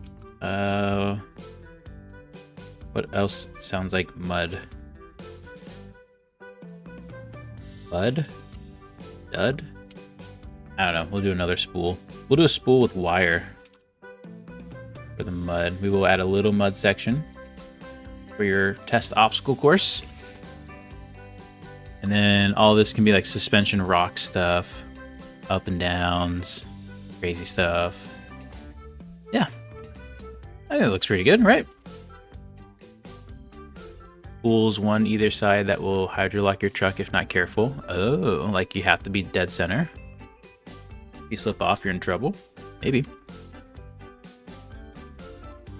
What else sounds like mud? Bud? Dud? I don't know. We'll do another spool. We'll do a spool with wire for the mud. We will add a little mud section for your test obstacle course. And then all this can be like suspension rock stuff, up and downs, crazy stuff. Yeah. I think it looks pretty good, right? Spools one either side that will hydrolock your truck if not careful. Oh, like you have to be dead center. If you slip off, you're in trouble. Maybe.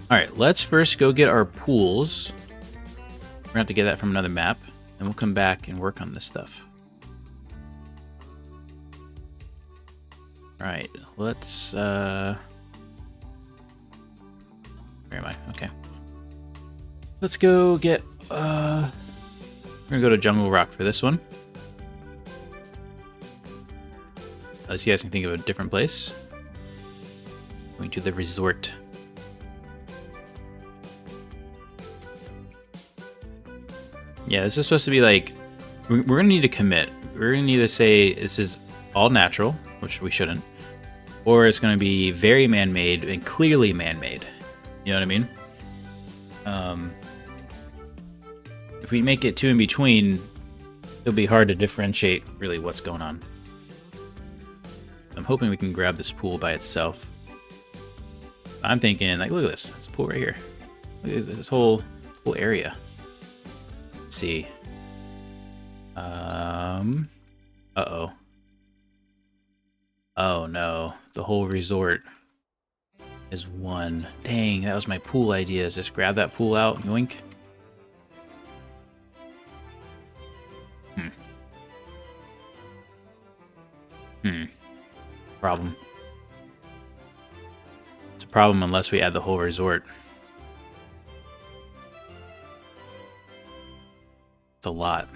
Alright, let's first go get our pools. We're gonna have to get that from another map, and we'll come back and work on this stuff. Alright, let's where am I? Okay. Let's go get we're gonna go to Jungle Rock for this one. Unless you guys can think of a different place. Going to the resort. Yeah, this is supposed to be like, we're gonna need to commit. We're gonna need to say this is all natural, which we shouldn't, or it's gonna be very man-made and clearly man-made. You know what I mean? If we make it two in between, it'll be hard to differentiate really what's going on. I'm hoping we can grab this pool by itself. I'm thinking, like, look at this pool right here. Look at this whole area. Let's see. Uh-oh. Oh no, the whole resort is one. Dang, that was my pool idea. Just grab that pool out, yoink. Problem. It's a problem unless we add the whole resort. It's a lot.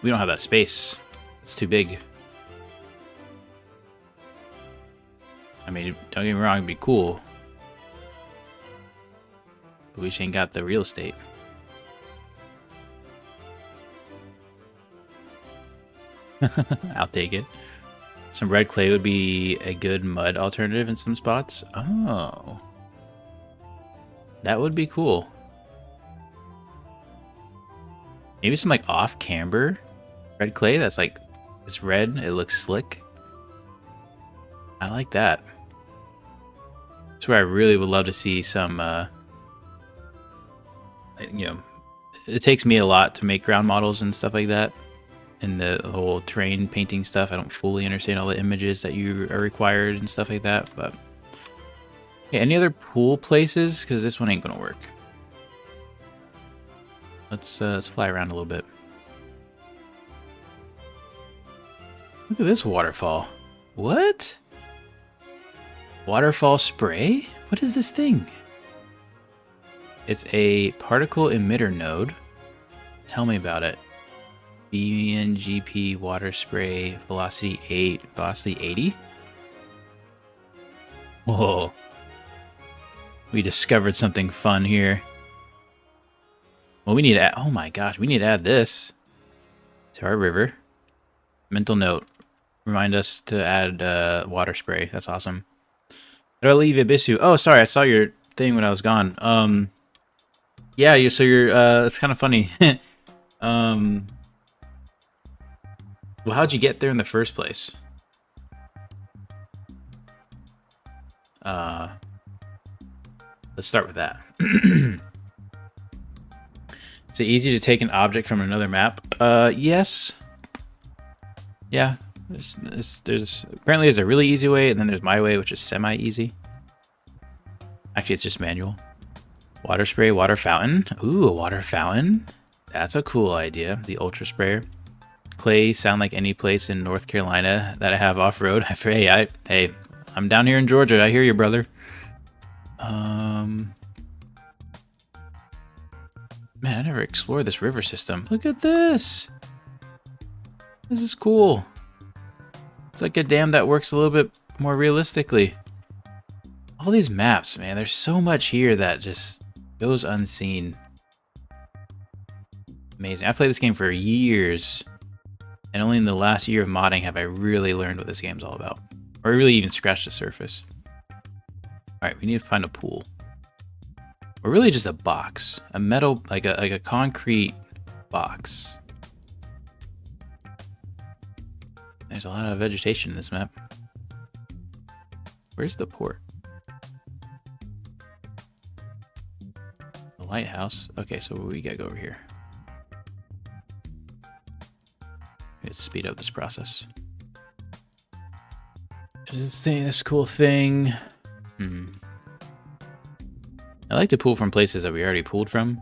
We don't have that space. It's too big. I mean, don't get me wrong, it'd be cool. But we just ain't got the real estate. I'll take it. Some red clay would be a good mud alternative in some spots. Oh. That would be cool. Maybe some like off camber red clay that's like, it's red, it looks slick. I like that. That's where I really would love to see some, you know, it takes me a lot to make ground models and stuff like that. And the whole terrain painting stuff, I don't fully understand all the images that you are required and stuff like that, but yeah, any other pool places? Because this one ain't gonna work. Let's fly around a little bit. Look at this waterfall. What? Waterfall spray? What is this thing? It's a particle emitter node. Tell me about it. BeamNG water spray, velocity 8, velocity 80. Whoa. We discovered something fun here. Well, we need to add, oh my gosh, we need to add this to our river. Mental note. Remind us to add water spray. That's awesome. How do I leave Ibisu? Oh, sorry, I saw your thing when I was gone. Yeah, so you're, it's kind of funny. Well, how'd you get there in the first place? Let's start with that. Is it easy to take an object from another map? Yes. Yeah. There's apparently there's a really easy way, and then there's my way, which is semi-easy. Actually, it's just manual. Water spray, water fountain. Ooh, a water fountain. That's a cool idea. The ultra sprayer. Clay sound like any place in North Carolina that I have off-road. Hey, I'm down here in Georgia. I hear you, brother. Man, I never explored this river system. Look at this. This is cool. It's like a dam that works a little bit more realistically. All these maps, man, there's so much here that just goes unseen. Amazing. I've played this game for years, and only in the last year of modding have I really learned what this game's all about. Or really even scratched the surface. Alright, we need to find a pool. Or really just a box. A metal, like a concrete box. There's a lot of vegetation in this map. Where's the port? The lighthouse. Okay, so we gotta go over here. Let's speed up this process. Does it say this cool thing? I like to pull from places that we already pulled from.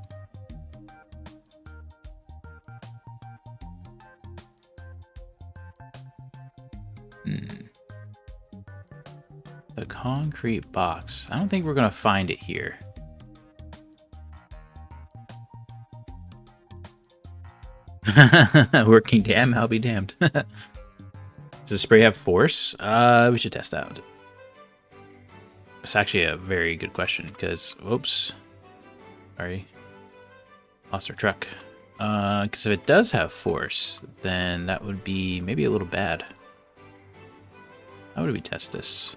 The concrete box. I don't think we're gonna find it here. Working dam, I'll be damned. Does the spray have force? We should test that. It's actually a very good question because, whoops, sorry, lost our truck. Because if it does have force, then that would be maybe a little bad. How would we test this?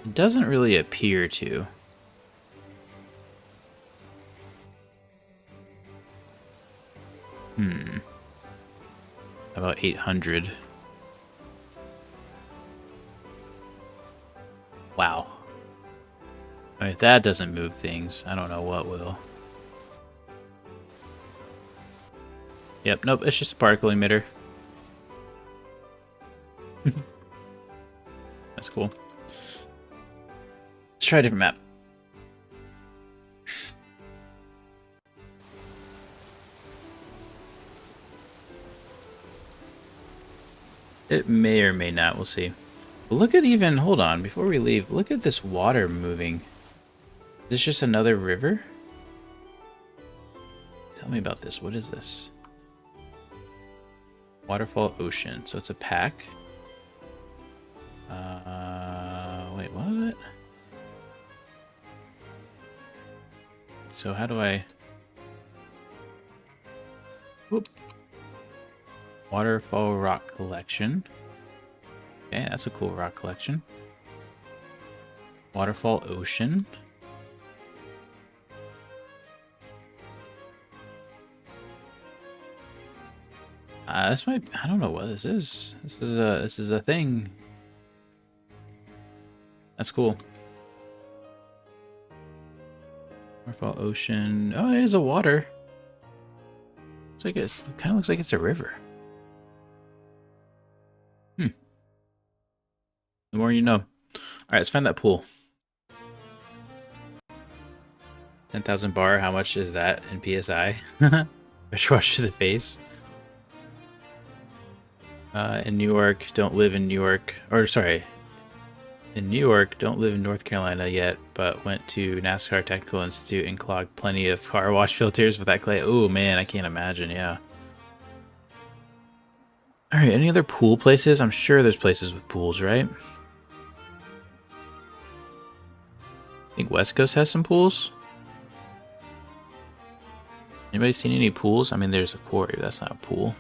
It doesn't really appear to. About 800. Wow. I mean, if that doesn't move things, I don't know what will. Yep, nope, it's just a particle emitter. That's cool. Let's try a different map. It may or may not, we'll see. But look at even, hold on, before we leave, look at this water moving. Is this just another river? Tell me about this, what is this? Waterfall Ocean, so it's a pack. Wait, what? So how do I... Whoop. Waterfall Rock Collection. Okay, that's a cool rock collection. Waterfall Ocean. This might, I don't know what this is. This is a thing. That's cool. Waterfall Ocean. Oh, it is a water. Looks like it kind of looks like it's a river. The more you know. All right, let's find that pool. 10,000 bar. How much is that in PSI? Pressure wash to the face. In New York, don't live in New York. Or sorry, in New York, don't live in North Carolina yet, but went to NASCAR Technical Institute and clogged plenty of car wash filters with that clay. Oh man, I can't imagine. Yeah. All right, any other pool places? I'm sure there's places with pools, right? I think West Coast has some pools. Anybody seen any pools? I mean, there's a quarry, but that's not a pool.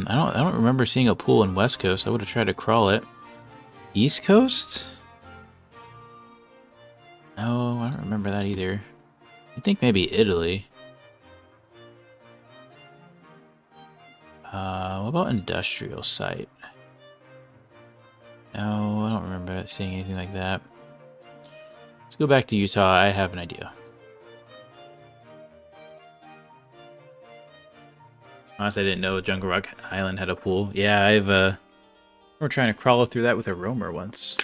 I don't remember seeing a pool in West Coast. I would have tried to crawl it. East Coast? No, I don't remember that either. I think maybe Italy. What about industrial site? No, I don't remember seeing anything like that. Let's go back to Utah. I have an idea. Honestly, I didn't know Jungle Rock Island had a pool. Yeah, we're trying to crawl through that with a roamer once.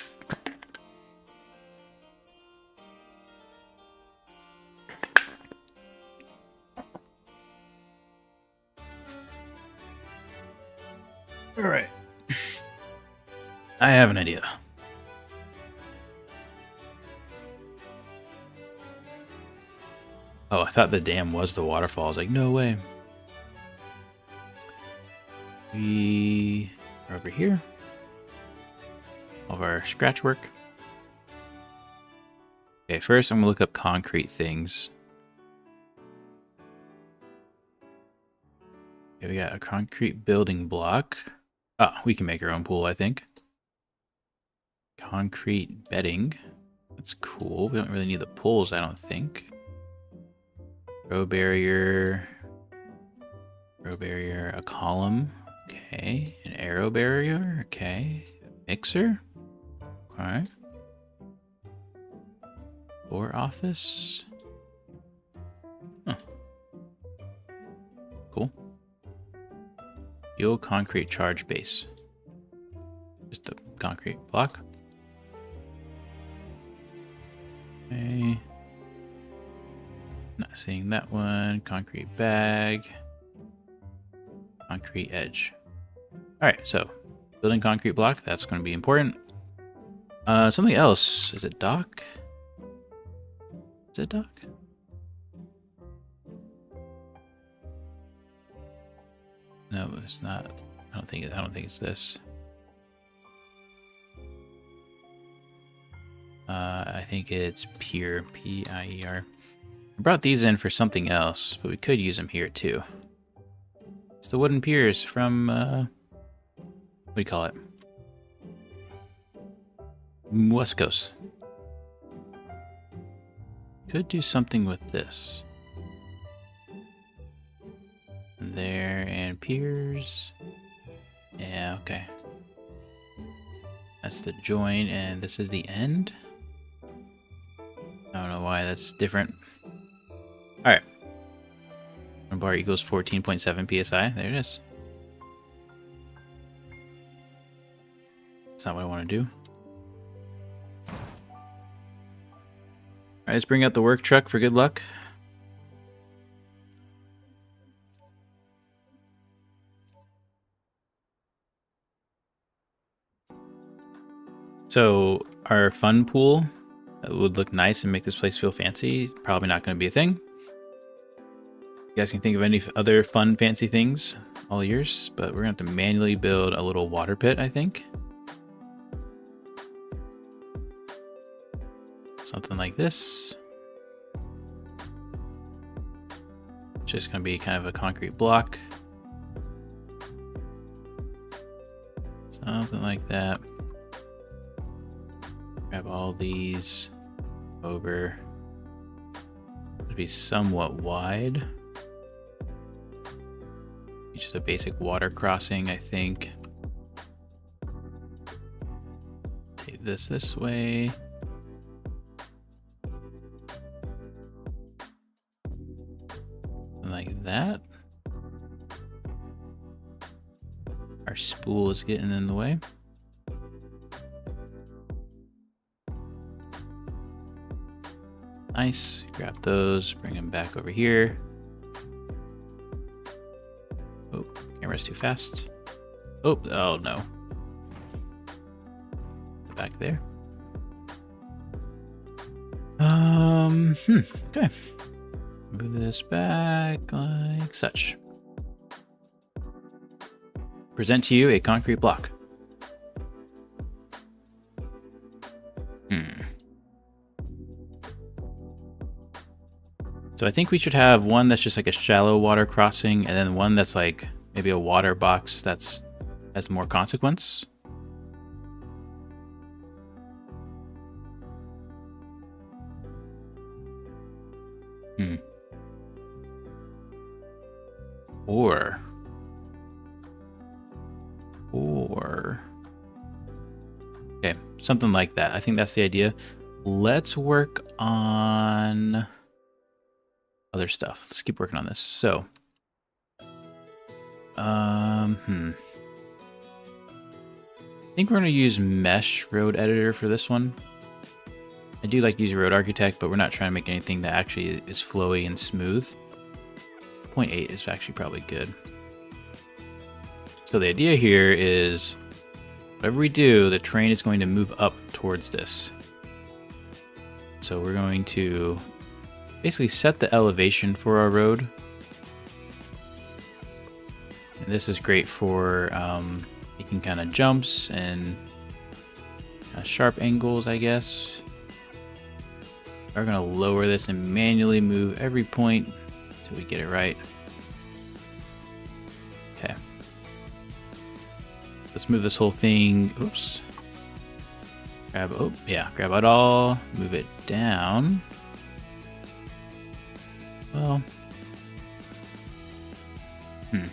All right. I have an idea. Oh, I thought the dam was the waterfall. I was like, no way. We are over here. all of our scratch work. Okay, first I'm gonna look up concrete things. Okay, we got a concrete building block. Oh, we can make our own pool, I think. Concrete bedding. That's cool. We don't really need the poles, I don't think. Row barrier. Row barrier, a column. Okay. An arrow barrier. Okay. A mixer. Okay. Floor office. Huh. Cool. Fuel concrete charge base. Just a concrete block. Okay. Not seeing that one. Concrete bag. Concrete edge. Alright, so building concrete block, that's going to be important. Something else. Is it dock? Is it dock? No, it's not. I don't think it's this. I think it's pier, P-I-E-R. I brought these in for something else, but we could use them here too. It's the wooden piers from, what do you call it? West Coast. Could do something with this. There, and piers. Yeah, okay. That's the join, and this is the end. I don't know why that's different. Alright. Bar equals 14.7 psi. There it is. That's not what I want to do. Alright, let's bring out the work truck for good luck. So our fun pool would look nice and make this place feel fancy. Probably not going to be a thing. You guys can think of any other fun, fancy things, all yours, but we're going to have to manually build a little water pit, I think. Something like this. Just going to be kind of a concrete block. Something like that. Grab all these over. It'll be somewhat wide. Just a basic water crossing, I think. Take this way. Like that. Our spool is getting in the way. Nice. Grab those, bring them back over here. Oh, camera's too fast. Oh no. Back there. Okay. Move this back like such. Present to you a concrete block. So I think we should have one that's just like a shallow water crossing, and then one that's like maybe a water box that's has more consequence. Or okay, something like that. I think that's the idea. Let's work on other stuff. Let's keep working on this. So, I think we're going to use Mesh Road Editor for this one. I do like to use Road Architect, but we're not trying to make anything that actually is flowy and smooth. 0.8 is actually probably good. So the idea here is whatever we do, the terrain is going to move up towards this. So we're going to basically set the elevation for our road. And this is great for making kind of jumps and sharp angles, I guess. We're gonna lower this and manually move every point until we get it right. Okay. Let's move this whole thing. Oops. Grab it all, move it down. Well, we'll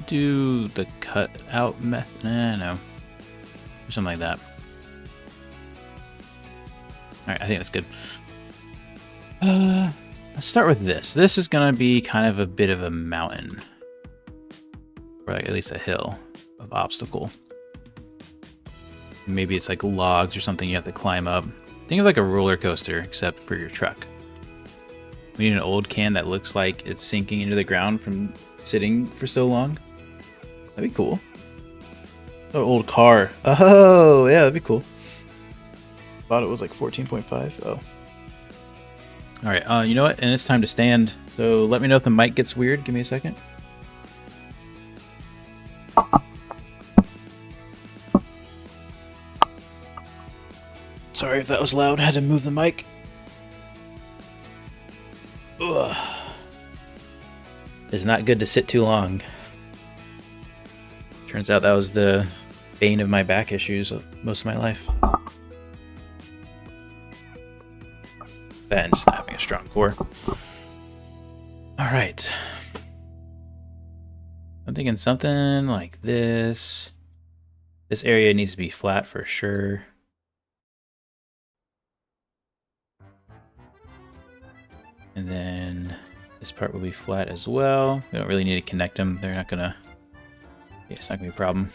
do the cut out method. No. Or something like that. Alright, I think that's good. Let's start with this. This is gonna be kind of a bit of a mountain. Or like at least a hill of obstacle. Maybe it's like logs or something you have to climb up. Think of like a roller coaster, except for your truck. We need an old can that looks like it's sinking into the ground from sitting for so long. That'd be cool. An old car. Oh, yeah, that'd be cool. Thought it was like 14.5. Oh. Alright, you know what? And it's time to stand. So let me know if the mic gets weird. Give me a second. Sorry if that was loud. I had to move the mic. Ugh. It's not good to sit too long. Turns out that was the bane of my back issues of most of my life. That and just not having a strong core. Alright. I'm thinking something like this. This area needs to be flat for sure. And then this part will be flat as well. We don't really need to connect them. They're not gonna... Yeah, it's not gonna be a problem.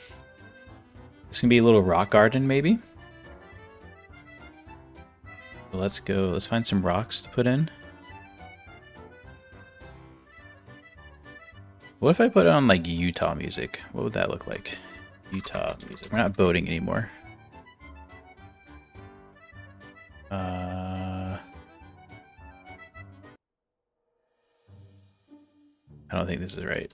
This can be a little rock garden, maybe. So let's go. Let's find some rocks to put in. What if I put on like Utah music? What would that look like? Utah music. We're not boating anymore. I don't think this is right.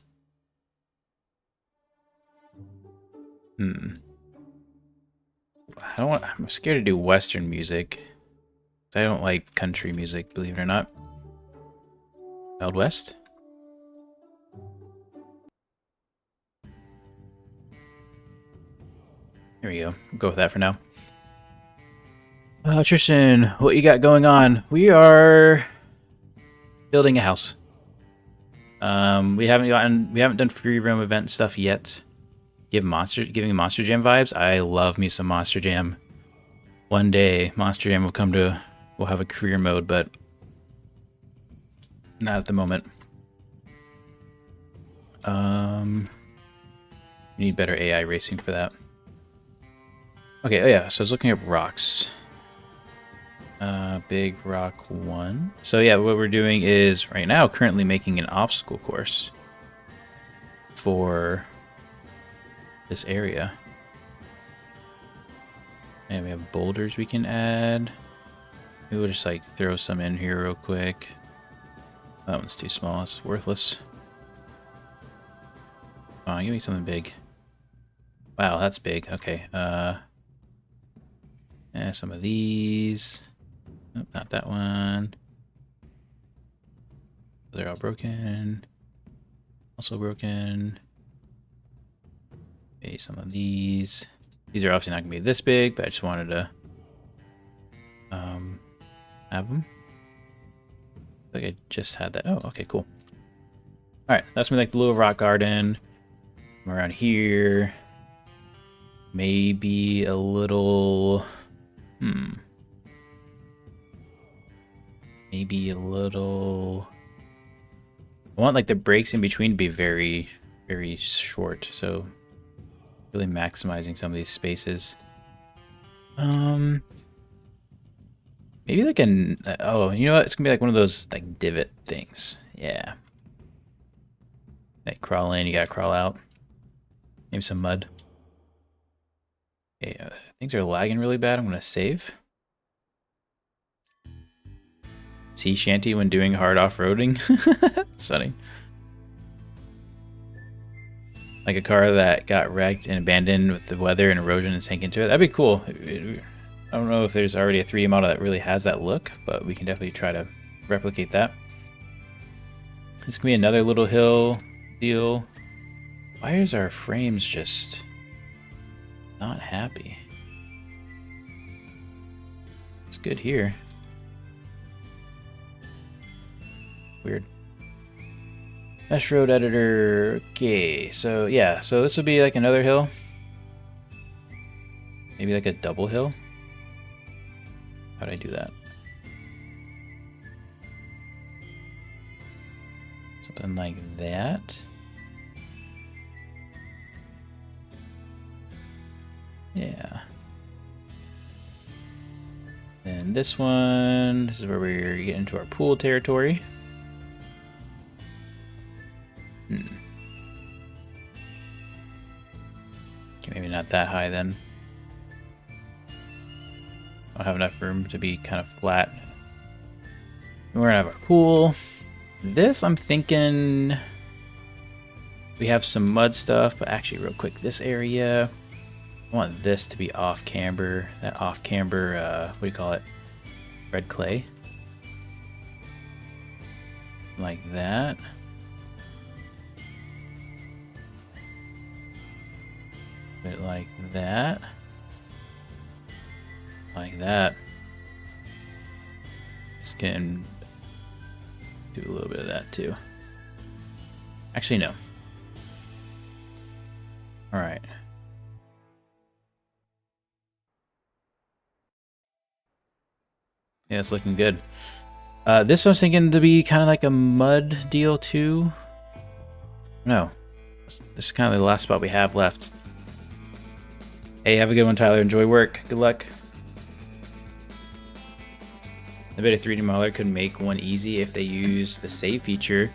I'm scared to do Western music. I don't like country music, believe it or not. Wild West? Here we go. We'll go with that for now. Tristan, what you got going on? We are building a house. We haven't done free roam event stuff yet. Giving Monster Jam vibes. I love me some Monster Jam. One day Monster Jam will have a career mode, but not at the moment. You need better AI racing for that. Okay, oh yeah, so I was looking up rocks. Big rock 1. So yeah, what we're doing is right now currently making an obstacle course for this area. And we have boulders we can add. Maybe we'll just like throw some in here real quick. That one's too small, it's worthless. Come on, give me something big. Wow, that's big. Okay, and some of these. Nope, not that one. They're all broken. Also broken. Okay, some of these. These are obviously not gonna be this big, but I just wanted to have them. I think I just had that. Oh, okay, cool. Alright, that's gonna be like the little rock garden. Around here. Maybe a little... Maybe a little... I want like the breaks in between to be very, very short, so really maximizing some of these spaces. Maybe like an... Oh, you know what? It's gonna be like one of those like divot things. Yeah. Like crawl in, you gotta crawl out. Maybe some mud. Okay, things are lagging really bad. I'm gonna save. Sea shanty when doing hard off-roading. It's funny. Like a car that got wrecked and abandoned with the weather and erosion and sank into it. That'd be cool. I don't know if there's already a 3D model that really has that look, but we can definitely try to replicate that. This can be another little hill deal. Why is our frames just not happy? It's good here. Weird. Mesh road editor. Okay, so yeah, so this would be like another hill. Maybe like a double hill. How'd I do that? Something like that. Yeah. And this one, this is where we're getting into our pool territory. Okay, maybe not that high then. Don't have enough room to be kind of flat. We're gonna have our pool. This, I'm thinking we have some mud stuff, but actually real quick, this area, I want this to be off camber, that off camber, what do you call it? Red clay. Like that. Put it like that. Like that. Just can do a little bit of that too. Actually, no. All right. Yeah, it's looking good. This I was thinking to be kind of like a mud deal too. No, this is kind of the last spot we have left. Hey, have a good one, Tyler. Enjoy work. Good luck. I bet a 3D modeler could make one easy if they use the save feature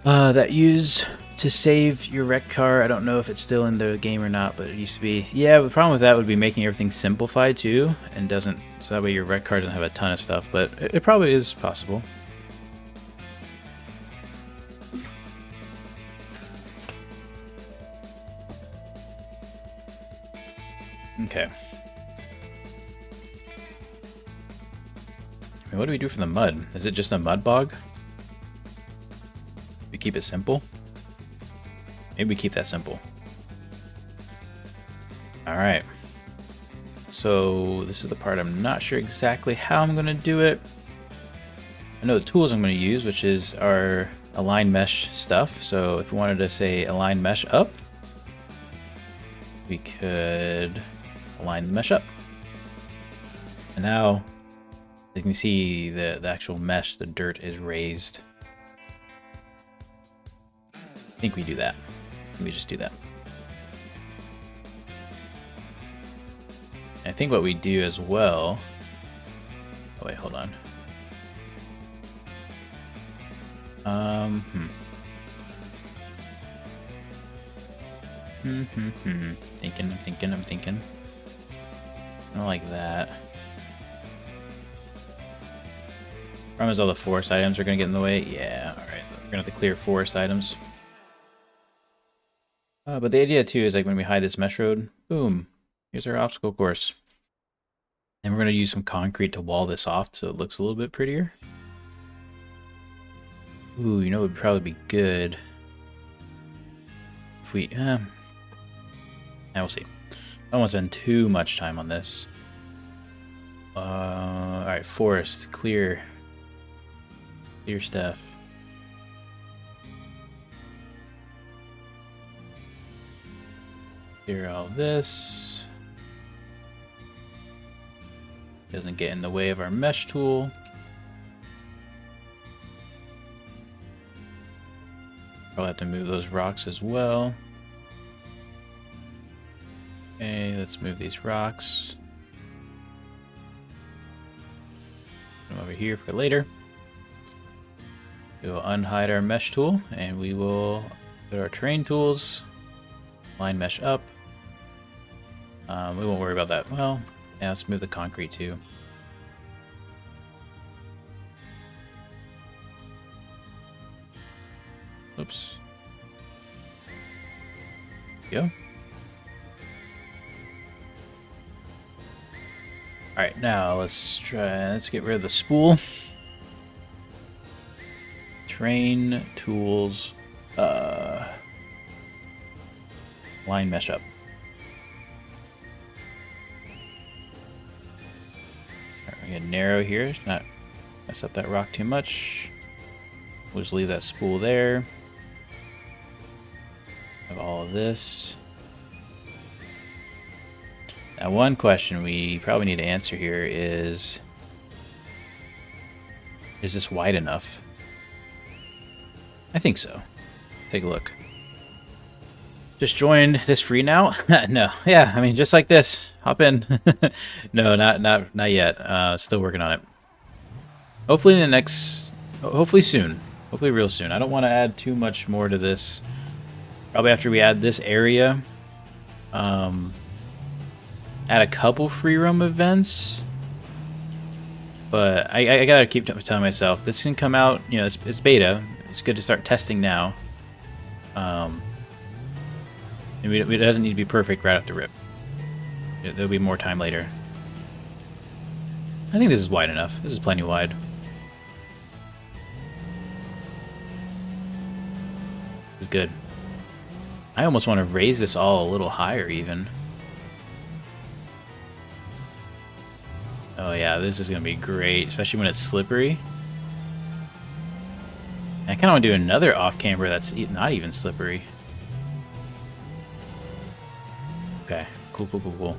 that used to save your wrecked car. I don't know if it's still in the game or not, but it used to be. Yeah, the problem with that would be making everything simplified too, and doesn't, so that way your wrecked car doesn't have a ton of stuff, but it probably is possible. Okay. What do we do for the mud? Is it just a mud bog? We keep it simple? Maybe we keep that simple. Alright. So this is the part I'm not sure exactly how I'm going to do it. I know the tools I'm going to use, which is our align mesh stuff. So if we wanted to say align mesh up, we could align the mesh up. And now you can see the actual mesh, the dirt is raised. I think we do that. Let me just do that. I think what we do as well. Oh wait, hold on. I'm thinking. I don't like that. Problem is all the forest items are gonna get in the way. Yeah, alright. We're gonna have to clear forest items. But the idea too is like when we hide this mesh road, boom, here's our obstacle course. And we're gonna use some concrete to wall this off so it looks a little bit prettier. Ooh, you know it would probably be good if we, now we'll see. I don't want to spend too much time on this. Alright, forest, clear stuff. Clear all this. Doesn't get in the way of our mesh tool. Probably have to move those rocks as well. Okay, let's move these rocks. Put them over here for later. We will unhide our mesh tool and we will put our terrain tools, line mesh up. We won't worry about that. Well, yeah, let's move the concrete too. Oops. go. All right, now let's get rid of the spool. Train tools, line mesh up. All right, we're gonna narrow here, not mess up that rock too much. We'll just leave that spool there. Have all of this. Now, one question we probably need to answer here is this wide enough? I think so. Take a look. Just joined this free now? No. Yeah, I mean, just like this. Hop in. No, not yet. Still working on it. Hopefully in the next... Hopefully soon. Hopefully real soon. I don't want to add too much more to this. Probably after we add this area. Add a couple free roam events. But I gotta keep telling myself, this can come out, you know, it's beta. It's good to start testing now. And it doesn't need to be perfect right off the rip. There'll be more time later. I think this is wide enough. This is plenty wide. This is good. I almost want to raise this all a little higher even. Oh yeah, this is going to be great, especially when it's slippery. And I kind of want to do another off-camber that's not even slippery. Okay, cool.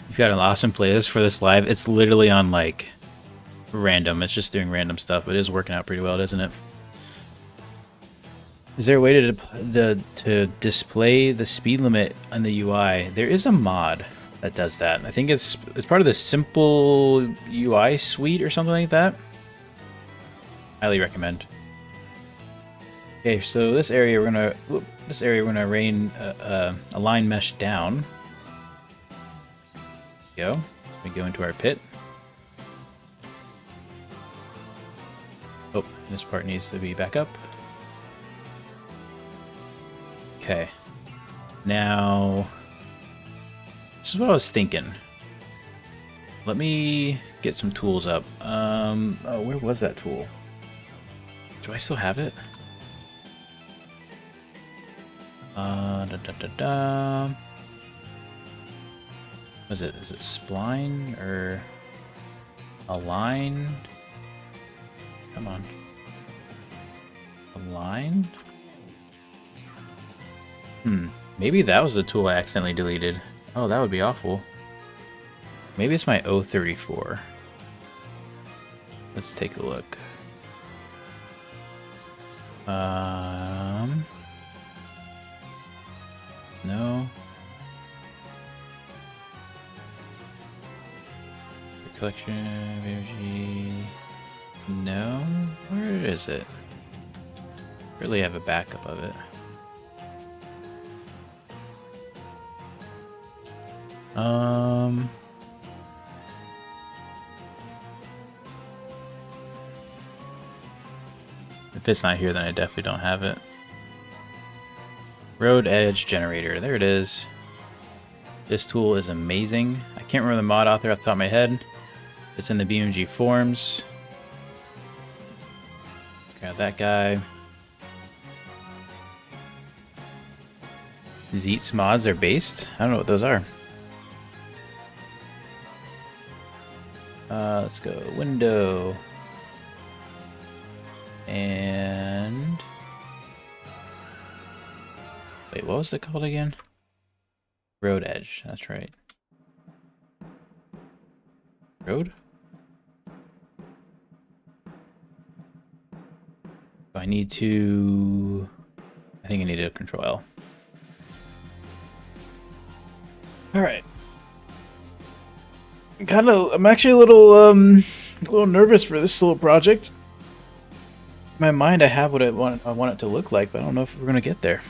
You've got an awesome playlist for this live. It's literally on, like, random. It's just doing random stuff, but it is working out pretty well, isn't it? Is there a way to display the speed limit on the UI? There is a mod that does that. I think it's part of the simple UI suite or something like that. Highly recommend. Okay, so this area we're gonna rain a line mesh down. Go. We go into our pit. Oh, this part needs to be back up. Okay. Now, this is what I was thinking. Let me get some tools up. Oh, where was that tool? Do I still have it? Is it spline or align? Come on. Align? Maybe that was the tool I accidentally deleted. Oh, that would be awful. Maybe it's my 034. Let's take a look. No. Collection, BeamNG. No. Where is it? Really have a backup of it. If it's not here, then I definitely don't have it. Road Edge Generator. There it is. This tool is amazing. I can't remember the mod author off the top of my head. It's in the BeamNG forums. Grab that guy. Zeet's mods are based. I don't know what those are. Let's go window. And wait, what was it called again? Road Edge, that's right. Road? I need to... I think I need to control L. Alright. I'm actually a little nervous for this little project. In my mind, I have what I want it to look like, but I don't know if we're gonna get there.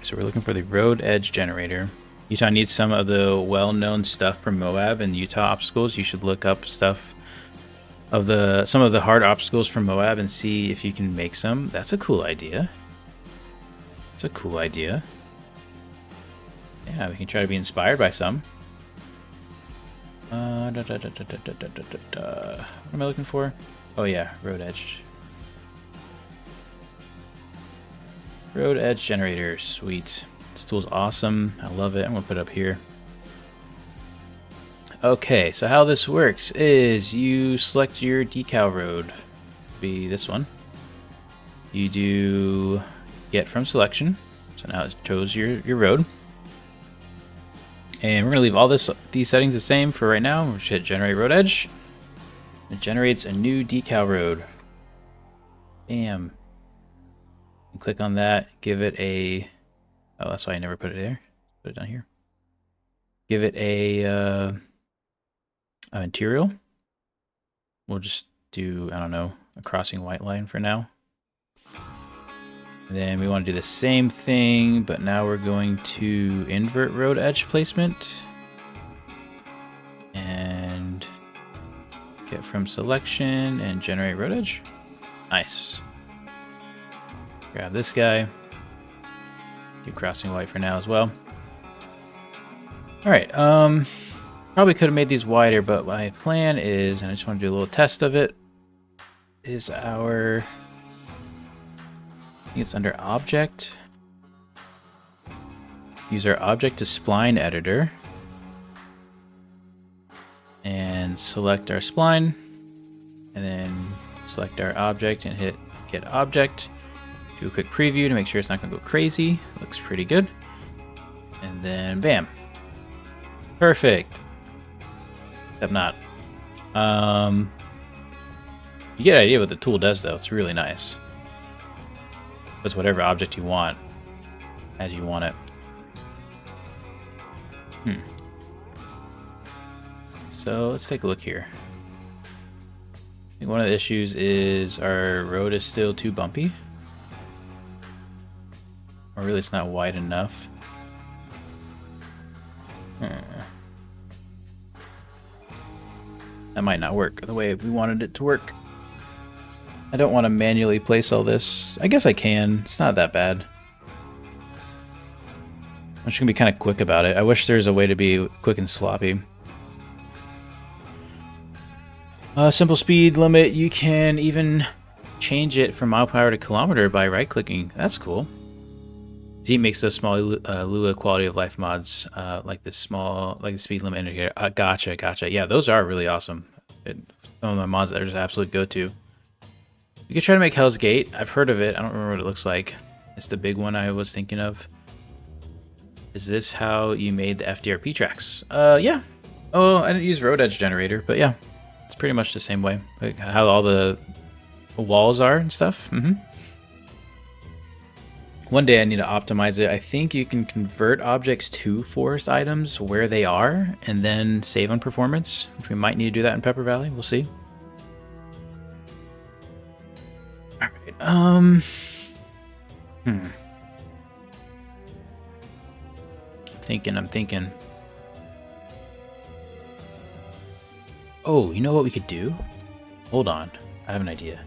So we're looking for the Road Edge Generator. Utah needs some of the well-known stuff from Moab and Utah obstacles. You should look up stuff of some of the hard obstacles from Moab and see if you can make some. That's a cool idea. It's a cool idea. Yeah, we can try to be inspired by some. What am I looking for? Oh yeah, road edge. Road edge generator, sweet. This tool's awesome. I love it. I'm gonna put it up here. Okay, so how this works is you select your decal road, be this one. You do get from selection, so now it chose your road. And we're gonna leave all these settings the same for right now. We'll just hit generate road edge. It generates a new decal road. Bam. And click on that, give it a, oh, that's why I never put it there. Put it down here. Give it a material. We'll just do, I don't know, a crossing white line for now. And then we want to do the same thing, but now we're going to invert road edge placement. And get from selection and generate road edge. Nice. Grab this guy. Do crossing white for now as well. Alright, probably could have made these wider, but my plan is, and I just want to do a little test of it, is our, I think it's under object. Use our object to spline editor. And select our spline. And then select our object and hit get object. Do a quick preview to make sure it's not going to go crazy. Looks pretty good. And then bam. Perfect. Except not. You get an idea what the tool does though. It's really nice. Puts whatever object you want as you want it. So let's take a look here. I think one of the issues is our road is still too bumpy. Or really it's not wide enough. That might not work the way we wanted it to work. I don't want to manually place all this. I guess I can. It's not that bad. I'm just going to be kind of quick about it. I wish there's a way to be quick and sloppy. Simple speed limit. You can even change it from mile per hour to kilometer by right-clicking. That's cool. Z makes those small Lua quality of life mods, like the speed limit indicator. Gotcha. Yeah, those are really awesome. Some of my mods that are just absolute go-to. You could try to make Hell's Gate. I've heard of it. I don't remember what it looks like. It's the big one I was thinking of. Is this how you made the FDRP tracks? Yeah. Oh, I didn't use road edge generator, but yeah, it's pretty much the same way. Like how all the walls are and stuff. One day I need to optimize it. I think you can convert objects to forest items where they are and then save on performance, which we might need to do that in Pepper Valley. We'll see. All right. I'm thinking. Oh, you know what we could do? Hold on. I have an idea.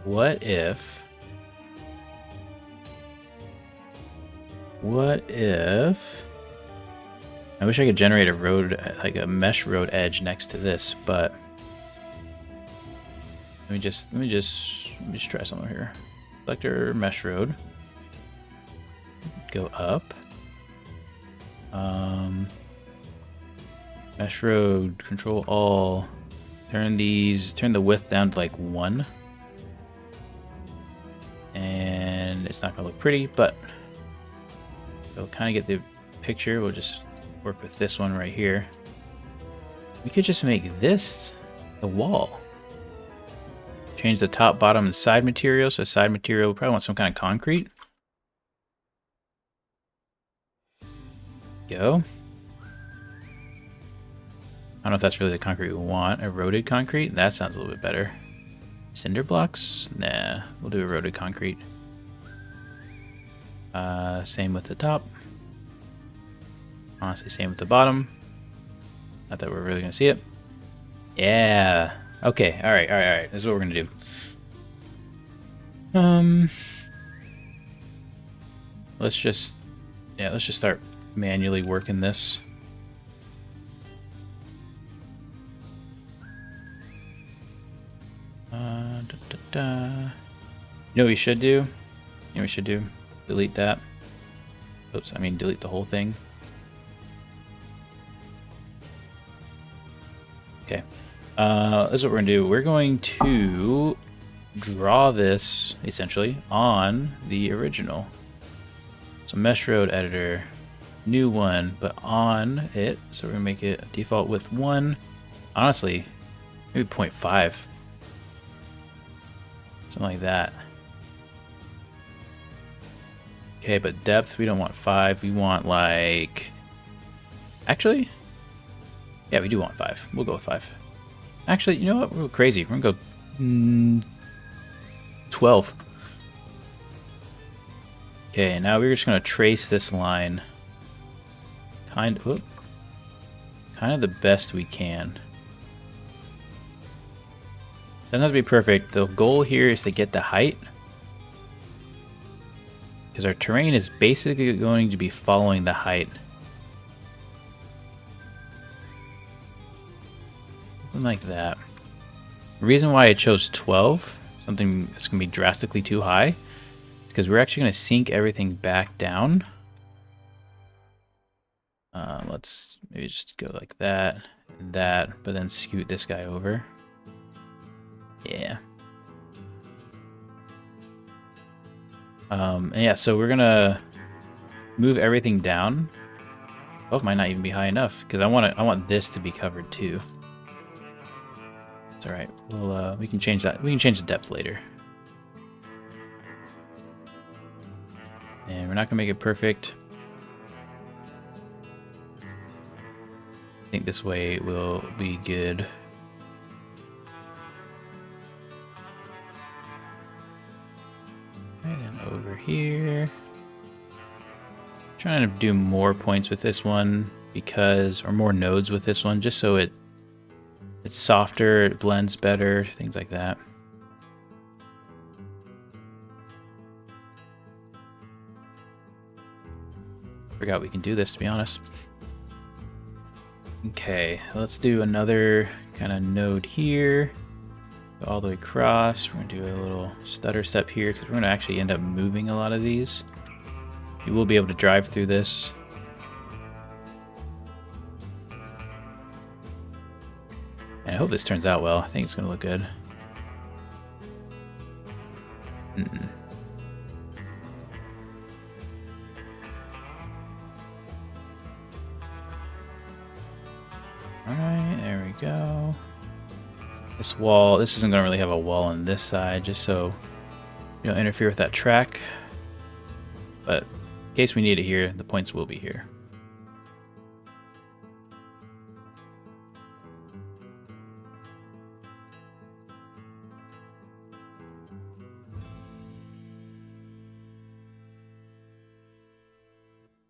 What if I wish I could generate a road, like a mesh road edge next to this, but let me just try something here. Selector mesh road. Go up. Mesh road, control all. Turn the width down to like 1. And it's not gonna look pretty, but we'll kind of get the picture. We'll just work with this one right here. We could just make this the wall. Change the top, bottom, and side material. So side material, we probably want some kind of concrete. Go. I don't know if that's really the concrete we want. Eroded concrete? That sounds a little bit better. Cinder blocks? Nah, we'll do eroded concrete. Same with the top. Honestly, same with the bottom. Not that we're really gonna see it. Yeah. Okay. All right. All right. All right. This is what we're gonna do. Let's just start manually working this. You know what we should do? You know what we should do? Delete that. Oops, I mean delete the whole thing. Okay. This is what we're gonna do. We're going to draw this essentially on the original. So mesh road editor, new one, but on it. So we're gonna make it default width 1. Honestly, maybe 0.5. Something like that. Okay, but depth, we don't want 5. We want like... Actually? Yeah, we do want 5. We'll go with 5. Actually, you know what? We're crazy. We're going to go 12. Okay, now we're just going to trace this line kind of the best we can. Doesn't have to be perfect. The goal here is to get the height, because our terrain is basically going to be following the height. Something like that. The reason why I chose 12, something that's going to be drastically too high, is because we're actually going to sink everything back down. Let's maybe just go like that, and that, but then scoot this guy over. Yeah. And yeah, so we're gonna move everything down. Oh, it might not even be high enough, because I want this to be covered too. It's all right. We'll we can change that. We can change the depth later. And we're not gonna make it perfect. I think this way will be good. And over here. Trying to do more points with this one because, or more nodes with this one, just so it's softer, it blends better, things like that. Forgot we can do this, to be honest. Okay, let's do another kind of node here. Go all the way across. We're gonna do a little stutter step here because we're gonna actually end up moving a lot of these. You will be able to drive through this. And I hope this turns out well. I think it's gonna look good. Alright, there we go. This wall, this isn't gonna really have a wall on this side, just so you don't interfere with that track. But in case we need it here, the points will be here.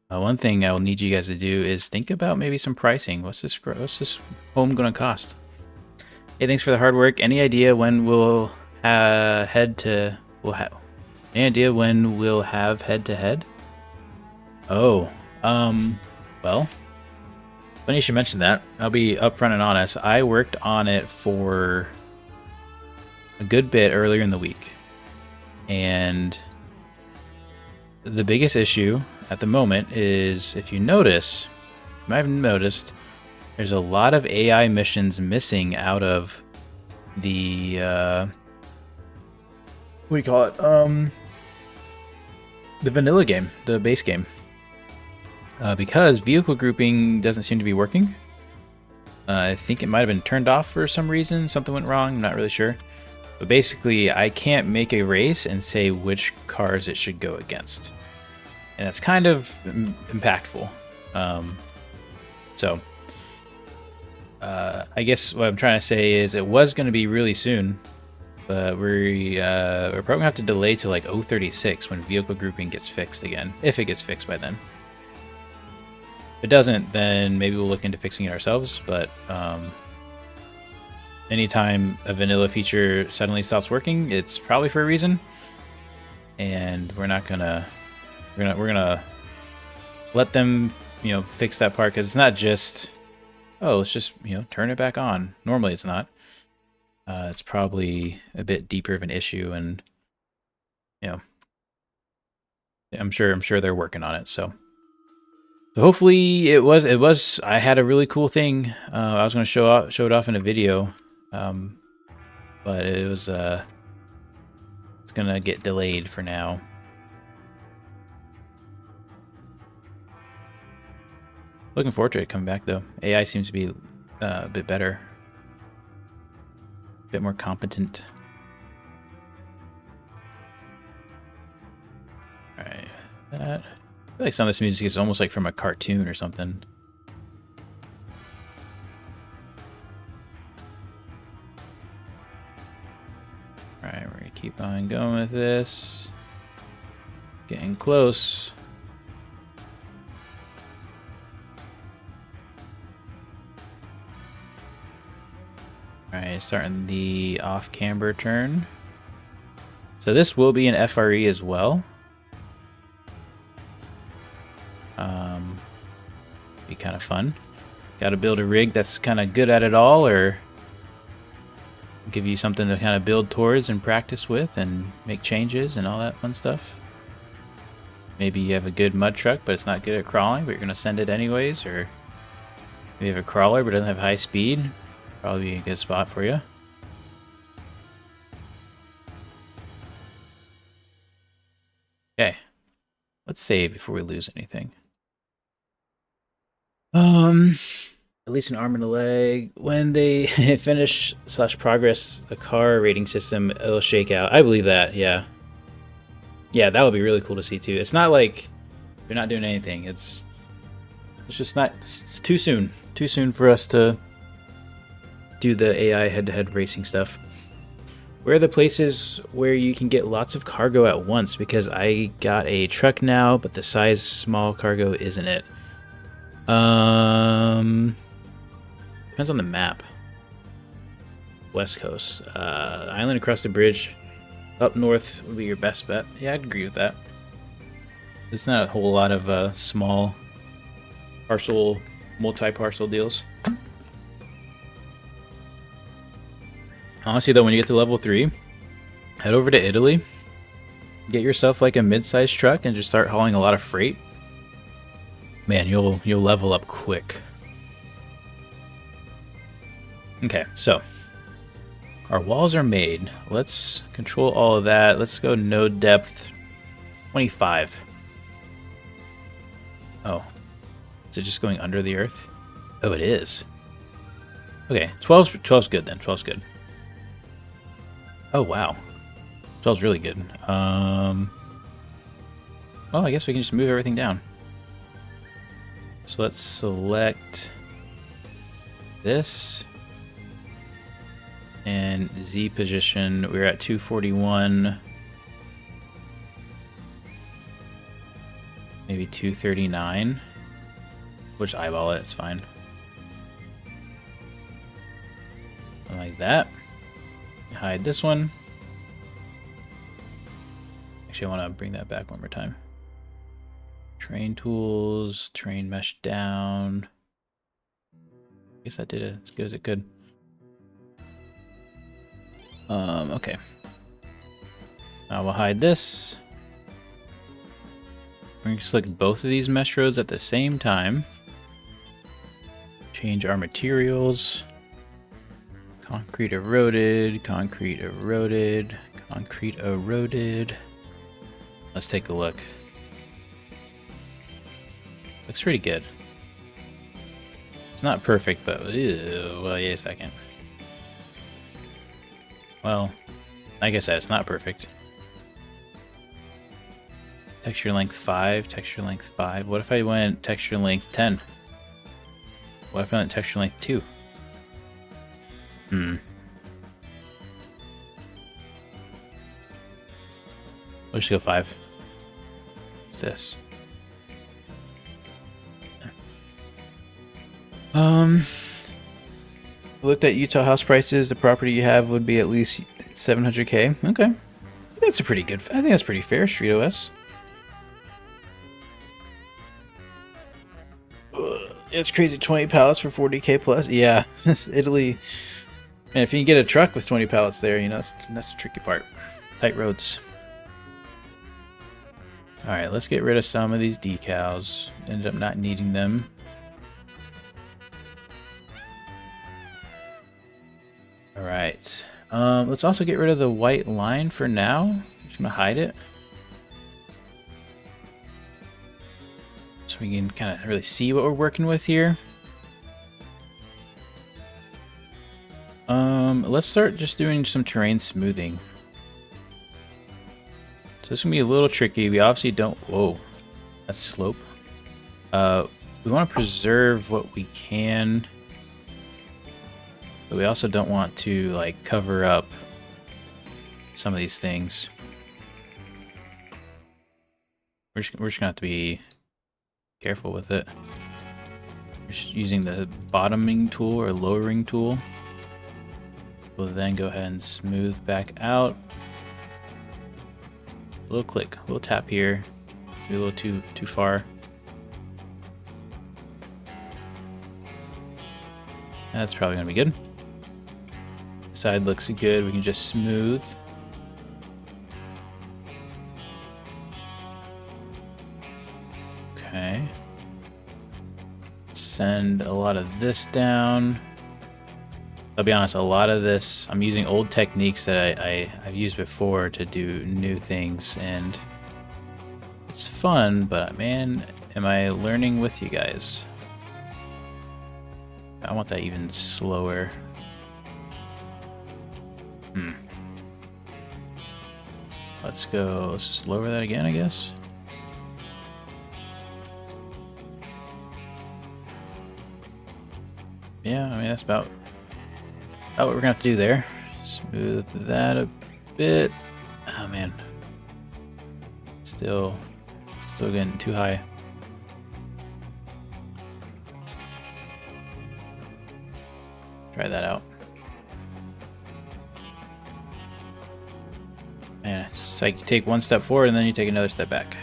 One thing I will need you guys to do is think about maybe some pricing. What's this home gonna cost? Hey, thanks for the hard work. Any idea when we'll any idea when we'll have head-to-head? Oh, well, funny you should mention that. I'll be upfront and honest. I worked on it for a good bit earlier in the week, and the biggest issue at the moment is, if you notice, you might have noticed, there's a lot of AI missions missing out of the, what do you call it? The vanilla game, the base game. Because vehicle grouping doesn't seem to be working. I think it might have been turned off for some reason. Something went wrong, I'm not really sure. But basically, I can't make a race and say which cars it should go against. And that's kind of impactful. I guess what I'm trying to say is it was going to be really soon, but we're probably gonna have to delay to like 036 when vehicle grouping gets fixed again, if it gets fixed by then. If it doesn't, then maybe we'll look into fixing it ourselves, but anytime a vanilla feature suddenly stops working, it's probably for a reason, and we're gonna let them, you know, fix that part, because it's not just, oh, let's just, you know, turn it back on. Normally it's not. It's probably a bit deeper of an issue, and you know, I'm sure they're working on it. So hopefully it was. I had a really cool thing. I was going to show it off in a video, but it was it's gonna get delayed for now. Looking forward to it coming back though. AI seems to be a bit better. Bit more competent. Alright, that. I feel like some of this music is almost like from a cartoon or something. Alright, we're gonna keep on going with this. Getting close. Alright, starting the off-camber turn. So this will be an FRE as well. Be kind of fun. Got to build a rig that's kind of good at it all, or give you something to kind of build towards and practice with and make changes and all that fun stuff. Maybe you have a good mud truck, but it's not good at crawling, but you're going to send it anyways, or maybe you have a crawler, but it doesn't have high speed. Probably be a good spot for you. Okay. Let's save before we lose anything. At least an arm and a leg. When they finish / progress the car rating system, it'll shake out. I believe that, yeah. Yeah, that would be really cool to see too. It's not like you're not doing anything. It's just not, it's too soon. Too soon for us to do the AI head-to-head racing stuff. Where are the places where you can get lots of cargo at once? Because I got a truck now, but the size small cargo isn't it. Depends on the map. West Coast. Island across the bridge. Up north would be your best bet. Yeah, I'd agree with that. There's not a whole lot of small parcel, multi-parcel deals. Honestly though, when you get to level 3, head over to Italy, get yourself like a mid-sized truck and just start hauling a lot of freight. Man, you'll level up quick. Okay, so our walls are made. Let's control all of that. Let's go node depth 25. Oh, is it just going under the earth? Oh, it is. Okay, 12's good then. 12's good. Oh, wow. 12's really good. Well, I guess we can just move everything down. So let's select this. And Z position, we're at 241. Maybe 239. Which eyeball it, it's fine. Like that. Hide this one. Actually, I want to bring that back one more time. Train tools, train mesh down. I guess that did it as good as it could. Okay. Now we'll hide this. We're going to select both of these mesh roads at the same time. Change our materials. Concrete eroded, concrete eroded, concrete eroded. Let's take a look. Looks pretty good. It's not perfect, but ew, well, yeah, a second. Well, like I said, it's not perfect. Texture length 5, texture length 5. What if I went texture length 10? What if I went texture length 2? Let's just go 5. What's this? Looked at Utah house prices. The property you have would be at least 700K. Okay, that's a pretty good. I think that's pretty fair. Street OS. It's crazy. 20 pallets for 40K plus. Yeah, Italy. Man, if you can get a truck with 20 pallets there, you know that's the tricky part. Tight roads. All right, let's get rid of some of these decals. Ended up not needing them. All right. Let's also get rid of the white line for now. I'm just gonna hide it, so we can kind of really see what we're working with here. Let's start just doing some terrain smoothing. So this is gonna be a little tricky. We obviously don't. Whoa, that's slope. We want to preserve what we can, but we also don't want to like cover up some of these things. We're just gonna have to be careful with it. We're just using the bottoming tool or lowering tool. We'll then go ahead and smooth back out. A little click, a little tap here. Maybe a little too far. That's probably gonna be good. Side looks good. We can just smooth. Okay. Send a lot of this down. I'll be honest, a lot of this, I'm using old techniques that I've used before to do new things, and it's fun, but man, am I learning with you guys. I want that even slower. Let's just lower that again, I guess. Yeah, I mean, that's about what we're gonna have to do there. Smooth that a bit. Oh man, still getting too high. Try that out. And it's like you take one step forward and then you take another step back.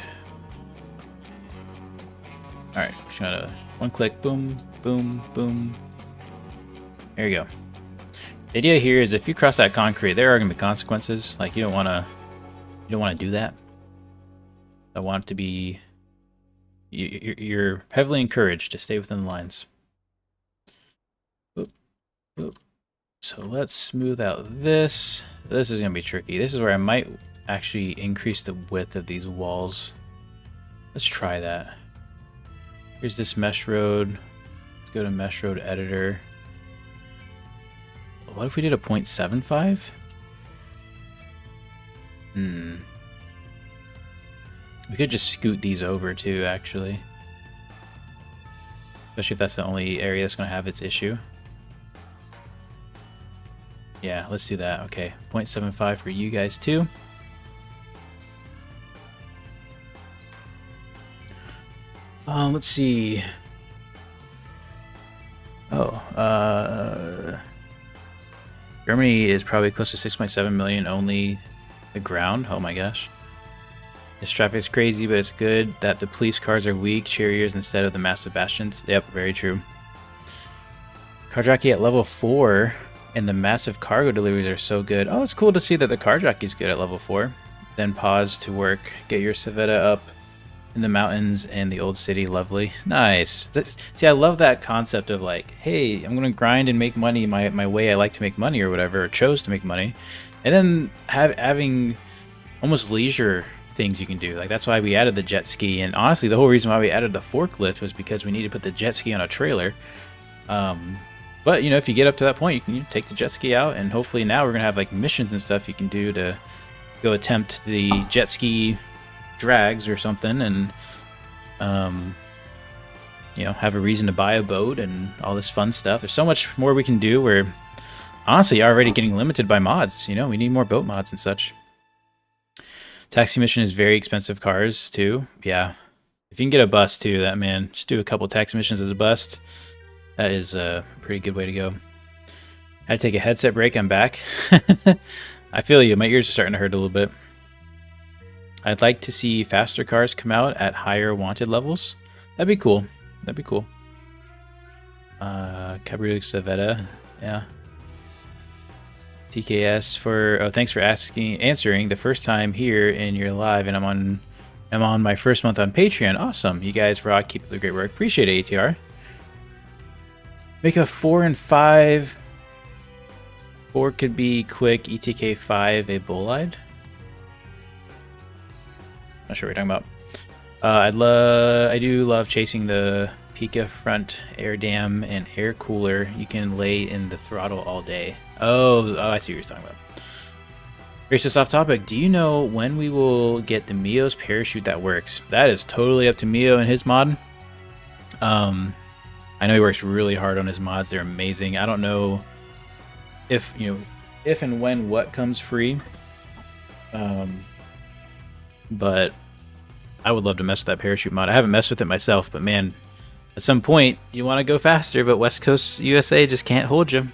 All right, just gonna one click, boom, boom, boom. There you go. The idea here is if you cross that concrete, there are gonna be consequences. Like you don't wanna do that. I want it to be. You're heavily encouraged to stay within the lines. Boop, boop. So let's smooth out this. This is gonna be tricky. This is where I might actually increase the width of these walls. Let's try that. Here's this mesh road. Let's go to mesh road editor. What if we did a 0.75? We could just scoot these over too, actually. Especially if that's the only area that's gonna have its issue. Yeah, let's do that. Okay, 0.75 for you guys too. Let's see. Germany is probably close to 6.7 million only the ground. Oh my gosh. This traffic is crazy, but it's good that the police cars are weak chariers instead of the massive bastions. Yep, very true. Car jockey at level 4 and the massive cargo deliveries are so good. Oh, it's cool to see that the car jockey's good at level 4. Then pause to work. Get your Civetta up in the mountains and the old city. Lovely. Nice. See, I love that concept of like, hey, I'm going to grind and make money my way I like to make money or whatever, or chose to make money. And then having almost leisure things you can do. Like that's why we added the jet ski. And honestly, the whole reason why we added the forklift was because we needed to put the jet ski on a trailer. But you know, if you get up to that point, you can take the jet ski out, and hopefully now we're gonna have like missions and stuff you can do to go attempt the jet ski drags or something, and you know, have a reason to buy a boat and all this fun stuff. There's so much more we can do. We're honestly already getting limited by mods. You know, we need more boat mods and such. Taxi mission is very expensive cars too. Yeah. If you can get a bus too, that man, just do a couple taxi missions as a bus. That is a pretty good way to go. I had to take a headset break. I'm back. I feel you. My ears are starting to hurt a little bit. I'd like to see faster cars come out at higher wanted levels. That'd be cool. That'd be cool. Cabriolet Savetta. Yeah. TKS for thanks for answering the first time here in your live, and I'm on my first month on Patreon. Awesome. You guys rock. Keep up the great work. Appreciate it, ATR. Make a 4 and 5. 4 could be quick. ETK 5 a bolide. Not sure what you're talking about. I do love chasing the Pika front air dam and air cooler. You can lay in the throttle all day. Oh, I see what you're talking about. Raceless off topic. Do you know when we will get the Mio's parachute that works? That is totally up to Mio and his mod. I know he works really hard on his mods. They're amazing. I don't know if and when what comes free. But I would love to mess with that parachute mod. I haven't messed with it myself, but man, at some point you want to go faster, but West Coast USA just can't hold you.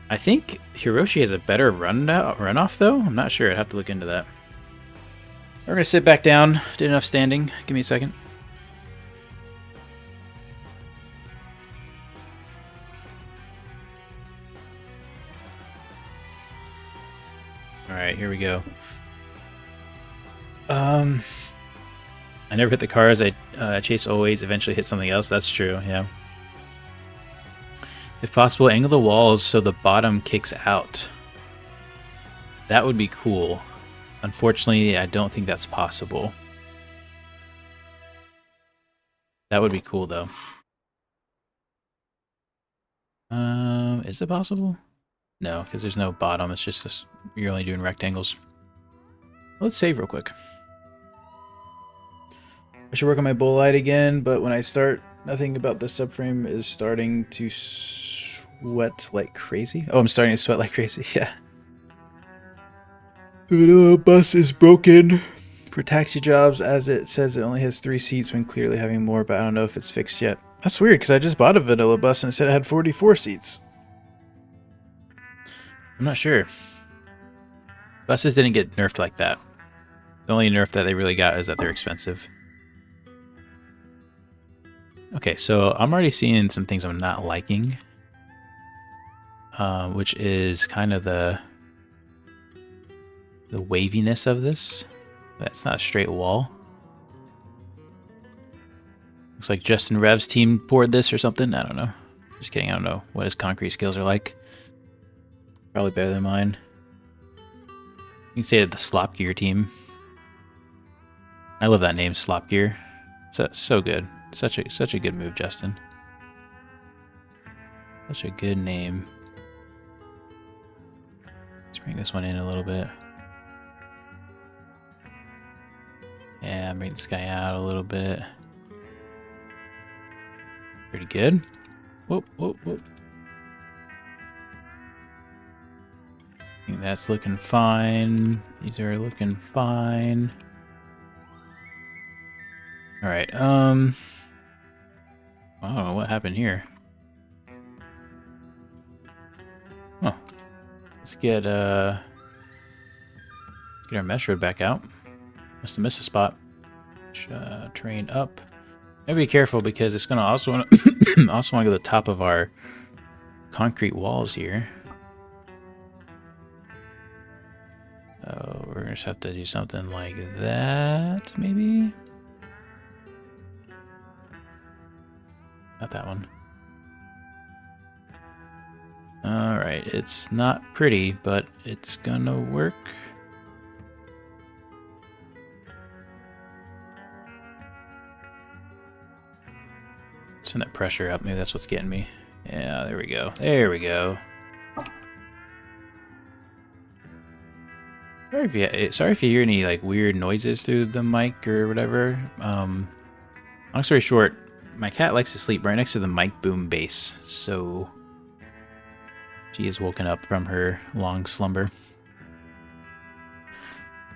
I think Hiroshi has a better runoff though. I'm not sure. I'd have to look into that. We're gonna sit back down. Did enough standing. Give me a second. All right, here we go. I never hit the cars. I chase always, eventually hit something else. That's true, yeah. If possible, angle the walls so the bottom kicks out. That would be cool. Unfortunately, I don't think that's possible. That would be cool, though. Is it possible? No, because there's no bottom. It's just this, you're only doing rectangles. Let's save real quick. I should work on my bolide again, but when I start, nothing about the subframe is starting to sweat like crazy. Oh, I'm starting to sweat like crazy, yeah. The little bus is broken for taxi jobs, as it says it only has 3 seats when clearly having more, but I don't know if it's fixed yet. That's weird, because I just bought a vanilla bus and it said it had 44 seats. I'm not sure. Buses didn't get nerfed like that. The only nerf that they really got is that they're expensive. Okay, so I'm already seeing some things I'm not liking, which is kind of the waviness of this. That's not a straight wall. Looks like Justin Rev's team poured this or something. I don't know. Just kidding. I don't know what his concrete skills are like. Probably better than mine. You can say that the Slop Gear team. I love that name, Slop Gear. So good. Such a good move, Justin. Such a good name. Let's bring this one in a little bit. Yeah, bring this guy out a little bit. Pretty good. Whoop, whoop, whoop. I think that's looking fine. These are looking fine. All right. I don't know what happened here. Oh, let's get our mesh road back out. Must have missed a spot. Train up. Gotta be careful because it's gonna also want to also want to go to the top of our concrete walls here. We're gonna just have to do something like that, maybe. Not that one. Alright, it's not pretty, but it's gonna work. Turn that pressure up, maybe that's what's getting me. Yeah, there we go. There we go. Sorry if you hear any like weird noises through the mic or whatever. Long story short, my cat likes to sleep right next to the mic boom base, so she is woken up from her long slumber.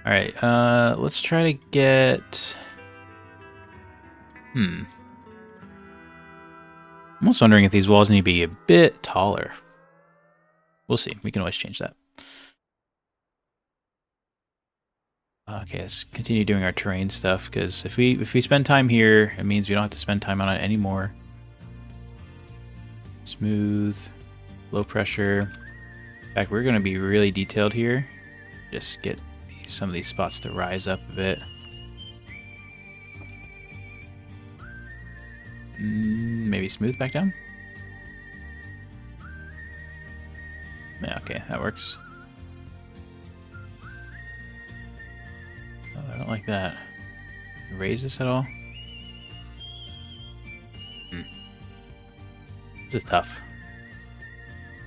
All right, let's try to get... I'm almost wondering if these walls need to be a bit taller. We'll see. We can always change that. Okay, let's continue doing our terrain stuff, because if we spend time here, it means we don't have to spend time on it anymore. Smooth, low pressure. In fact, we're going to be really detailed here. Just get some of these spots to rise up a bit. Maybe smooth back down? Yeah, okay, that works. Oh, I don't like that. Raise this at all? This is tough.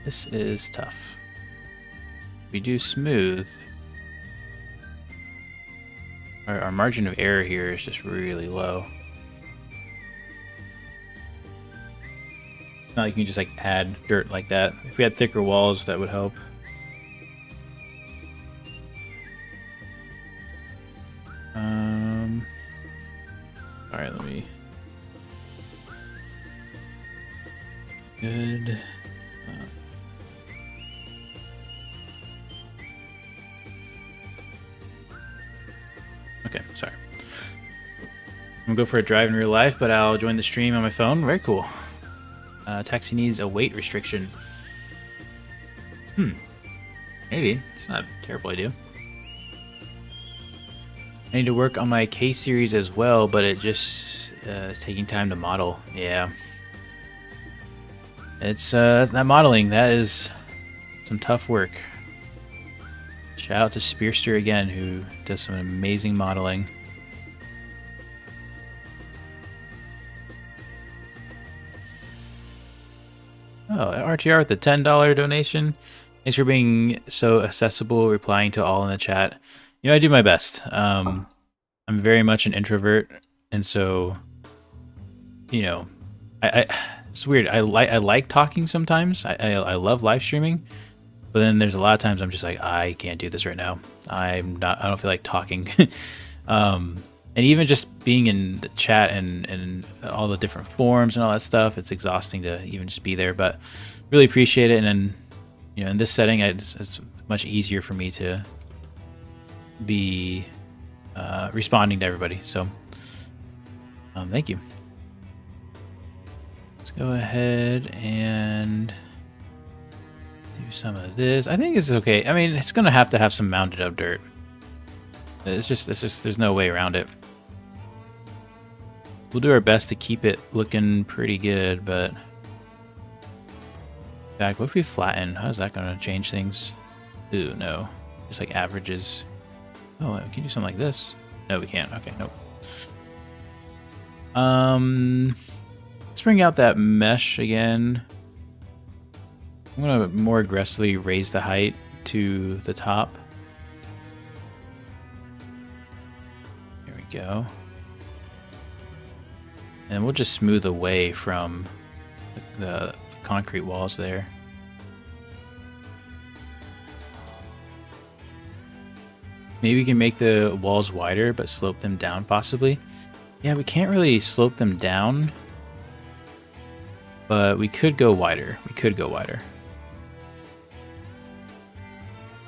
This is tough. If we do smooth, our margin of error here is just really low. Not like you can just like add dirt like that. If we had thicker walls, that would help. All right, let me. Good. Okay, sorry. I'm gonna go for a drive in real life, but I'll join the stream on my phone. Very cool. Taxi needs a weight restriction. Maybe. It's not a terrible idea. I need to work on my K series as well, but it just is taking time to model. Yeah. It's that modeling. That is some tough work. Shout out to Spearster again, who does some amazing modeling. Oh, RTR with the $10 donation. Thanks for being so accessible, replying to all in the chat. You know, I do my best. I'm very much an introvert, and so, you know, it's weird. I like talking sometimes. I love live streaming, but then there's a lot of times I'm just like, I can't do this right now. I don't feel like talking. And even just being in the chat and all the different forums and all that stuff, it's exhausting to even just be there. But really appreciate it. And then, you know, in this setting, it's much easier for me to be responding to everybody. So thank you. Let's go ahead and do some of this. I think this is okay. I mean, it's gonna have to have some mounded up dirt. It's just there's no way around it. We'll do our best to keep it looking pretty good, but in fact, what if we flatten? How's that gonna change things? Ooh, no. Just like averages. Oh, we can do something like this. No, we can't. Okay, nope. Let's bring out that mesh again. I'm gonna more aggressively raise the height to the top. Here we go. And we'll just smooth away from the concrete walls there. Maybe we can make the walls wider, but slope them down possibly. Yeah, we can't really slope them down, but we could go wider. We could go wider.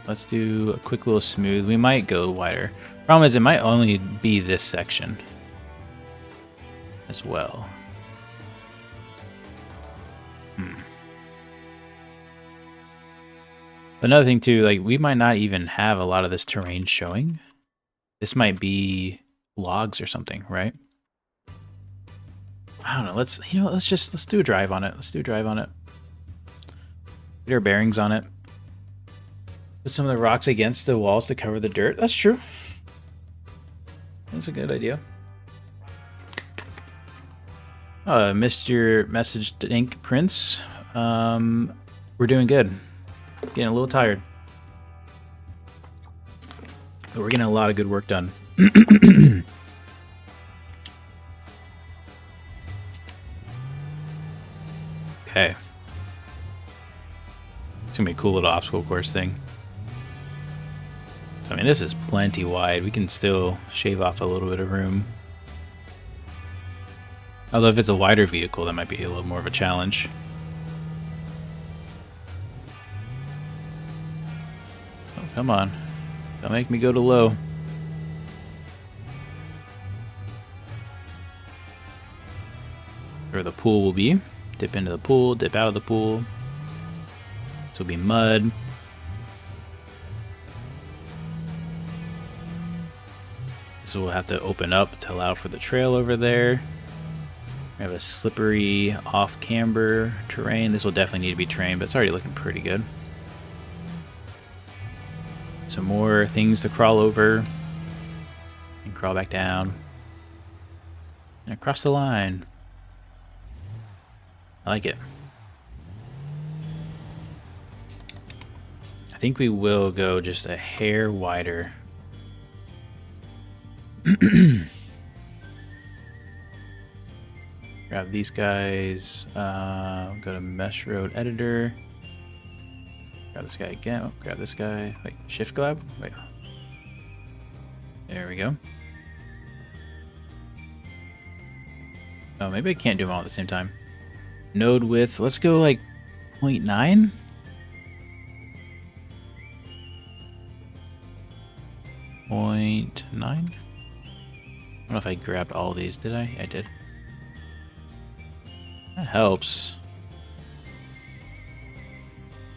Let's do a quick little smooth. We might go wider. Problem is, it might only be this section as well. Another thing too, like we might not even have a lot of this terrain showing. This might be logs or something, right? I don't know. Let's do a drive on it. Let's do a drive on it. Get our bearings on it. Put some of the rocks against the walls to cover the dirt. That's true. That's a good idea. Oh, I missed your message, Dink Prince. We're doing good. Getting a little tired. But we're getting a lot of good work done. Okay. It's gonna be a cool little obstacle course thing. So So I mean, this is plenty wide. We can still shave off a little bit of room. Although if it's a wider vehicle, that might be a little more of a challenge. Oh, come on. Don't make me go to low. Where the pool will be. Dip into the pool, dip out of the pool. This will be mud. This will have to open up to allow for the trail over there. We have a slippery off-camber terrain. This will definitely need to be trained, but it's already looking pretty good. Some more things to crawl over. And crawl back down. And across the line. I like it. I think we will go just a hair wider. Grab these guys. Go to Mesh Road Editor. Grab this guy again. Oh, grab this guy. Wait, Shift Grab? Wait. There we go. Oh, maybe I can't do them all at the same time. Node width. Let's go like 0.9. 0.9. I don't know if I grabbed all these. Did I? I did. That helps.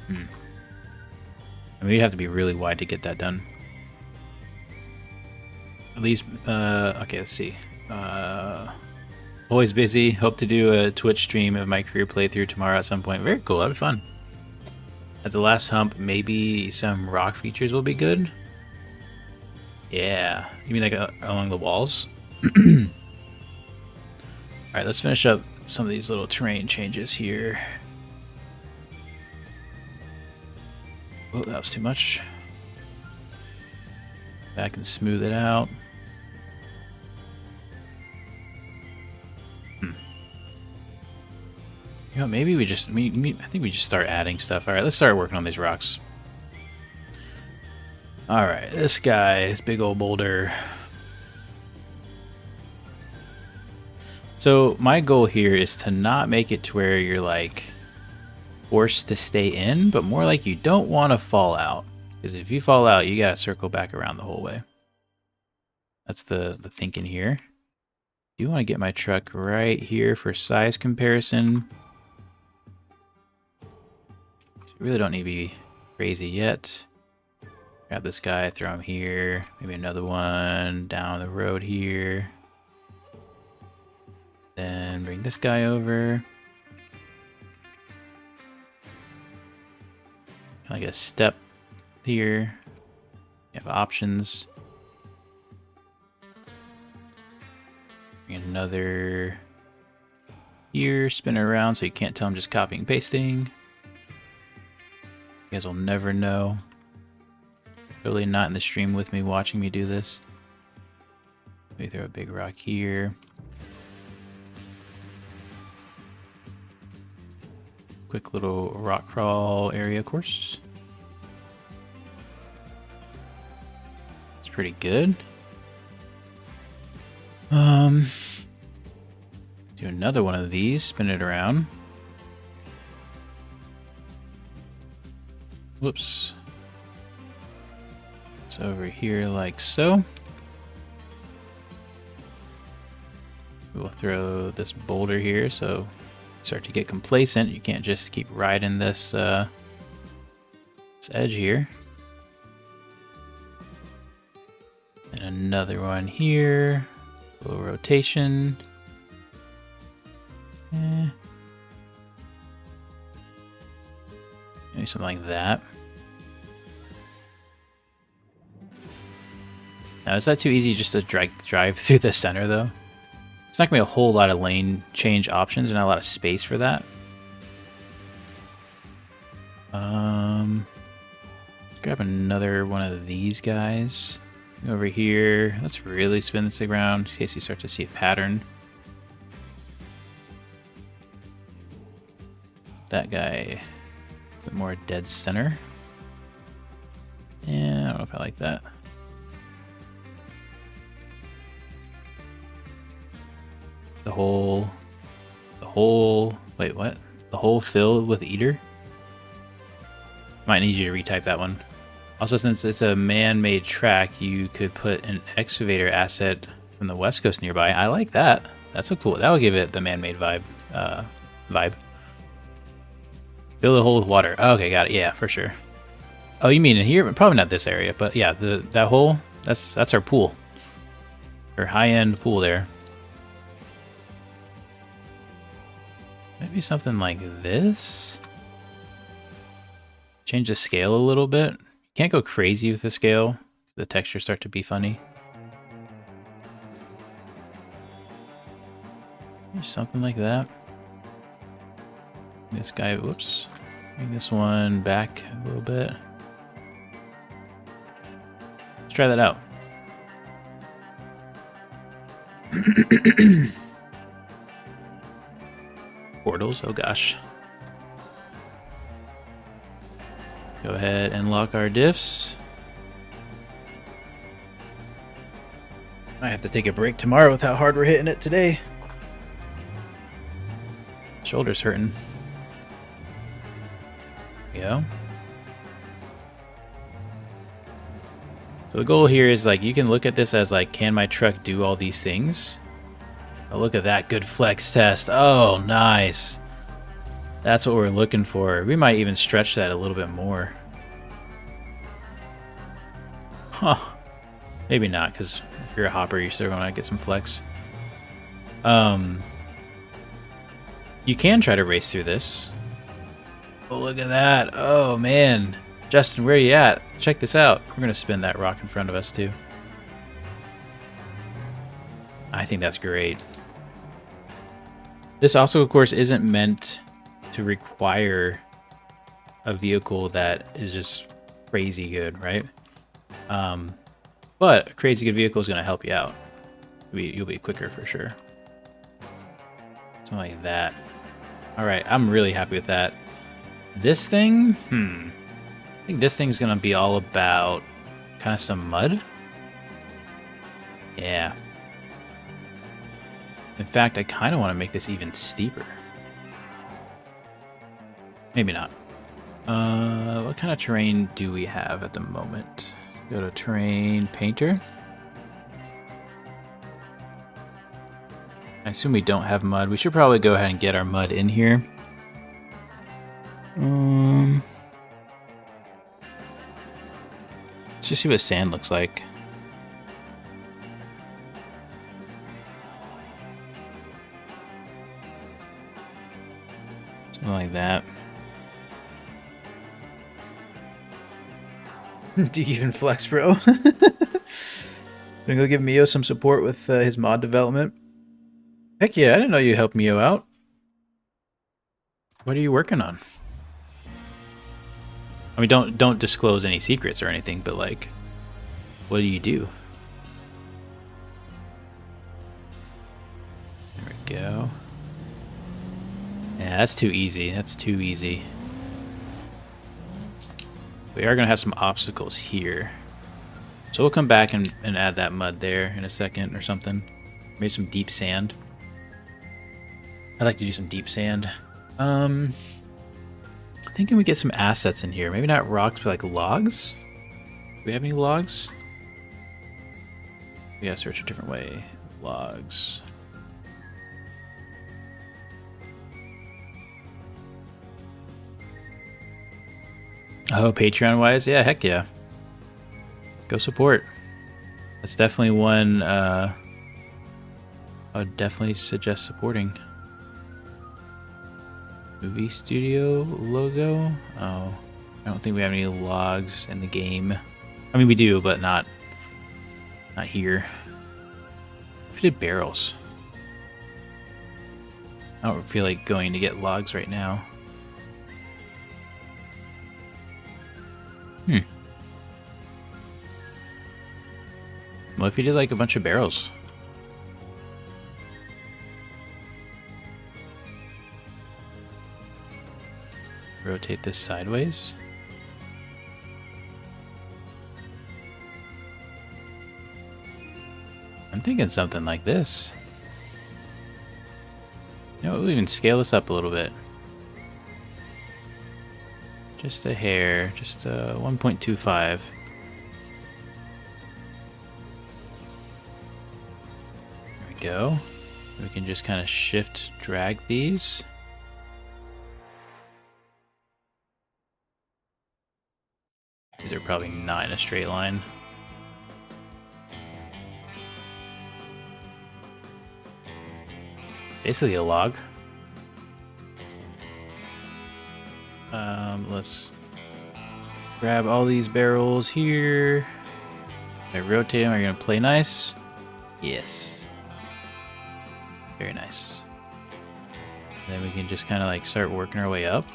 I mean, you have to be really wide to get that done. At least, okay, let's see. Always busy. Hope to do a Twitch stream of my career playthrough tomorrow at some point. Very cool. That'd be fun. At the last hump, maybe some rock features will be good. Yeah. You mean like along the walls? Alright, let's finish up some of these little terrain changes here. Oh, that was too much. Back and smooth it out. You know, maybe we just, I think we just start adding stuff. Alright, let's start working on these rocks. Alright, this guy, this big old boulder. So my goal here is to not make it to where you're like forced to stay in, but more like you don't want to fall out. Because if you fall out, you gotta circle back around the whole way. That's the thinking here. Do you want to get my truck right here for size comparison? You really don't need to be crazy yet. Grab this guy, throw him here. Maybe another one down the road here. Then bring this guy over. Like a step here. You have options. Bring another here, spin it around so you can't tell I'm just copying and pasting. You guys will never know. Totally not in the stream with me watching me do this. Maybe throw a big rock here. Quick little rock crawl area course. It's pretty good. Do another one of these, spin it around. Whoops. It's over here like so. We'll throw this boulder here so start to get complacent. You can't just keep riding this, this edge here. And another one here. A little rotation. Maybe something like that. Now, is that too easy just to drive through the center, though? It's not going to be a whole lot of lane change options. There's not a lot of space for that. Let's grab another one of these guys. Over here. Let's really spin this around in case you start to see a pattern. That guy a bit more dead center. Yeah, I don't know if I like that. wait, what? The hole filled with eater? Might need you to retype that one. Also, since it's a man-made track, you could put an excavator asset from the West Coast nearby. I like that. That's a cool. That will give it the man-made vibe. Fill the hole with water. Okay, got it. Yeah, for sure. Oh, you mean in here? Probably not this area, but yeah, that hole. That's our pool. Our high-end pool there. Maybe something like this. Change the scale a little bit. You can't go crazy with the scale. The textures start to be funny. Something like that. This guy, whoops. Bring this one back a little bit. Let's try that out. Portals, oh gosh. Go ahead and lock our diffs. I have to take a break tomorrow with how hard we're hitting it today. Shoulder's hurting. There we go. So the goal here is like, you can look at this as like, can my truck do all these things? Oh, look at that good flex test. Oh, nice. That's what we're looking for. We might even stretch that a little bit more. Huh. Maybe not, because if you're a hopper, you're still going to get some flex. You can try to race through this. Oh, look at that. Oh, man. Justin, where are you at? Check this out. We're going to spin that rock in front of us, too. I think that's great. This also, of course, isn't meant to require a vehicle that is just crazy good, right? But a crazy good vehicle is going to help you out. You'll be quicker for sure. Something like that. All right, I'm really happy with that. This thing, I think this thing's going to be all about kind of some mud. Yeah. In fact, I kind of want to make this even steeper. Maybe not. What kind of terrain do we have at the moment? Go to terrain painter. I assume we don't have mud. We should probably go ahead and get our mud in here. Let's just see what sand looks like. Something like that. Do you even flex, bro? Gonna go give Mio some support with his mod development. Heck yeah, I didn't know you helped Mio out. What are you working on? I mean, don't disclose any secrets or anything, but like, what do you do? There we go. Yeah, that's too easy. That's too easy. We are going to have some obstacles here. So we'll come back and add that mud there in a second or something. Maybe some deep sand. I'd like to do some deep sand. Thinking we get some assets in here. Maybe not rocks, but like logs? Do we have any logs? We gotta search a different way. Logs. Oh, Patreon-wise? Yeah, heck yeah. Go support. That's definitely one I would definitely suggest supporting. Movie studio logo? Oh, I don't think we have any logs in the game. I mean, we do, but not here. If we did barrels. I don't feel like going to get logs right now. Well, if you did like a bunch of barrels. Rotate this sideways. I'm thinking something like this. You know, we'll even scale this up a little bit. Just a hair, just 1.25. There we go. We can just kind of shift drag these. These are probably not in a straight line. Basically a log. Let's grab all these barrels here. If I rotate them, are you gonna play nice? Yes. Very nice. Then we can just kind of like start working our way up.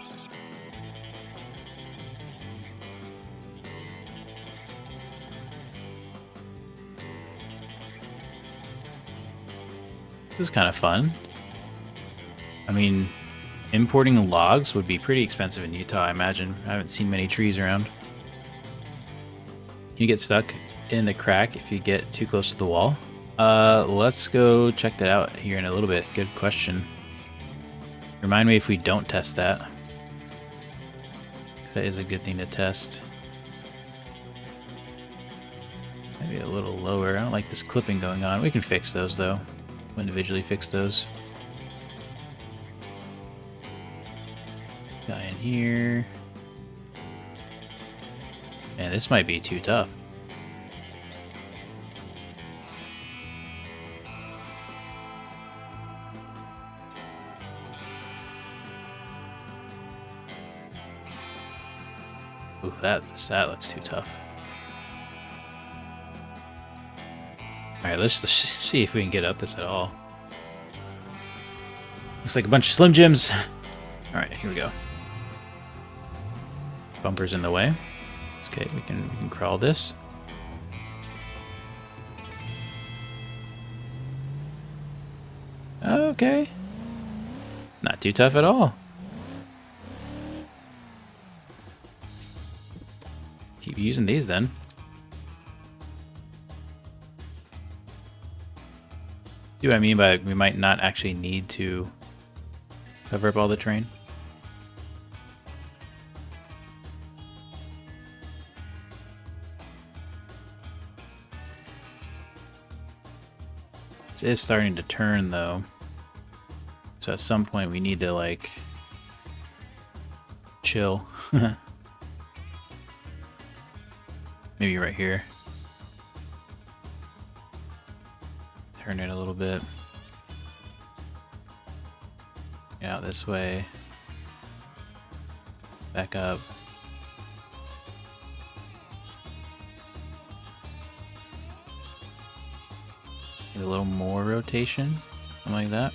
This is kind of fun. I mean, importing logs would be pretty expensive in Utah, I imagine. I haven't seen many trees around. You get stuck in the crack if you get too close to the wall. Let's go check that out here in a little bit. Good question. Remind me if we don't test that, because that is a good thing to test. Maybe a little lower. I don't like this clipping going on. We can fix those though. We'll individually fix those. Guy in here. Man, this might be too tough. Ooh, that looks too tough. Alright, let's see if we can get up this at all. Looks like a bunch of Slim Jims. Alright, here we go. Bumpers in the way. It's okay, we can crawl this. Okay. Not too tough at all. Keep using these then. See what I mean by we might not actually need to cover up all the terrain? It is starting to turn though. So at some point we need to like chill. Maybe right here. Turn it a little bit. Get out this way. Back up. Get a little more rotation. Something like that.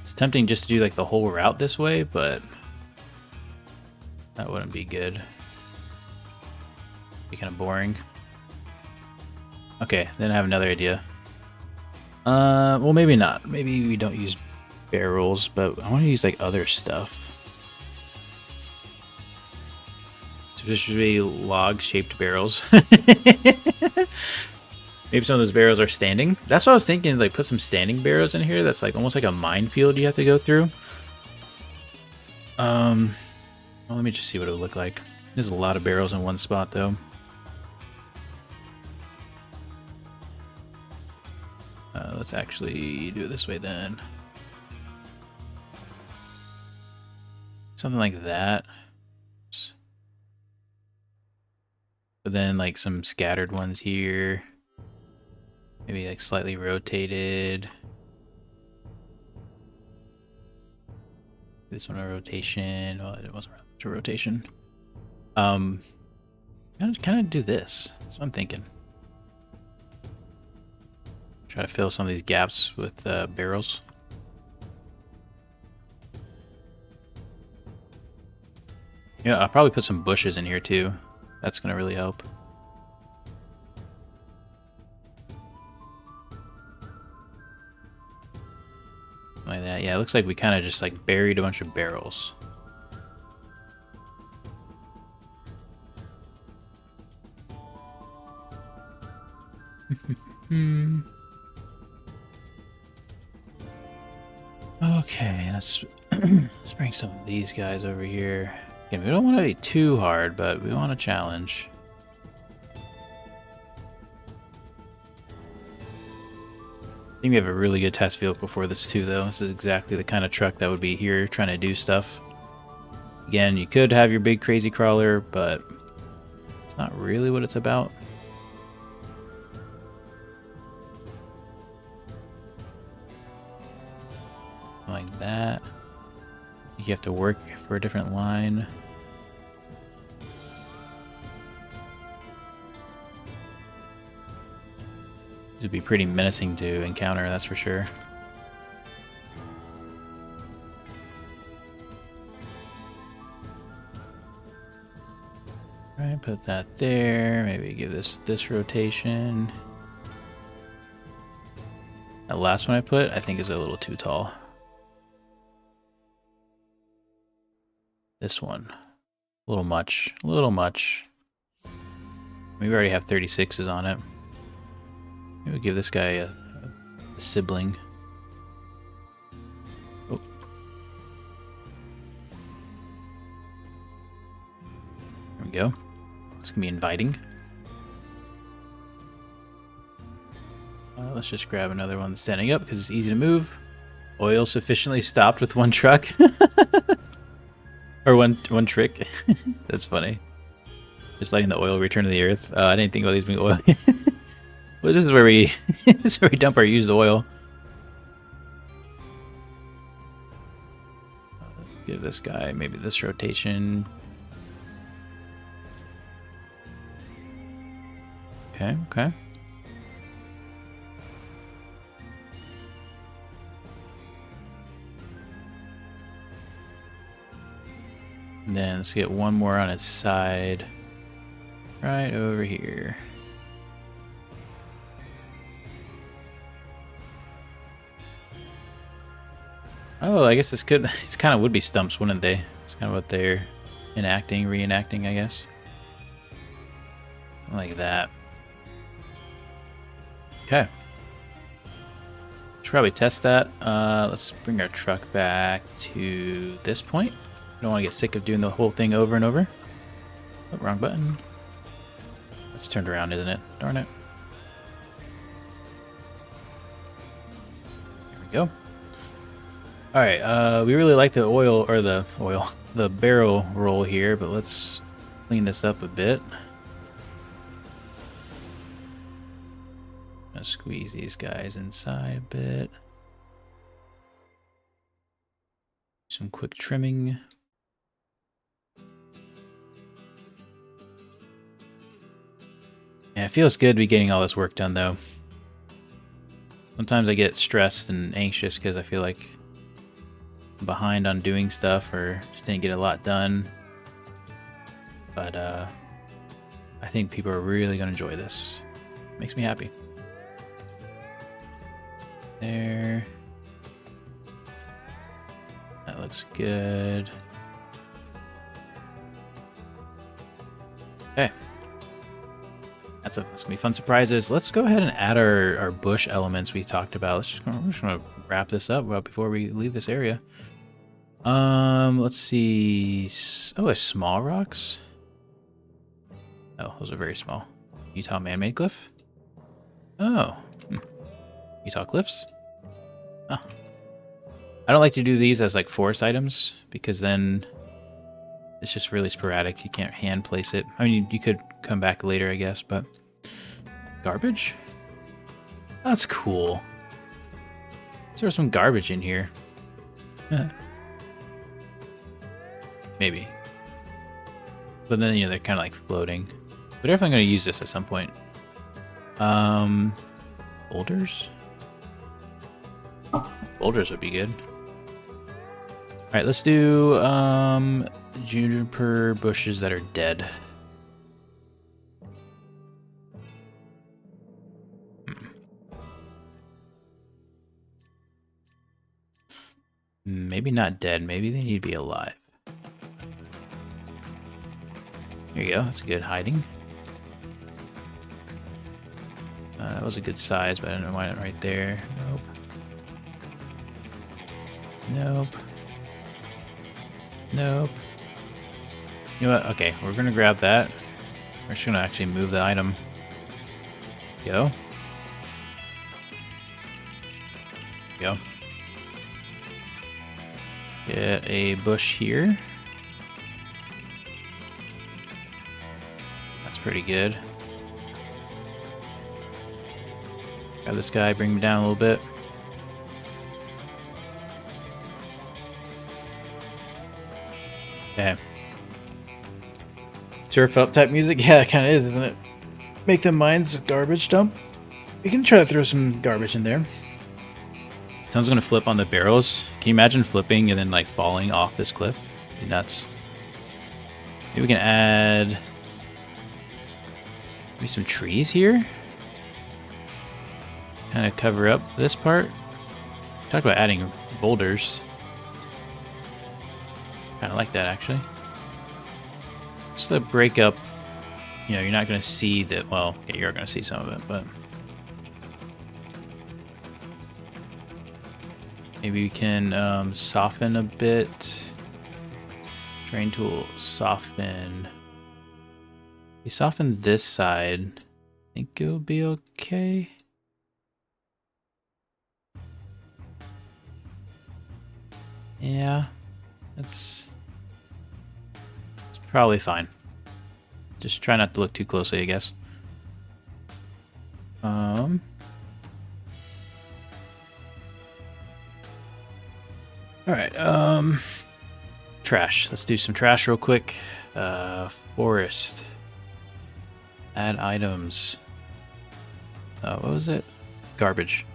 It's tempting just to do like the whole route this way, but that wouldn't be good. Be kind of boring. Okay, then I have another idea. Well, maybe not. Maybe we don't use barrels, but I want to use like other stuff. So this should be log-shaped barrels. Maybe some of those barrels are standing. That's what I was thinking, like put some standing barrels in here. That's like almost like a minefield you have to go through. Well, let me just see what it would look like. There's a lot of barrels in one spot though. Let's actually do it this way then. Something like that. But then like some scattered ones here. Maybe like slightly rotated. This one a rotation. Well, it wasn't a rotation. Kind of do this. That's what I'm thinking. Try to fill some of these gaps with barrels. Yeah, I'll probably put some bushes in here too. That's gonna really help. Like that. Yeah, it looks like we kind of just like buried a bunch of barrels. Okay, let's bring some of these guys over here. Again, we don't want to be too hard, but we want a challenge. I think we have a really good test vehicle for this too, though. This is exactly the kind of truck that would be here trying to do stuff. Again, you could have your big crazy crawler, but it's not really what it's about. Like that. You have to work for a different line. It would be pretty menacing to encounter, that's for sure. Alright, put that there. Maybe give this rotation. That last one I put, I think, is a little too tall. This one, a little much, a little much. We already have 36s on it. Maybe we'll give this guy a sibling. Oh. There we go. It's gonna be inviting. Let's just grab another one standing up because it's easy to move. Oil sufficiently stopped with one truck. Or one trick. That's funny. Just letting the oil return to the earth. I didn't think about these being oil. Well, this is where we dump our used oil. Give this guy maybe this rotation. Okay. And then let's get one more on its side. Right over here. Oh, I guess this kind of would be stumps, wouldn't they? It's kind of what they're reenacting, I guess. Something like that. Okay. Should probably test that. Let's bring our truck back to this point. Don't want to get sick of doing the whole thing over and over. Oh, wrong button. That's turned around, isn't it? Darn it. There we go. Alright, we really like the the barrel roll here, but let's clean this up a bit. Gonna squeeze these guys inside a bit. Some quick trimming. Yeah, it feels good to be getting all this work done, though. Sometimes I get stressed and anxious because I feel like I'm behind on doing stuff or just didn't get a lot done. But I think people are really going to enjoy this. Makes me happy. There. That looks good. Okay. That's gonna be fun surprises. Let's go ahead and add our bush elements we talked about. We're just gonna wrap this up before we leave this area. Let's see. Oh, there's small rocks. Oh, those are very small. Utah man-made cliff. Oh, Utah cliffs. Oh. I don't like to do these as like forest items because then it's just really sporadic. You can't hand place it. I mean, you could come back later, I guess, but garbage? That's cool. There's some garbage in here. Maybe. But then, they're kind of like floating. But definitely going to use this at some point. Boulders? Boulders would be good. Alright, let's do juniper bushes that are dead. Maybe not dead, maybe they need to be alive. There you go, that's good hiding. That was a good size, but I don't know why it right there. Nope. Nope. Nope. You know what? Okay, we're gonna grab that. We're just gonna actually move the item. Go. Go. Get a bush here. That's pretty good. Grab this guy, bring him down a little bit. Okay. Surf up type music? Yeah, it kind of is, isn't it? Make the mines garbage dump. We can try to throw some garbage in there. Someone's gonna flip on the barrels. Can you imagine flipping and then like falling off this cliff? It'd be nuts. Maybe we can add maybe some trees here. Kind of cover up this part. Talk about adding boulders. Kind of like that actually. Just to break up, you know, you're not going to see that. Well, okay, you're going to see some of it, but maybe we can soften a bit. Terrain tool, soften. We soften this side. I think it'll be okay. Yeah, it's probably fine. Just try not to look too closely, I guess. All right, trash. Let's do some trash real quick. Forest. Add items. What was it? Garbage.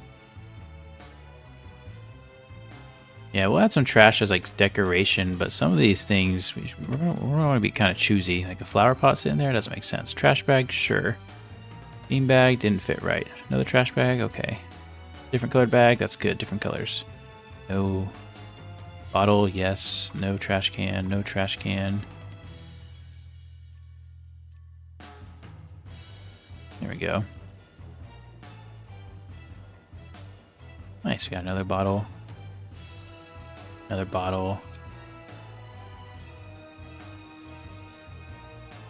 Yeah, we'll add some trash as like decoration, but some of these things we're going to be kind of choosy. Like a flower pot sitting there doesn't make sense. Trash bag, sure. Bean bag didn't fit right. Another trash bag, okay. Different colored bag, that's good. Different colors. No bottle, yes. No trash can. No trash can. There we go. Nice, we got another bottle. Another bottle.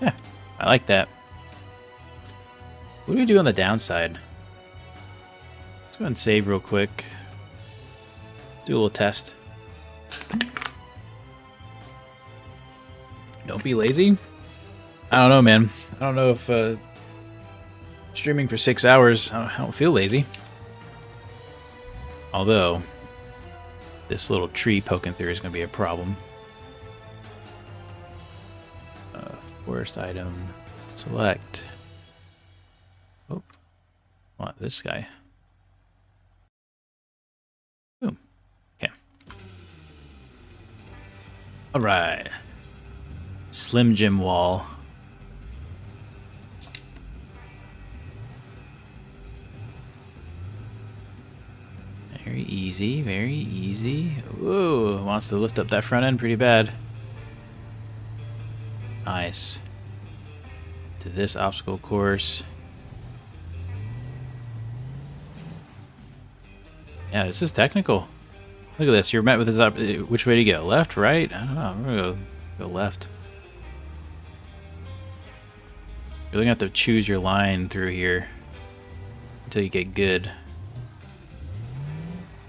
Yeah, I like that. What do we do on the downside? Let's go ahead and save real quick. Do a little test. Don't be lazy. I don't know, man. I don't know if streaming for 6 hours, I don't feel lazy. Although this little tree poking through is going to be a problem. Forest item. Select. Oh, I want this guy. Boom. Okay. All right. Slim Jim wall. Very easy, very easy. Whoa, wants to lift up that front end pretty bad. Nice. To this obstacle course. Yeah, this is technical. Look at this. You're met with this. Which way do you go? Left, right? I don't know. I'm gonna go left. You're gonna have to choose your line through here until you get good.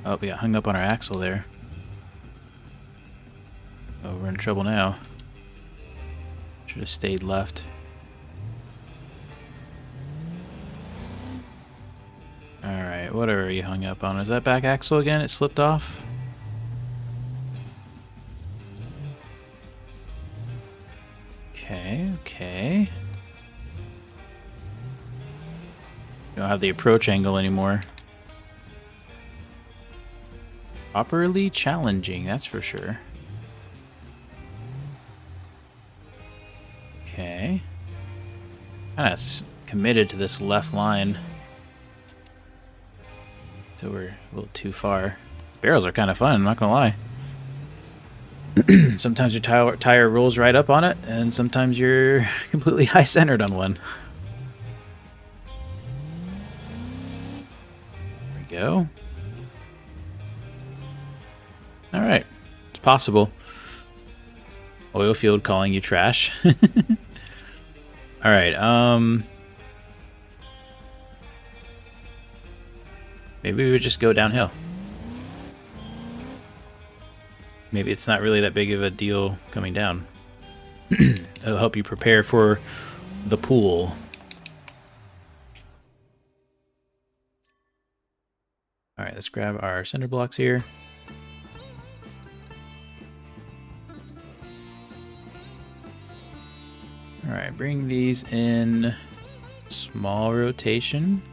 Oh, we got hung up on our axle there. Oh, we're in trouble now. Should have stayed left. Alright, whatever you hung up on. Is that back axle again? It slipped off? Okay, okay. You don't have the approach angle anymore. Properly challenging, that's for sure. Okay. Kind of committed to this left line. So we're a little too far. Barrels are kind of fun, I'm not gonna lie. Sometimes your tire rolls right up on it, and sometimes you're completely high-centered on one. we go. All right, it's possible. Oil field calling you trash. All right, maybe we would just go downhill. Maybe it's not really that big of a deal coming down. It'll help you prepare for the pool. All right, let's grab our cinder blocks here. All right, bring these in small rotation.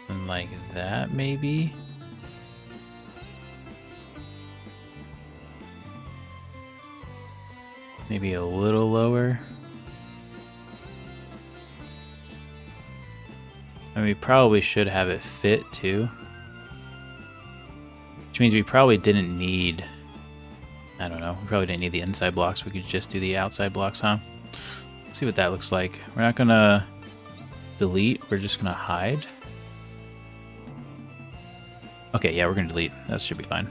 And like that, maybe. Maybe a little lower. And we probably should have it fit too. Which means we probably didn't need, I don't know, we probably didn't need the inside blocks. We could just do the outside blocks, huh? Let's see what that looks like. We're not gonna delete, we're just gonna hide. Okay, yeah, we're gonna delete. That should be fine.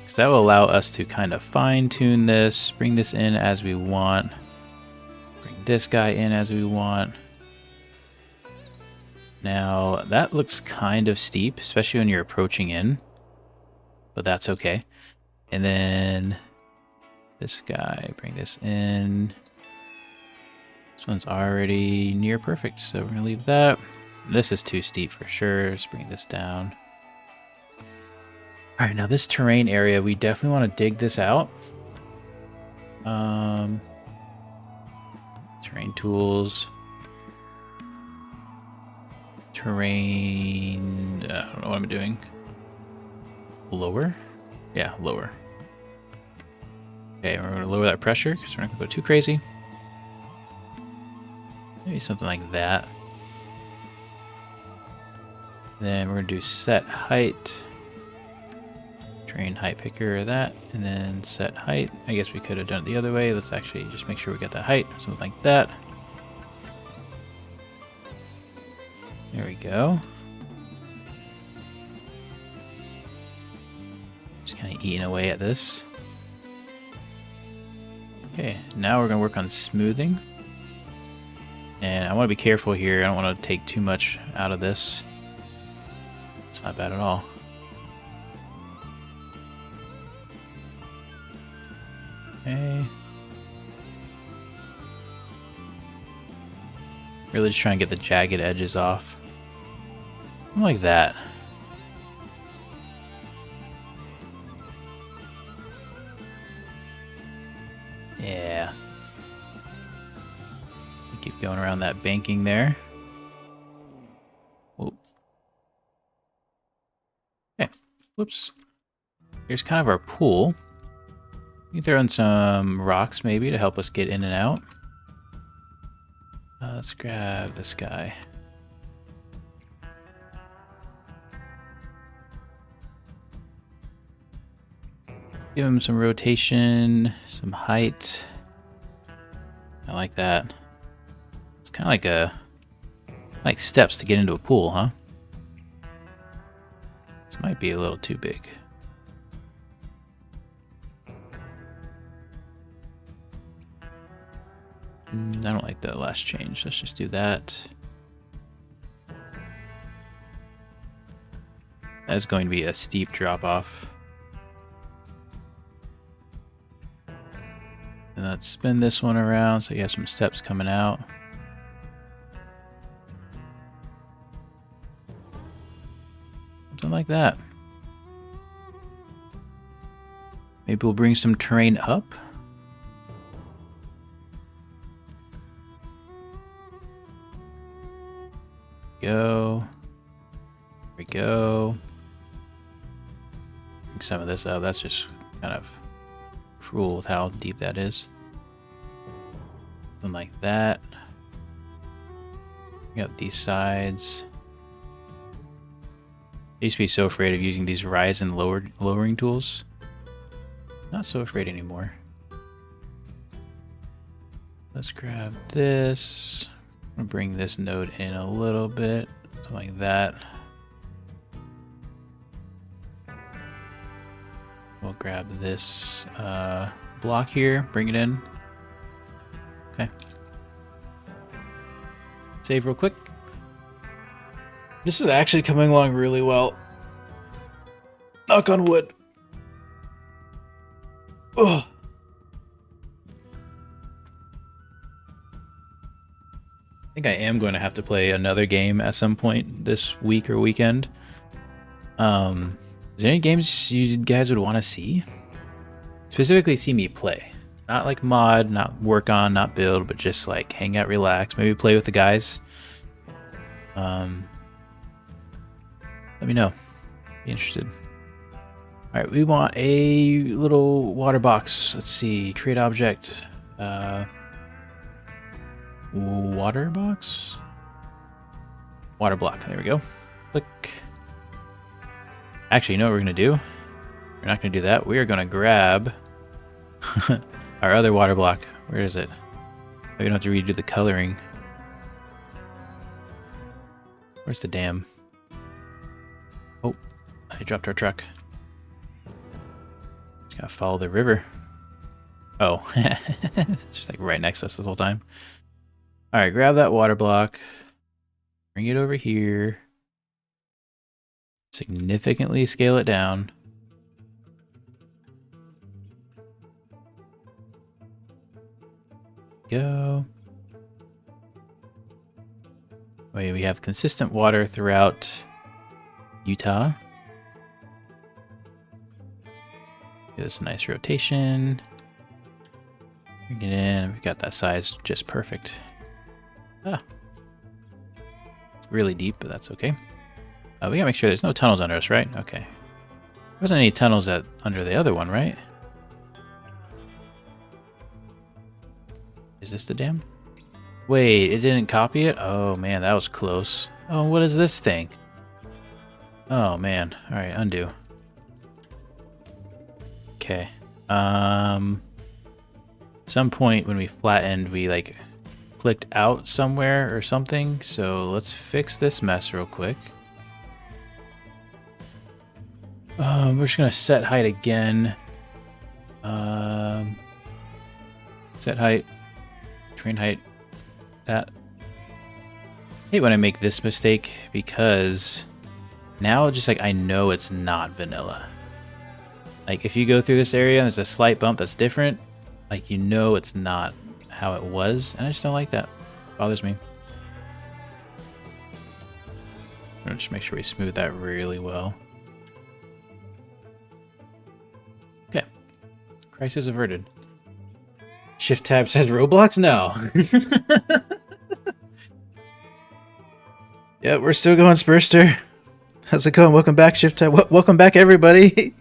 So that will allow us to kind of fine tune this, bring this in as we want, bring this guy in as we want. Now, that looks kind of steep, especially when you're approaching in, but that's okay. And then this guy, bring this in. This one's already near perfect, so we're gonna leave that. This is too steep for sure. Let's bring this down. All right, now this terrain area, we definitely want to dig this out. Terrain tools. Terrain, I don't know what I'm doing. Lower? Yeah, lower. Okay, we're going to lower that pressure because we're not going to go too crazy. Maybe something like that. Then we're going to do set height. Terrain height picker, that, and then set height. I guess we could have done it the other way. Let's actually just make sure we get that height, something like that. There we go. Just kind of eating away at this. Okay, now we're going to work on smoothing. And I want to be careful here. I don't want to take too much out of this. It's not bad at all. Okay. Really just trying to get the jagged edges off. Something like that. Yeah. Keep going around that banking there. Whoop. Okay. Whoops. Here's kind of our pool. We can throw in some rocks maybe to help us get in and out. Let's grab this guy. Give him some rotation, some height. I like that. It's kind of like steps to get into a pool, huh? This might be a little too big. I don't like that last change. Let's just do that. That's going to be a steep drop off. And let's spin this one around so you have some steps coming out. Something like that. Maybe we'll bring some terrain up. Go. There we go. Bring some of this out. That's just kind of cruel with how deep that is. Something like that. Bring up these sides. I used to be so afraid of using these rise and lowering tools. Not so afraid anymore. Let's grab this. I'm gonna bring this node in a little bit, something like that. We'll grab this block here, bring it in. Okay. Save real quick. This is actually coming along really well. Knock on wood. Oh. I think I am going to have to play another game at some point this week or weekend. Is there any games you guys would want to see? Specifically see me play. Not like mod, not work on, not build, but just like hang out, relax, maybe play with the guys. Let me know. Be interested. Alright, we want a little water box. Let's see, create object. Water box? Water block, there we go. Click. Actually, you know what we're gonna do? We're not gonna do that. We are gonna grab our other water block. Where is it? We don't have to redo the coloring. Where's the dam? Oh, I dropped our truck. Just gotta follow the river. Oh, it's just like right next to us this whole time. All right, grab that water block. Bring it over here. Significantly scale it down. Go. Wait, we have consistent water throughout Utah. Give this a nice rotation. Bring it in. We got that size just perfect. Ah. It's really deep, but that's okay. We gotta make sure there's no tunnels under us, right? Okay. There wasn't any tunnels under the other one, right? Is this the dam? Wait, it didn't copy it? Oh man, that was close. Oh, what is this thing? Oh man. Alright, undo. Okay. Some point when we flattened, we like clicked out somewhere or something. So let's fix this mess real quick. We're just gonna set height again. Set height, train height, that. I hate when I make this mistake because now just like I know it's not vanilla. Like if you go through this area and there's a slight bump that's different, like you know it's not how it was, and I just don't like that. It bothers me. I'm gonna just make sure we smooth that really well. Okay. Crisis averted. Shift tab says Roblox? No. Yeah, we're still going, Spurster. How's it going? Welcome back, Shift tab. Welcome back, everybody.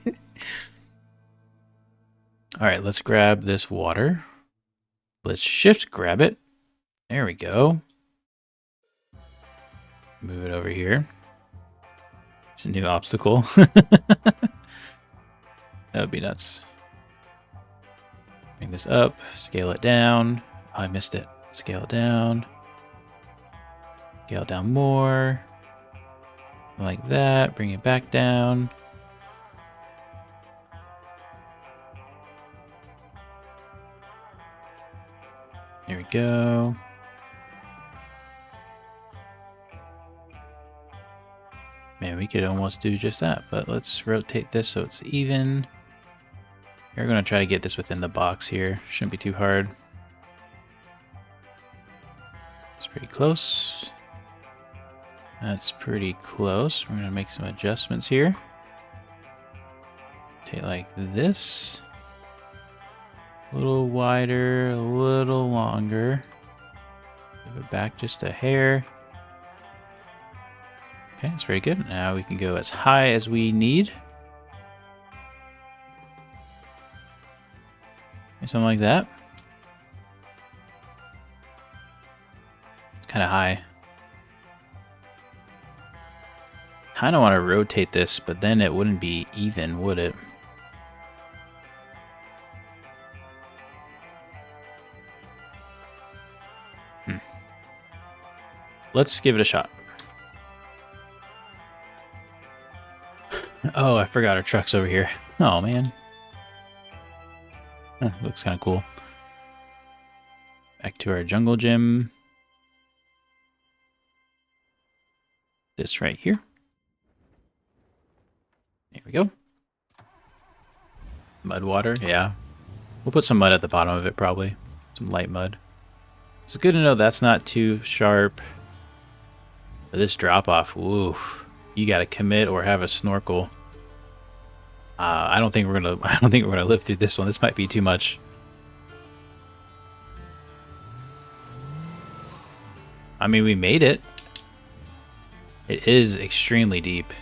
Alright, let's grab this water. Let's shift grab it. There we go. Move it over here. It's a new obstacle. That would be nuts. Bring this up, scale it down. Oh, I missed it. Scale it down. Scale it down more. Like that. Bring it back down. There we go. Man, we could almost do just that, but let's rotate this so it's even. We're going to try to get this within the box here. Shouldn't be too hard. It's pretty close. That's pretty close. We're going to make some adjustments here. Take like this. A little wider, a little longer. Move it back just a hair. Okay, that's very good. Now we can go as high as we need. Something like that. It's kind of high. Kind of want to rotate this, but then it wouldn't be even, would it? Let's give it a shot. Oh, I forgot our truck's over here. Oh, man. Huh, looks kind of cool. Back to our jungle gym. This right here. There we go. Mud water, yeah. We'll put some mud at the bottom of it, probably. Some light mud. It's good to know that's not too sharp. But this drop-off, oof. You gotta commit or have a snorkel. I don't think we're gonna live through this one. This might be too much. I mean, we made it. It is extremely deep.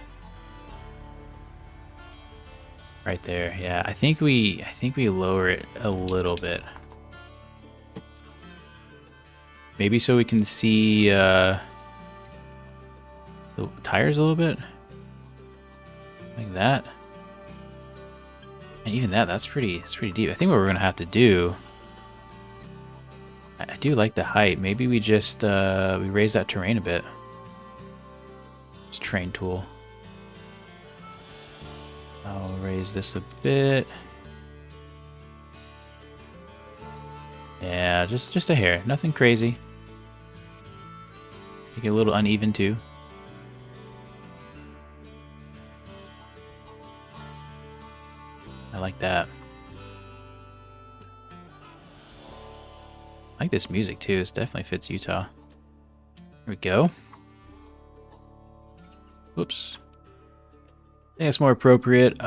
Right there, yeah. I think we lower it a little bit. Maybe so we can see the tires a little bit. Like that. And even that's pretty deep. I think what we're gonna have to do, I do like the height. Maybe we just we raise that terrain a bit. Just terrain tool. I'll raise this a bit. Yeah, just a hair. Nothing crazy. Make it a little uneven too. I like that. I like this music too. It definitely fits Utah. Here we go. Whoops. I think it's more appropriate.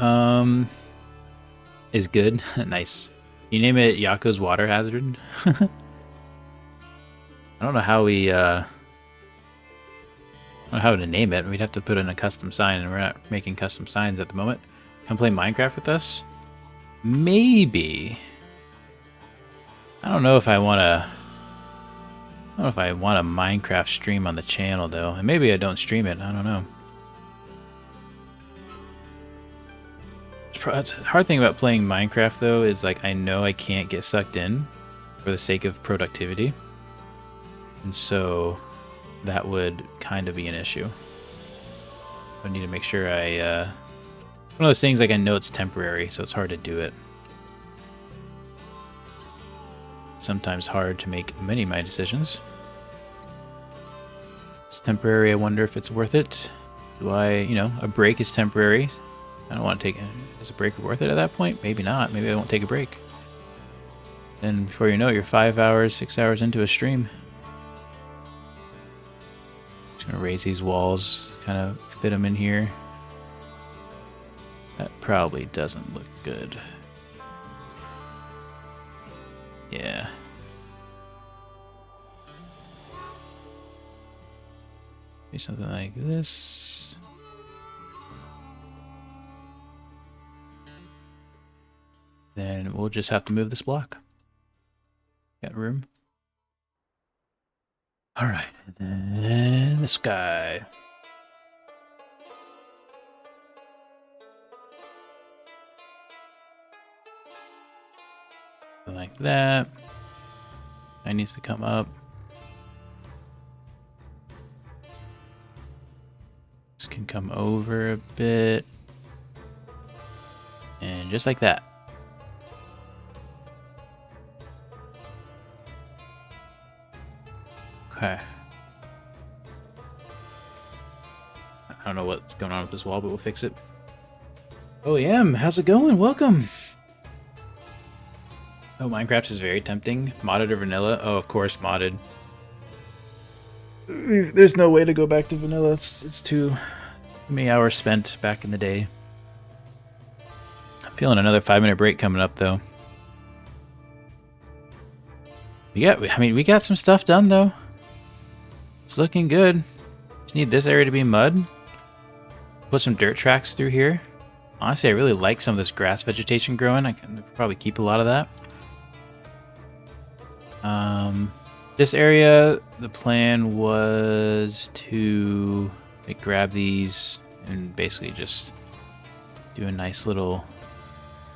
Is good. Nice. You name it Yako's Water Hazard. I don't know how we I don't know how to name it. We'd have to put in a custom sign, and we're not making custom signs at the moment. Come play Minecraft with us? Maybe. I don't know if I want to. I don't know if I want a Minecraft stream on the channel though, and maybe I don't stream it. I don't know. The hard thing about playing Minecraft though is like I know I can't get sucked in for the sake of productivity, and so that would kind of be an issue. I need to make sure I one of those things like I know it's temporary, so it's hard to do it. Sometimes hard to make many of my decisions. It's temporary. I wonder if it's worth it. Do I, you know, a break is temporary. I don't want to take it. Is a break worth it at that point? Maybe not. Maybe I won't take a break. Then before you know it, you're 5 hours, 6 hours into a stream. Just gonna raise these walls, kind of fit them in here. That probably doesn't look good. Yeah. Maybe something like this. Then we'll just have to move this block. Got room. All right, and then this guy. Like that. That needs to come up. This can come over a bit. And just like that. Okay. I don't know what's going on with this wall, but we'll fix it. OEM, how's it going? Welcome. Oh, Minecraft is very tempting. Modded or vanilla? Oh, of course, modded. There's no way to go back to vanilla. It's too many hours spent back in the day. I'm feeling another 5-minute break coming up, though. I mean, we got some stuff done, though. It's looking good. Just need this area to be mud. Put some dirt tracks through here. Honestly, I really like some of this grass vegetation growing. I can probably keep a lot of that. This area, the plan was to grab these and basically just do a nice little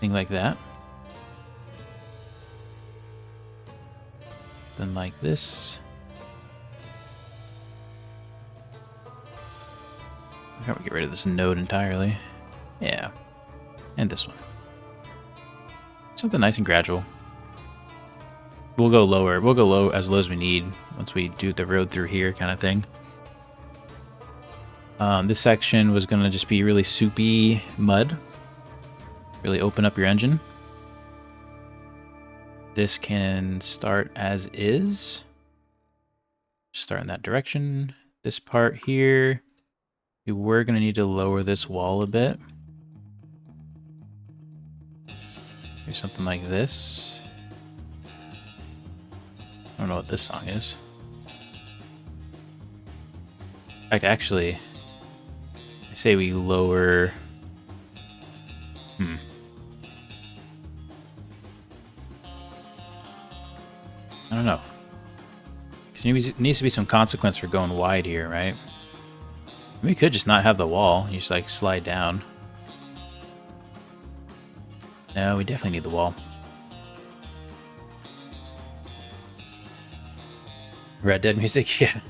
thing like that. Then like this. How do we get rid of this node entirely? Yeah. And this one. Something nice and gradual. We'll go lower. We'll go low as we need once we do the road through here kind of thing. This section was going to just be really soupy mud. Really open up your engine. This can start as is. Start in that direction. This part here, we were going to need to lower this wall a bit. Maybe something like this. I don't know what this song is. In fact, actually, I say we lower... I don't know. There needs to be some consequence for going wide here, right? We could just not have the wall. You just like slide down. No, we definitely need the wall. Red Dead music, yeah.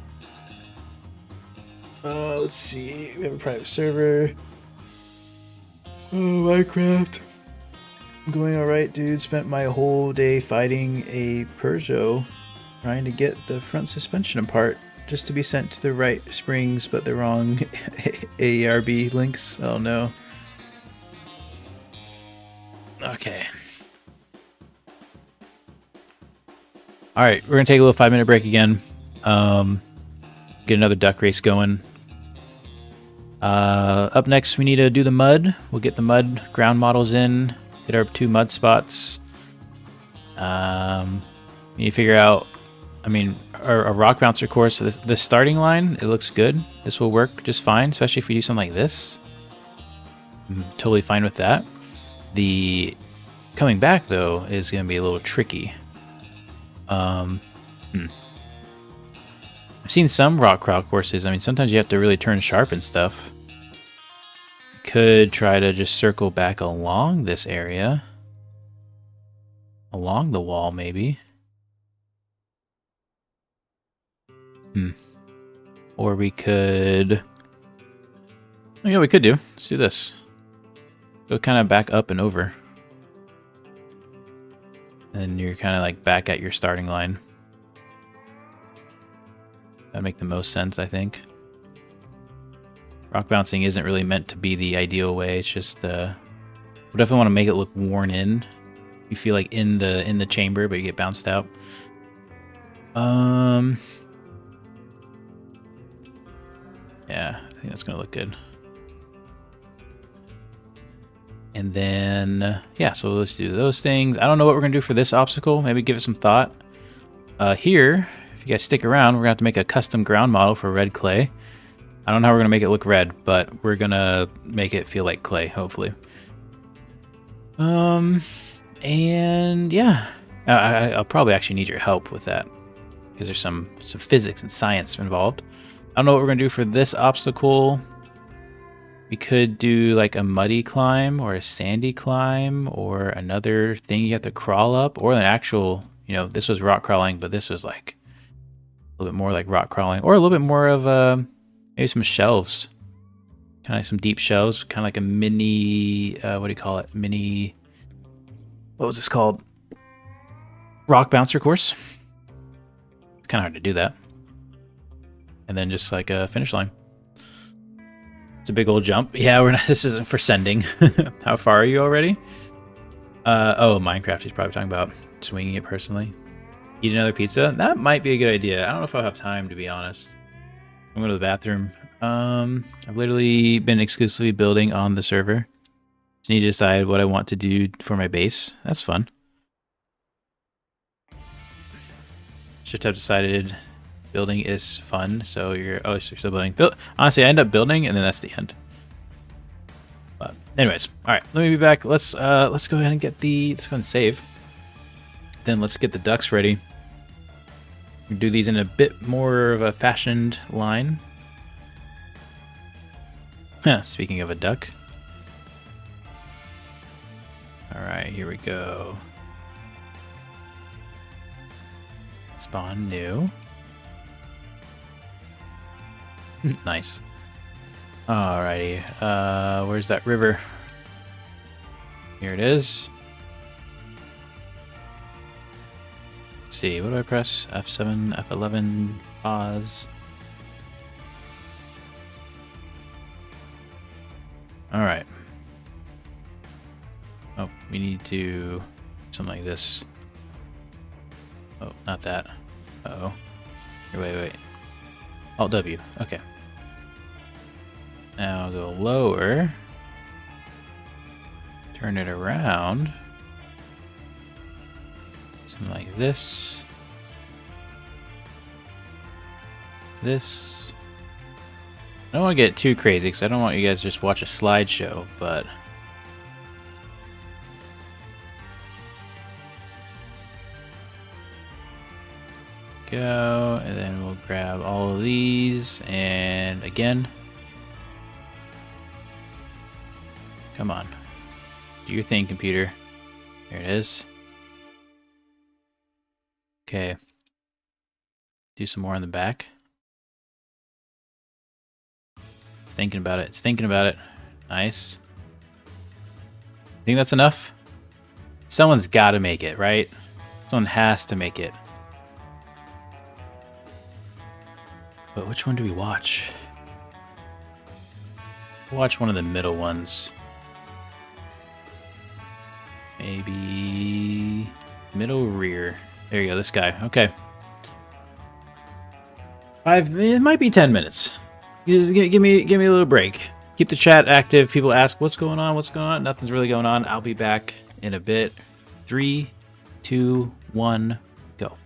Let's see. We have a private server. Oh, Minecraft. I'm going alright, dude. Spent my whole day fighting a Peugeot, trying to get the front suspension apart just to be sent to the right springs, but the wrong ARB links. Oh no. Okay. Alright, we're gonna take a little 5-minute break again. Get another duck race going. Up next, we need to do the mud. We'll get the mud ground models in, hit our 2 mud spots. We need to figure out, I mean, our rock bouncer course, so this starting line, it looks good. This will work just fine, especially if we do something like this. I'm totally fine with that. The coming back, though, is going to be a little tricky. I've seen some rock crawl courses. I mean, sometimes you have to really turn sharp and stuff. Could try to just circle back along this area. Along the wall, maybe. Or we could... Oh, yeah, we could do. Let's do this. Go kind of back up and over. And you're kind of like back at your starting line. That'd make the most sense, I think. Rock bouncing isn't really meant to be the ideal way. It's just we definitely want to make it look worn in. You feel like in the chamber, but you get bounced out. Yeah, I think that's gonna look good. And then yeah, so let's do those things. I don't know what we're gonna do for this obstacle. Maybe give it some thought. Here, if you guys stick around, we're gonna have to make a custom ground model for red clay. I don't know how we're gonna make it look red, but we're gonna make it feel like clay, hopefully. And yeah, I'll probably actually need your help with that because there's some physics and science involved. I don't know what we're gonna do for this obstacle. We could do like a muddy climb or a sandy climb or another thing you have to crawl up, or an actual, you know, this was rock crawling, but this was like a little bit more like rock crawling, or a little bit more of maybe some shelves, kind of some deep shelves, kind of like a mini, what do you call it? Mini, what was this called? Rock bouncer course. It's kind of hard to do that. And then just like a finish line. It's a big old jump. Yeah, we're not. This isn't for sending. How far are you already? Oh, Minecraft. He's probably talking about swinging it personally. Eat another pizza. That might be a good idea. I don't know if I'll have time, to be honest. I'm going to the bathroom. I've literally been exclusively building on the server. Just need to decide what I want to do for my base. That's fun. Just have decided building is fun, so you're still building. Honestly, I end up building, and then that's the end. But anyways, all right, let me be back. Let's go ahead and get let's go and save. Then let's get the ducks ready. We do these in a bit more of a fashioned line. Speaking of a duck. All right, here we go. Spawn new. Nice. Alrighty, where's that river? Here it is. Let's see, what do I press? F7, F11, pause. Alright. Oh, we need to... something like this. Oh, not that. Uh-oh. Here, wait. Alt W, okay. Now go lower. Turn it around. Something like this. This. I don't want to get too crazy because I don't want you guys to just watch a slideshow, but... go, and then we'll grab all of these, and again. Come on. Do your thing, computer. There it is. Okay. Do some more on the back. It's thinking about it. It's thinking about it. Nice. Think that's enough? Someone's got to make it, right? Someone has to make it. But which one do we watch? Watch one of the middle ones. Maybe middle rear. There you go, this guy. Okay. It might be 10 minutes. Give me a little break. Keep the chat active. People ask, what's going on? What's going on? Nothing's really going on. I'll be back in a bit. 3, 2, 1, go.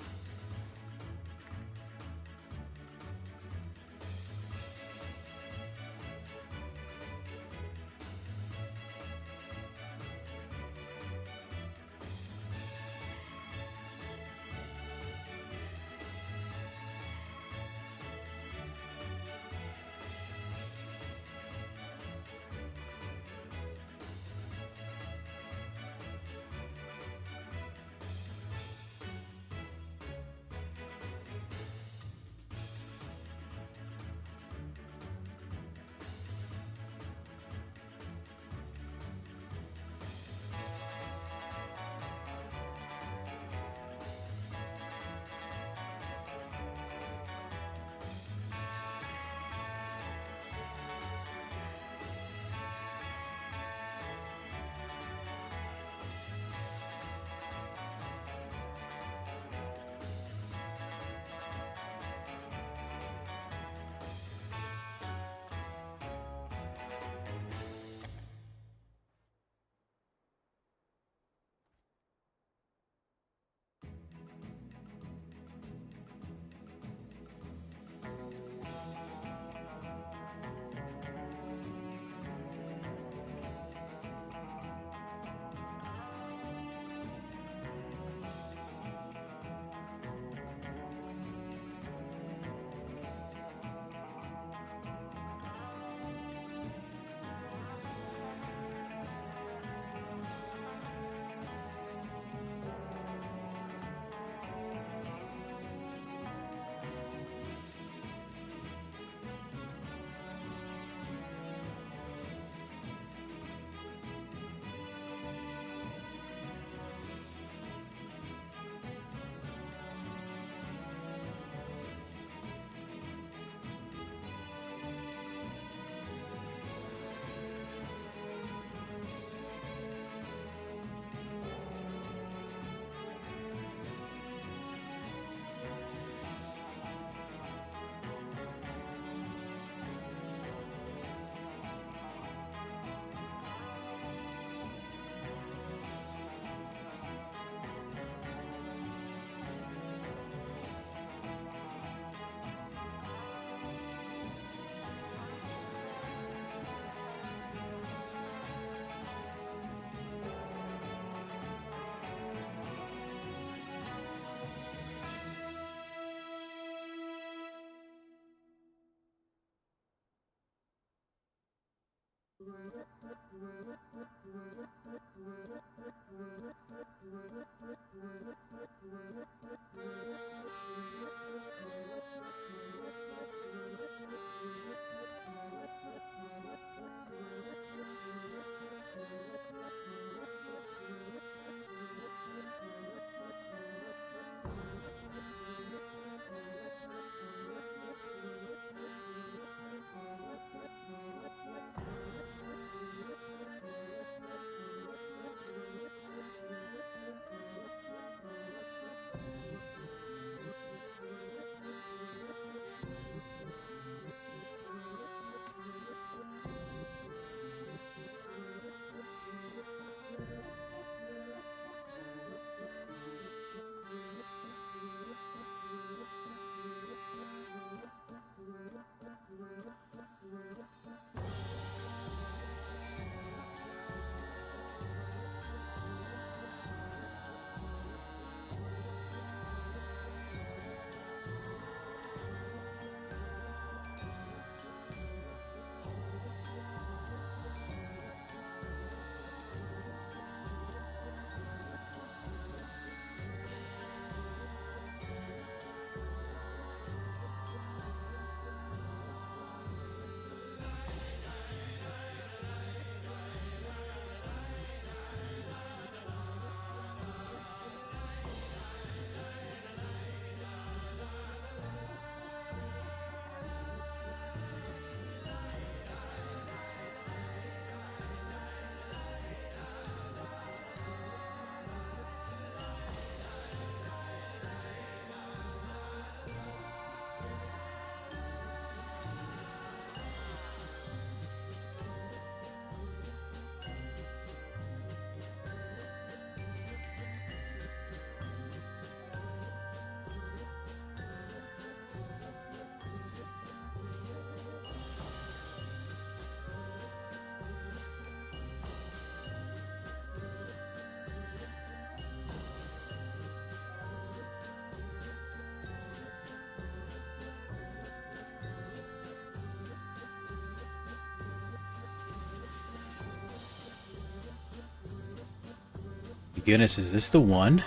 goodness, is this the one?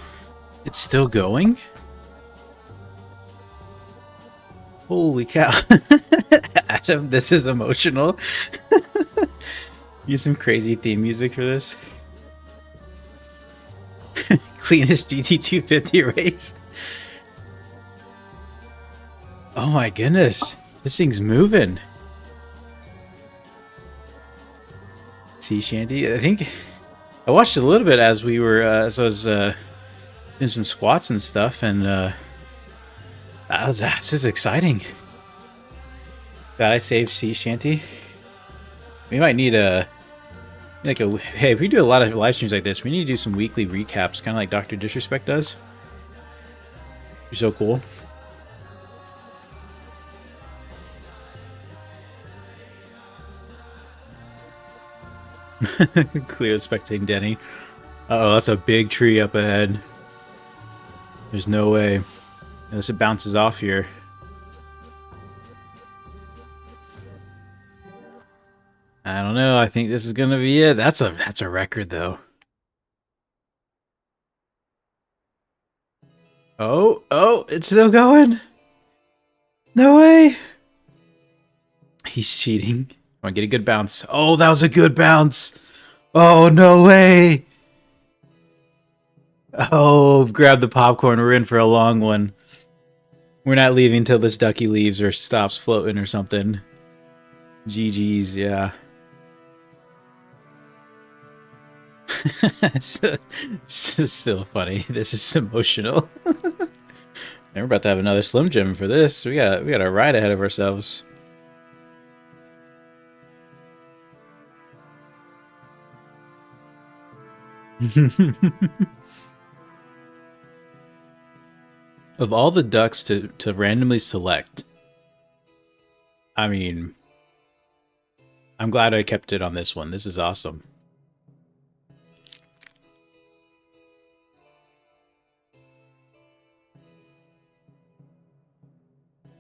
It's still going? Holy cow. Adam, this is emotional. Use some crazy theme music for this. Cleanest GT250 race. Oh my goodness. This thing's moving. Sea shanty. I think I watched a little bit as we were as I was doing some squats and stuff, and this is exciting. That I saved sea shanty. We might need hey, if we do a lot of live streams like this, we need to do some weekly recaps, kind of like Dr. Disrespect does. You're so cool. Clear spectating Denny. Uh-oh, that's a big tree up ahead. There's no way. Unless it bounces off here. I don't know. I think this is gonna be it. That's a record though. Oh, it's still going. No way. He's cheating. I want to get a good bounce. Oh, that was a good bounce. Oh, no way. Oh, grab the popcorn. We're in for a long one. We're not leaving till this ducky leaves or stops floating or something. GG's, yeah. It's still funny. This is emotional. We're about to have another Slim Jim for this. We got a ride ahead of ourselves. Of all the ducks to randomly select, I mean, I'm glad I kept it on this one. This is awesome.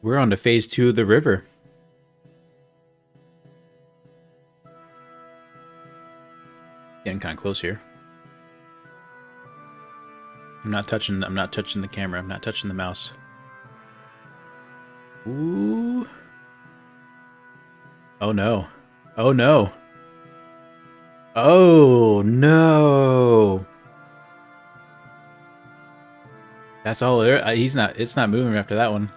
We're on to phase 2 of the river. Getting kind of close here. I'm not touching the camera. I'm not touching the mouse. Ooh. Oh no. Oh no. Oh no. That's all there. It's not moving after that one.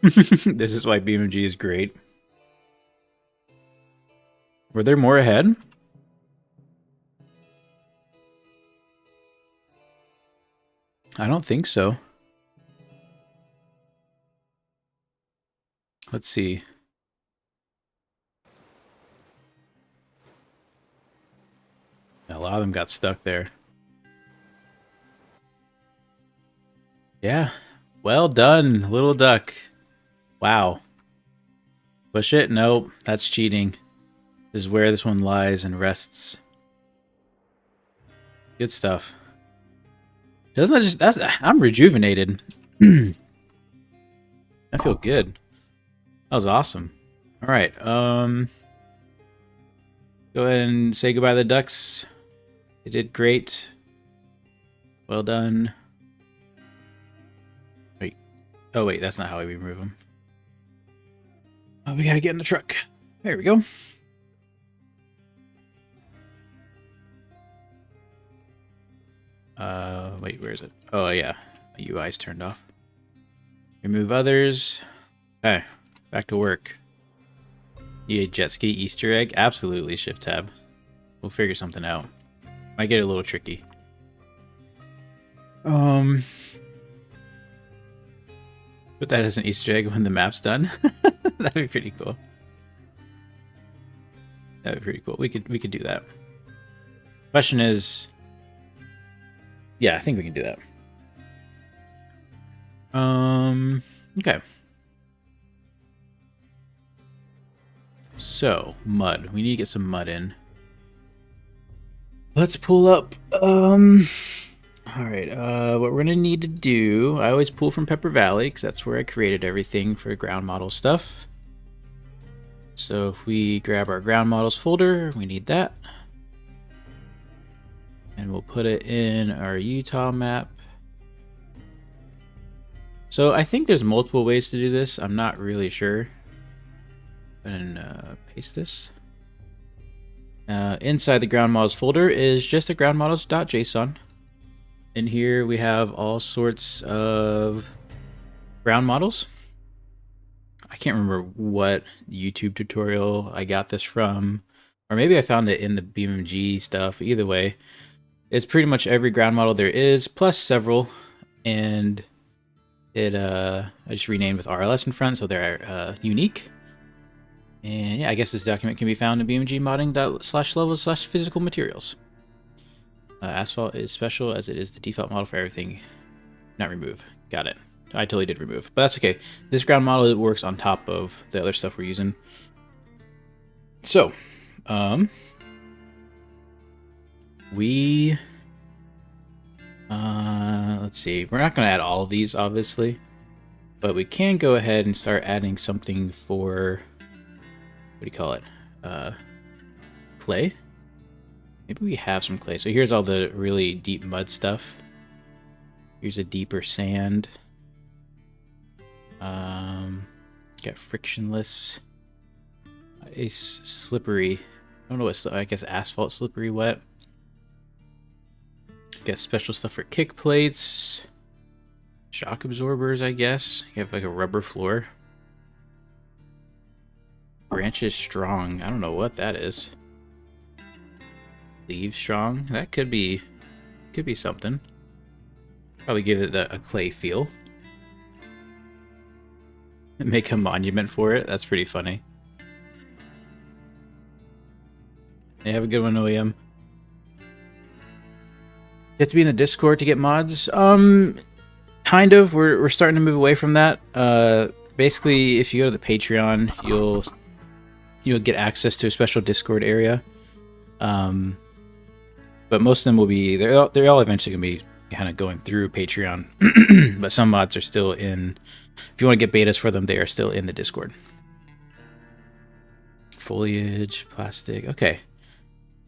This is why BeamNG is great. Were there more ahead? I don't think so. Let's see. A lot of them got stuck there. Yeah. Well done, little duck. Wow. Push it? Nope. That's cheating. This is where this one lies and rests. Good stuff. Doesn't that just... I'm rejuvenated. I feel good. That was awesome. Alright, go ahead and say goodbye to the ducks. They did great. Well done. Wait. Oh wait, that's not how we remove them. Oh, we gotta get in the truck. There we go. Wait, where is it? Oh, yeah. The UI's turned off. Remove others. Okay, back to work. EA jet ski Easter egg? Absolutely, shift tab. We'll figure something out. Might get a little tricky. Put that as an Easter egg when the map's done. That'd be pretty cool. That'd be pretty cool. We could do that. Question is... Yeah, I think we can do that. Okay. So, mud. We need to get some mud in. Let's pull up, alright, what we're gonna need to do... I always pull from Pepper Valley, because that's where I created everything for ground model stuff. So if we grab our ground models folder, we need that. And we'll put it in our Utah map. So I think there's multiple ways to do this. I'm not really sure. And paste this. Inside the ground models folder is just a ground models.json. In here we have all sorts of ground models. I can't remember what YouTube tutorial I got this from, or maybe I found it in the BeamNG stuff. Either way, it's pretty much every ground model there is, plus several, and it I just renamed with RLS in front, so they're unique. And yeah, I guess this document can be found in BeamNG modding./levels/physical materials. Asphalt is special as it is the default model for everything. Not remove. Got it. I totally did remove, but that's okay. This ground model, it works on top of the other stuff we're using. So, let's see. We're not going to add all of these, obviously, but we can go ahead and start adding something for, what do you call it? Clay? Maybe we have some clay. So here's all the really deep mud stuff. Here's a deeper sand. Got frictionless. It's slippery. I don't know what, I guess asphalt slippery wet. Got special stuff for kick plates. Shock absorbers, I guess. You have like a rubber floor. Branches strong. I don't know what that is. Leaves strong. That could be something. Probably give it a clay feel. Make a monument for it. That's pretty funny. They have a good one, OEM. You have to be in the Discord to get mods. Kind of. We're starting to move away from that. Basically, if you go to the Patreon, you'll get access to a special Discord area. But most of them will be they're all eventually gonna be kind of going through Patreon. But some mods are still in. If you want to get betas for them, they are still in the Discord. Foliage, plastic. Okay.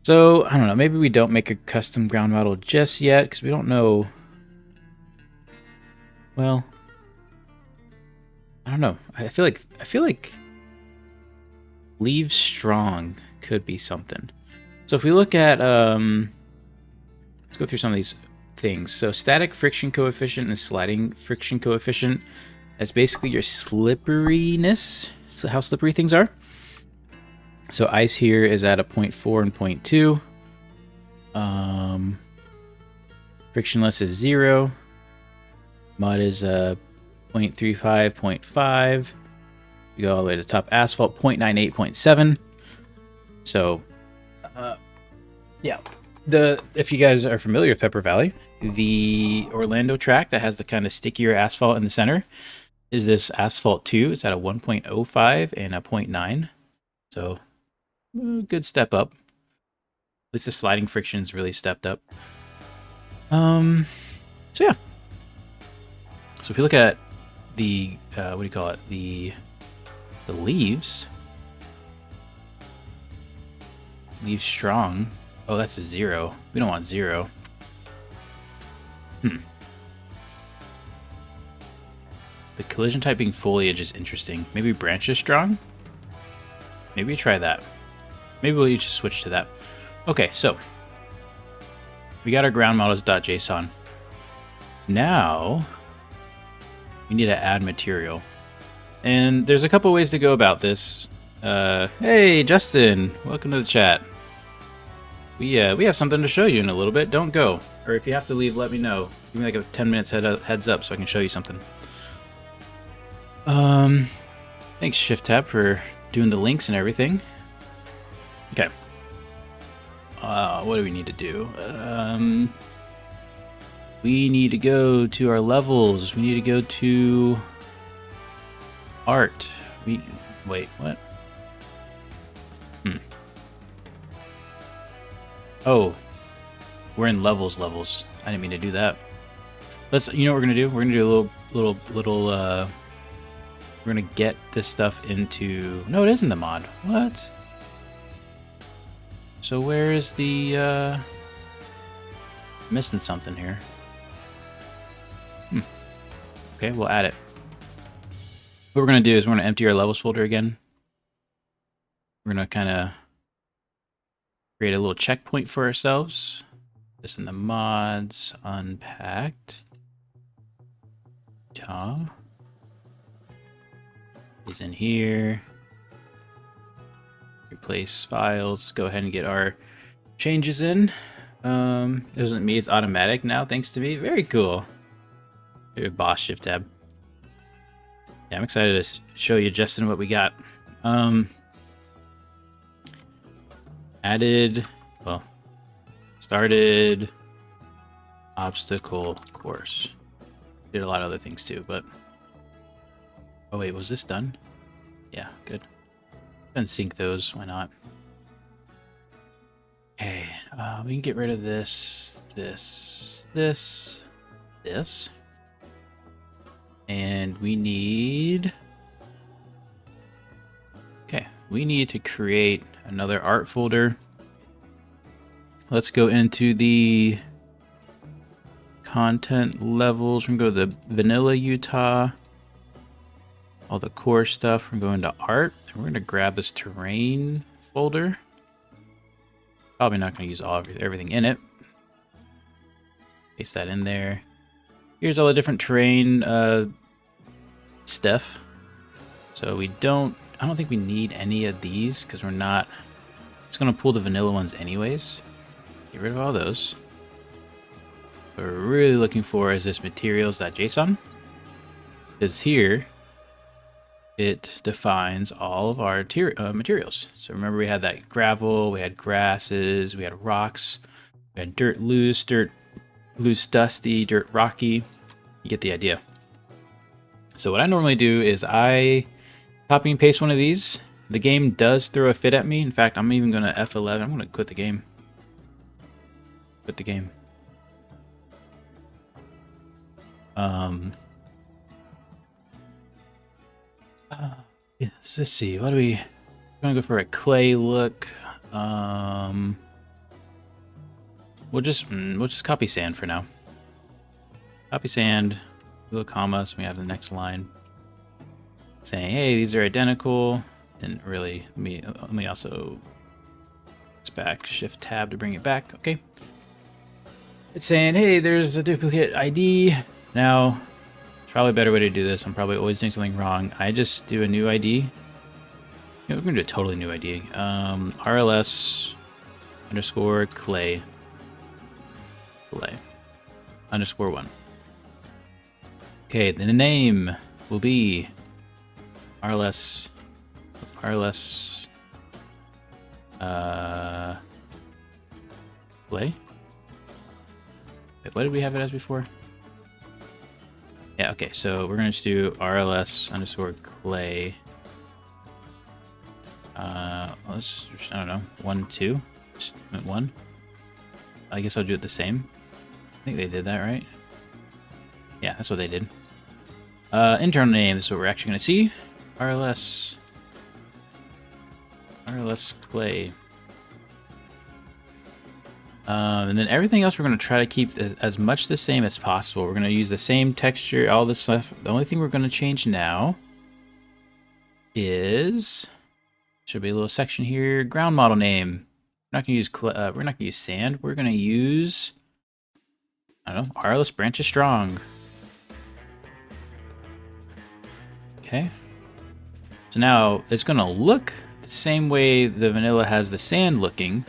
So, I don't know. Maybe we don't make a custom ground model just yet, because we don't know. Well, I don't know. I feel like leave strong could be something. So if we look at, let's go through some of these things. So static friction coefficient and sliding friction coefficient. That's basically your slipperiness, so how slippery things are. So ice here is at a 0.4 and 0.2. Frictionless is 0. Mud is 0.35, 0.5. You go all the way to the top. Asphalt 0.98, 0.7. So, yeah. If you guys are familiar with Pepper Valley, the Orlando track that has the kind of stickier asphalt in the center is this asphalt 2. It's at a 1.05 and a 0.9. So, good step up. At least the sliding friction's really stepped up. So yeah. So if you look at the what do you call it? The leaves. Leaves strong. Oh, that's a 0. We don't want 0. The collision typing foliage is interesting. Maybe branches strong? Maybe try that. Maybe we'll just switch to that. Okay, so we got our ground models.json. Now we need to add material. And there's a couple ways to go about this. Hey, Justin, welcome to the chat. We have something to show you in a little bit. Don't go. Or if you have to leave, let me know. Give me like a 10 minutes heads up so I can show you something. Thanks, Shift Tab, for doing the links and everything. Okay. What do we need to do? We need to go to our levels. We need to go to art. Wait, what? Oh, we're in levels. I didn't mean to do that. You know what we're gonna do? We're gonna do a little We're gonna get this stuff into... No, it isn't the mod. What? So where is the... Missing something here. Okay, we'll add it. What we're gonna do is we're gonna empty our levels folder again. We're gonna kind of create a little checkpoint for ourselves. This in the mods, unpacked. Is in here. Replace files. Let's go ahead and get our changes in. It wasn't me, it's automatic now, thanks to me. Very cool. Maybe boss shift tab. Yeah, I'm excited to show you, Justin, what we got. Started obstacle course. Did a lot of other things too, but... Oh wait, was this done? Yeah, good. Then sync those, why not? Okay, we can get rid of this. And we need... Okay, we need to create another art folder. Let's go into the content levels. We're going to go to the vanilla Utah. All the core stuff. We're going to art. And we're going to grab this terrain folder. Probably not going to use everything in it. Paste that in there. Here's all the different terrain stuff. So I don't think we need any of these because we're not... It's going to pull the vanilla ones anyways. Get rid of all those. What we're really looking for is this materials.json. Because here, it defines all of our materials. So remember we had that gravel, we had grasses, we had rocks, we had dirt loose dusty, dirt rocky. You get the idea. So what I normally do is I copy and paste one of these. The game does throw a fit at me. In fact, I'm even going to F11. I'm going to quit the game. Quit the game. Let's see. What do we... I'm going to go for a clay look. We'll just copy sand for now. Copy sand, do a comma, so we have the next line saying, hey, these are identical. Didn't really, let me also, it's back, shift tab to bring it back, okay. It's saying, hey, there's a duplicate ID. Now, it's probably a better way to do this. I'm probably always doing something wrong. I just do a new ID. We're gonna do a totally new ID. RLS underscore clay underscore 1. Okay, then the name will be RLS play. Wait, what did we have it as before? Yeah, okay, so we're gonna just do RLS underscore clay. Let's just, I don't know, 1, 2, just 1. I guess I'll do it the same. I think they did that, right? Yeah, that's what they did. Internal name, this is what we're actually going to see. RLS clay. And then everything else we're going to try to keep as much the same as possible. We're going to use the same texture, all this stuff. The only thing we're going to change now is... Should be a little section here. Ground model name. We're not going to use sand. We're going to use... I don't know, RLS branches strong. Okay. So now it's going to look the same way the vanilla has the sand looking,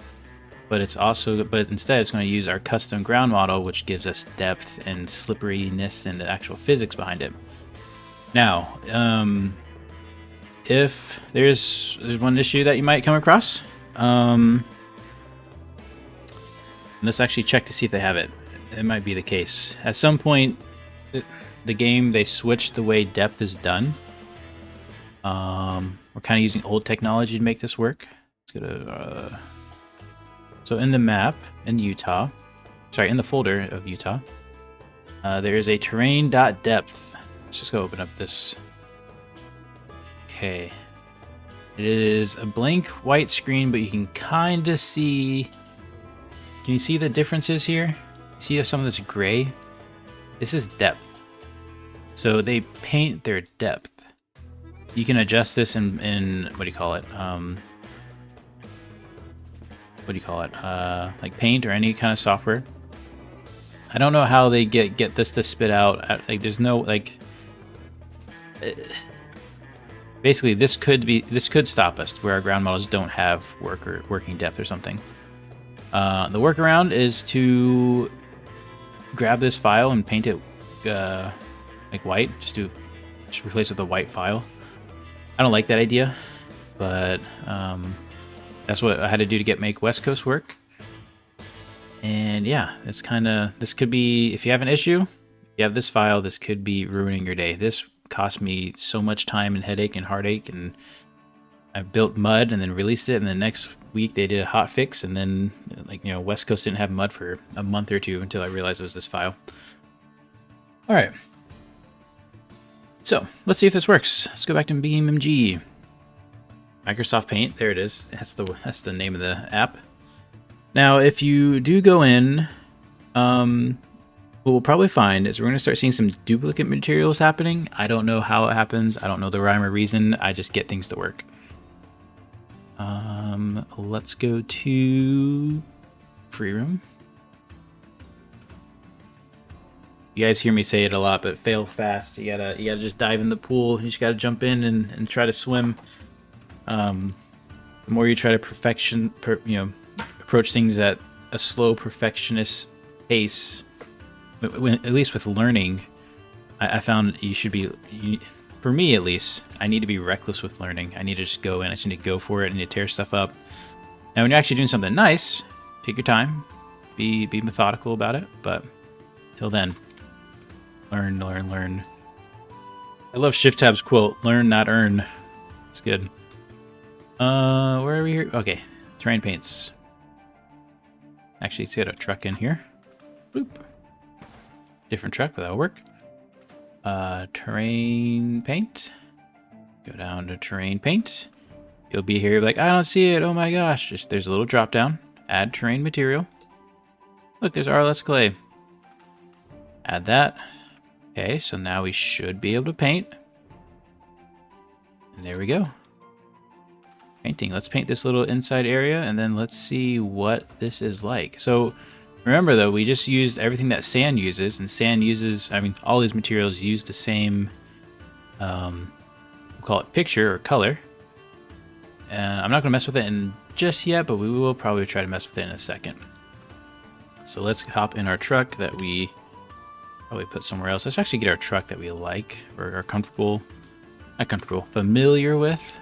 but instead it's going to use our custom ground model, which gives us depth and slipperiness and the actual physics behind it. Now, if there's one issue that you might come across, let's actually check to see if they have it. It might be the case. At some point, the game, they switched the way depth is done. We're kind of using old technology to make this work. Let's go to... So in the map, in Utah, sorry, in the folder of Utah, there is a terrain.depth. Let's just go open up this Okay. It is a blank white screen, but you can kind of see... Can you see the differences here? See some of this gray? This is depth. So they paint their depth. You can adjust this in what do you call it? What do you call it? Like Paint or any kind of software. I don't know how they get this to spit out. Like there's no like. Basically, this could stop us where our ground models don't have working depth or something. The workaround is to grab this file and paint it like white. Just replace it with a white file. I don't like that idea, but that's what I had to do to make West Coast work. And yeah, it's this could be, if you have an issue, you have this file, this could be ruining your day. This cost me so much time and headache and heartache, and I built mud and then released it, and the next week they did a hot fix, and then like, you know, West Coast didn't have mud for a month or two until I realized it was this file. All right. So let's see if this works. Let's go back to BeamNG. Microsoft Paint, there it is. That's the name of the app. Now, if you do go in, what we'll probably find is we're going to start seeing some duplicate materials happening. I don't know how it happens. I don't know the rhyme or reason. I just get things to work. Let's go to free room. You guys hear me say it a lot, but fail fast. You gotta just dive in the pool. You just gotta jump in and try to swim. The more you try to approach things at a slow perfectionist pace, at least with learning, I found you should be, for me at least, I need to be reckless with learning. I need to just go in. I just need to go for it. I need to tear stuff up. Now, when you're actually doing something nice, take your time, be methodical about it. But till then, learn, learn, learn. I love Shift Tab's quote: "Learn, not earn." It's good. Where are we here? Okay, terrain paints. Actually, let's get a truck in here. Boop. Different truck, but that'll work. Terrain paint. Go down to terrain paint. You'll be here like, I don't see it. Oh my gosh. Just there's a little drop down. Add terrain material. Look, there's RLS clay. Add that. Okay, so now we should be able to paint. And there we go. Painting. Let's paint this little inside area, and then let's see what this is like. So remember though, we just used everything that sand uses, and sand uses, I mean, all these materials use the same, we'll call it picture or color. I'm not gonna mess with it in just yet, but we will probably try to mess with it in a second. So let's hop in our truck that we probably put somewhere else. Let's actually get our truck that we like, or are comfortable, not comfortable, familiar with.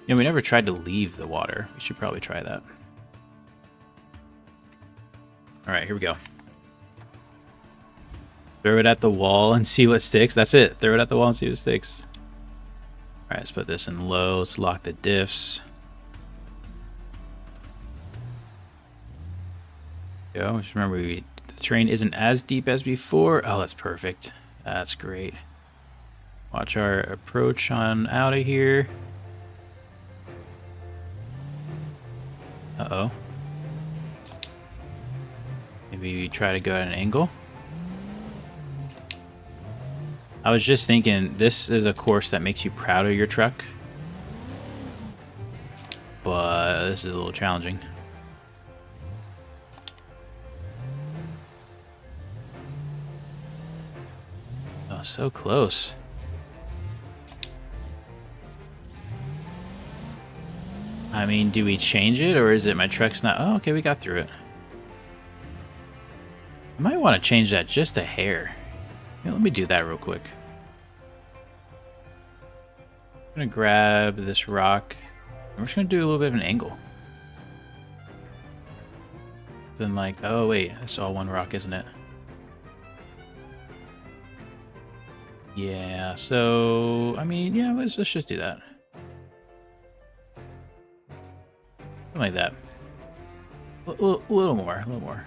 You know, we never tried to leave the water. We should probably try that. All right, here we go. Throw it at the wall and see what sticks. That's it. Throw it at the wall and see what sticks. All right, let's put this in low. Let's lock the diffs. Go. Just remember, the terrain isn't as deep as before. Oh, that's perfect. That's great. Watch our approach on out of here. Uh-oh. Maybe we try to go at an angle. I was just thinking, this is a course that makes you proud of your truck. But this is a little challenging. Oh, so close. I mean, do we change it, or is it my truck's not... Oh, okay, we got through it. I might want to change that just a hair. Yeah, let me do that real quick. I'm going to grab this rock. We're just going to do a little bit of an angle. Then like... Oh, wait. That's all one rock, isn't it? Yeah, so... I mean, yeah, let's just do that. Something like that. A little more, a little more.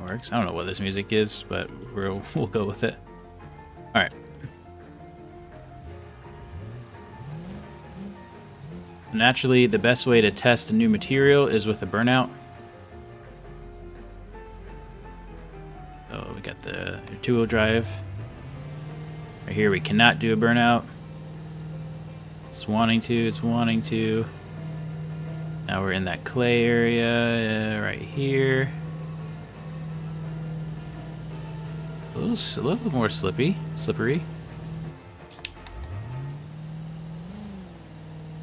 works. I don't know what this music is, but we'll go with it. All right. Naturally, the best way to test a new material is with a burnout. So we got the two-wheel drive. Right here, we cannot do a burnout. It's wanting to. Now we're in that clay area right here. A little more slippery.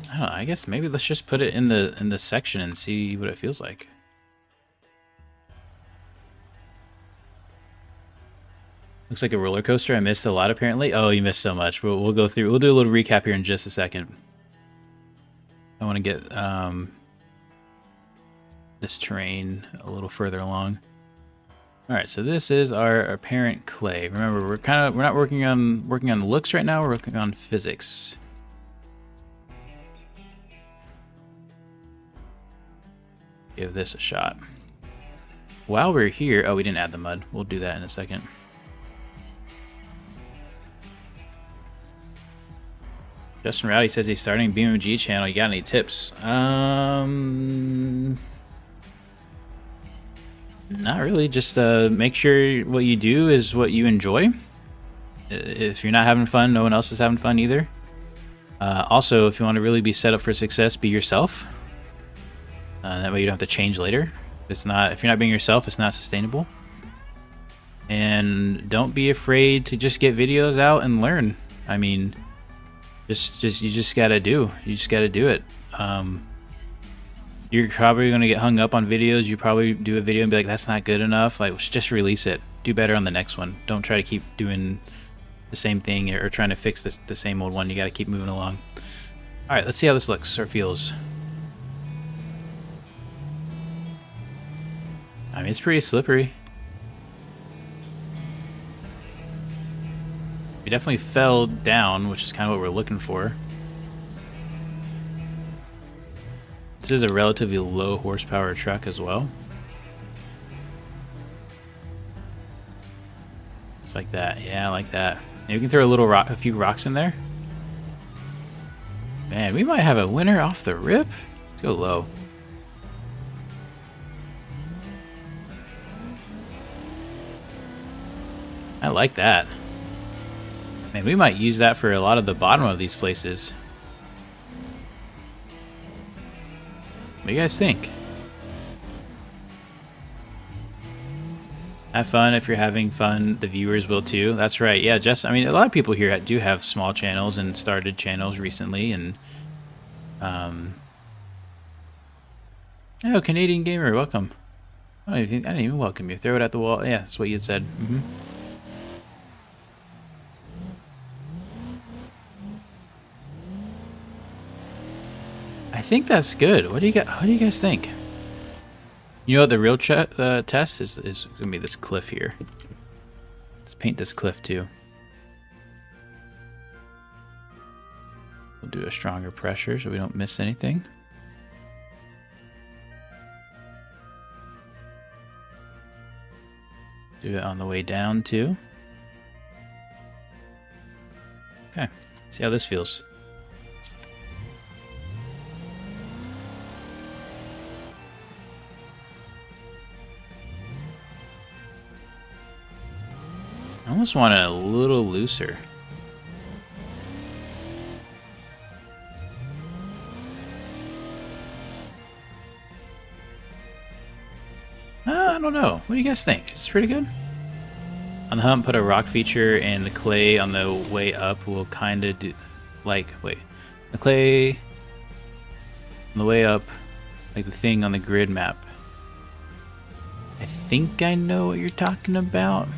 I don't know, I guess maybe let's just put it in the section and see what it feels like. Looks like a roller coaster. I missed a lot apparently. Oh, you missed so much. We'll go through. We'll do a little recap here in just a second. I want to get this terrain a little further along. All right, so this is our apparent clay. Remember, we're not working on looks right now. We're working on physics. Give this a shot. While we're here, oh, we didn't add the mud. We'll do that in a second. Justin Rowdy says he's starting a BeamNG channel. You got any tips? Not really. Just make sure what you do is what you enjoy. If you're not having fun, no one else is having fun either. Also, if you want to really be set up for success, be yourself. That way you don't have to change later. If you're not being yourself, it's not sustainable. And don't be afraid to just get videos out and learn. I mean, you just gotta do it. You're probably gonna get hung up on videos. You probably do a video and be like, that's not good enough. Like, just release it. Do better on the next one. Don't try to keep doing the same thing or trying to fix the same old one. You gotta keep moving along. All right, let's see how this looks or feels. I mean, it's pretty slippery. We definitely fell down, which is kind of what we're looking for. This is a relatively low horsepower truck as well. Just like that. Yeah, like that. Maybe we can throw a few rocks in there. Man, we might have a winner off the rip. Let's go low. I like that. Man, we might use that for a lot of the bottom of these places. What do you guys think? Have fun. If you're having fun, the viewers will too. That's right. Yeah, I mean, a lot of people here do have small channels and started channels recently. And oh, Canadian Gamer, welcome. I didn't even welcome you. Throw it at the wall. Yeah, that's what you said. I think that's good. What do you guys think? You know what the real test is gonna be this cliff here. Let's paint this cliff too. We'll do a stronger pressure so we don't miss anything. Do it on the way down too. Okay, see how this feels. I almost want it a little looser. I don't know. What do you guys think? It's pretty good. On the hump, put a rock feature, and the clay on the way up will kind of do, like, wait. The clay on the way up, like the thing on the grid map. I think I know what you're talking about.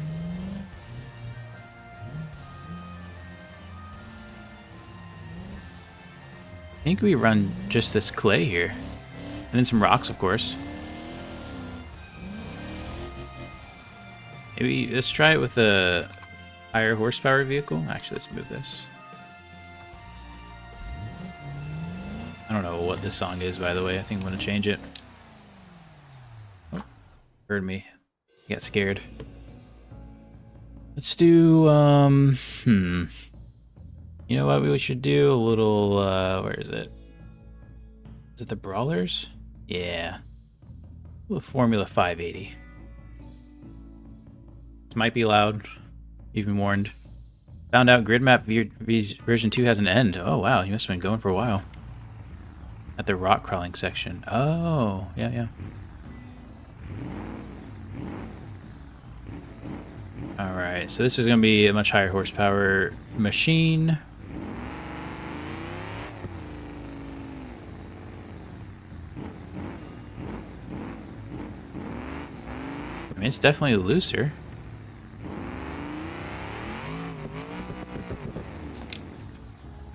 I think we run just this clay here. And then some rocks, of course. Maybe let's try it with a higher horsepower vehicle. Actually, let's move this. I don't know what this song is, by the way. I think I'm going to change it. Oh, heard me. Got scared. Let's do, You know what we should do? A little, where is it? Is it the Brawlers? Yeah. A little Formula 580. This might be loud. You've been warned. Found out GridMap version 2 has an end. Oh, wow. You must have been going for a while. At the rock crawling section. Oh, yeah. Alright, so this is going to be a much higher horsepower machine. I mean, it's definitely looser.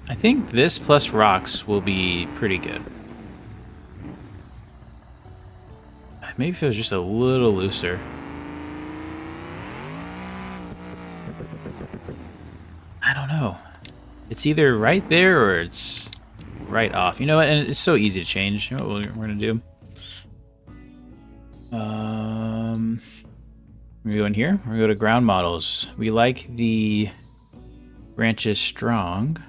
I think this plus rocks will be pretty good. Maybe if it was just a little looser. I don't know. It's either right there or it's right off. You know what? And it's so easy to change. You know what we're going to do? We go in here. We're going to go to ground models. We like the branches strong.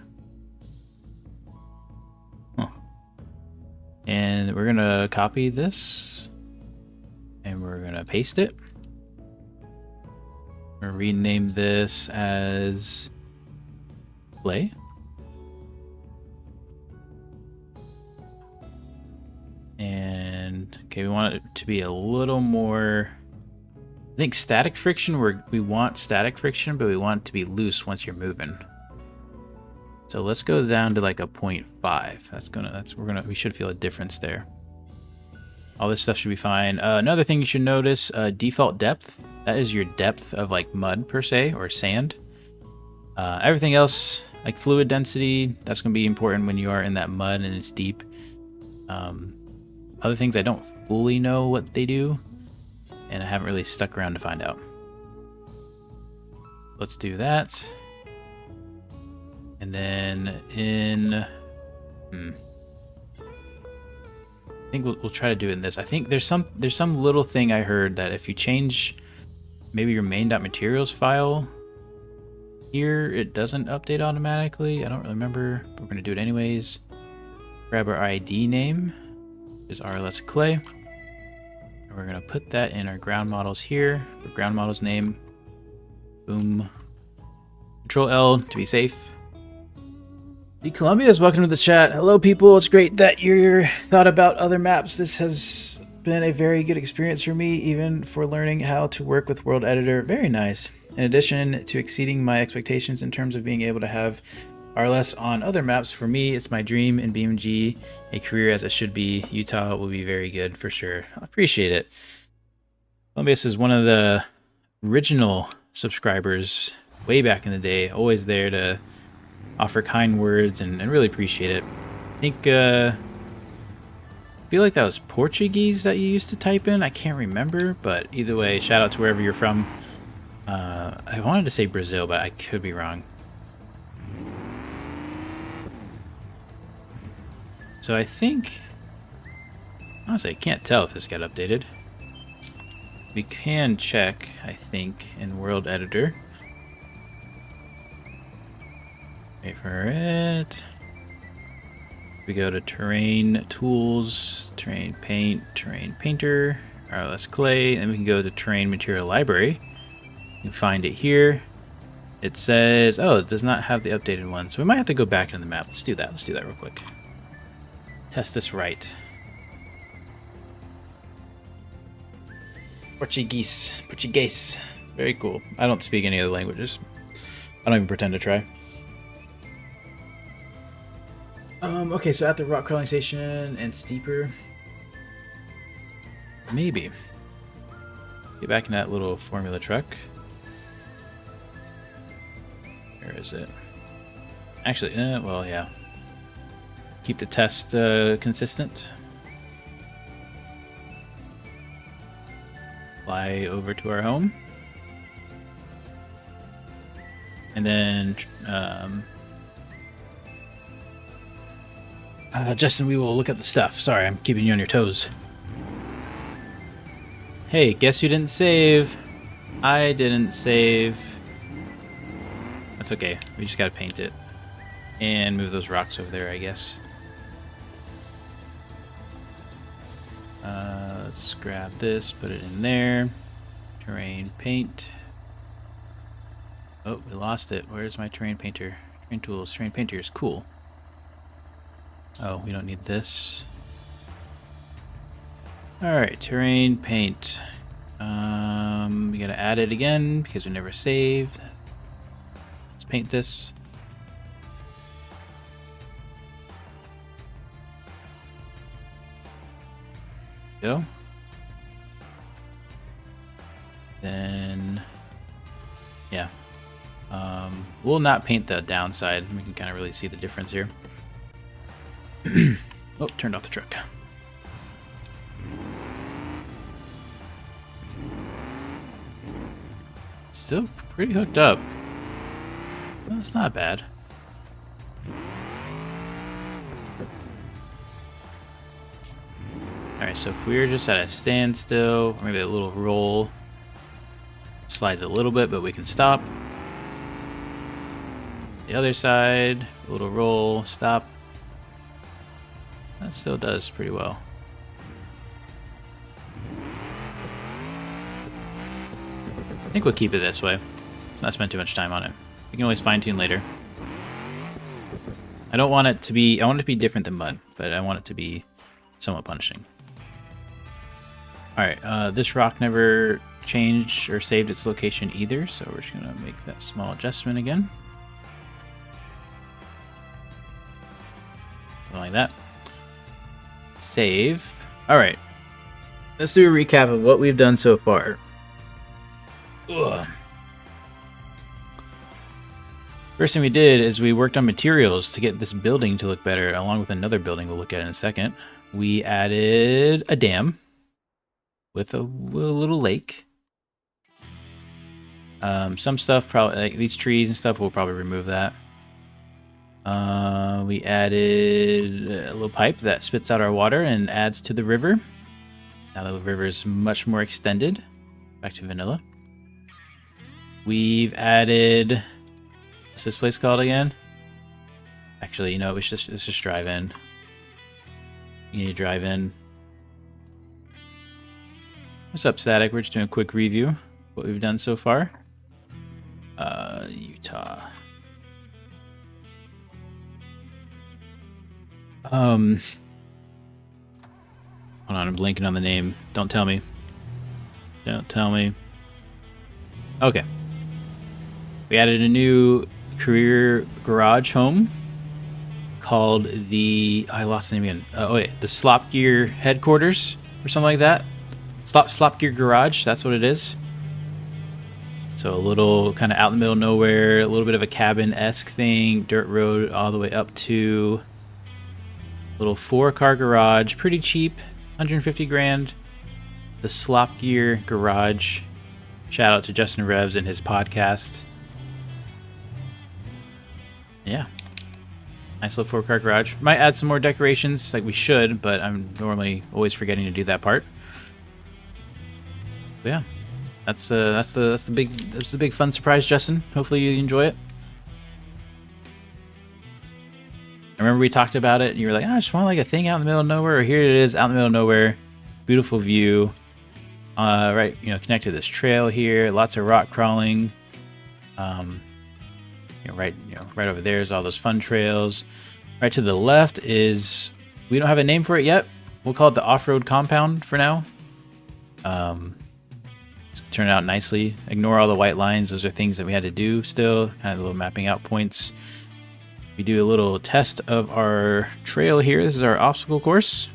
And we're gonna copy this and we're gonna paste it. We're gonna rename this as play. And okay, we want it to be a little more, I think static friction, we want static friction, but we want it to be loose once you're moving. So let's go down to like a 0.5. We should feel a difference there. All this stuff should be fine. Another thing you should notice, default depth. That is your depth of like mud per se, or sand. Everything else, like fluid density, that's gonna be important when you are in that mud and it's deep. Other things I don't fully know what they do, and I haven't really stuck around to find out. Let's do that. And then in, I think we'll try to do it in this. I think there's some little thing I heard that if you change maybe your main.materials file here, it doesn't update automatically. I don't really remember, but we're gonna do it anyways. Grab our ID name, is RLS clay. And we're gonna put that in our ground models here. For ground models name, boom. Control L to be safe. The Columbia's welcome to the chat. Hello, people. It's great that you're thought about other maps. This has been a very good experience for me, even for learning how to work with World Editor. Very nice. In addition to exceeding my expectations in terms of being able to have RLS on other maps, for me, it's my dream in BeamNG, a career as it should be. Utah will be very good for sure. I appreciate it. Columbia's is one of the original subscribers way back in the day, always there to offer kind words and really appreciate it. I think, I feel like that was Portuguese that you used to type in. I can't remember, but either way, shout out to wherever you're from. I wanted to say Brazil, but I could be wrong. So I think, honestly, I can't tell if this got updated. We can check, I think, in World Editor. Wait for it. We go to terrain tools, terrain paint, terrain painter, RLS clay, and we can go to terrain material library. You can find it here. It says, oh, it does not have the updated one, so we might have to go back into the map. Let's do that. Let's do that real quick. Test this right. Portuguese. Very cool. I don't speak any other languages. I don't even pretend to try. Okay, so at the rock crawling station and steeper. Maybe. Get back in that little formula truck. Where is it? Actually, well, yeah. Keep the test consistent. Fly over to our home. And then, Justin, we will look at the stuff. Sorry, I'm keeping you on your toes. Hey, guess who didn't save? I didn't save. That's okay. We just gotta paint it. And move those rocks over there, I guess. Let's grab this, put it in there. Terrain paint. Oh, we lost it. Where's my terrain painter? Terrain tools, terrain painters, cool. Oh, we don't need this. Alright, terrain paint. We gotta add it again because we never saved. Let's paint this. Go. Then, yeah. We'll not paint the downside. We can kind of really see the difference here. Oh, turned off the truck. Still pretty hooked up. Well, it's not bad. Alright, so if we were just at a standstill, or maybe a little roll, slides a little bit, but we can stop. The other side, a little roll, stop. That still does pretty well. I think we'll keep it this way. Let's not spend too much time on it. We can always fine tune later. I don't want it to be, I want it to be different than mud, but I want it to be somewhat punishing. Alright, this rock never changed or saved its location either, so we're just gonna make that small adjustment again. Something like that. Save. Alright. Let's do a recap of what we've done so far. Ugh. First thing we did is we worked on materials to get this building to look better, along with another building we'll look at in a second. We added a dam with a little lake. Some stuff, probably like these trees and stuff, we'll probably remove that. We added a little pipe that spits out our water and adds to the river. Now the river is much more extended. Back to vanilla. We've added... What's this place called again? Actually, you know, let's just drive in. You need to drive in. What's up, Static? We're just doing a quick review of what we've done so far. Utah. Hold on, I'm blanking on the name. Don't tell me. Don't tell me. Okay. We added a new career garage home called the... I lost the name again. Oh, wait. The Slop Gear Headquarters or something like that. Slop Gear Garage, that's what it is. So a little kind of out in the middle of nowhere, a little bit of a cabin-esque thing, dirt road all the way up to little 4-car garage, pretty cheap, 150 grand. The Slop Gear Garage. Shout out to Justin Revs and his podcast. Yeah. Nice little 4-car garage. Might add some more decorations like we should, but I'm normally always forgetting to do that part. But yeah. That's the big fun surprise, Justin. Hopefully you enjoy it. I remember we talked about it and you were like, I just want like a thing out in the middle of nowhere. Or here it is, out in the middle of nowhere. Beautiful view. Right, you know, connected to this trail here. Lots of rock crawling. Right over there is all those fun trails. Right to the left is, we don't have a name for it yet. We'll call it the off-road compound for now. It's turned out nicely. Ignore all the white lines. Those are things that we had to do still. Kind of little mapping out points. We do a little test of our trail here. This is our obstacle course.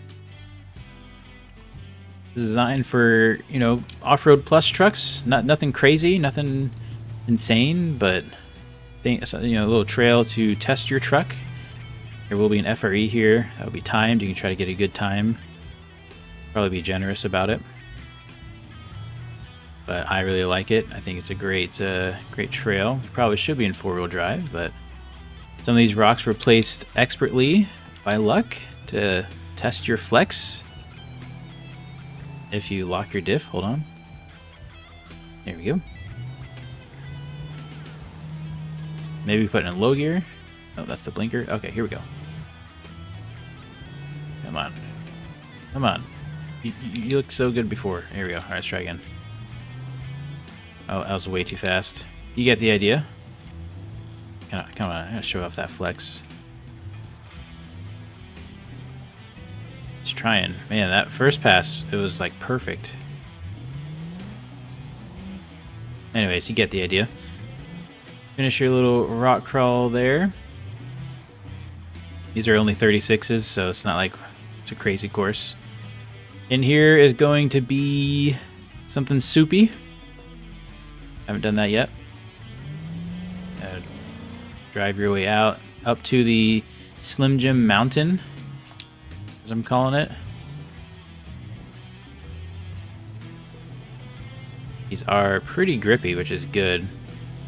Designed for, you know, off-road plus trucks. Nothing crazy, nothing insane, but a little trail to test your truck. There will be an FRE here. That will be timed. You can try to get a good time. Probably be generous about it. But I really like it. I think it's a great trail. It probably should be in 4-wheel drive, but some of these rocks were placed expertly by luck to test your flex. if you lock your diff. Hold on. There we go. Maybe put it in low gear. Oh, that's the blinker. Okay, here we go. Come on. Come on. You looked so good before. Here we go. All right, let's try again. Oh, that was way too fast. You get the idea. Come on, I gotta show off that flex. Just trying. Man, that first pass, it was like perfect. Anyways, you get the idea. Finish your little rock crawl there. These are only 36s, so it's not like it's a crazy course. In here is going to be something soupy. Haven't done that yet. Drive your way out up to the Slim Jim Mountain, as I'm calling it. These are pretty grippy, which is good,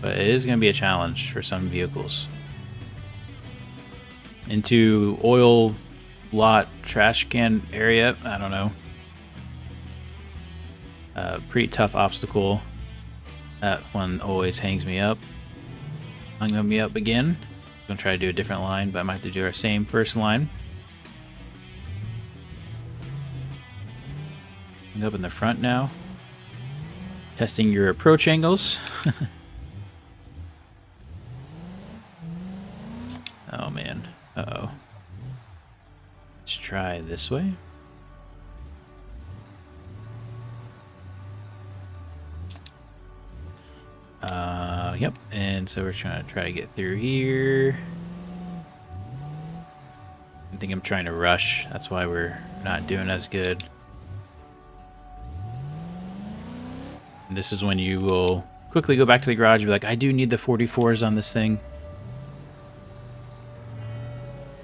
but it is going to be a challenge for some vehicles. Into oil lot trash can area, I don't know. Pretty tough obstacle. That one always hangs me up. Hung me up again. I'm gonna try to do a different line, but I might have to do our same first line. Hung up in the front now. Testing your approach angles. Oh man. Uh-oh. Let's try this way. Yep, and so we're trying to get through here. I think I'm trying to rush. That's why we're not doing as good. And this is when you will quickly go back to the garage and be like, I do need the 44s on this thing.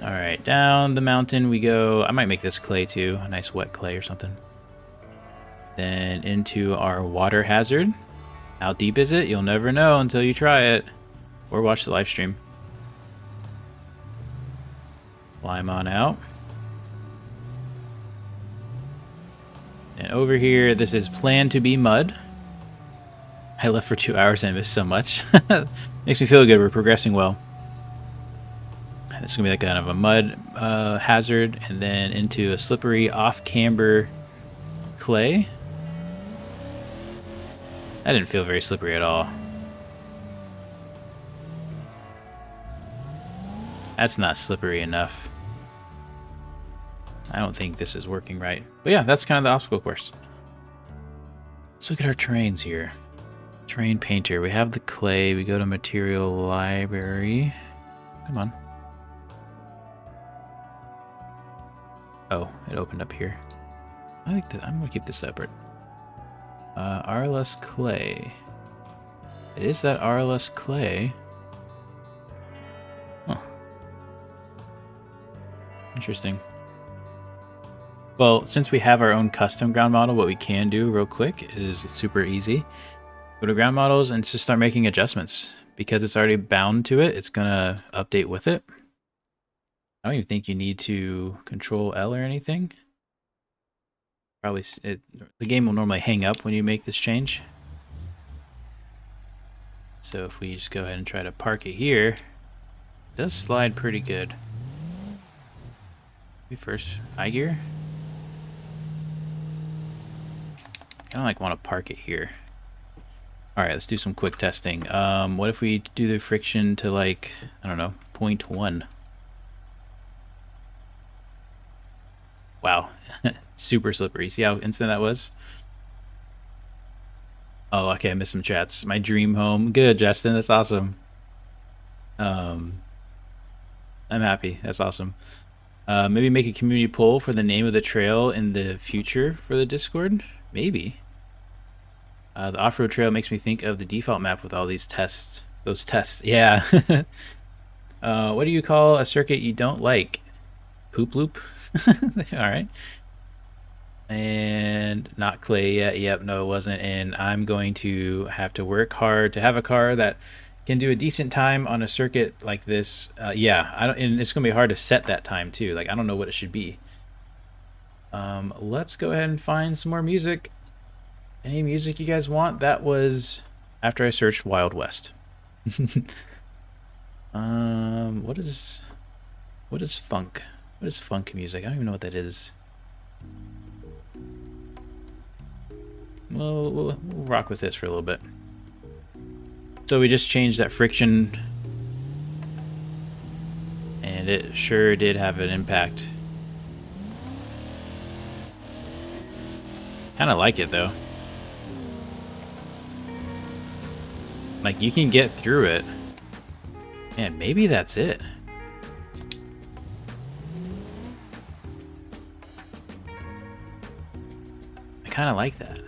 Alright, down the mountain we go. I might make this clay too, a nice wet clay or something. Then into our water hazard. How deep is it? You'll never know until you try it or watch the live stream. Climb on out. And over here, this is planned to be mud. I left for 2 hours and I missed so much. Makes me feel good. We're progressing well. And it's going to be like kind of a mud hazard, and then into a slippery off-camber clay. That didn't feel very slippery at all. That's not slippery enough. I don't think this is working right. But yeah, that's kind of the obstacle course. Let's look at our terrains here. Terrain painter. We have the clay. We go to material library. Come on. Oh, it opened up here. I like that. I'm going to keep this separate. RLS clay. Is that RLS clay? Huh. Interesting. Well, since we have our own custom ground model, what we can do real quick is it's super easy. Go to ground models and just start making adjustments. Because it's already bound to it, it's going to update with it. I don't even think you need to control L or anything. Probably the game will normally hang up when you make this change. So if we just go ahead and try to park it here, it does slide pretty good. Maybe first high gear. I don't like want to park it here. All right, let's do some quick testing. What if we do the friction to like, I don't know, 0.1? Wow, super slippery. See how instant that was? Oh, okay, I missed some chats. My dream home. Good, Justin, that's awesome. I'm happy, that's awesome. Maybe make a community poll for the name of the trail in the future for the Discord? Maybe. The off-road trail makes me think of the default map with all these tests. Those tests, yeah. What do you call a circuit you don't like? Poop loop? All right. And not clay yet. Yep, no, it wasn't. And I'm going to have to work hard to have a car that can do a decent time on a circuit like this. Yeah, and it's going to be hard to set that time too. Like, I don't know what it should be. Let's go ahead and find some more music. Any music you guys want? That was after I searched Wild West. What is funk? What is funk music? I don't even know what that is. Well, we'll rock with this for a little bit. So we just changed that friction, and it sure did have an impact. Kind of like it though. Like you can get through it. And maybe that's it. I kind of like that.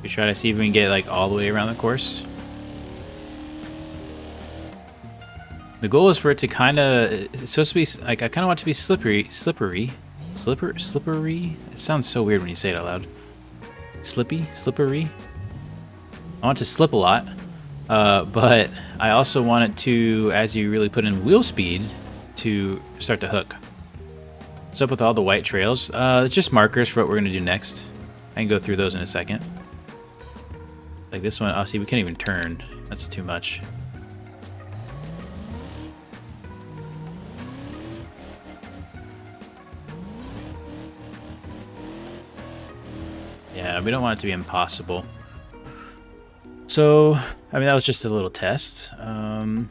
We try to see if we can get like all the way around the course. The goal is for it to kind of, it's supposed to be like, I kind of want it to be slippery. It sounds so weird when you say it out loud. Slippery. I want it to slip a lot, but I also want it to, as you really put in wheel speed, to start to hook. What's up with all the white trails? It's just markers for what we're gonna do next. I can go through those in a second. Like this one, oh, see, we can't even turn. That's too much. Yeah, we don't want it to be impossible. So, I mean, that was just a little test. How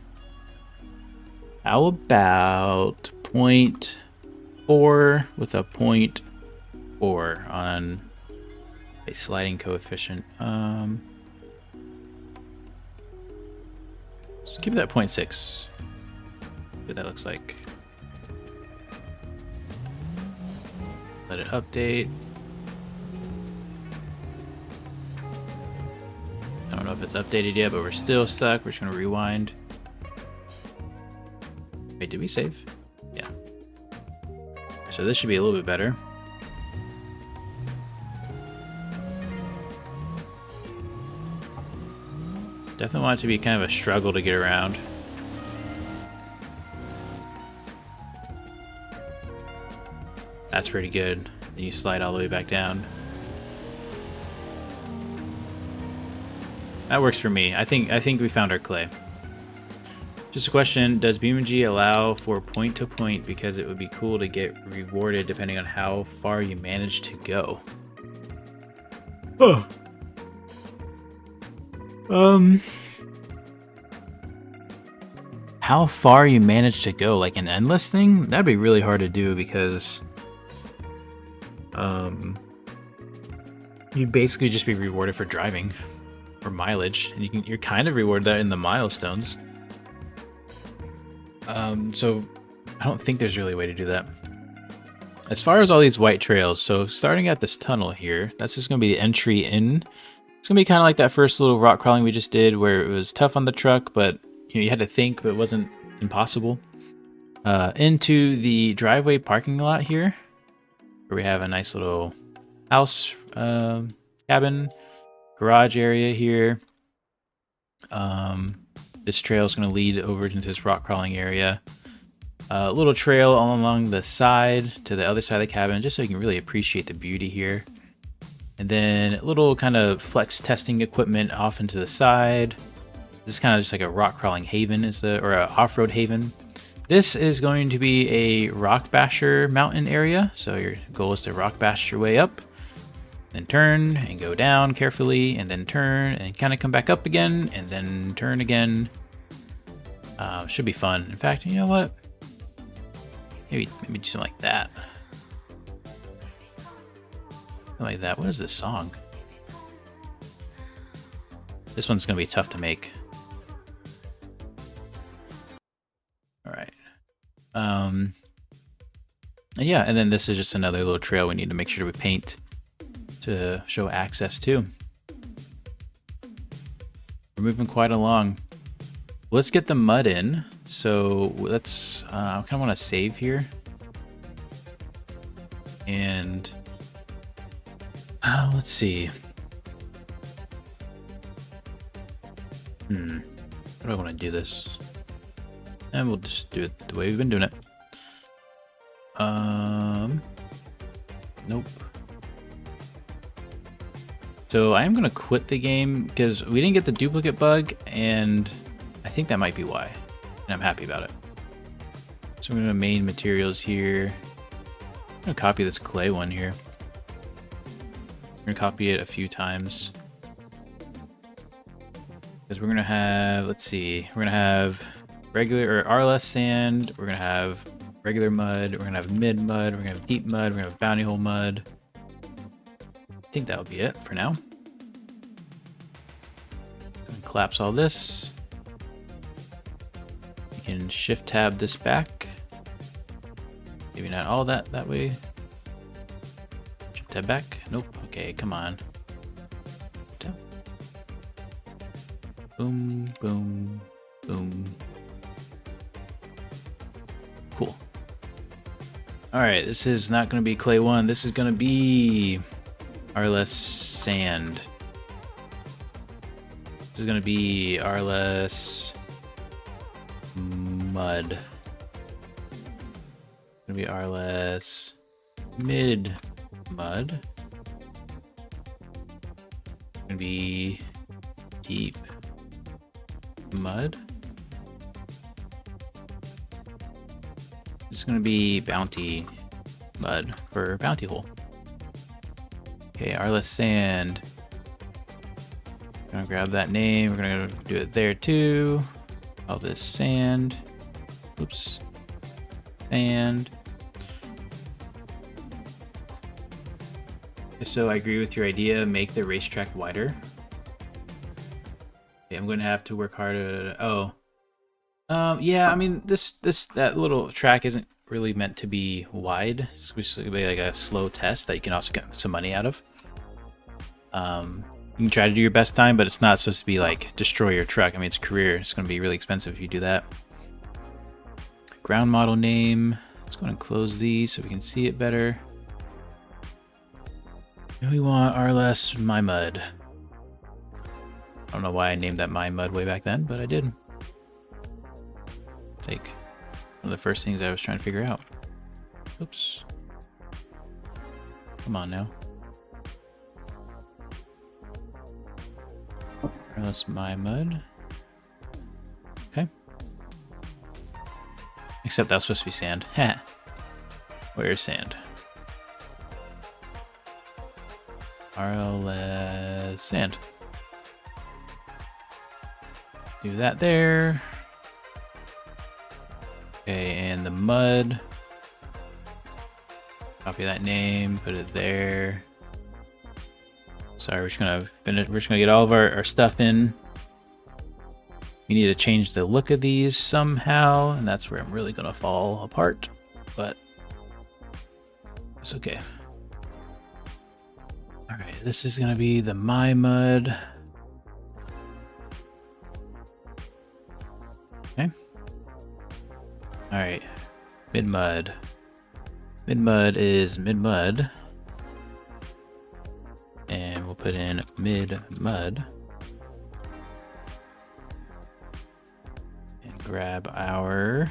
about 0.4 with a 0.4 on a sliding coefficient? Let's give it that 0.6. See what that looks like. Let it update. I don't know if it's updated yet, but we're still stuck. We're just gonna rewind. Wait, did we save? Yeah. So this should be a little bit better. Definitely want it to be kind of a struggle to get around. That's pretty good. Then you slide all the way back down. That works for me. I think we found our clay. Just a question, does BeamNG allow for point to point because it would be cool to get rewarded depending on how far you manage to go? Oh. How far you manage to go, like an endless thing? That'd be really hard to do because you'd basically just be rewarded for driving or mileage, and you're kind of rewarded that in the milestones. So I don't think there's really a way to do that. As far as all these white trails, so starting at this tunnel here, that's just gonna be the entry in. It's gonna be kind of like that first little rock crawling we just did, where it was tough on the truck, but you had to think, but it wasn't impossible. Into the driveway parking lot here, where we have a nice little house, cabin, garage area here. This trail is going to lead over into this rock crawling area. A little trail all along the side to the other side of the cabin, just so you can really appreciate the beauty here. And then a little kind of flex testing equipment off into the side. This is kind of just like a rock crawling haven, or an off-road haven. This is going to be a rock basher mountain area. So your goal is to rock bash your way up, then turn and go down carefully, and then turn and kind of come back up again, and then turn again. Should be fun. In fact, you know what? Maybe do something like that. Something like that. What is this song? This one's gonna be tough to make. All right. And yeah, and then this is just another little trail we need to make sure we paint to show access to. We're moving quite along. Let's get the mud in. So let's, I kind of want to save here. And let's see. How do I want to do this? And we'll just do it the way we've been doing it. Nope. So I am going to quit the game because we didn't get the duplicate bug, and I think that might be why. And I'm happy about it. So I'm going to main materials here. I'm going to copy this clay one here. I'm going to copy it a few times. Because we're going to have, let's see, we're going to have regular or RLS sand. We're going to have regular mud. We're going to have mid mud. We're going to have deep mud. We're going to have bounty hole mud. I think that'll be it for now. Collapse all this. You can shift tab this back. Maybe not all that way. Shift tab back. Nope. Okay, come on. Tab. Boom, boom, boom. Cool. All right, this is not going to be clay 1. This is going to be RLS sand. This is going to be RLS mud. It's going to be RLS mid mud. It's going to be deep mud. This is going to be bounty mud for bounty hole. Okay, RLS sand. We're gonna grab that name. We're gonna do it there too. All this sand. Oops. Sand. If so, I agree with your idea. Make the racetrack wider. Okay, I'm gonna have to work harder. Oh. Yeah. I mean, that little track isn't really meant to be wide. It's just gonna be like a slow test that you can also get some money out of. You can try to do your best time, but it's not supposed to be like destroy your truck. I mean, it's a career. It's going to be really expensive if you do that. Ground model name. Let's go ahead and close these so we can see it better. And we want RLS My Mud. I don't know why I named that My Mud way back then, but I did. It's like one of the first things I was trying to figure out. Oops. Come on now. RLS My Mud. Okay. Except that was supposed to be sand. Ha! Where's sand? RLS sand. Do that there. Okay, and the mud. Copy that name, put it there. Sorry, we're just gonna finish. We're just gonna get all of our stuff in. We need to change the look of these somehow, and that's where I'm really gonna fall apart. But it's okay. All right, this is gonna be the My Mud. Okay. All right, mid mud. Mid mud is mid mud. And we'll put in mid mud. And grab our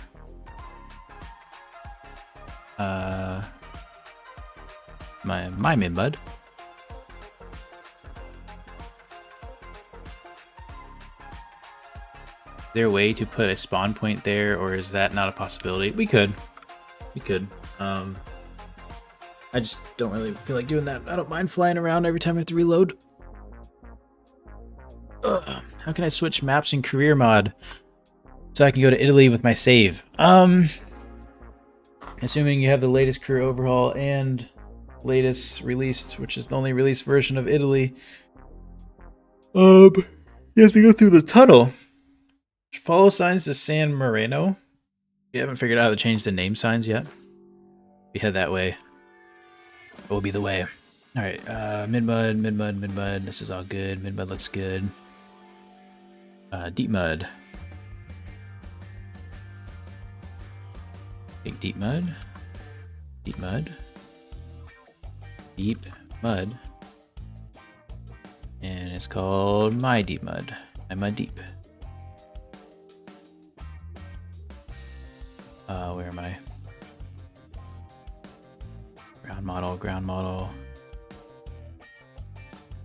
my mid mud. Is there a way to put a spawn point there, or is that not a possibility? We could. I just don't really feel like doing that. I don't mind flying around every time I have to reload. Ugh. How can I switch maps in career mod so I can go to Italy with my save? Assuming you have the latest career overhaul and latest released, which is the only released version of Italy. You have to go through the tunnel. Follow signs to San Marino. You haven't figured out how to change the name signs yet. We head that way. It will be the way. All right, mid mud, mid mud, mid mud. This is all good. Mid mud looks good. Deep mud. Big deep mud. Deep mud. Deep mud. And it's called My Deep Mud. My Mud Deep. Where am I? Ground model.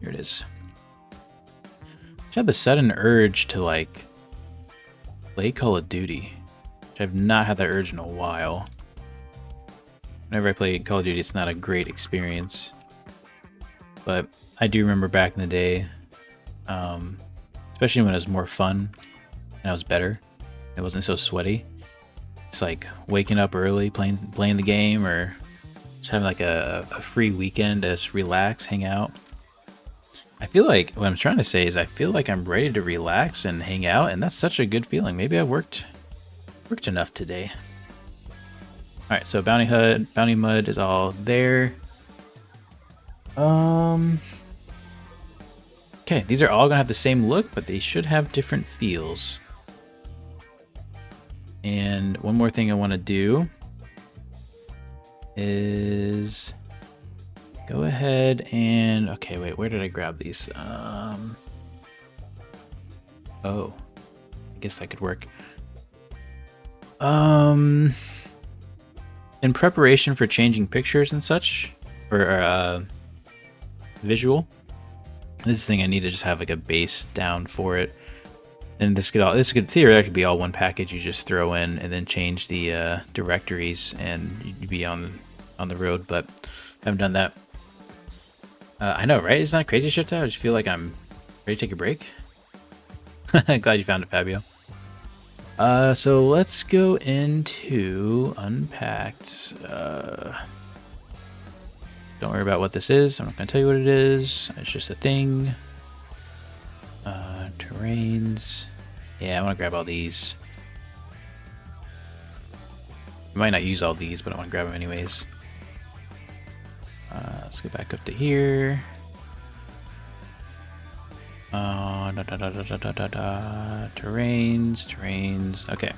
Here it is. I had the sudden urge to like play Call of Duty, which I've not had that urge in a while. Whenever I play Call of Duty, it's not a great experience, but I do remember back in the day, especially when it was more fun and I was better. It wasn't so sweaty. It's like waking up early, playing the game, or just having like a free weekend to just relax, hang out. I feel like what I'm trying to say is I feel like I'm ready to relax and hang out, and that's such a good feeling. Maybe I worked enough today. All right, so bounty mud is all there. Okay, these are all gonna have the same look, but they should have different feels. And one more thing I want to do is go ahead and, okay, wait, where did I grab these? Oh, I guess that could work. In preparation for changing pictures and such, or visual, this thing I need to just have like a base down for it. And this could theoretically be all one package you just throw in and then change the directories and you'd be on the road, but I haven't done that. I know, right? Isn't that crazy shit? I just feel like I'm ready to take a break. Glad you found it, Fabio. So let's go into Unpacked. Don't worry about what this is. I'm not going to tell you what it is. It's just a thing. Terrains. Yeah, I want to grab all these. I might not use all these, but I want to grab them anyways. Let's go back up to here. Terrains. Okay.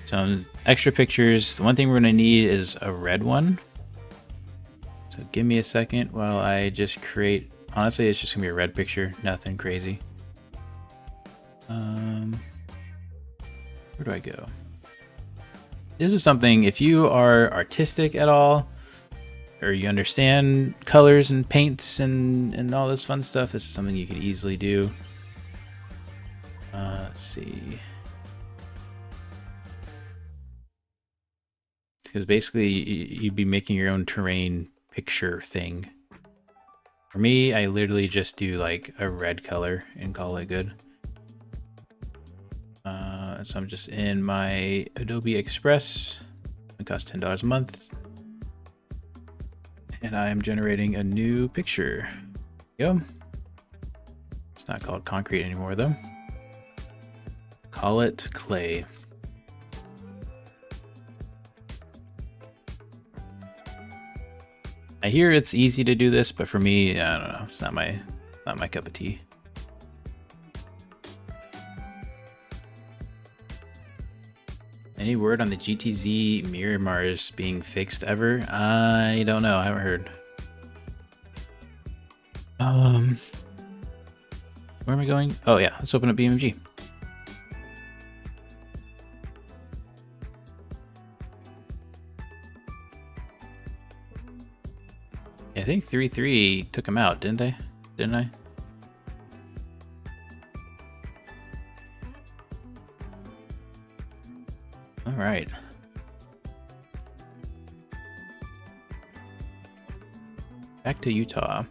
Some extra pictures. The one thing we're going to need is a red one. So give me a second while I just create. Honestly, it's just going to be a red picture. Nothing crazy. Where do I go? This is something, if you are artistic at all, or you understand colors and paints and all this fun stuff, this is something you could easily do. Let's see. Because basically, you'd be making your own terrain picture thing. For me, I literally just do like a red color and call it good. So I'm just in my Adobe Express. It costs $10 a month. And I am generating a new picture. There we go. It's not called concrete anymore though. Call it clay. I hear it's easy to do this, but for me, I don't know. It's not my cup of tea. Any word on the GTZ Miramars being fixed ever? I don't know. I haven't heard. Where am I going? Oh yeah, let's open up BeamNG. Yeah, I think 3.3 took them out, didn't they? Didn't I? All right. Back to Utah.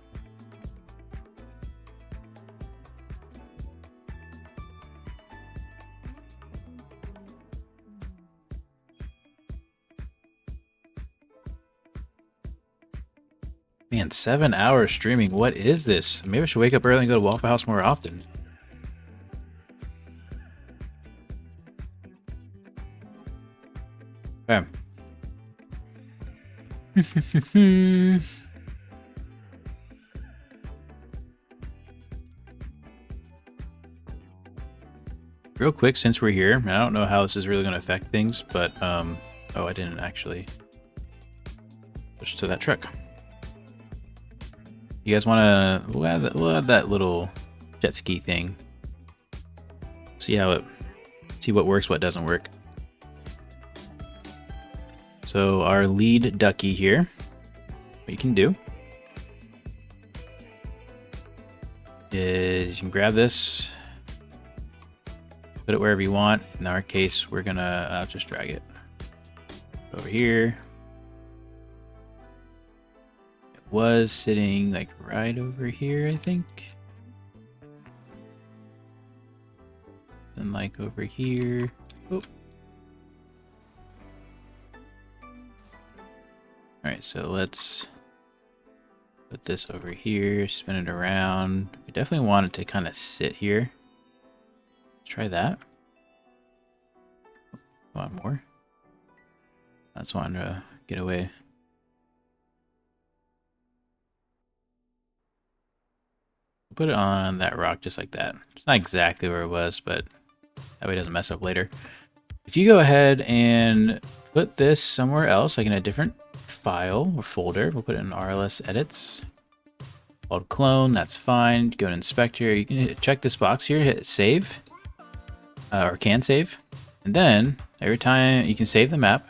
Man, 7 hours streaming. What is this? Maybe I should wake up early and go to Waffle House more often. Okay. Real quick, since we're here, and I don't know how this is really going to affect things, but oh, I didn't actually push to that truck. You guys want to? We'll add that little jet ski thing. See what works, what doesn't work. So our lead ducky here. what you can do is you can grab this, put it wherever you want. In our case, we're gonna just drag it over here. It was sitting like right over here, I think. Then like over here. Oh. Alright, so let's put this over here, spin it around. We definitely want it to kind of sit here. Let's try that. Want more? I just wanted to get away. Put it on that rock just like that. It's not exactly where it was, but that way it doesn't mess up later. If you go ahead and put this somewhere else, like in a different file or folder, we'll put it in RLS edits. Called clone, that's fine. Go to inspect here. You can check this box here, hit save, or can save. And then every time you can save the map,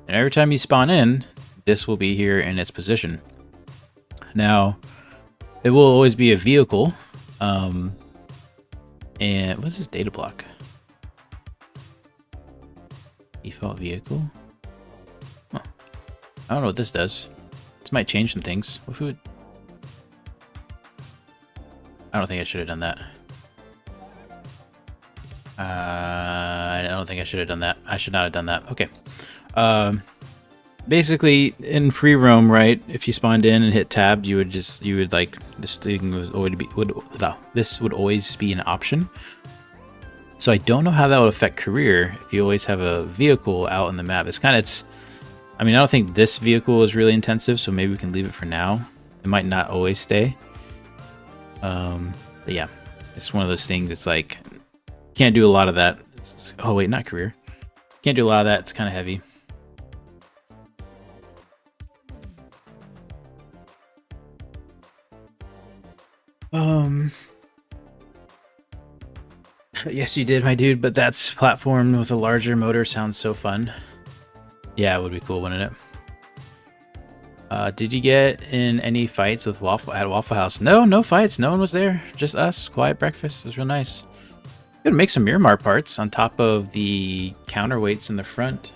and every time you spawn in, this will be here in its position. Now, it will always be a vehicle. And what's this data block? Default vehicle. Huh. I don't know what this does. This might change some things. What if it would... I don't think I should have done that. I don't think I should have done that. I should not have done that. Okay. Basically, in free roam, right? If you spawned in and hit tab, you would like this thing this would always be an option. So I don't know how that would affect career if you always have a vehicle out in the map. I mean, I don't think this vehicle is really intensive, so maybe we can leave it for now. It might not always stay. But yeah, it's one of those things. It's like can't do a lot of that. Oh wait, not career. Can't do a lot of that. It's kind of heavy. Yes, you did, my dude, but that's platform with a larger motor sounds so fun. Yeah, it would be cool, wouldn't it? Did you get in any fights with at Waffle House? No fights. No one was there. Just us. Quiet breakfast. It was real nice. Gonna make some Miramar parts on top of the counterweights in the front.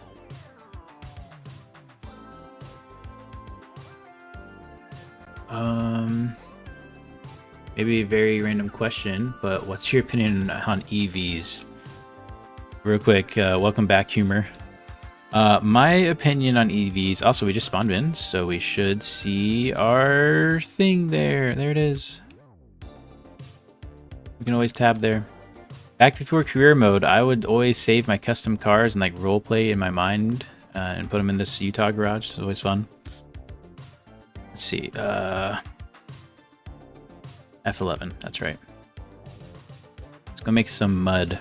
Maybe a very random question, but what's your opinion on EVs? Real quick, welcome back, Humor. My opinion on EVs, also we just spawned in, so we should see our thing there. There it is. We can always tab there. Back before career mode, I would always save my custom cars and like roleplay in my mind and put them in this Utah garage. It's always fun. Let's see. F11, that's right. Let's go make some mud.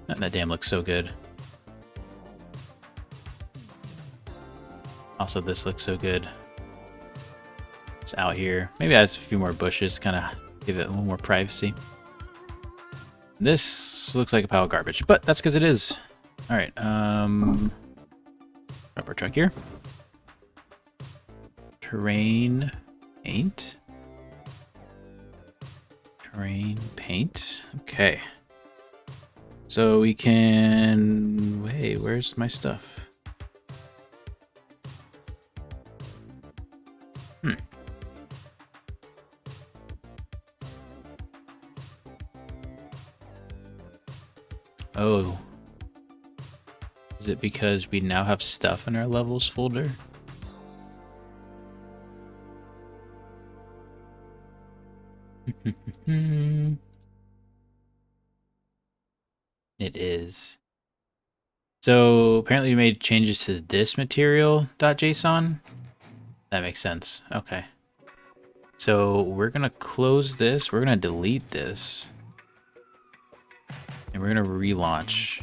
That dam looks so good. Also, this looks so good. It's out here. Maybe it has a few more bushes, kind of give it a little more privacy. This looks like a pile of garbage, but that's because it is. All right, drop our truck here. Terrain paint. Terrain paint. Okay. So we can... Wait, where's my stuff? Oh. Is it because we now have stuff in our levels folder? It is. So apparently we made changes to this material.json. That makes sense. Okay. So we're gonna close this. We're gonna delete this. And we're gonna relaunch.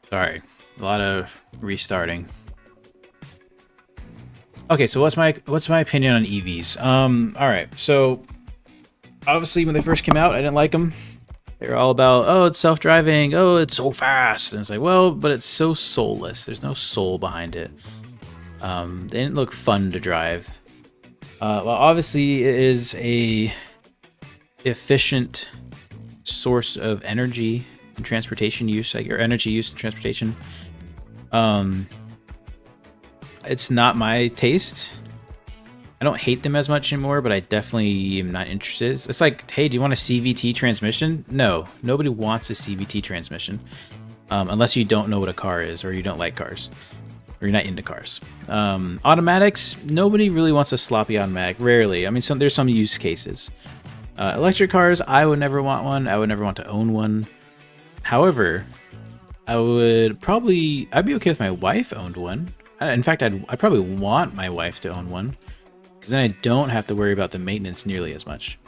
Sorry, a lot of restarting. Okay, so what's my opinion on EVs? All right, so obviously when they first came out, I didn't like them. They're all about, oh, it's self-driving, oh, it's so fast. And it's like, well, but it's so soulless. There's no soul behind it. They didn't look fun to drive. Well, obviously, it is a efficient source of energy and transportation use, like your energy use and transportation. It's not my taste. I don't hate them as much anymore, but I definitely am not interested. It's like, hey, do you want a CVT transmission? No, nobody wants a CVT transmission, unless you don't know what a car is, or you don't like cars, or you're not into cars. Automatics, nobody really wants a sloppy automatic. Rarely. I mean, there's some use cases. Electric cars, I would never want one. I would never want to own one. However, I'd be okay if my wife owned one. In fact, I'd probably want my wife to own one, because then I don't have to worry about the maintenance nearly as much.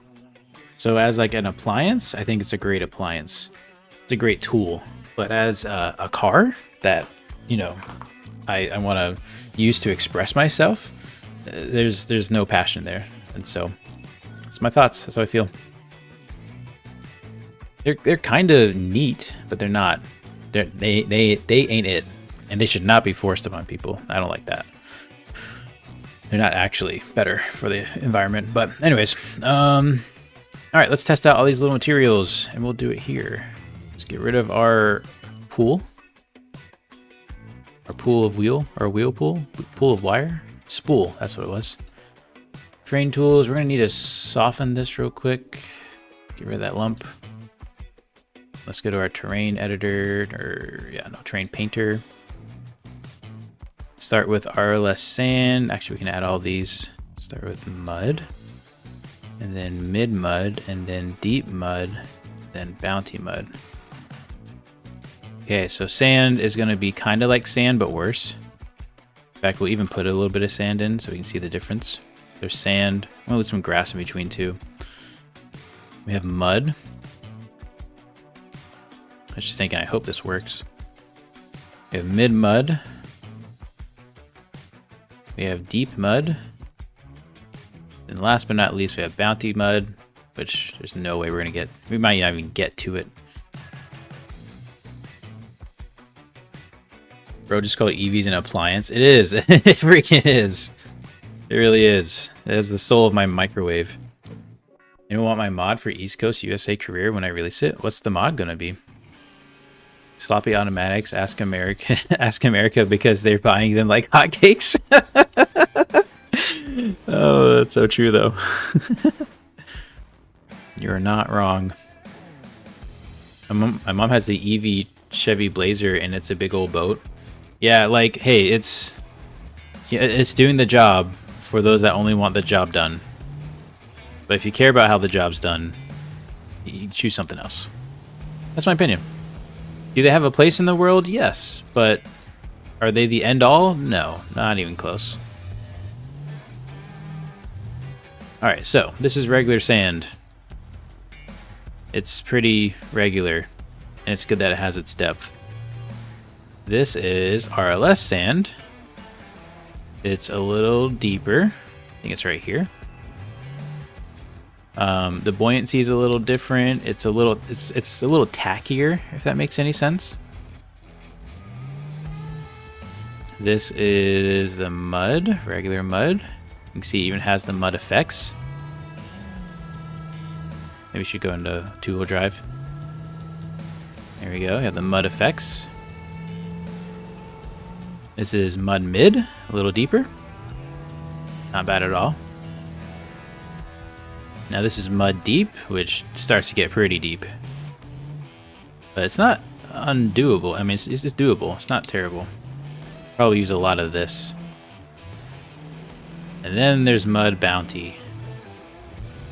So as like an appliance, I think it's a great appliance. It's a great tool. But as a car that, you know, I want to use to express myself, there's no passion there. And so that's my thoughts. That's how I feel. They're kind of neat, but they're not. They ain't it, and they should not be forced upon people. I don't like that. They're not actually better for the environment. But anyways, all right, let's test out all these little materials, and we'll do it here. Let's get rid of our pool. Our pool of wheel, our wheel pool of wire, spool, that's what it was. Terrain tools, we're gonna need to soften this real quick. Get rid of that lump. Let's go to our terrain editor, terrain painter. Start with RLS sand. Actually, we can add all these. Start with mud, and then mid mud, and then deep mud, then bounty mud. Okay, so sand is going to be kind of like sand, but worse. In fact, we'll even put a little bit of sand in so we can see the difference. There's sand. I'm going to leave some grass in between too. We have mud. I was just thinking, I hope this works. We have mid mud. We have deep mud. And last but not least, we have bounty mud, which there's no way we're going to get. We might not even get to it. Bro, just call it EVs an appliance. It is. It freaking is. It really is. It is the soul of my microwave. You don't want my mod for East Coast USA career when I release it? What's the mod going to be? Sloppy automatics, ask America, ask America because they're buying them like hotcakes. Oh, that's so true though. You're not wrong. My mom has the EV Chevy Blazer and it's a big old boat. Yeah, like, hey, it's doing the job for those that only want the job done. But if you care about how the job's done, you choose something else. That's my opinion. Do they have a place in the world? Yes. But are they the end all? No, not even close. Alright, so this is regular sand. It's pretty regular, and it's good that it has its depth. This is RLS sand. It's a little deeper. I think it's right here. The buoyancy is a little different. It's a little tackier, if that makes any sense. This is the mud, regular mud. You can see it even has the mud effects. Maybe we should go into two-wheel drive. There we go. We have the mud effects. This is mud mid, a little deeper. Not bad at all. Now this is mud deep, which starts to get pretty deep. But it's not undoable. I mean, it's doable. It's not terrible. Probably use a lot of this. And then there's mud bounty,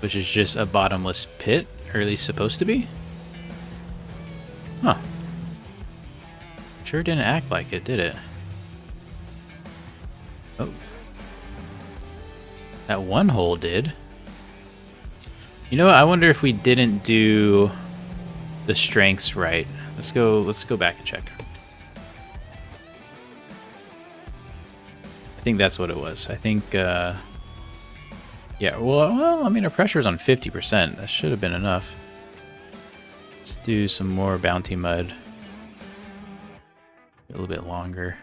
which is just a bottomless pit, or at least supposed to be. Huh. Sure didn't act like it, did it? Oh. That one hole did. You know what? I wonder if we didn't do the strengths right. Let's go back and check. I think that's what it was. I think yeah, well, I mean our pressure is on 50%. That should have been enough. Let's do some more bounty mud. A little bit longer.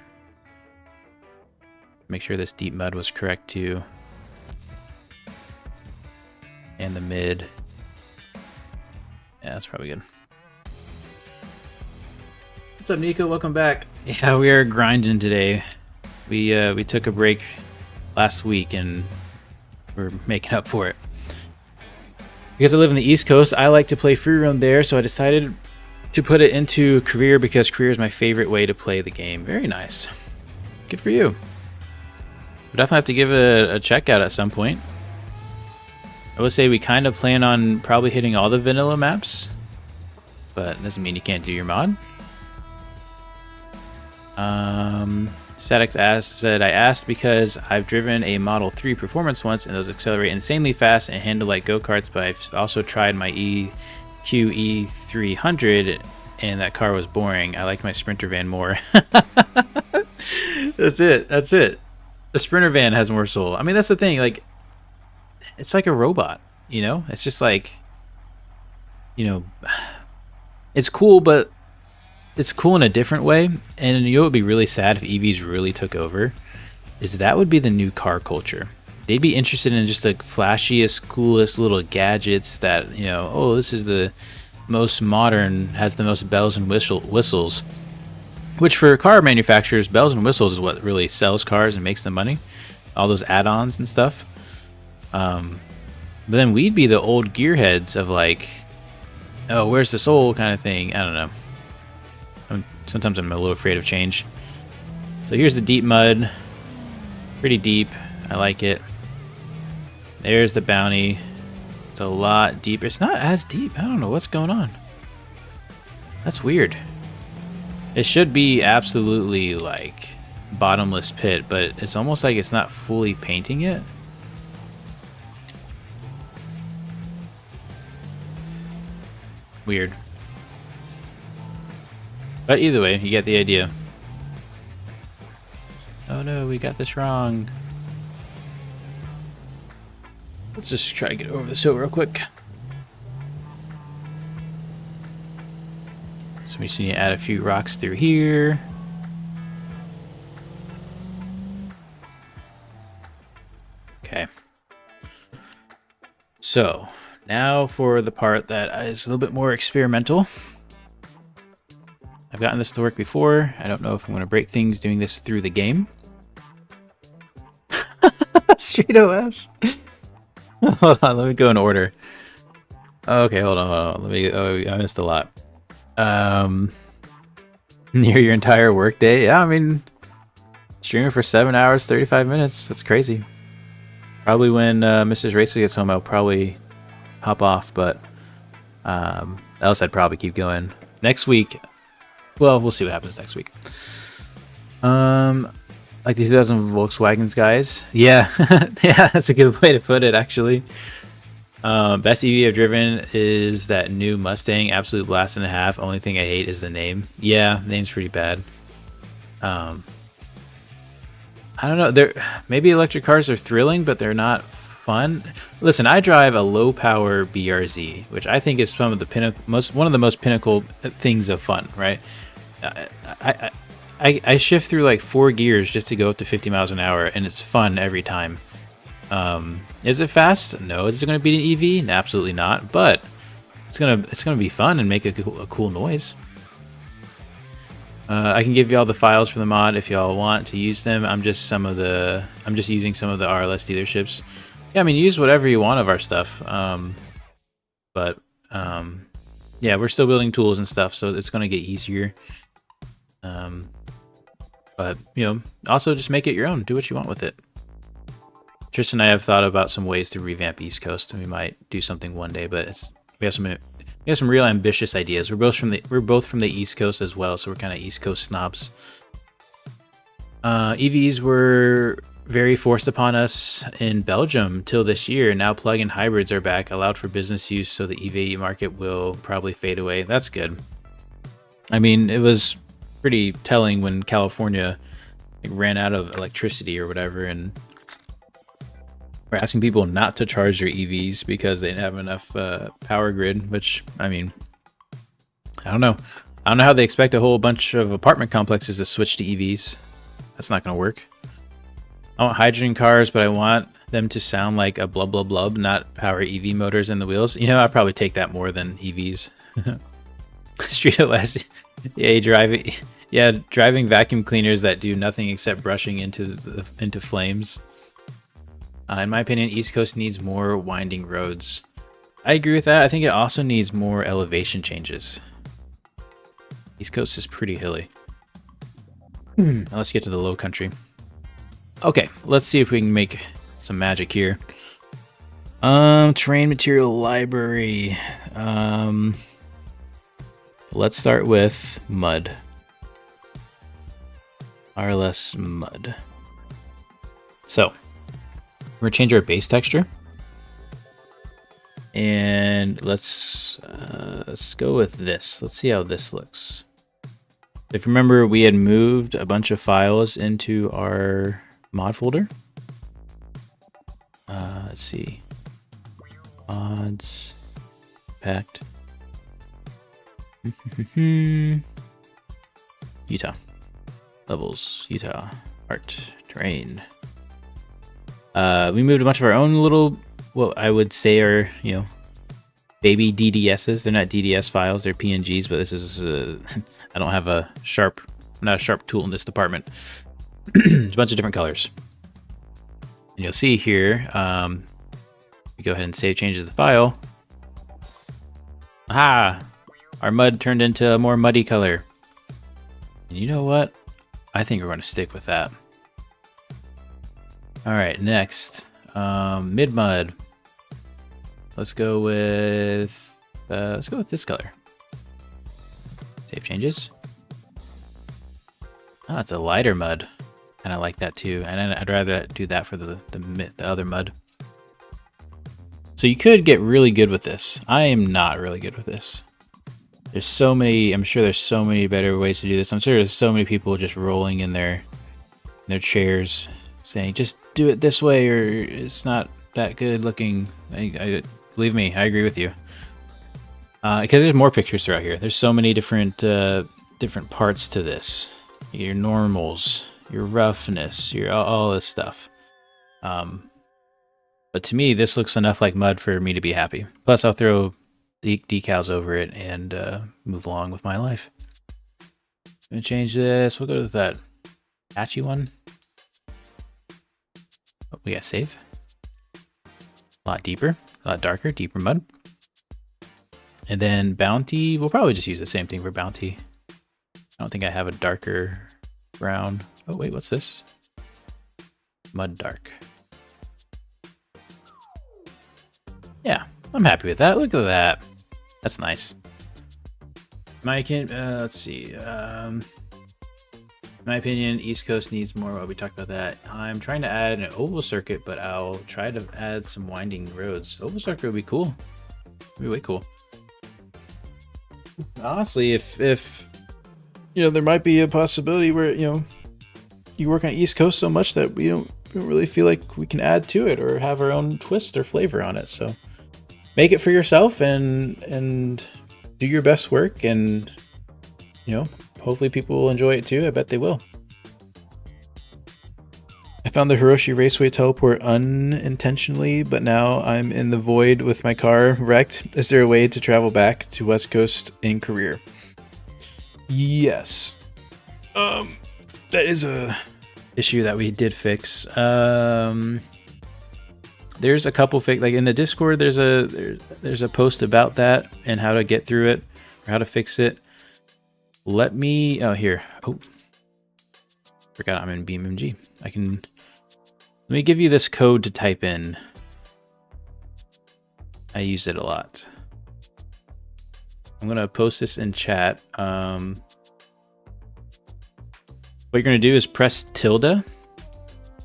Make sure this deep mud was correct too. And the mid. Yeah, that's probably good. What's up, Nico? Welcome back. Yeah, we are grinding today. We took a break last week and we're making up for it. Because I live in the East Coast, I like to play free roam there, so I decided to put it into career because career is my favorite way to play the game. Very nice. Good for you. We'll definitely have to give it a check out at some point. I would say we kind of plan on probably hitting all the vanilla maps, but it doesn't mean you can't do your mod. Statics said, I asked because I've driven a Model 3 Performance once and those accelerate insanely fast and handle like go-karts, but I've also tried my EQE300 and that car was boring. I liked my Sprinter van more. That's it. That's it. The Sprinter van has more soul. I mean, that's the thing. Like, it's like a robot, you know? It's just like, you know, it's cool, but it's cool in a different way. And you know what would be really sad if EVs really took over? Is that would be the new car culture. They'd be interested in just the flashiest, coolest little gadgets that, you know, oh, this is the most modern, has the most bells and whistles. Which for car manufacturers, bells and whistles is what really sells cars and makes them money. All those add-ons and stuff. But then we'd be the old gearheads of like, oh, where's the soul kind of thing. I don't know. Sometimes I'm a little afraid of change. So here's the deep mud. Pretty deep. I like it. There's the bounty. It's a lot deeper. It's not as deep. I don't know what's going on. That's weird. It should be absolutely like bottomless pit, but it's almost like it's not fully painting it. Weird. But either way, you get the idea. Oh no, we got this wrong. Let's just try to get over this hill real quick. So we just need to add a few rocks through here. Okay. So now for the part that is a little bit more experimental. I've gotten this to work before. I don't know if I'm going to break things doing this through the game. Street OS. Hold on, let me go in order. Okay, hold on. Let me. Oh, I missed a lot. Near your entire workday. Yeah, I mean, streaming for 7 hours, 35 minutes. That's crazy. Probably when Mrs. Raceless gets home, I'll probably hop off. But else I'd probably keep going. Next week. Well, we'll see what happens next week. Like the 2000 Volkswagens, guys. Yeah, yeah, that's a good way to put it, actually. Best EV I've driven is that new Mustang, absolute blast and a half. Only thing I hate is the name. Yeah, name's pretty bad. I don't know. Maybe electric cars are thrilling, but they're not fun. Listen, I drive a low-power BRZ, which I think is some of the one of the most pinnacle things of fun, right? I shift through like 4 gears just to go up to 50 miles an hour, and it's fun every time. Is it fast? No. Is it going to beat an EV? No, absolutely not. But it's gonna be fun and make a cool noise. I can give you all the files for the mod if y'all want to use them. I'm just using some of the RLS dealerships. Yeah, I mean, use whatever you want of our stuff. Yeah, we're still building tools and stuff, so it's gonna get easier. But you know, also just make it your own. Do what you want with it. Tristan and I have thought about some ways to revamp East Coast, and we might do something one day. But we have some real ambitious ideas. We're both from the East Coast as well, so we're kind of East Coast snobs. EVs were very forced upon us in Belgium till this year. Now plug-in hybrids are back, allowed for business use, so the EV market will probably fade away. That's good. I mean, it was pretty telling when California ran out of electricity or whatever, and we're asking people not to charge their EVs because they didn't have enough power grid, which, I mean, I don't know. I don't know how they expect a whole bunch of apartment complexes to switch to EVs. That's not going to work. I want hydrogen cars, but I want them to sound like a blub blub blub, not power EV motors in the wheels. You know, I'd probably take that more than EVs. Street OS. Yeah, driving vacuum cleaners that do nothing except brushing into flames. In my opinion, East Coast needs more winding roads. I agree with that. I think it also needs more elevation changes. East Coast is pretty hilly. Now let's get to the low country. Okay, let's see if we can make some magic here. Terrain material library. Let's start with mud. RLS mud. So, we're gonna change our base texture. And let's go with this. Let's see how this looks. If you remember, we had moved a bunch of files into our mod folder. Let's see. Mods. Packed. Utah. Levels. Utah. Art. Terrain. We moved a bunch of our own little, what I would say are, you know, baby DDSs. They're not DDS files, they're PNGs, but this is, I don't have I'm not a sharp tool in this department. It's a bunch of different colors. And you'll see here, we go ahead and save changes to the file. Aha! Our mud turned into a more muddy color. And you know what? I think we're going to stick with that. All right, next, mid mud. Let's go with this color. Save changes. Oh, it's a lighter mud. Kind of like that too, and I'd rather do that for the other mud. So you could get really good with this. I am not really good with this. There's so many. I'm sure there's so many better ways to do this. I'm sure there's so many people just rolling in their chairs, saying just do it this way, or it's not that good looking. Believe me, I agree with you. Because there's more pictures throughout here. There's so many different parts to this. Your normals, your roughness, your all this stuff. But to me, this looks enough like mud for me to be happy. Plus, I'll throw decals over it and move along with my life. I'm gonna change this. We'll go with that patchy one. Oh, we got save. A lot deeper, a lot darker, deeper mud. And then bounty, we'll probably just use the same thing for bounty. I don't think I have a darker brown. Oh wait, what's this? Mud dark. Yeah, I'm happy with that. Look at that. That's nice. Let's see. In my opinion, East Coast needs more. Well, we talked about that. I'm trying to add an oval circuit, but I'll try to add some winding roads. Oval circuit would be cool. It'd be way cool. Honestly, if you know, there might be a possibility where, you know, you work on East Coast so much that we don't really feel like we can add to it or have our own twist or flavor on it. So make it for yourself and do your best work, and you know, hopefully people will enjoy it too. I bet they will. I found the Hiroshi Raceway teleport unintentionally, but now I'm in the void with my car wrecked. Is there a way to travel back to West Coast in career? Yes. That is a issue that we did fix. There's a couple like in the Discord, there's a post about that and how to get through it or how to fix it. Let me forgot I'm in BeamNG. Let me give you this code to type in. I use it a lot. I'm gonna post this in chat. What you're gonna do is press tilde,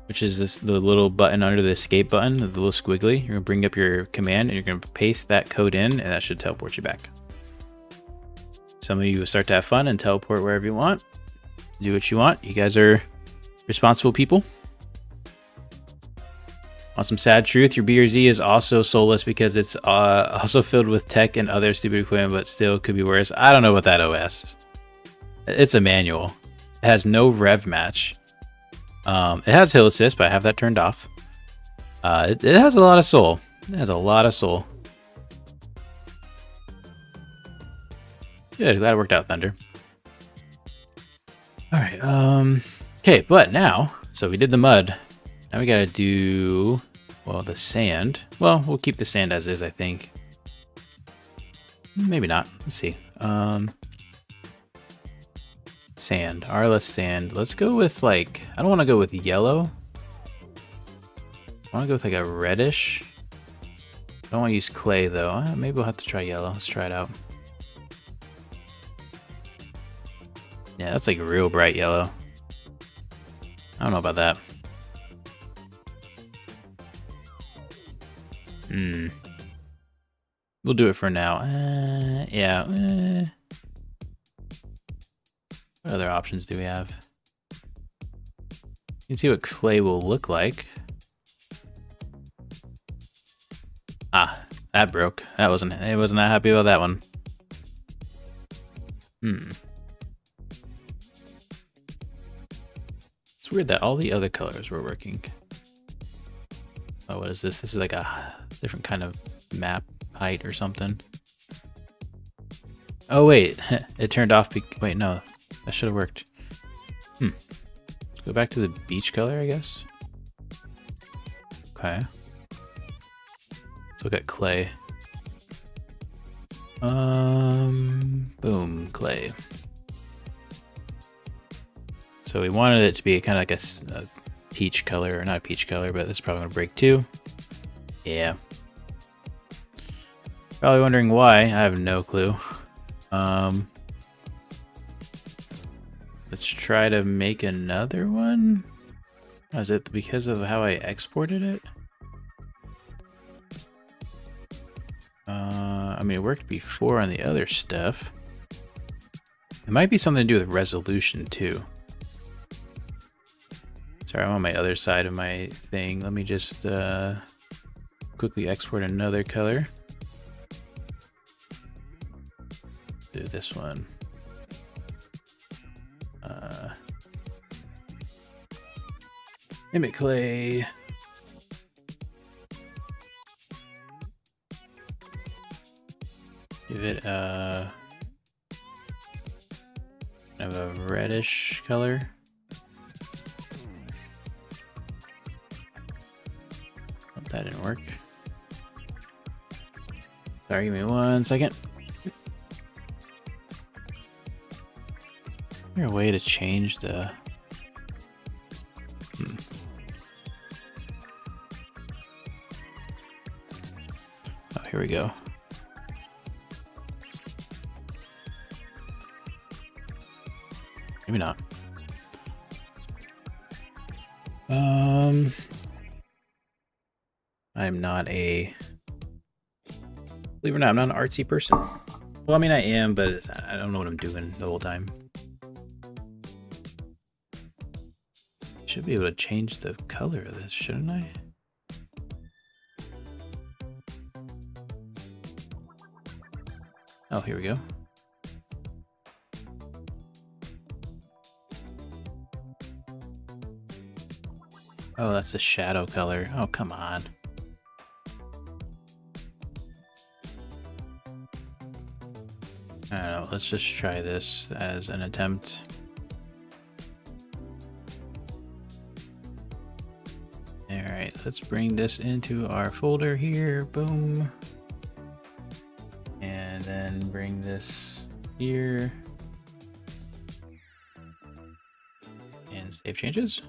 which is the little button under the escape button, the little squiggly. You're gonna bring up your command and you're gonna paste that code in, and that should teleport you back. Some of you will start to have fun and teleport wherever you want. Do what you want. You guys are responsible people. Want some sad truth? Your BRZ is also soulless because it's also filled with tech and other stupid equipment, but still could be worse. I don't know what that OS is. It's a manual. It has no rev match. It has hill assist, but I have that turned off. It has a lot of soul. It has a lot of soul. Good, glad it worked out, Thunder. All right, okay, but now, so we did the mud. Now we gotta do, well, the sand. Well, we'll keep the sand as is, I think. Maybe not, let's see. Sand, RLS sand. Let's go with like, I don't wanna go with yellow. I wanna go with like a reddish. I don't wanna use clay though. Maybe we'll have to try yellow, let's try it out. Yeah, that's like a real bright yellow. I don't know about that. We'll do it for now. Yeah. What other options do we have? You can see what clay will look like. Ah, that broke. I wasn't that happy about that one. It's weird that all the other colors were working. Oh, what is this? This is like a different kind of map height or something. Oh wait, it turned off. Wait, no, that should have worked. Let's go back to the beach color, I guess. Okay. Let's look at clay. Boom, clay. So we wanted it to be kind of like a peach color, or not a peach color, but this is probably gonna break too. Yeah. Probably wondering why. I have no clue. Let's try to make another one. Is it because of how I exported it? I mean, it worked before on the other stuff. It might be something to do with resolution too. Sorry, I'm on my other side of my thing. Let me just quickly export another color. Do this one. Mimic clay. Give it a kind of a reddish color. Oh, that didn't work. Sorry, give me 1 second. Is there a way to change the... Oh, here we go. Maybe not. I'm not a... Believe it or not, I'm not an artsy person. Well, I mean, I am, but I don't know what I'm doing the whole time. Should be able to change the color of this, shouldn't I? Oh, here we go. Oh, that's the shadow color. Oh, come on. I don't know, let's just try this as an attempt. Alright, let's bring this into our folder here. Boom. And then bring this here. And save changes.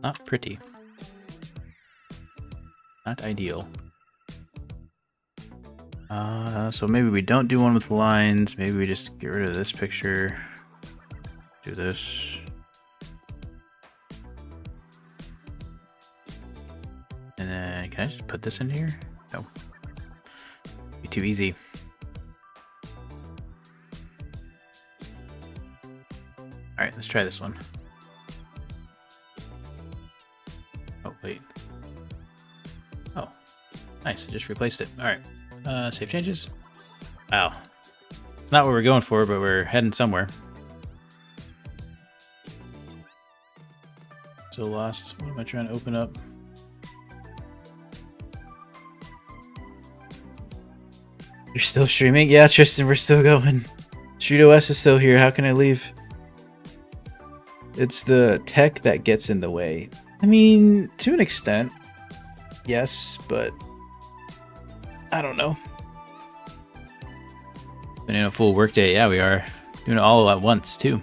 Not pretty. Not ideal. So maybe we don't do one with lines. Maybe we just get rid of this picture. Do this. And then, can I just put this in here? No. Be too easy. Alright, let's try this one. Nice, I just replaced it. All right, save changes. Wow, it's not what we're going for, but we're heading somewhere. So lost. What am I trying to open up? You're still streaming? Yeah, Tristan, we're still going. StreetOS is still here. How can I leave? It's the tech that gets in the way. I mean, to an extent, yes, but I don't know. Been in a full workday. Yeah, we are doing it all at once too.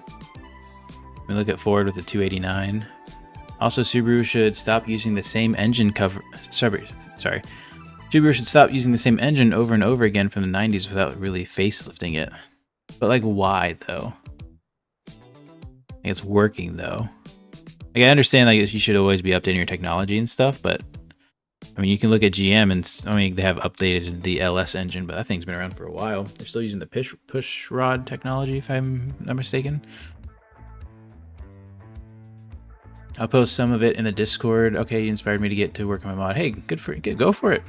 We look at Ford with the 289. Also, Subaru should stop using the same engine cover. Sorry. Subaru should stop using the same engine over and over again from the 90s without really facelifting it. But like, why though? Like, it's working though. Like, I understand like you should always be updating your technology and stuff, but I mean, you can look at GM and I mean they have updated the LS engine, but that thing's been around for a while. They're still using the push rod technology, if I'm not mistaken. I'll post some of it in the Discord. Okay, you inspired me to get to work on my mod. Hey, good for it. Go for it.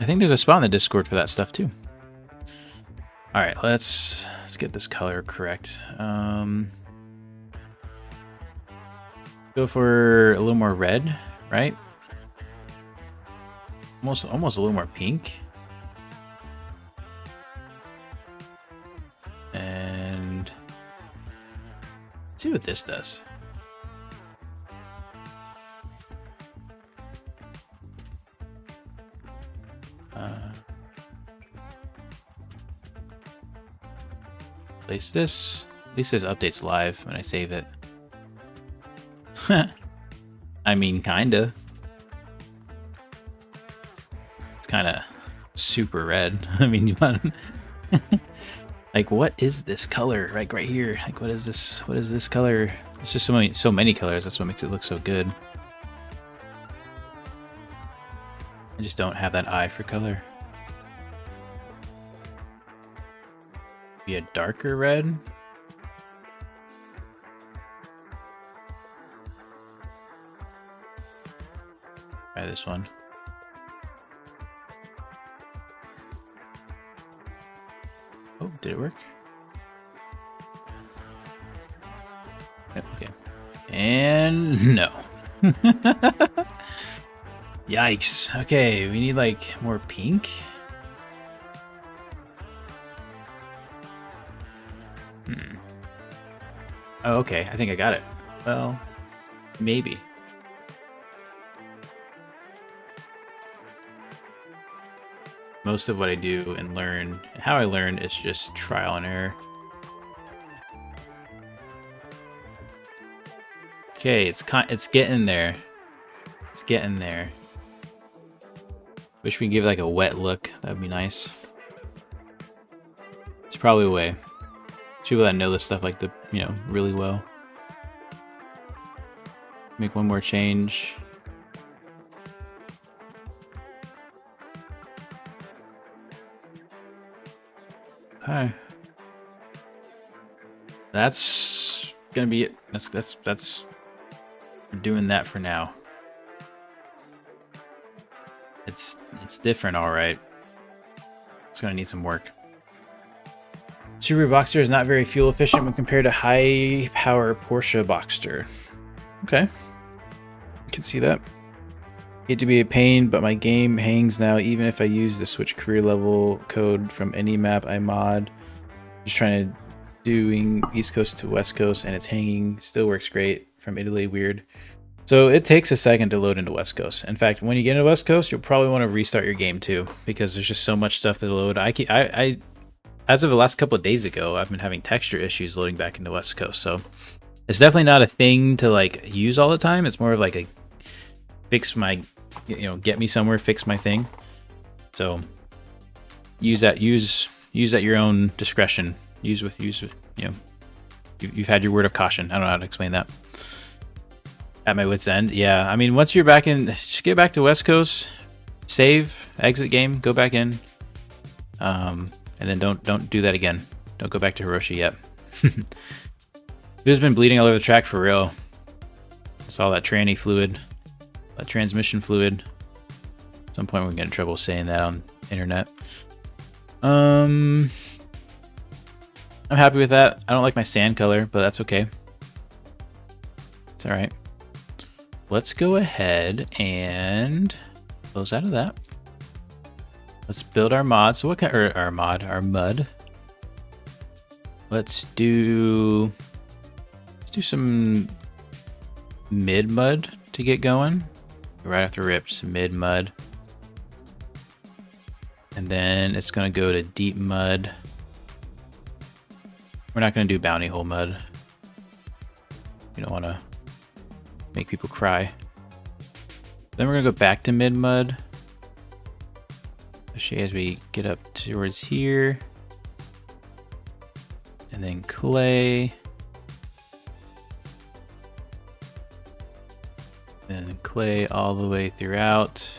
I think there's a spot in the Discord for that stuff too. All right, let's get this color correct. Go for a little more red, right? Almost a little more pink. And let's see what this does. Place this. At least this updates live when I save it. I mean, kinda. It's kinda super red. I mean, you want like, what is this color? Like right here. Like, what is this? What is this color? It's just so many colors. That's what makes it look so good. I just don't have that eye for color. Be a darker red. Try this one. Oh, did it work? Yep, okay. And no. Yikes. Okay, we need like more pink. Oh, okay. I think I got it. Well, maybe. Most of what I do and learn, how I learn, is just trial and error. Okay, it's getting there. It's getting there. Wish we could give like a wet look. That would be nice. It's probably a way. People that know this stuff like the, you know, really well. Make one more change. Okay. That's gonna be it. That's we're doing that for now. It's different, all right. It's gonna need some work. Subaru Boxster is not very fuel efficient when compared to high power Porsche Boxster. Okay. I can see that. Hate to be a pain, but my game hangs now even if I use the switch career level code from any map I mod. Just trying to doing East Coast to West Coast and it's hanging. Still works great. From Italy, weird. So it takes a second to load into West Coast. In fact, when you get into West Coast, you'll probably want to restart your game too, because there's just so much stuff to load. As of the last couple of days ago, I've been having texture issues loading back into West Coast. So it's definitely not a thing to like use all the time. It's more of like a fix my, you know, get me somewhere, fix my thing. So use at your own discretion. Use with, you know, you've had your word of caution. I don't know how to explain that. At my wit's end. Yeah. I mean, once you're back in, just get back to West Coast, save, exit game, go back in. And then don't do that again. Don't go back to Hiroshi yet. Who's been bleeding all over the track for real? I saw that tranny fluid, that transmission fluid. some point we're gonna get in trouble saying that on internet. I'm happy with that. I don't like my sand color, but that's okay. It's all right. Let's go ahead and close out of that. Let's build our mod. So what kind, or our mud. Let's do some mid mud to get going. Right after rip, just mid mud. And then it's gonna go to deep mud. We're not gonna do bounty hole mud. We don't wanna make people cry. Then we're gonna go back to mid mud. Especially as we get up towards here. And then clay. And clay all the way throughout.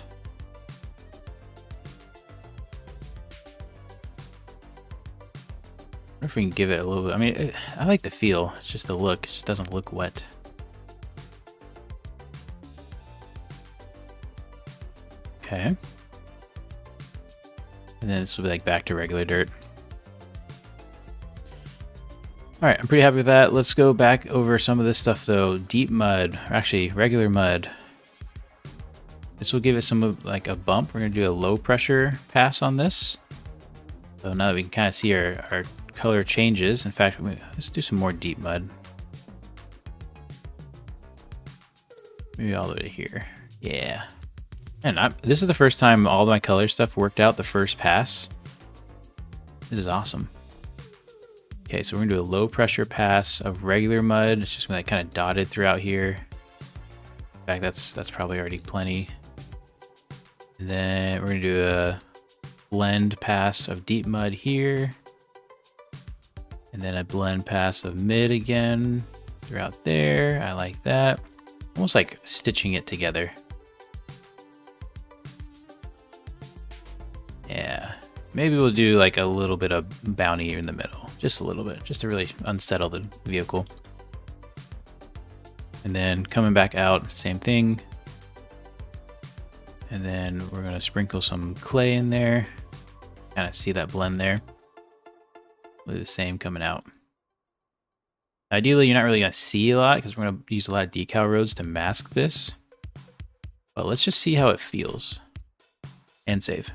I wonder if we can give it a little bit. I mean, I like the feel. It's just the look. It just doesn't look wet. Okay. And then this will be like back to regular dirt. All right, I'm pretty happy with that. Let's go back over some of this stuff though. Deep mud, or actually regular mud. This will give it some like a bump. We're gonna do a low pressure pass on this. So now that we can kind of see our color changes. In fact, let's do some more deep mud. Maybe all the way to here. Yeah. And this is the first time all my color stuff worked out the first pass. This is awesome. Okay, so we're gonna do a low pressure pass of regular mud. It's just gonna like kind of dotted throughout here. In fact, that's probably already plenty. And then we're gonna do a blend pass of deep mud here. And then a blend pass of mid again throughout there. I like that. Almost like stitching it together. Yeah. Maybe we'll do like a little bit of bounty in the middle. Just a little bit, just to really unsettle the vehicle. And then coming back out, same thing. And then we're gonna sprinkle some clay in there. Kind of see that blend there. We'll do the same coming out. Ideally, you're not really gonna see a lot because we're gonna use a lot of decal roads to mask this. But let's just see how it feels. And save.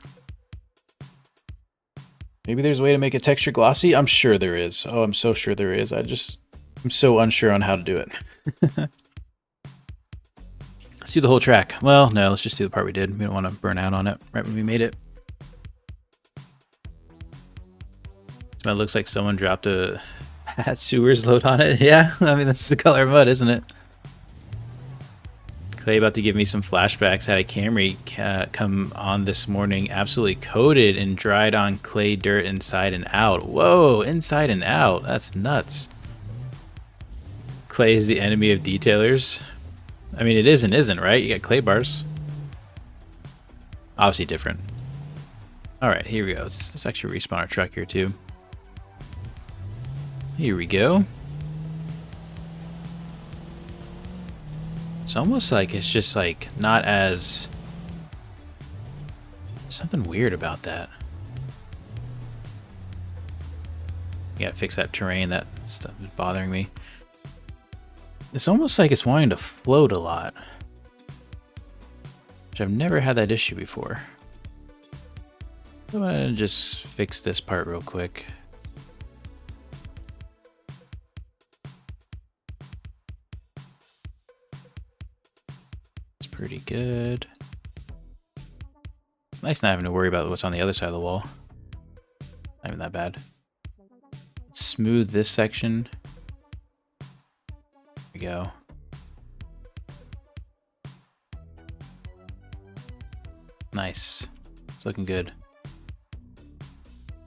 Maybe there's a way to make a texture glossy. I'm sure there is. Oh, I'm so sure there is. I'm so unsure on how to do it. Let's do the whole track. Well, no, let's just do the part we did. We don't want to burn out on it right when we made it. So it looks like someone dropped a sewers load on it. Yeah, I mean, that's the color of mud, isn't it? Clay about to give me some flashbacks. Had a Camry come on this morning, absolutely coated in dried on clay dirt inside and out. Whoa, inside and out. That's nuts. Clay is the enemy of detailers. I mean, it is and isn't, right? You got clay bars. Obviously different. All right, here we go. Let's actually respawn our truck here too. Here we go. It's almost like it's just like not as... Something weird about that. You gotta fix that terrain. That stuff is bothering me. It's almost like it's wanting to float a lot. Which I've never had that issue before. I'm gonna just fix this part real quick. It's pretty good. It's nice not having to worry about what's on the other side of the wall. Not even that bad. Let's smooth this section. There we go. Nice. It's looking good.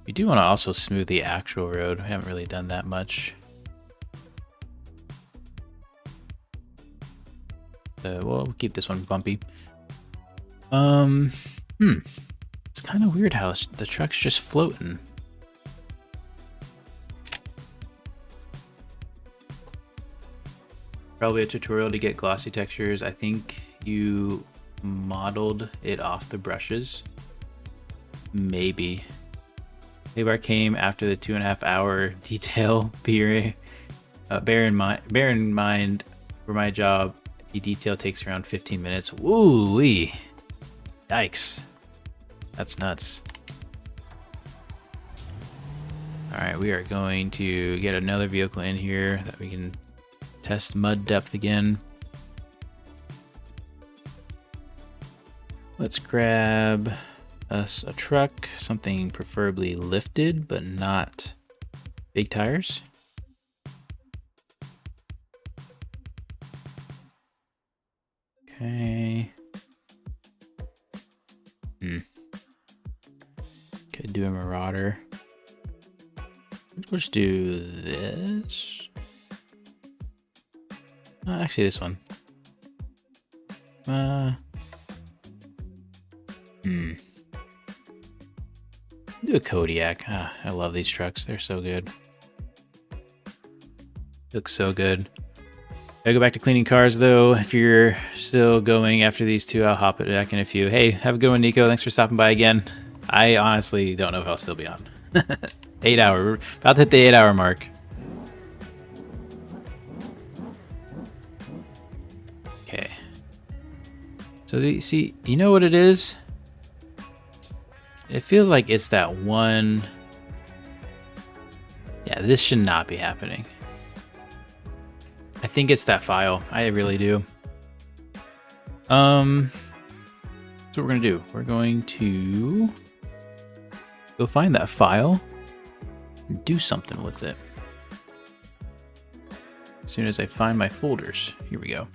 We do want to also smooth the actual road. We haven't really done that much. We'll keep this one bumpy. It's kind of weird how the truck's just floating. Probably a tutorial to get glossy textures. I think you modeled it off the brushes. Maybe I came after the 2.5 hour detail period. Bear in mind, for my job, the detail takes around 15 minutes. Woo-wee. Yikes. That's nuts. Alright, we are going to get another vehicle in here that we can test mud depth again. Let's grab us a truck, something preferably lifted, but not big tires. Okay. Could do a Marauder. Let's do this. Actually, this one. Do a Kodiak. I love these trucks. They're so good. Looks so good. I go back to cleaning cars though. If you're still going after these two, I'll hop it back in a few. Hey, have a good one, Nico. Thanks for stopping by again. I honestly don't know if I'll still be on. 8 hour. We're about to hit the 8 hour mark. Okay. So see, you know what it is? It feels like it's that one. Yeah, this should not be happening. I think it's that file. I really do. So what we're gonna do, we're going to go find that file and do something with it. As soon as I find my folders, here we go.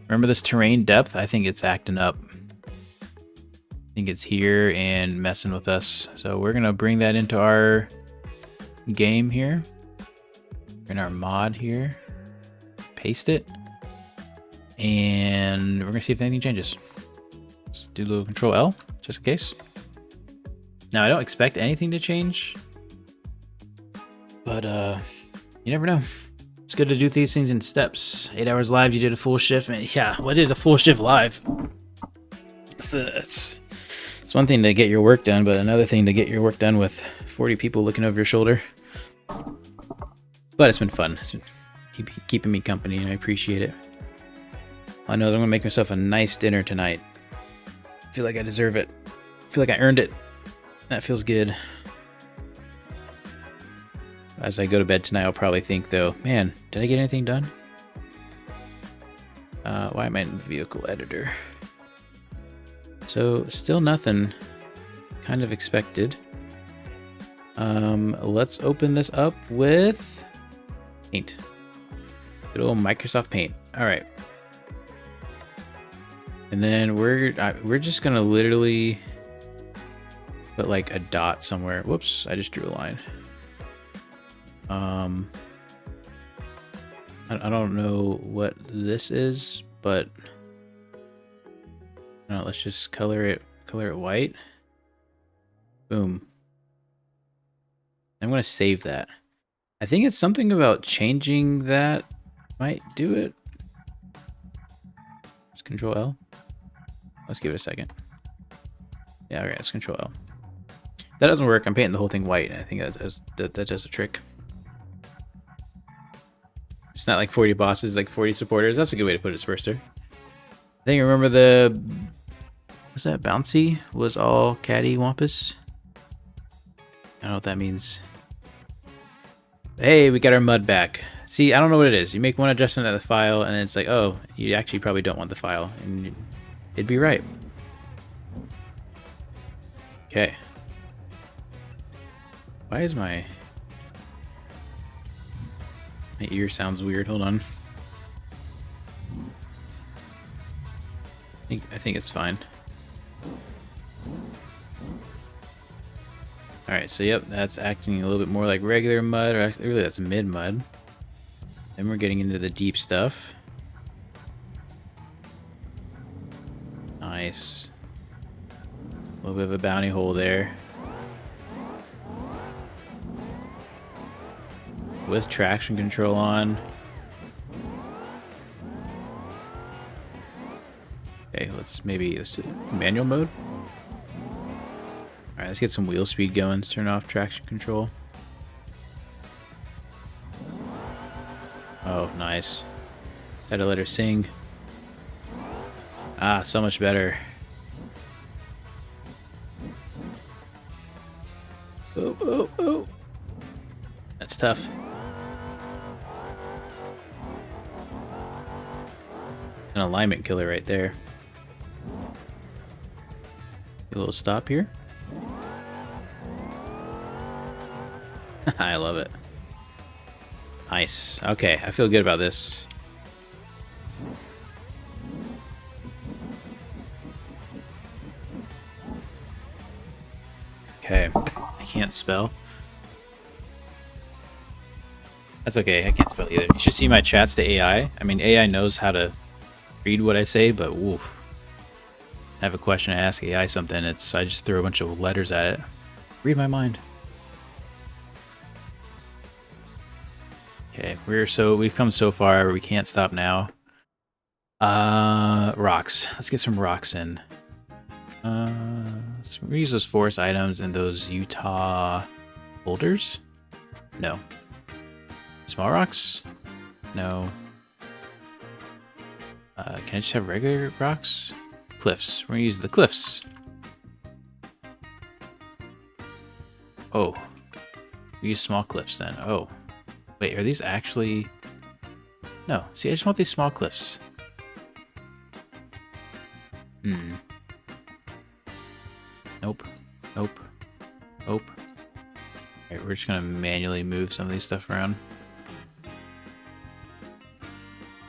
Remember this terrain depth? I think it's acting up. I think it's here and messing with us. So we're gonna bring that into our game here. In our mod here, paste it, and we're gonna see if anything changes. Let's do a little Control L, just in case. Now I don't expect anything to change, but you never know. It's good to do these things in steps. 8 hours live, you did a full shift, man. Yeah, well, I did a full shift live. It's one thing to get your work done, but another thing to get your work done with 40 people looking over your shoulder. But it's been fun. It's been keeping me company, and I appreciate it. All I know is I'm gonna make myself a nice dinner tonight. I feel like I deserve it. I feel like I earned it. That feels good. As I go to bed tonight, I'll probably think though, man, did I get anything done? Why am I in vehicle editor? So still nothing. Kind of expected. Let's open this up with Paint. Good old Microsoft Paint. All right. And then we're just gonna literally put like a dot somewhere. Whoops, I just drew a line. I don't know what this is, but no, let's just color it white. Boom. I'm gonna save that. I think it's something about changing that might do it. Just Control L. Let's give it a second. Yeah, okay, let's Control L. If that doesn't work, I'm painting the whole thing white. I think that does a trick. It's not like 40 bosses, like 40 supporters. That's a good way to put it, Spurster. I think I remember the... What's that? Bouncy was all catty wampus. I don't know what that means. Hey, we got our mud back. See, I don't know what it is. You make one adjustment at the file, and it's like, oh, you actually probably don't want the file, and it'd be right. Okay. Why is my ear sounds weird? Hold on. I think it's fine. Alright, so yep, that's acting a little bit more like regular mud, or actually, really that's mid mud. Then we're getting into the deep stuff. Nice. A little bit of a bounty hole there. With traction control on. Okay, let's do manual mode. Alright, let's get some wheel speed going. Let's turn off traction control. Oh, nice. Had to let her sing. Ah, so much better. Oh, oh, oh. That's tough. An alignment killer right there. A little stop here. I love it. Nice. Okay, I feel good about this. Okay, I can't spell. That's okay, I can't spell either. You should see my chats to AI. I mean, AI knows how to read what I say, but woof. I have a question to ask AI something, I just throw a bunch of letters at it. Read my mind. Okay, we've come so far, we can't stop now. Rocks. Let's get some rocks in. Let's use those forest items and those Utah boulders. No. Small rocks? No. Can I just have regular rocks? Cliffs. We're gonna use the cliffs. Oh. We use small cliffs then. Oh. Wait, are these actually... No. See, I just want these small cliffs. Hmm. Nope. Nope. Nope. Alright, we're just gonna manually move some of these stuff around.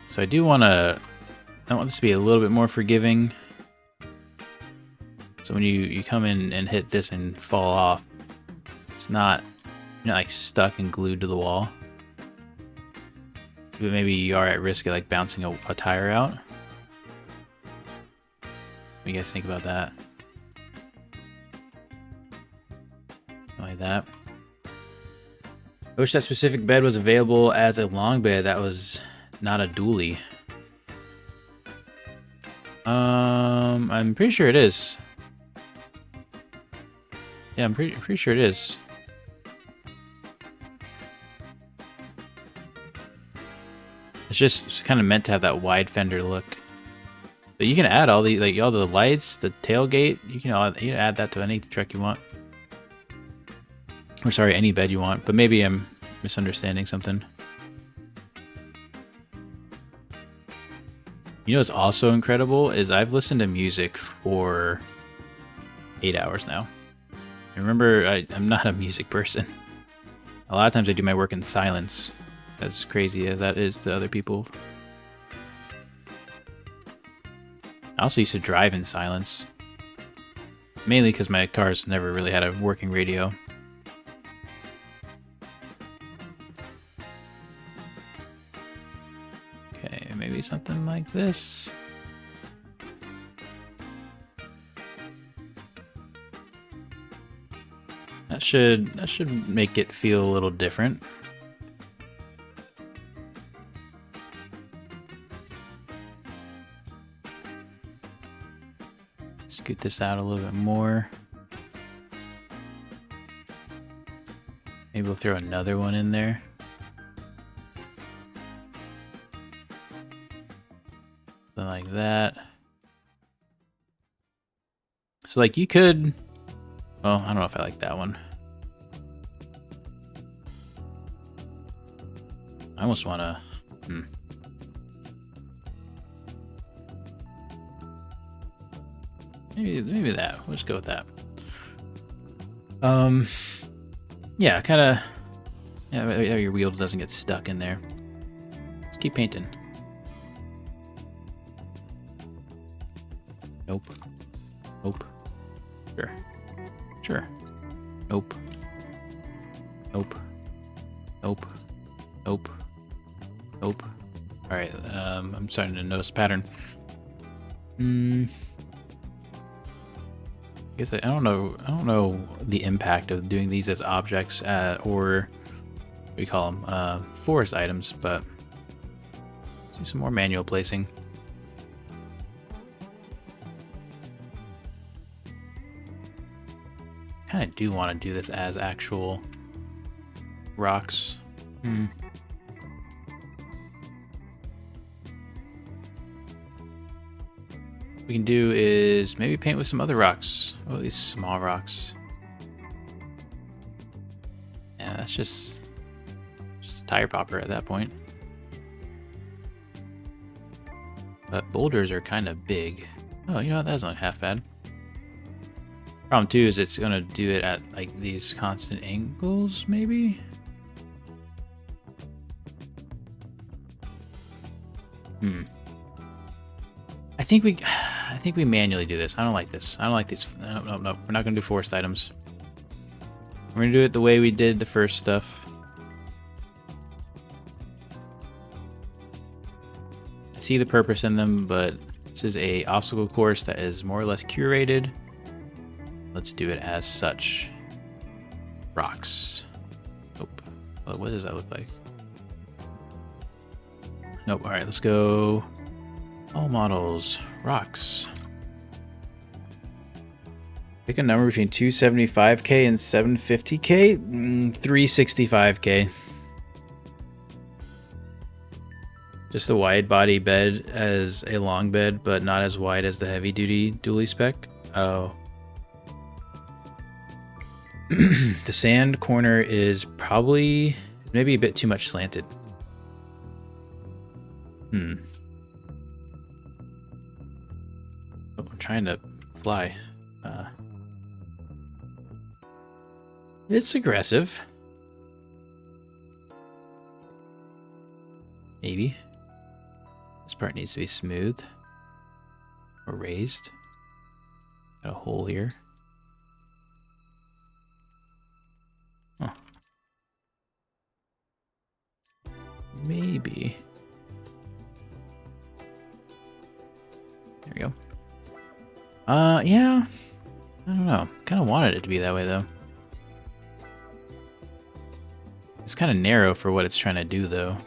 So I want this to be a little bit more forgiving. So when you come in and hit this and fall off, you're not like stuck and glued to the wall. But maybe you are at risk of like bouncing a tire out. What do you guys think about that? Like that. I wish that specific bed was available as a long bed that was not a dually. I'm pretty sure it is. Yeah, I'm pretty sure it is. It's just kind of meant to have that wide fender look. But you can add all the all the lights, the tailgate. You can add that to any truck you want. Or sorry, any bed you want. But maybe I'm misunderstanding something. You know what's also incredible is I've listened to music for 8 hours now. And remember, I'm not a music person. A lot of times I do my work in silence, as crazy as that is to other people. I also used to drive in silence. Mainly because my car's never really had a working radio. Okay, maybe something like this. That should make it feel a little different. Scoot this out a little bit more. Maybe we'll throw another one in there. Something like that. So like you could... Well, I don't know if I like that one. I almost want to... Maybe that. We'll just go with that. Yeah, kind of... Yeah, your wheel doesn't get stuck in there. Let's keep painting. Nope. Nope. Sure. Sure. Nope. Nope. Nope. Nope. Nope. Alright, I'm starting to notice a pattern. I guess I don't know the impact of doing these as objects or what do you call them? Forest items, but let's do some more manual placing. kind of do want to do this as actual rocks. What we can do is maybe paint with some other rocks. Oh, these small rocks. Yeah, that's just a tire popper at that point. But boulders are kind of big. Oh, you know what? That's not half bad. Problem too is it's gonna do it at like these constant angles, maybe. I think we manually do this. I don't like this. I don't like these. No. We're not gonna do forced items. We're gonna do it the way we did the first stuff. I see the purpose in them, but this is a obstacle course that is more or less curated. Let's do it as such. Rocks. Nope. Well, what does that look like? Nope. All right, let's go. All models. Rocks. Pick a number between 275K and 750K. 365K. Just a wide body bed as a long bed, but not as wide as the heavy duty dually spec. Oh. The sand corner is probably maybe a bit too much slanted. Oh, I'm trying to fly. It's aggressive. Maybe. This part needs to be smooth or raised. Got a hole here. Huh. Maybe. There we go. Yeah. I don't know. Kind of wanted it to be that way though. It's kind of narrow for what it's trying to do though.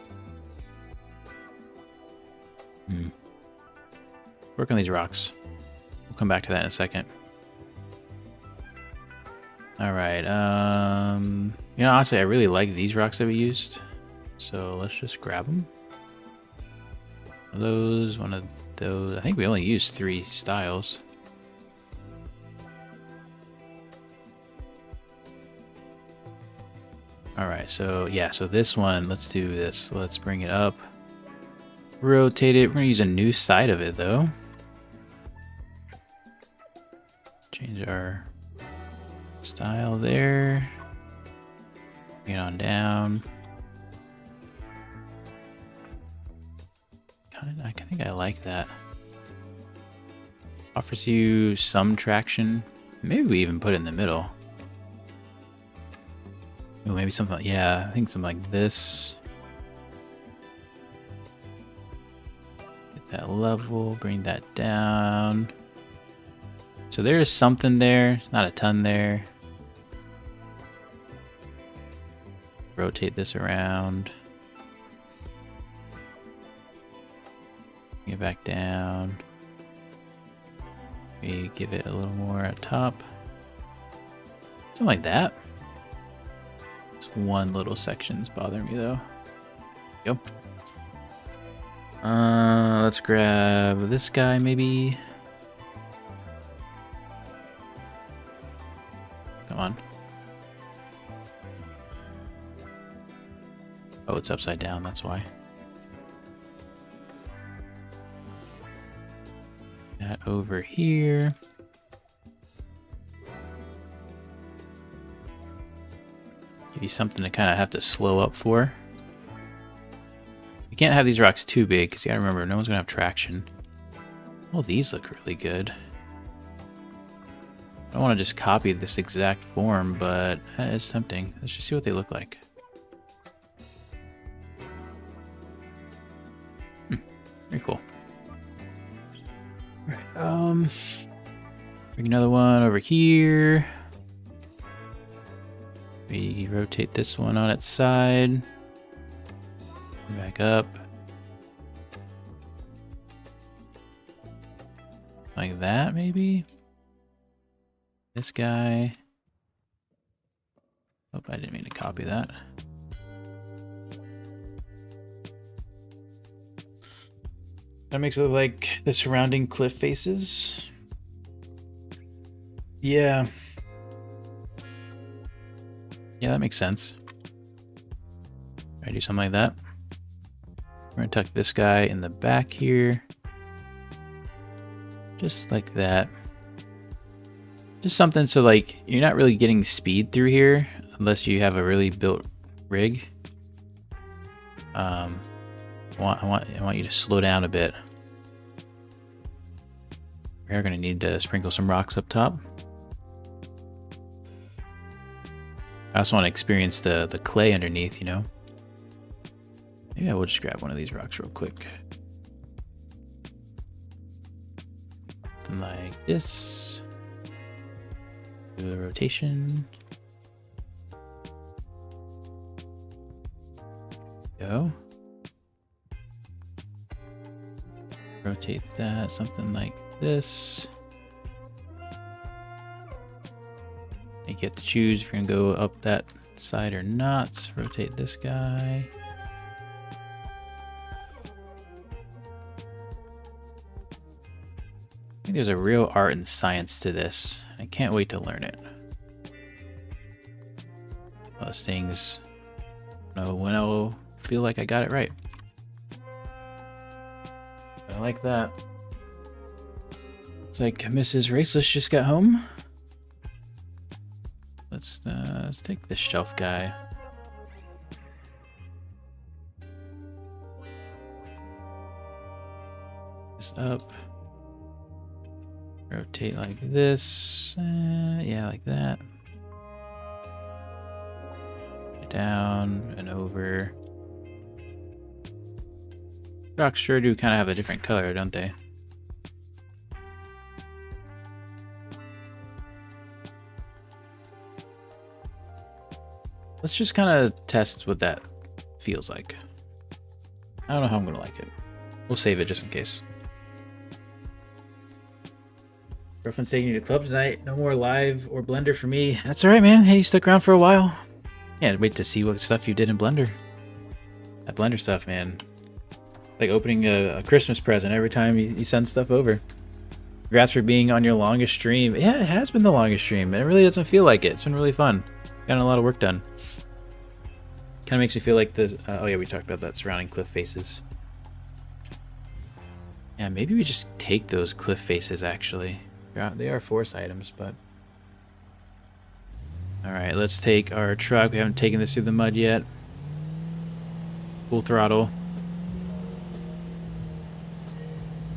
Work on these rocks. We'll come back to that in a second. Alright, you know, honestly, I really like these rocks that we used. So let's just grab them. One of those. I think we only used 3 styles. Alright, so yeah, so this one, let's do this. Let's bring it up. Rotate it. We're gonna use a new side of it though. Change our style there. Bring it on down. I think I like that. Offers you some traction. Maybe we even put it in the middle. Ooh, maybe something like, yeah, I think something like this. Get that level, bring that down. So there's something there. It's not a ton there. Rotate this around. Get back down. Maybe give it a little more at top. Something like that. Just one little section's bothering me though. Yep. Let's grab this guy maybe. Come on. Oh, it's upside down, that's why. That over here. Give you something to kind of have to slow up for. You can't have these rocks too big because you gotta remember, no one's gonna have traction. Oh, these look really good. I don't want to just copy this exact form, but that is tempting. Let's just see what they look like. Very cool. Alright, bring another one over here. We rotate this one on its side. Back up. Like that, maybe? This guy. Oh, I didn't mean to copy that. That makes it look like the surrounding cliff faces. Yeah. Yeah, that makes sense. I do something like that. We're gonna tuck this guy in the back here. Just like that. Just something so like you're not really getting speed through here unless you have a really built rig. I want you to slow down a bit. We're gonna need to sprinkle some rocks up top. I also want to experience the clay underneath, you know. Maybe I will just grab one of these rocks real quick. Something like this. Do a rotation. Go. Rotate that, something like this. You get to choose if you're gonna go up that side or not. Rotate this guy. I think there's a real art and science to this. I can't wait to learn it. Those things, I don't know when I'll feel like I got it right. I like that. It's like Mrs. Raceless just got home. Let's take this shelf guy. This up. Rotate like this. Yeah, like that. Down and over. Rocks sure do kind of have a different color, don't they? Let's just kind of test what that feels like. I don't know how I'm gonna like it. We'll save it just in case. Girlfriend's taking you to club tonight. No more live or Blender for me. That's alright, man. Hey, you stuck around for a while. Yeah, wait to see what stuff you did in Blender. That Blender stuff, man. Like opening a Christmas present every time you send stuff over. Congrats for being on your longest stream. Yeah, it has been the longest stream. It really doesn't feel like it. It's been really fun. Gotten a lot of work done. Kind of makes me feel like the... oh yeah, we talked about that surrounding cliff faces. Yeah, maybe we just take those cliff faces, actually. They are force items, but... Alright, let's take our truck. We haven't taken this through the mud yet. Full throttle.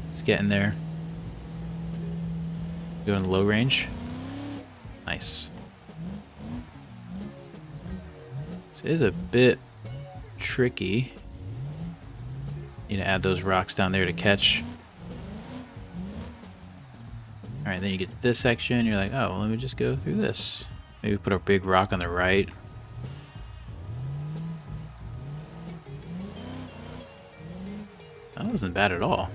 Let's get in there. Go in the low range. Nice. This is a bit tricky. Need to add those rocks down there to catch. Alright, then you get to this section, you're like, oh, well, let me just go through this. Maybe put a big rock on the right. That wasn't bad at all.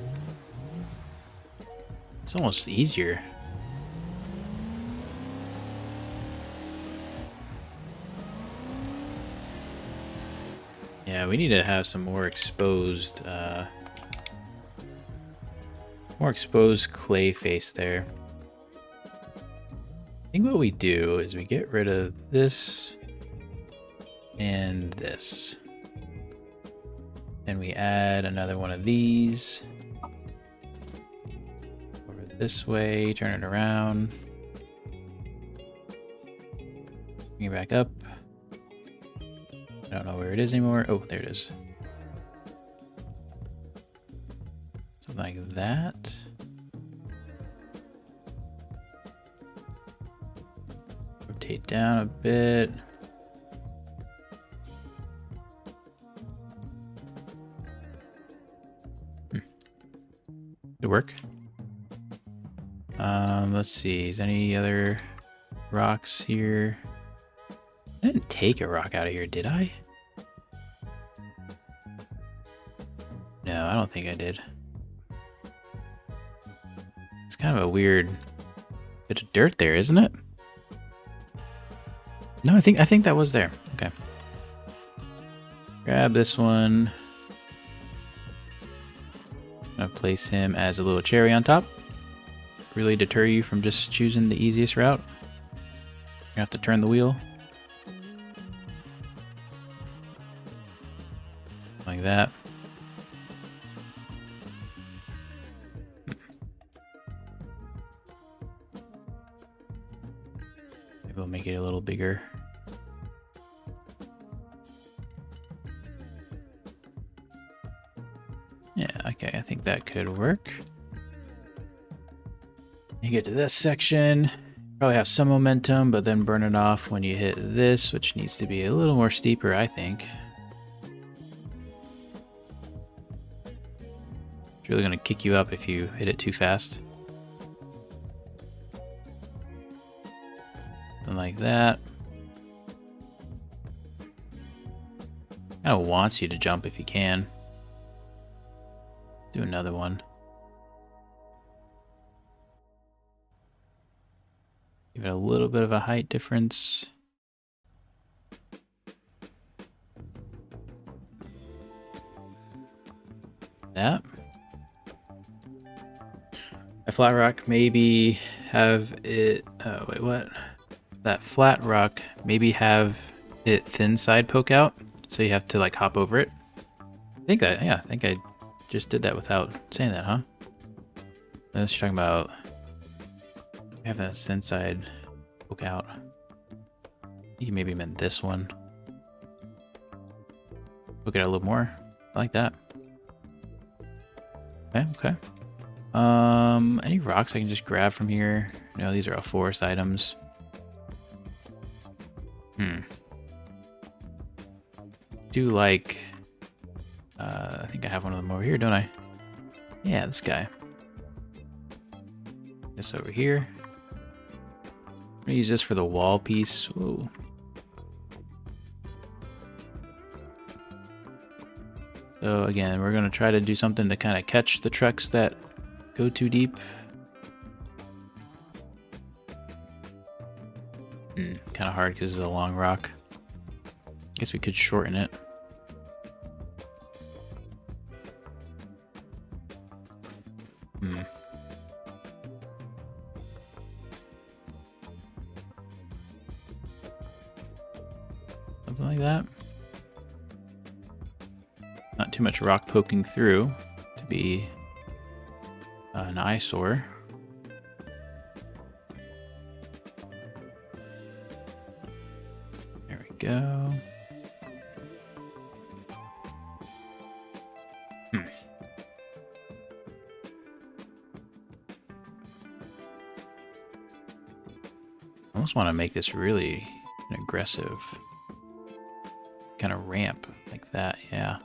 It's almost easier. Yeah, we need to have some more exposed clay face there. I think what we do is we get rid of this and this. And we add another one of these. Over this way, turn it around. Bring it back up. I don't know where it is anymore. Oh, there it is. So like that. Rotate down a bit. Good work. Let's see. Is there any other rocks here? I didn't take a rock out of here, did I? No, I don't think I did. It's kind of a weird bit of dirt there, isn't it? No, I think that was there. Okay. Grab this one. I'm gonna place him as a little cherry on top. Really deter you from just choosing the easiest route. You have to turn the wheel. Like that. Maybe we'll make it a little bigger. Yeah, okay, I think that could work. You get to this section, probably have some momentum, but then burn it off when you hit this, which needs to be a little more steeper, I think. It's really gonna kick you up if you hit it too fast. Something like that. Kind of wants you to jump if you can. Do another one. Give it a little bit of a height difference. That. A flat rock maybe have it, oh wait, what? That flat rock maybe have it thin side poke out, so you have to like hop over it. I think I just did that without saying that, huh? Unless you're talking about have that thin side poke out. You maybe meant this one. Poke it out a little more. I like that. Okay. Any rocks I can just grab from here? No, these are all forest items. Do like, I think I have one of them over here, don't I? Yeah, this guy. This over here. I'm gonna use this for the wall piece. Ooh. So again, we're gonna try to do something to kind of catch the trucks that go too deep. Kind of hard because it's a long rock. Guess we could shorten it. Something like that. Not too much rock poking through to be an eyesore. There we go. I almost want to make this really an aggressive kind of ramp like that, yeah.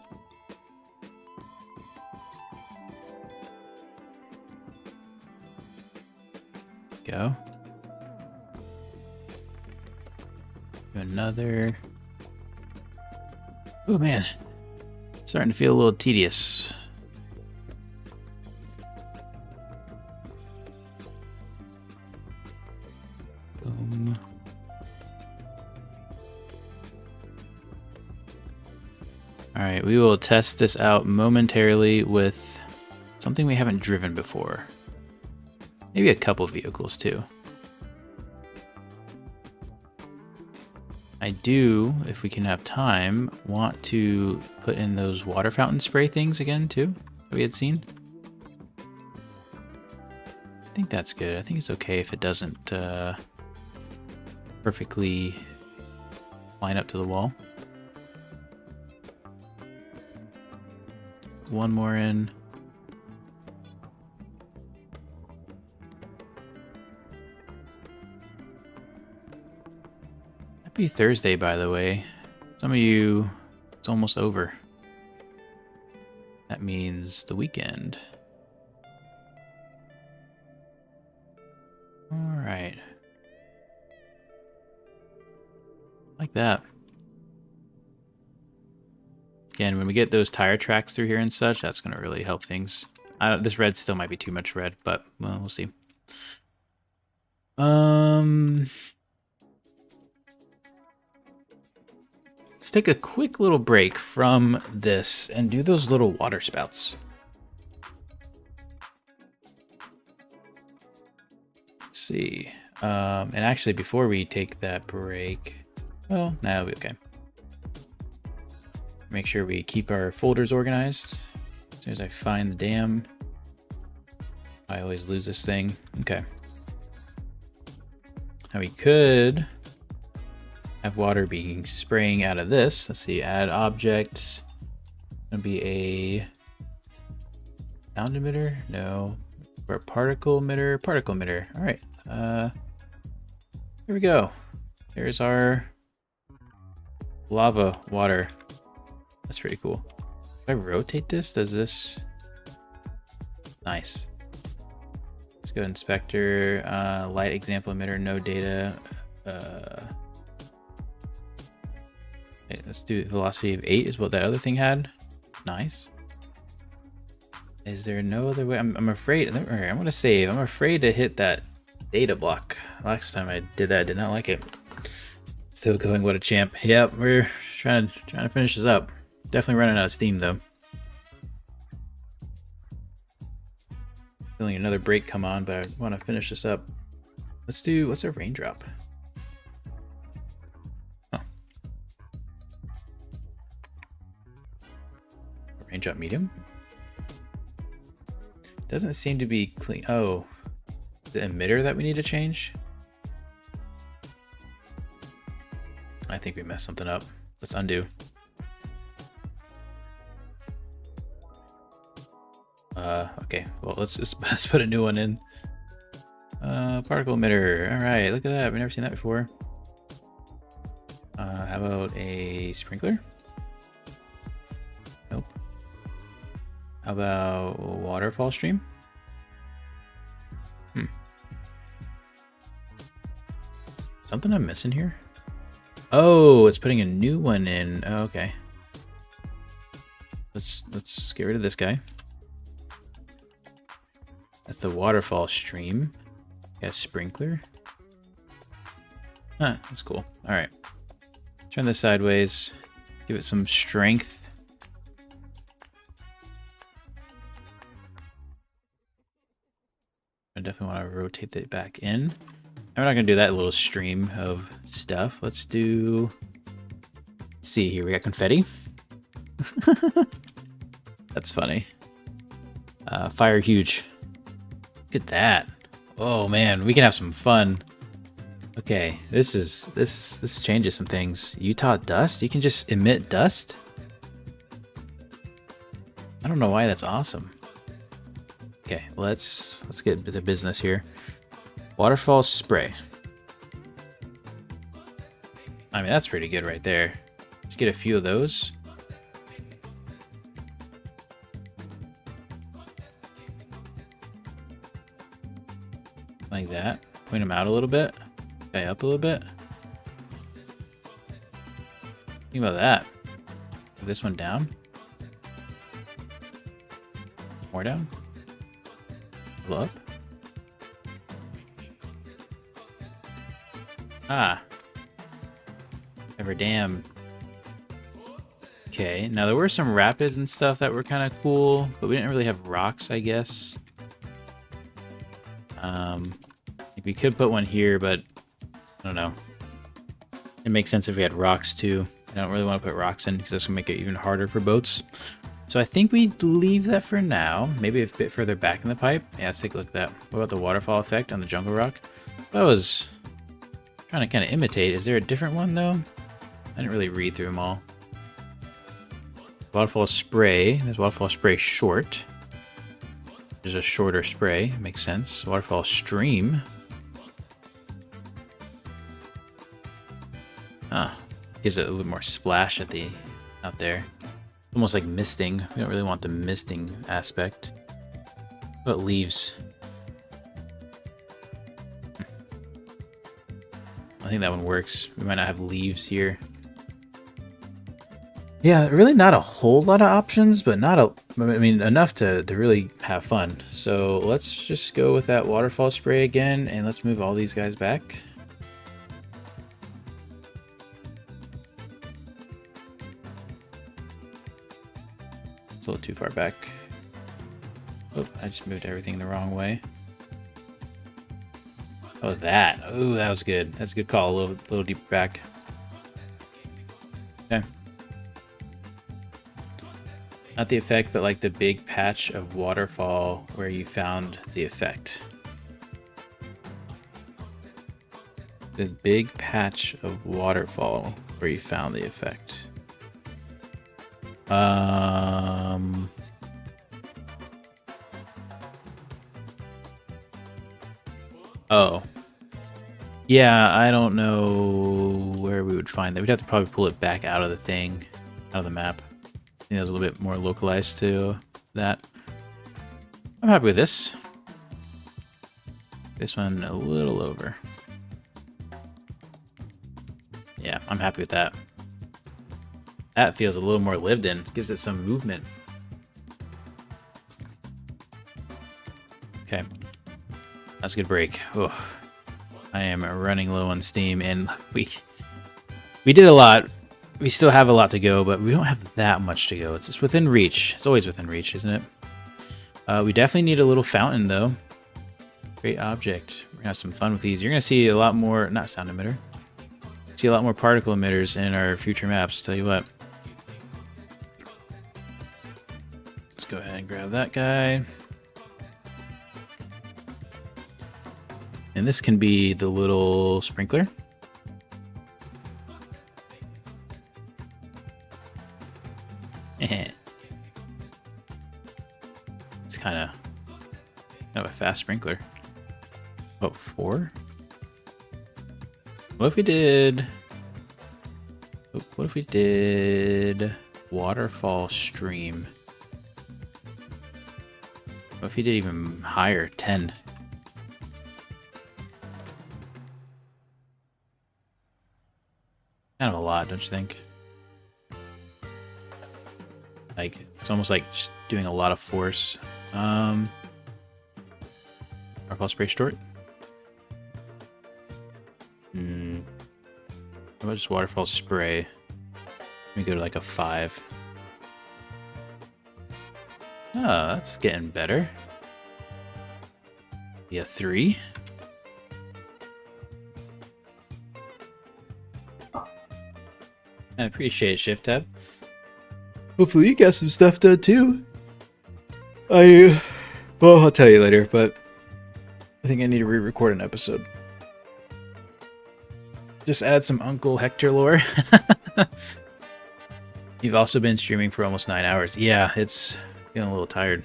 Go. Do another. Oh man, starting to feel a little tedious. Boom. All right, we will test this out momentarily with something we haven't driven before. Maybe a couple vehicles too. I do, if we can have time, want to put in those water fountain spray things again too, that we had seen. I think that's good. I think it's okay if it doesn't perfectly line up to the wall. One more in. Happy Thursday, by the way. Some of you, it's almost over. That means the weekend. All right. Like that. Again, when we get those tire tracks through here and such, that's going to really help things. This red still might be too much red, but well, we'll see. let's take a quick little break from this and do those little water spouts. Let's see. And actually, before we take that break, well, that'll be okay. Make sure we keep our folders organized. As soon as I find the dam, I always lose this thing. Okay. Now we could have water being spraying out of this. Let's see, add object. Gonna be a sound emitter? No. Or a particle emitter? Particle emitter. All right. Here we go. There's our lava water. That's pretty cool. If I rotate this, does this? Nice. Let's go to inspector, light example emitter, no data. Okay, let's do velocity of 8 is what that other thing had. Nice. Is there no other way? I'm afraid. I'm gonna save. I'm afraid to hit that data block. Last time I did that, I did not like it. Still going, what a champ. Yep, we're trying to finish this up. Definitely running out of steam though. Feeling another break come on, but I want to finish this up. Let's do, what's a raindrop? Oh. Raindrop medium? Doesn't seem to be clean. Oh, the emitter that we need to change? I think we messed something up. Let's undo. Okay, well, let's put a new one in. Particle emitter. All right, look at that. We've never seen that before. How about a sprinkler? Nope. How about waterfall stream? Something I'm missing here? Oh, it's putting a new one in. Oh, okay. Let's get rid of this guy. That's the waterfall stream. Got a sprinkler. Huh, that's cool. All right. Turn this sideways. Give it some strength. I definitely want to rotate that back in. I'm not gonna do that little stream of stuff. Let's do. Let's see here. We got confetti. That's funny. Fire huge. Look at that. Oh man, we can have some fun. Okay, this changes some things. Utah dust? You can just emit dust? I don't know why that's awesome. Okay, let's get to business here. Waterfall spray. I mean, that's pretty good right there. Just get a few of those. Like that. Point them out a little bit. Okay, up a little bit. Think about that. Move this one down. More down. A little up. Ah. Ever damn. Okay, now there were some rapids and stuff that were kind of cool, but we didn't really have rocks, I guess. We could put one here, but I don't know. It makes sense if we had rocks too. I don't really want to put rocks in because that's gonna make it even harder for boats. So I think we leave that for now. Maybe a bit further back in the pipe. Yeah, let's take a look at that. What about the waterfall effect on the jungle rock? That was trying to kind of imitate. Is there a different one though? I didn't really read through them all. Waterfall spray. There's waterfall spray short. There's a shorter spray. Makes sense. Waterfall stream. Ah, gives it a little bit more splash at the out there. Almost like misting. We don't really want the misting aspect. But leaves. I think that one works. We might not have leaves here. Yeah, really not a whole lot of options, but not a, I mean, enough to really have fun. So let's just go with that waterfall spray again, and let's move all these guys back. It's a little too far back. Oh, I just moved everything the wrong way. Oh, that. Oh, that was good. That's a good call. A little deeper back. Okay. Not the effect, but like the big patch of waterfall where you found the effect. The big patch of waterfall where you found the effect. Oh. Yeah, I don't know where we would find that. We'd have to probably pull it back out of the thing, out of the map. I think that was a little bit more localized to that. I'm happy with this. This one a little over. Yeah, I'm happy with that. That feels a little more lived in. Gives it some movement. Okay. That's a good break. Oh, I am running low on steam, and we did a lot. We still have a lot to go, but we don't have that much to go. It's just within reach. It's always within reach, isn't it? We definitely need a little fountain, though. Great object. We're gonna have some fun with these. You're gonna see a lot more, not sound emitter. See a lot more particle emitters in our future maps. Tell you what. Let's go ahead and grab that guy. And this can be the little sprinkler. It's kind of a fast sprinkler. About 4? What if we did... What if we did waterfall stream? What if we did even higher, 10? Kind of a lot, don't you think? Like, it's almost like just doing a lot of force. Waterfall spray short? How about just waterfall spray? Let me go to like a 5. Oh, that's getting better. Be a 3. I appreciate Shift Tab. Hopefully you got some stuff done too. Well, I'll tell you later, but I think I need to re-record an episode. Just add some Uncle Hector lore. You've also been streaming for almost 9 hours. Yeah, it's getting a little tired.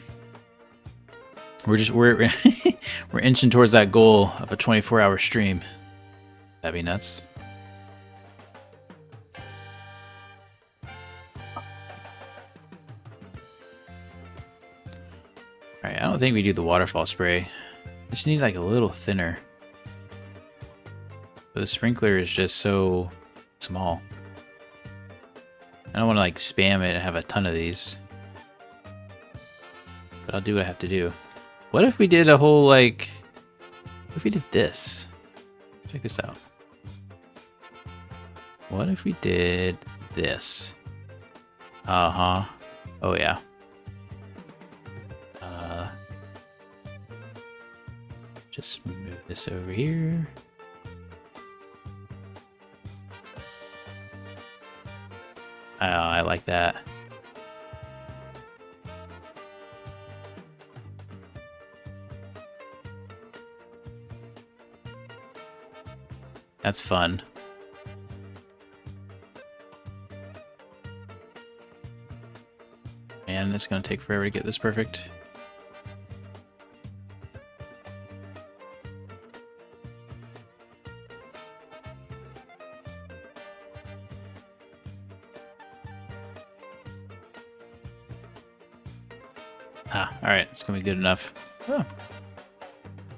We're inching towards that goal of a 24-hour stream. That'd be nuts. Alright, I don't think we do the waterfall spray. I just need like a little thinner. But the sprinkler is just so small. I don't want to like spam it and have a ton of these. But I'll do what I have to do. What if we did a whole like... What if we did this? Check this out. What if we did this? Uh-huh. Oh yeah. Just move this over here. Oh, I like that. That's fun. Man, it's gonna take forever to get this perfect. Alright, it's gonna be good enough. Oh,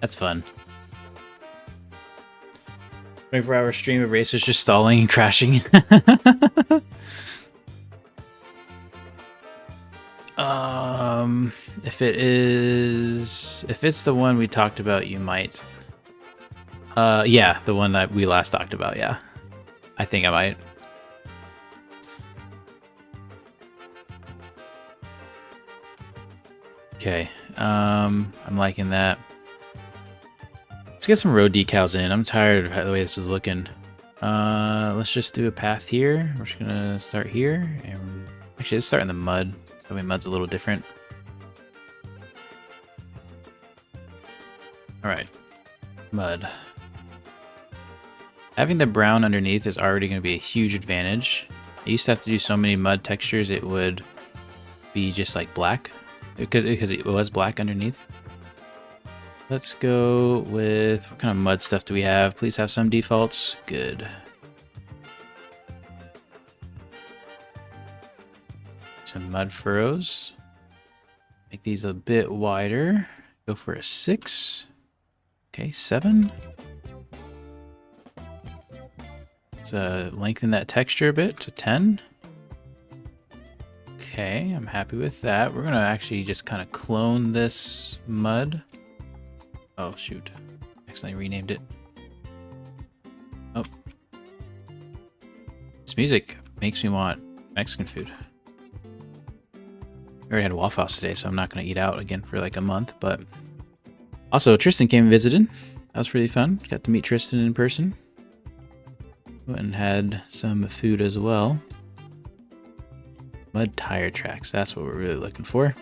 that's fun. 24-hour stream of Racer's just stalling and crashing. If it's the one we talked about, you might. Yeah, the one that we last talked about, yeah. I think I might. Okay, I'm liking that. Let's get some road decals in. I'm tired of the way this is looking. Let's just do a path here. We're just gonna start here, and actually let's start in the mud. So mud's a little different. All right, mud. Having the brown underneath is already going to be a huge advantage. I used to have to do so many mud textures it would be just like black because it was black underneath. Let's go with, what kind of mud stuff do we have? Please have some defaults. Good. Some mud furrows. Make these a bit wider. Go for a 6. Okay, 7. Let's lengthen that texture a bit to 10. Okay, I'm happy with that. We're gonna actually just kind of clone this mud. Oh shoot, accidentally renamed it. Oh. This music makes me want Mexican food. I already had Waffle House today, so I'm not gonna eat out again for like a month, but... Also, Tristan came and visited. That was really fun. Got to meet Tristan in person. Went and had some food as well. Mud tire tracks, that's what we're really looking for.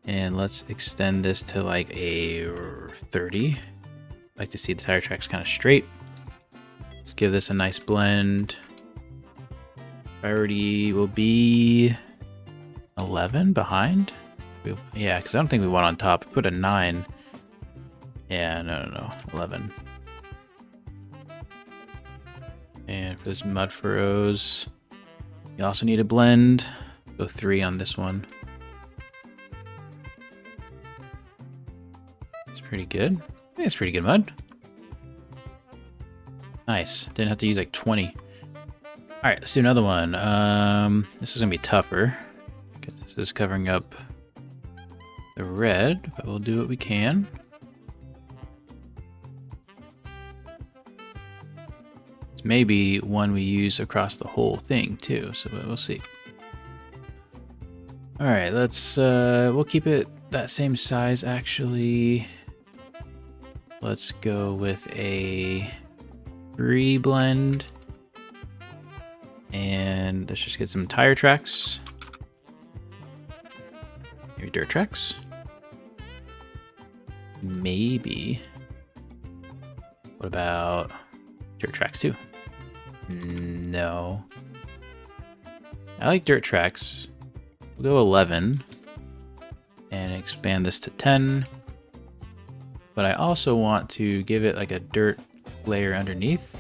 And let's extend this to like a 30. I'd like to see the tire tracks kind of straight. Let's give this a nice blend. Priority will be 11 behind. Yeah, because I don't think we want on top. Put a 9. Yeah, no, 11. And for this mud furrows, you also need a blend. Go 3 on this one. It's pretty good. I think it's pretty good mud. Nice. Didn't have to use like 20. Alright, let's do another one. This is gonna be tougher. This is covering up the red, but we'll do what we can. It's maybe one we use across the whole thing too, so we'll see. Alright, let's we'll keep it that same size actually. Let's go with a 3 blend. And let's just get some tire tracks. Maybe dirt tracks. Maybe. What about dirt tracks too? No. I like dirt tracks. We'll go 11 and expand this to 10. But I also want to give it like a dirt layer underneath.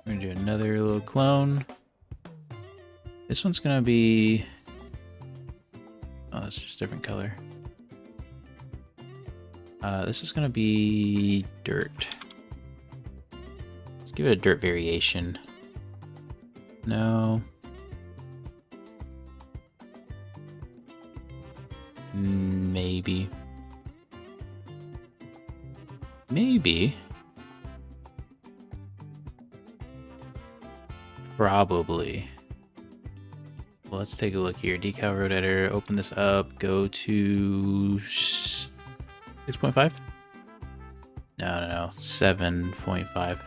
We're gonna do another little clone. This one's gonna be... Oh, that's just a different color. This is gonna be dirt. Let's give it a dirt variation. No. Maybe. Maybe. Probably. Well, let's take a look here. Decal road editor, open this up, go to 6.5? No, 7.5.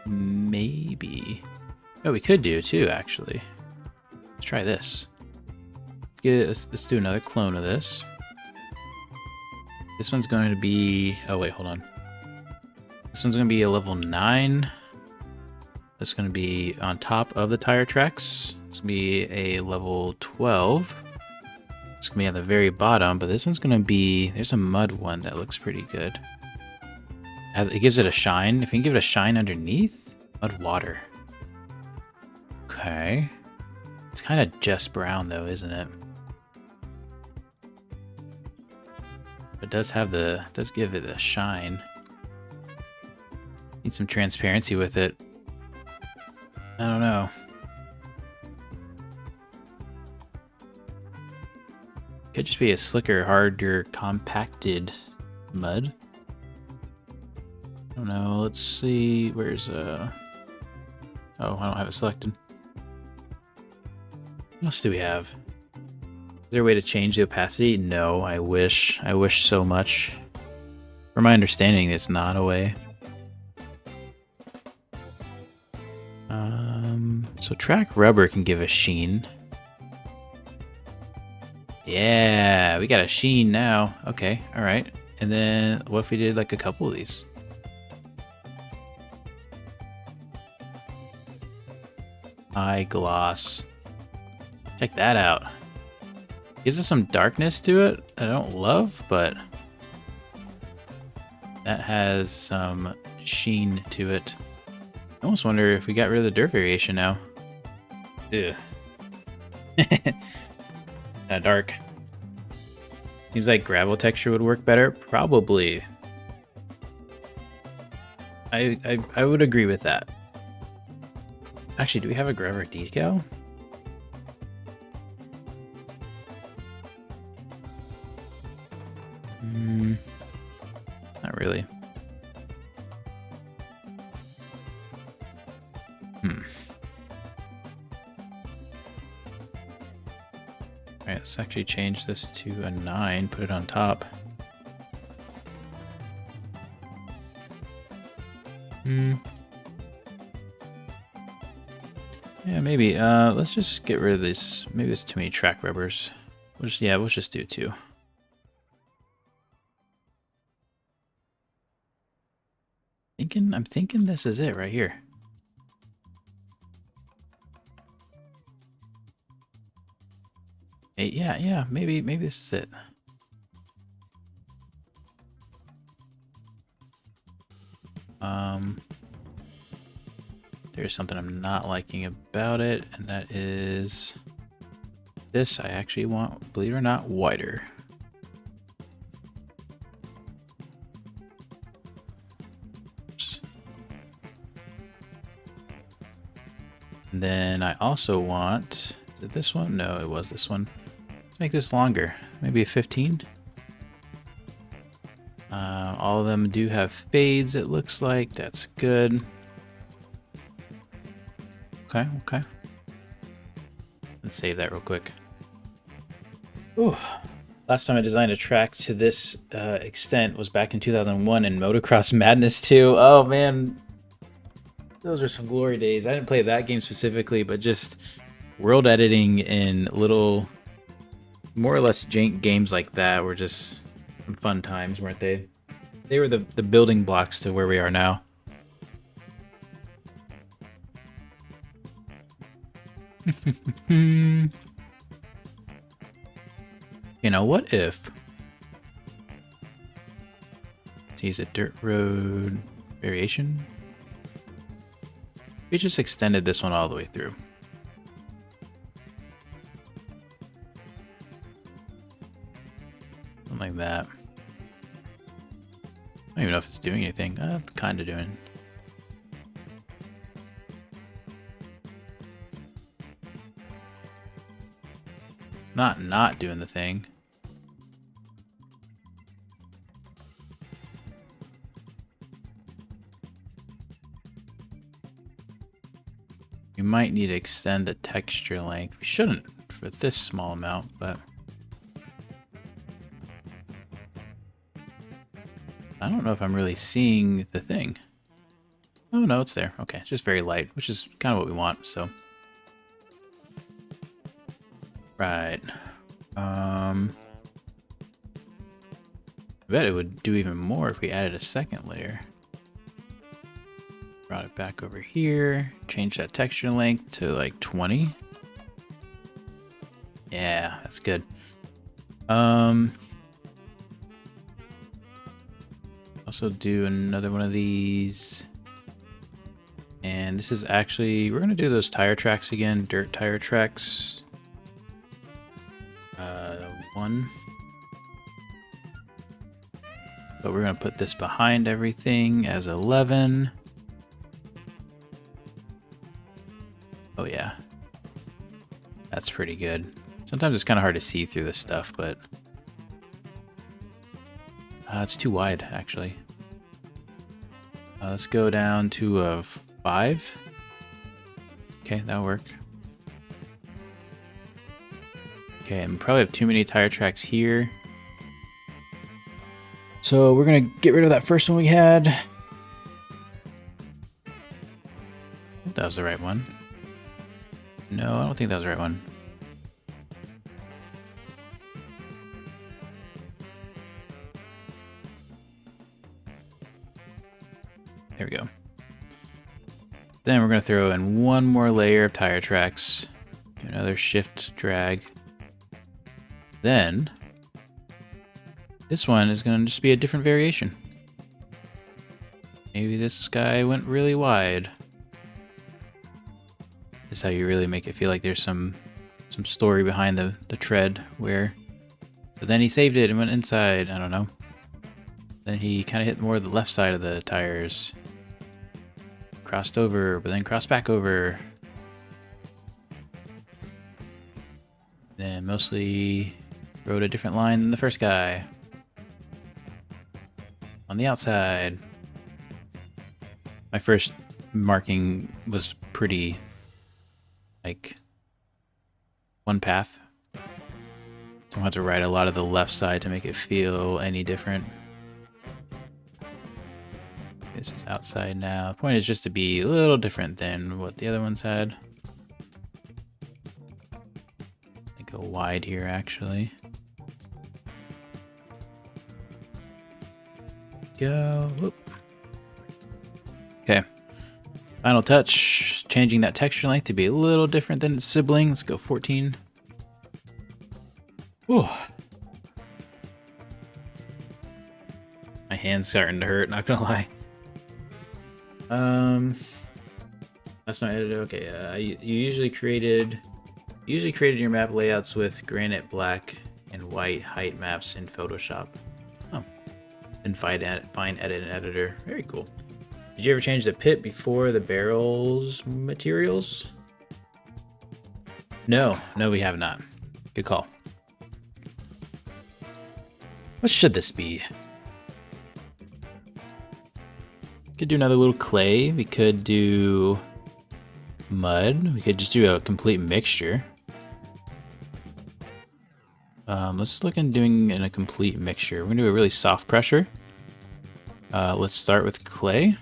Maybe. Oh, we could do too, actually. Let's try this. Let's do another clone of this. This one's going to be... Oh, wait, hold on. This one's going to be a level 9. That's going to be on top of the tire tracks. It's going to be a level 12. It's going to be at the very bottom, but this one's going to be... There's a mud one that looks pretty good. It gives it a shine. If we can give it a shine underneath, mud water. Okay. It's kind of just brown though, isn't it? It does have does give it a shine. Need some transparency with it. I don't know. Could just be a slicker, harder, compacted mud. don't know. Let's see. Where's Oh, I don't have it selected. What else do we have? Is there a way to change the opacity? No, I wish. I wish so much. From my understanding, it's not a way. So track rubber can give a sheen. Yeah, we got a sheen now. Okay, all right. And then what if we did like a couple of these? Eye gloss. Check that out. Gives us some darkness to it I don't love, but that has some sheen to it. I almost wonder if we got rid of the dirt variation now. Ugh. Kinda dark. Seems like gravel texture would work better. Probably. I would agree with that. Actually, do we have a gravel decal? Not really. Alright, let's actually change this to a 9, put it on top. Yeah, maybe. Let's just get rid of this. Maybe it's too many track rubbers. We'll just do 2. I'm thinking this is it right here. Hey, yeah, maybe this is it. There's something I'm not liking about it, and that is this. I actually want, believe it or not, wider. And then I also want, is it this one? No, it was this one. Let's make this longer, maybe a 15. All of them do have fades, it looks like. That's good. Okay. Let's save that real quick. Ooh. Last time I designed a track to this extent was back in 2001 in Motocross Madness 2. Oh man, those were some glory days. I didn't play that game specifically, but just world editing in little, more or less jank games like that were just some fun times, weren't they? They were the building blocks to where we are now. You know, what if let's use a dirt road variation? We just extended this one all the way through. Something like that. I don't even know if it's doing anything. It's kind of doing. Not doing the thing. We might need to extend the texture length. We shouldn't for this small amount, but I don't know if I'm really seeing the thing. Oh no, it's there. Okay, it's just very light, which is kind of what we want, so. Right. I bet it would do even more if we added a second layer. Brought it back over here, change that texture length to like 20. Yeah, that's good. Also do another one of these. And this is actually, we're gonna do those tire tracks again, dirt tire tracks. 1. But we're gonna put this behind everything as 11. Oh yeah, that's pretty good. Sometimes it's kind of hard to see through this stuff, but it's too wide actually. Let's go down to a 5. Okay, that'll work. Okay, and we probably have too many tire tracks here. So we're gonna get rid of that first one we had. I hope that was the right one. No, I don't think that was the right one. There we go. Then we're gonna throw in one more layer of tire tracks. Do another shift drag. Then this one is going to just be a different variation. Maybe this guy went really wide. This is how you really make it feel like there's some story behind the tread where... But then he saved it and went inside. I don't know. Then he kind of hit more of the left side of the tires. Crossed over, but then crossed back over. Then mostly rode a different line than the first guy. On the outside. My first marking was pretty, like, one path. Don't have to ride a lot of the left side to make it feel any different. This is outside now. The point is just to be a little different than what the other ones had. I go wide here, actually. Go. Whoop. Okay. Final touch. Changing that texture length to be a little different than its sibling. Let's go 14. Whew. My hand's starting to hurt, not gonna lie. That's not edited. Okay, you usually created your map layouts with granite, black, and white height maps in Photoshop. Oh. And find edit and editor. Very cool. Did you ever change the pit before the barrel's materials? No, we have not. Good call. What should this be? Could do another little clay. We could do mud. We could just do a complete mixture. Let's look at doing in a complete mixture. We're gonna do a really soft pressure. Let's start with clay.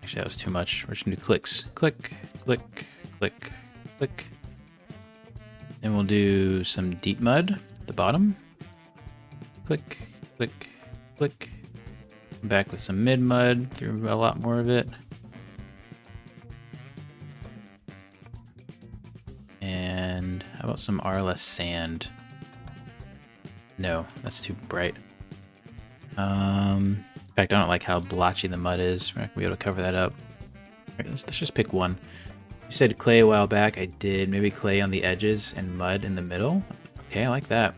Actually, that was too much. We're just gonna do clicks. Click, click, click, click. Then we'll do some deep mud at the bottom. Click, click, click. Back with some mid mud, through a lot more of it. And how about some RLS sand? No, that's too bright. In fact, I don't like how blotchy the mud is. We're not gonna be able to cover that up. Right, let's just pick one. You said clay a while back. I did. Maybe clay on the edges and mud in the middle. Okay, I like that.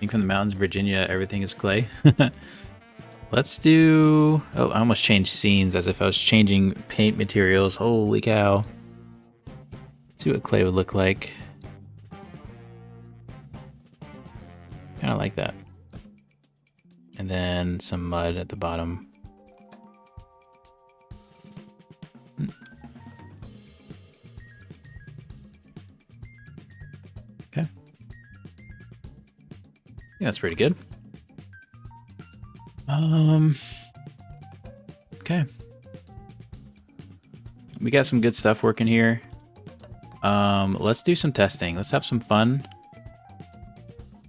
Being from the mountains of Virginia, everything is clay. Let's do... Oh, I almost changed scenes as if I was changing paint materials. Holy cow. Let's see what clay would look like. Kind of like that. And then some mud at the bottom. Okay. Yeah, that's pretty good. Okay. We got some good stuff working here. Let's do some testing. Let's have some fun.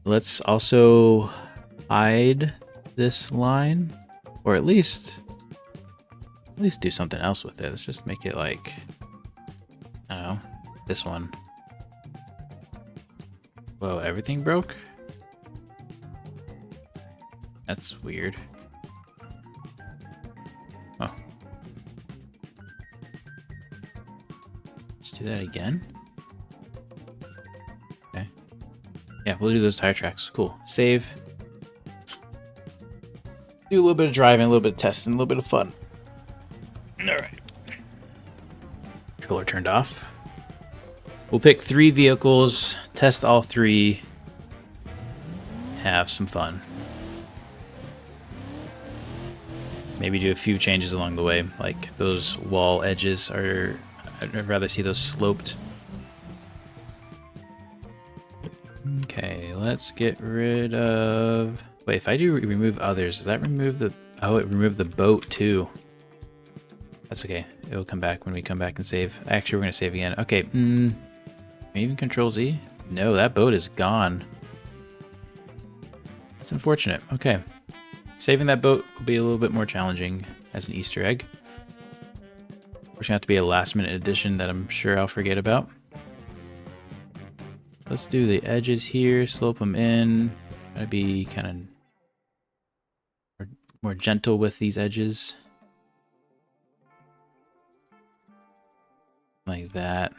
Let's also hide this line, or at least do something else with it. Let's just make it like, I don't know, this one. Whoa, everything broke? That's weird. Oh. Let's do that again. Okay. Yeah, we'll do those tire tracks. Cool. Save. Do a little bit of driving, a little bit of testing, a little bit of fun. Alright. Controller turned off. We'll pick 3 vehicles, test all 3, have some fun. Maybe do a few changes along the way, like those wall edges are, I'd rather see those sloped. Okay, let's get rid of... Wait, if I do remove others, does that remove the... Oh, it removed the boat too. That's okay. It'll come back when we come back and save. Actually, we're going to save again. Okay, even Control Z? No, that boat is gone. That's unfortunate. Okay. Saving that boat will be a little bit more challenging as an Easter egg. It's going to have to be a last-minute addition that I'm sure I'll forget about. Let's do the edges here, slope them in. Try to be kind of more gentle with these edges. Like that.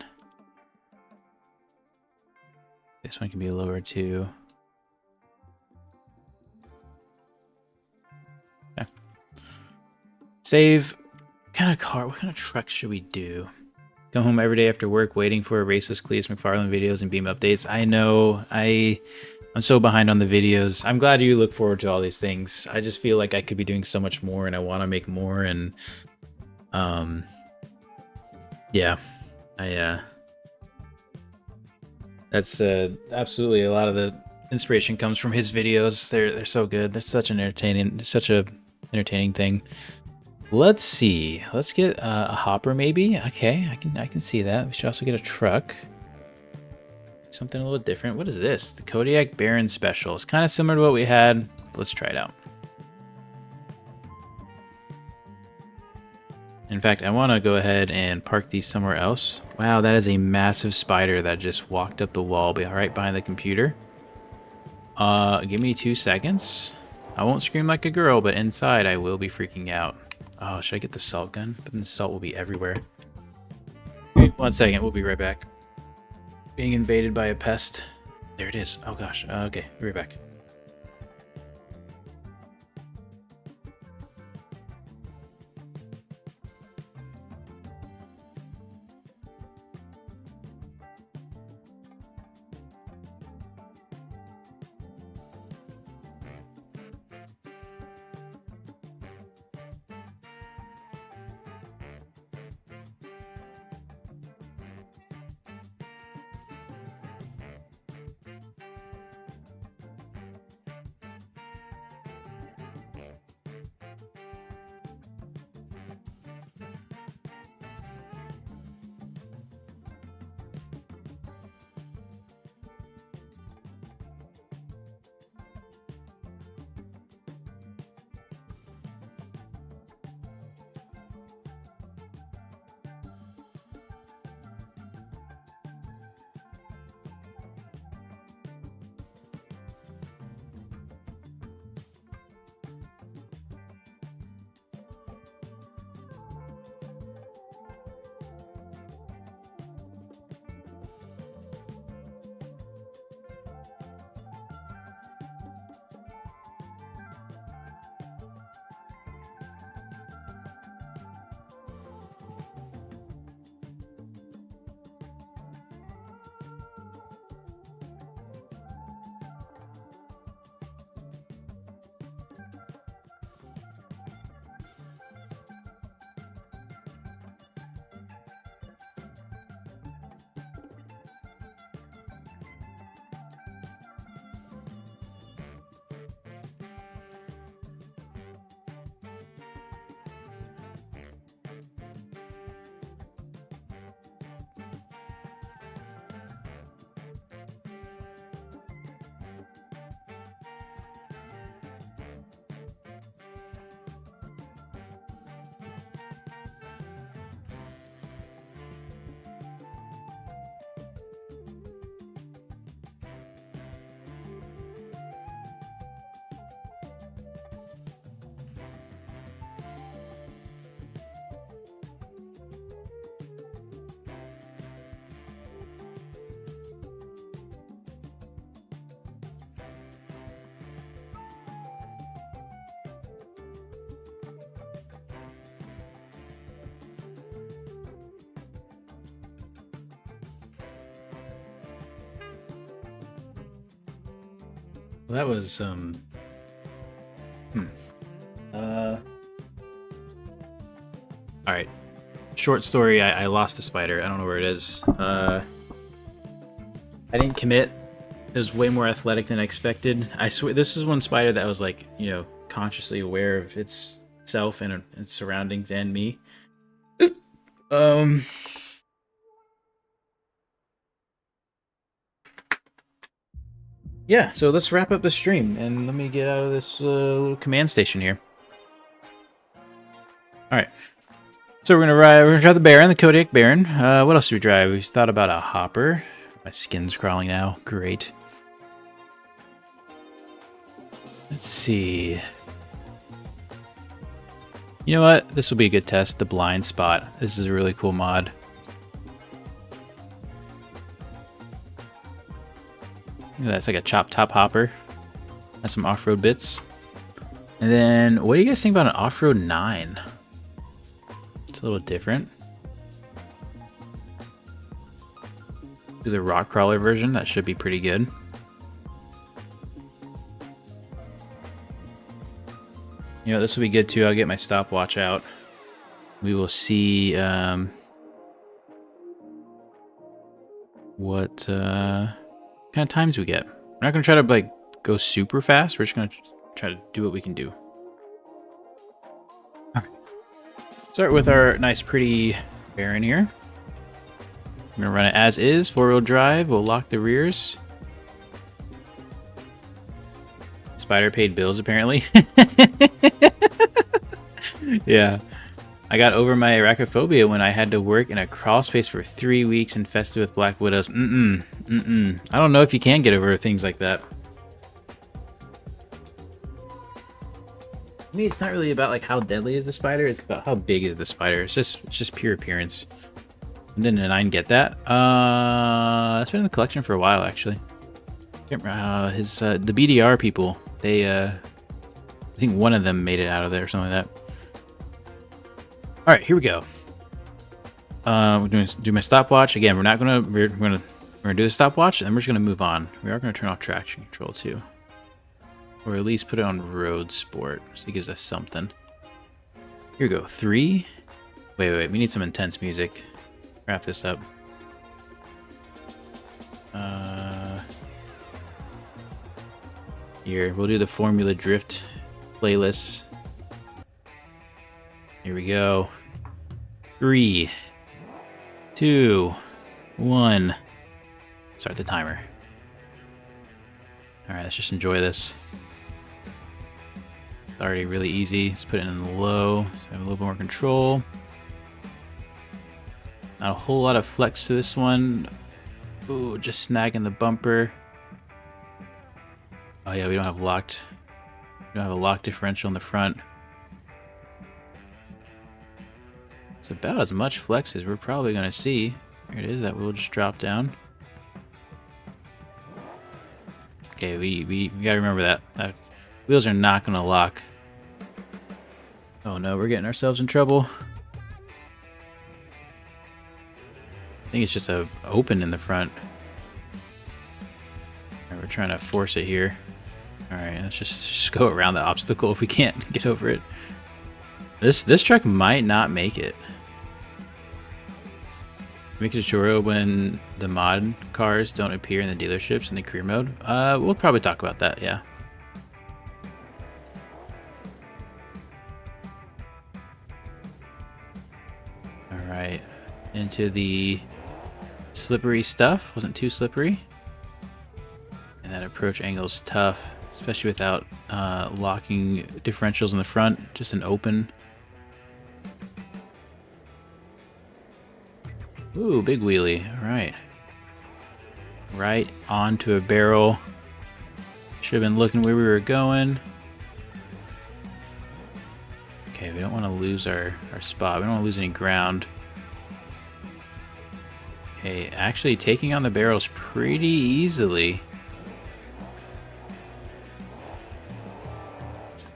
This one can be lower too. Okay. Save. What kind of truck should we do? Come home every day after work waiting for Raceless, Cleese, McFarlane videos and Beam updates. I know. I'm so behind on the videos. I'm glad you look forward to all these things. I just feel like I could be doing so much more and I want to make more, and yeah. That's absolutely a lot of the inspiration comes from his videos. They're so good. They're such a entertaining thing. Let's see. Let's get a hopper maybe. Okay, I can see that. We should also get a truck. Something a little different. What is this? The Kodiak Baron Special. It's kind of similar to what we had. Let's try it out. In fact, I want to go ahead and park these somewhere else. Wow, that is a massive spider that just walked up the wall right behind the computer. Give me 2 seconds. I won't scream like a girl, but inside I will be freaking out. Oh, should I get the salt gun? But then the salt will be everywhere. Wait 1 second, we'll be right back. Being invaded by a pest. There it is. Oh gosh. Okay, be right back. Well, that was all right. Short story. I lost the spider. I don't know where it is. I didn't commit. It was way more athletic than I expected. I swear, this is one spider that was like, you know, consciously aware of itself and its surroundings and me. Yeah, so let's wrap up the stream and let me get out of this little command station here. All right. So we're gonna drive the Baron, the Kodiak Baron. What else do we drive? We thought about a hopper. My skin's crawling now. Great. Let's see. You know what? This will be a good test. The blind spot. This is a really cool mod. Look at that. It's like a chop top hopper. Has some off-road bits. And then, what do you guys think about an off-road 9? It's a little different. Do the rock crawler version. That should be pretty good. You know, this will be good too. I'll get my stopwatch out. We will see what kind of times we get. We're not going to try to like go super fast. We're just going to try to do what we can do. All right. Start with our nice pretty Baron here. I'm going to run it as is, 4-wheel drive. We'll lock the rears. Spider paid bills, apparently. Yeah. I got over my arachnophobia when I had to work in a crawl space for 3 weeks infested with black widows. I don't know if you can get over things like that. To me, it's not really about like how deadly is the spider. It's about how big is the spider. It's just pure appearance. And then did I get that? It's been in the collection for a while, actually. The BDR people. They, I think one of them made it out of there or something like that. All right, here we go. We're going to do my stopwatch again. We're gonna do the stopwatch, and then we're just gonna move on. We are gonna turn off traction control too, or at least put it on road sport, so it gives us something. Here we go. 3. Wait. We need some intense music. Wrap this up. Here, we'll do the Formula Drift playlist. Here we go. 3, 2, 1. Start the timer. Alright, let's just enjoy this. It's already really easy. Let's put it in the low, so I have a little bit more control. Not a whole lot of flex to this one. Ooh, just snagging the bumper. Oh yeah, we don't have a locked differential in the front. It's about as much flex as we're probably going to see. Here it is, that will just drop down. Okay, we gotta remember that. Wheels are not going to lock. Oh no, we're getting ourselves in trouble. I think it's just a open in the front. Right, we're trying to force it here. Alright, let's just go around the obstacle if we can't get over it. This truck might not make it. Make a tutorial when the mod cars don't appear in the dealerships in the career mode. We'll probably talk about that, yeah. Alright, into the slippery stuff. Wasn't too slippery. And that approach angle is tough, especially without locking differentials in the front. Just an open. Ooh, big wheelie. All right. Right onto a barrel. Should have been looking where we were going. Okay, we don't want to lose our spot. We don't want to lose any ground. Okay, actually taking on the barrels pretty easily.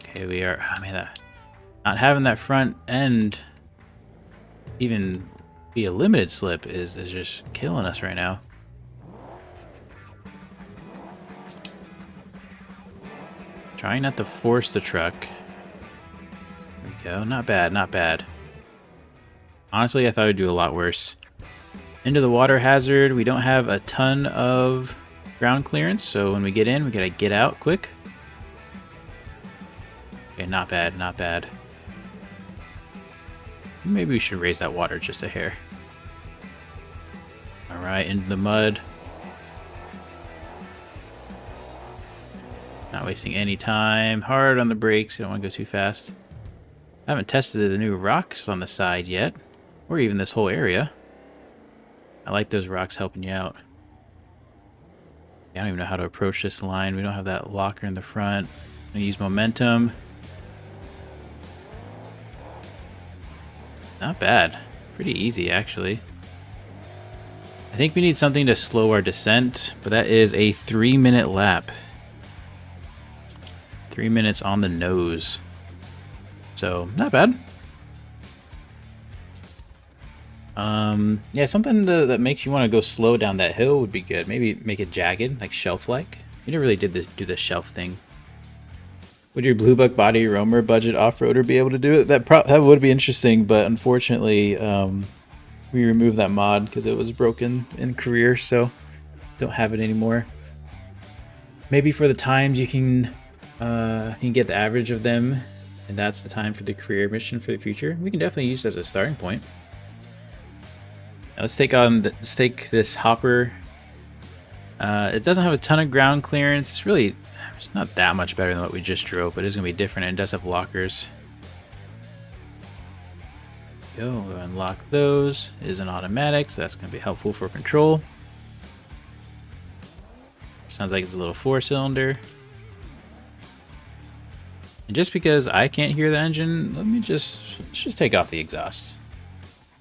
Okay, we are... I mean, not having that front end even be a limited slip is just killing us right now. Trying not to force the truck. There we go. Not bad, not bad. Honestly, I thought I'd do a lot worse. Into the water hazard. We don't have a ton of ground clearance, so when we get in, we gotta get out quick. Okay, not bad, not bad. Maybe we should raise that water just a hair. Alright, into the mud. Not wasting any time. Hard on the brakes, you don't want to go too fast. I haven't tested the new rocks on the side yet, or even this whole area. I like those rocks helping you out. I don't even know how to approach this line. We don't have that locker in the front. I'm gonna use momentum. Not bad. Pretty easy, actually. I think we need something to slow our descent, but that is a 3-minute lap. 3 minutes on the nose. So, not bad. Yeah, something that makes you want to go slow down that hill would be good. Maybe make it jagged, like shelf-like. You never really do the shelf thing. Would your Blue Buck Body Roamer budget off-roader be able to do it? That would be interesting, but unfortunately, we removed that mod because it was broken in career, so don't have it anymore. Maybe for the times you can get the average of them, and that's the time for the career mission for the future. We can definitely use it as a starting point. Now let's take this hopper. It doesn't have a ton of ground clearance. It's not that much better than what we just drove, but it's gonna be different. And it does have lockers. Go unlock those. It is an automatic, so that's gonna be helpful for control. Sounds like it's a little 4-cylinder. And just because I can't hear the engine, let's just take off the exhaust.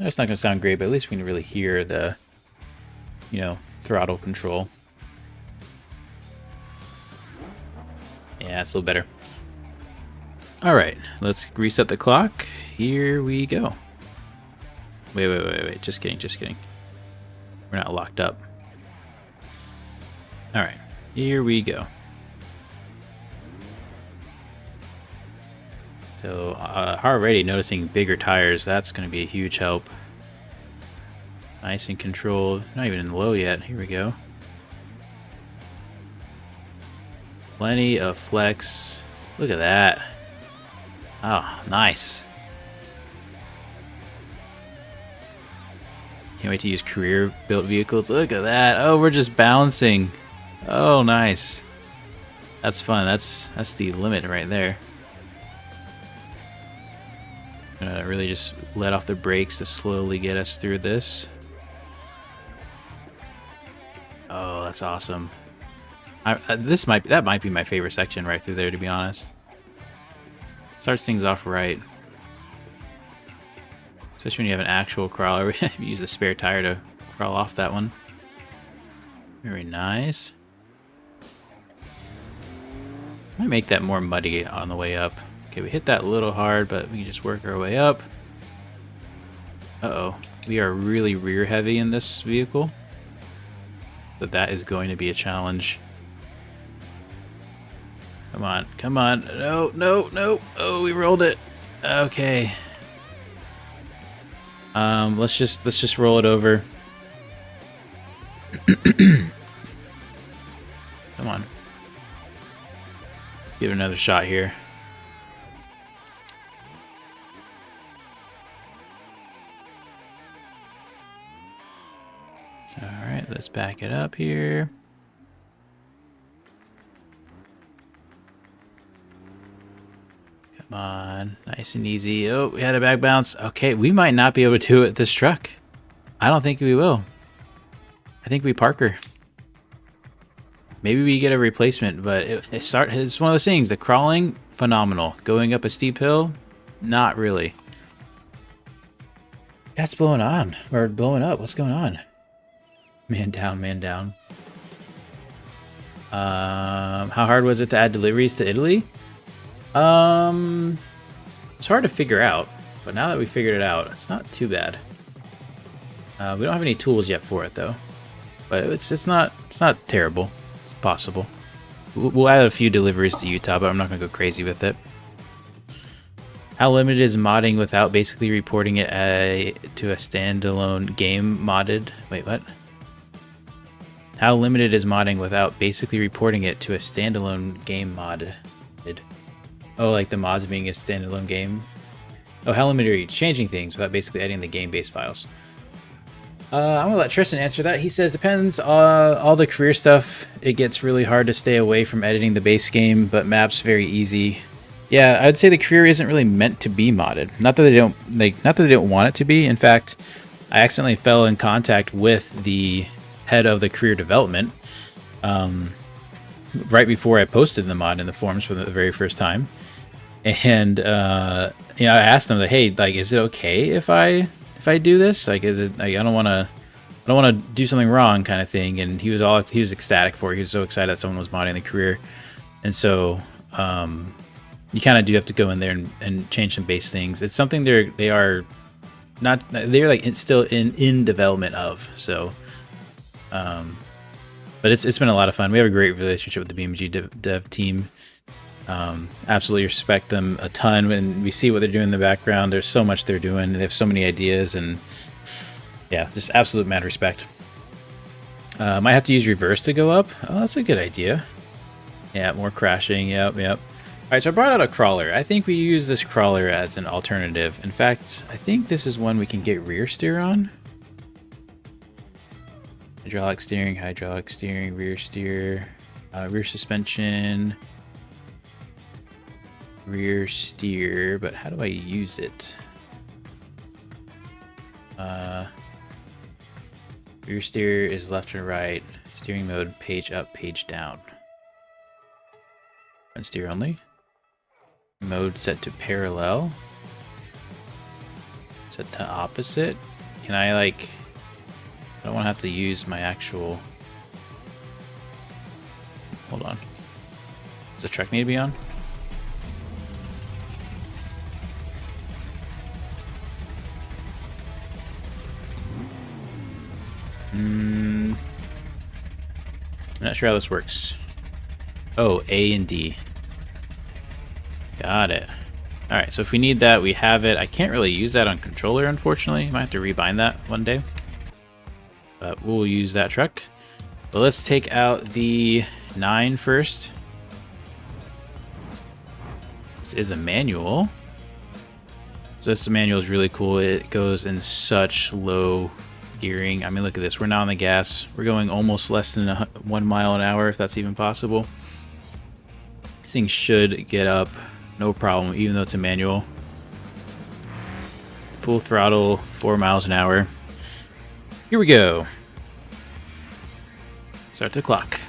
It's not gonna sound great, but at least we can really hear the, throttle control. Yeah, it's a little better. All right, let's reset the clock. Here we go. Wait. Just kidding. We're not locked up. All right, here we go. So already noticing bigger tires, that's going to be a huge help. Nice and controlled. Not even in the low yet. Here we go. Plenty of flex. Look at that. Oh, nice. Can't wait to use career-built vehicles. Look at that. Oh, we're just balancing. Oh, nice. That's fun. That's the limit right there. Really just let off the brakes to slowly get us through this. Oh, that's awesome. That might be my favorite section right through there, to be honest. Starts things off right. Especially when you have an actual crawler. You use the spare tire to crawl off that one. Very nice. Might make that more muddy on the way up. Okay, we hit that a little hard, but we can just work our way up. Uh-oh. We are really rear heavy in this vehicle. So that is going to be a challenge. Come on. No. Oh, we rolled it. Okay. Let's just roll it over. Come on. Let's give it another shot here. Alright, let's back it up here. Come on, nice and easy. Oh, we had a back bounce. Okay, we might not be able to do it with this truck. I don't think we will. I think we park her. Maybe we get a replacement, but it's one of those things. The crawling, phenomenal. Going up a steep hill, not really. That's blowing on, or blowing up. What's going on? Man down. How hard was it to add deliveries to Italy? It's hard to figure out, but now that we figured it out, it's not too bad. We don't have any tools yet for it though, but it's not terrible. It's possible. We'll add a few deliveries to Utah, but I'm not going to go crazy with it. How limited is modding without basically reporting it to a standalone game modded? Wait, what? How limited is modding without basically reporting it to a standalone game modded? Oh, like the mods being a standalone game? Oh, how limited are you changing things without basically adding the game-based files? I'm gonna let Tristan answer that. He says, depends on all the career stuff. It gets really hard to stay away from editing the base game, but maps very easy. Yeah, I'd say the career isn't really meant to be modded. Not that they don't want it to be. In fact, I accidentally fell in contact with the head of the career development right before I posted the mod in the forums for the very first time. And I asked him, like, hey, like, is it okay if I do this? Like, is it, like, I don't want to do something wrong, kind of thing. And he was ecstatic for it. He was so excited that someone was modding the career. And so you kind of do have to go in there and change some base things. It's something they're still in development of. So, but it's been a lot of fun. We have a great relationship with the BeamNG dev team. Absolutely respect them a ton. When we see what they're doing in the background, there's so much they're doing. They have so many ideas, and yeah, just absolute mad respect. Might have to use reverse to go up. Oh, that's a good idea. Yeah, more crashing. Yep. All right, so I brought out a crawler. I think we use this crawler as an alternative. In fact, I think this is one we can get rear steer on. Hydraulic steering, rear steer, rear suspension, rear steer, but how do I use it? Rear steer is left and right. Steering mode, page up, page down. Front steer only. Mode set to parallel. Set to opposite. Can I, like... I don't want to have to use my actual... Hold on. Does the truck need to be on? I'm not sure how this works. Oh, A and D. Got it. Alright, so if we need that, we have it. I can't really use that on controller, unfortunately. Might have to rebind that one day. But we'll use that truck. But let's take out the 9 first. This is a manual. So this manual is really cool. It goes in such low gearing. I mean, look at this. We're now on the gas. We're going almost less than 1 mile an hour, if that's even possible. This thing should get up, no problem, even though it's a manual. Full throttle, 4 miles an hour. Here we go. Start the clock.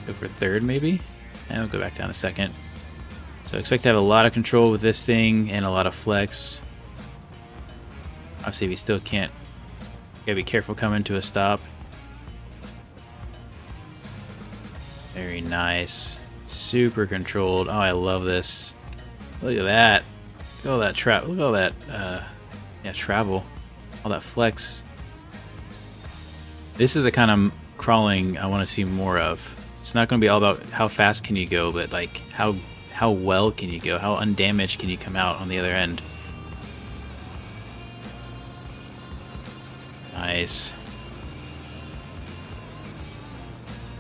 Go for third, maybe? And we'll go back down a second. So I expect to have a lot of control with this thing and a lot of flex. Obviously, we still can't. Gotta be careful coming to a stop. Very nice. Super controlled. Oh, I love this. Look at that. Look at all that trap. Look at all that travel. All that flex. This is the kind of crawling I want to see more of. It's not going to be all about how fast can you go, but like how well can you go? How undamaged can you come out on the other end? Nice.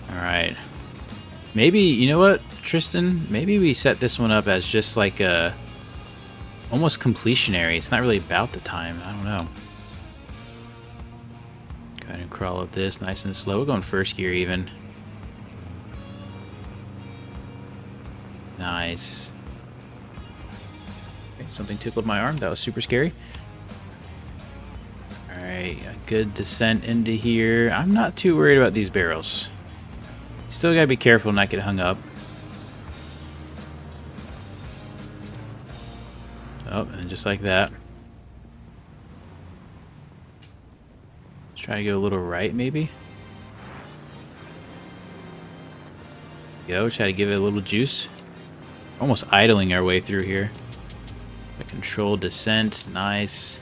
Alright. Maybe, you know what, Tristan? Maybe we set this one up as just like a... almost completionary. It's not really about the time. I don't know. Go ahead and crawl up this nice and slow. We're going first gear even. Nice. Okay, something tickled my arm. That was super scary. Alright, a good descent into here. I'm not too worried about these barrels. Still gotta be careful not get hung up. Oh, and just like that. Let's try to go a little right, maybe. Go, try to give it a little juice. Almost idling our way through here. A controlled descent, nice.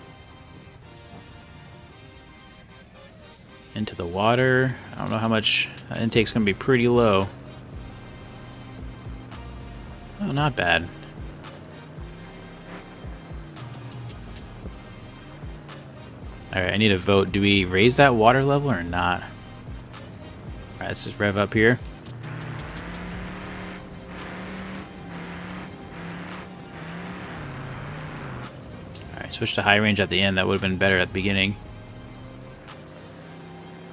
into the water. I don't know how much intake's gonna be pretty low. Oh, not bad. Alright, I need a vote. Do we raise that water level or not? Alright, let's just rev up here. Alright, switch to high range at the end. That would have been better at the beginning.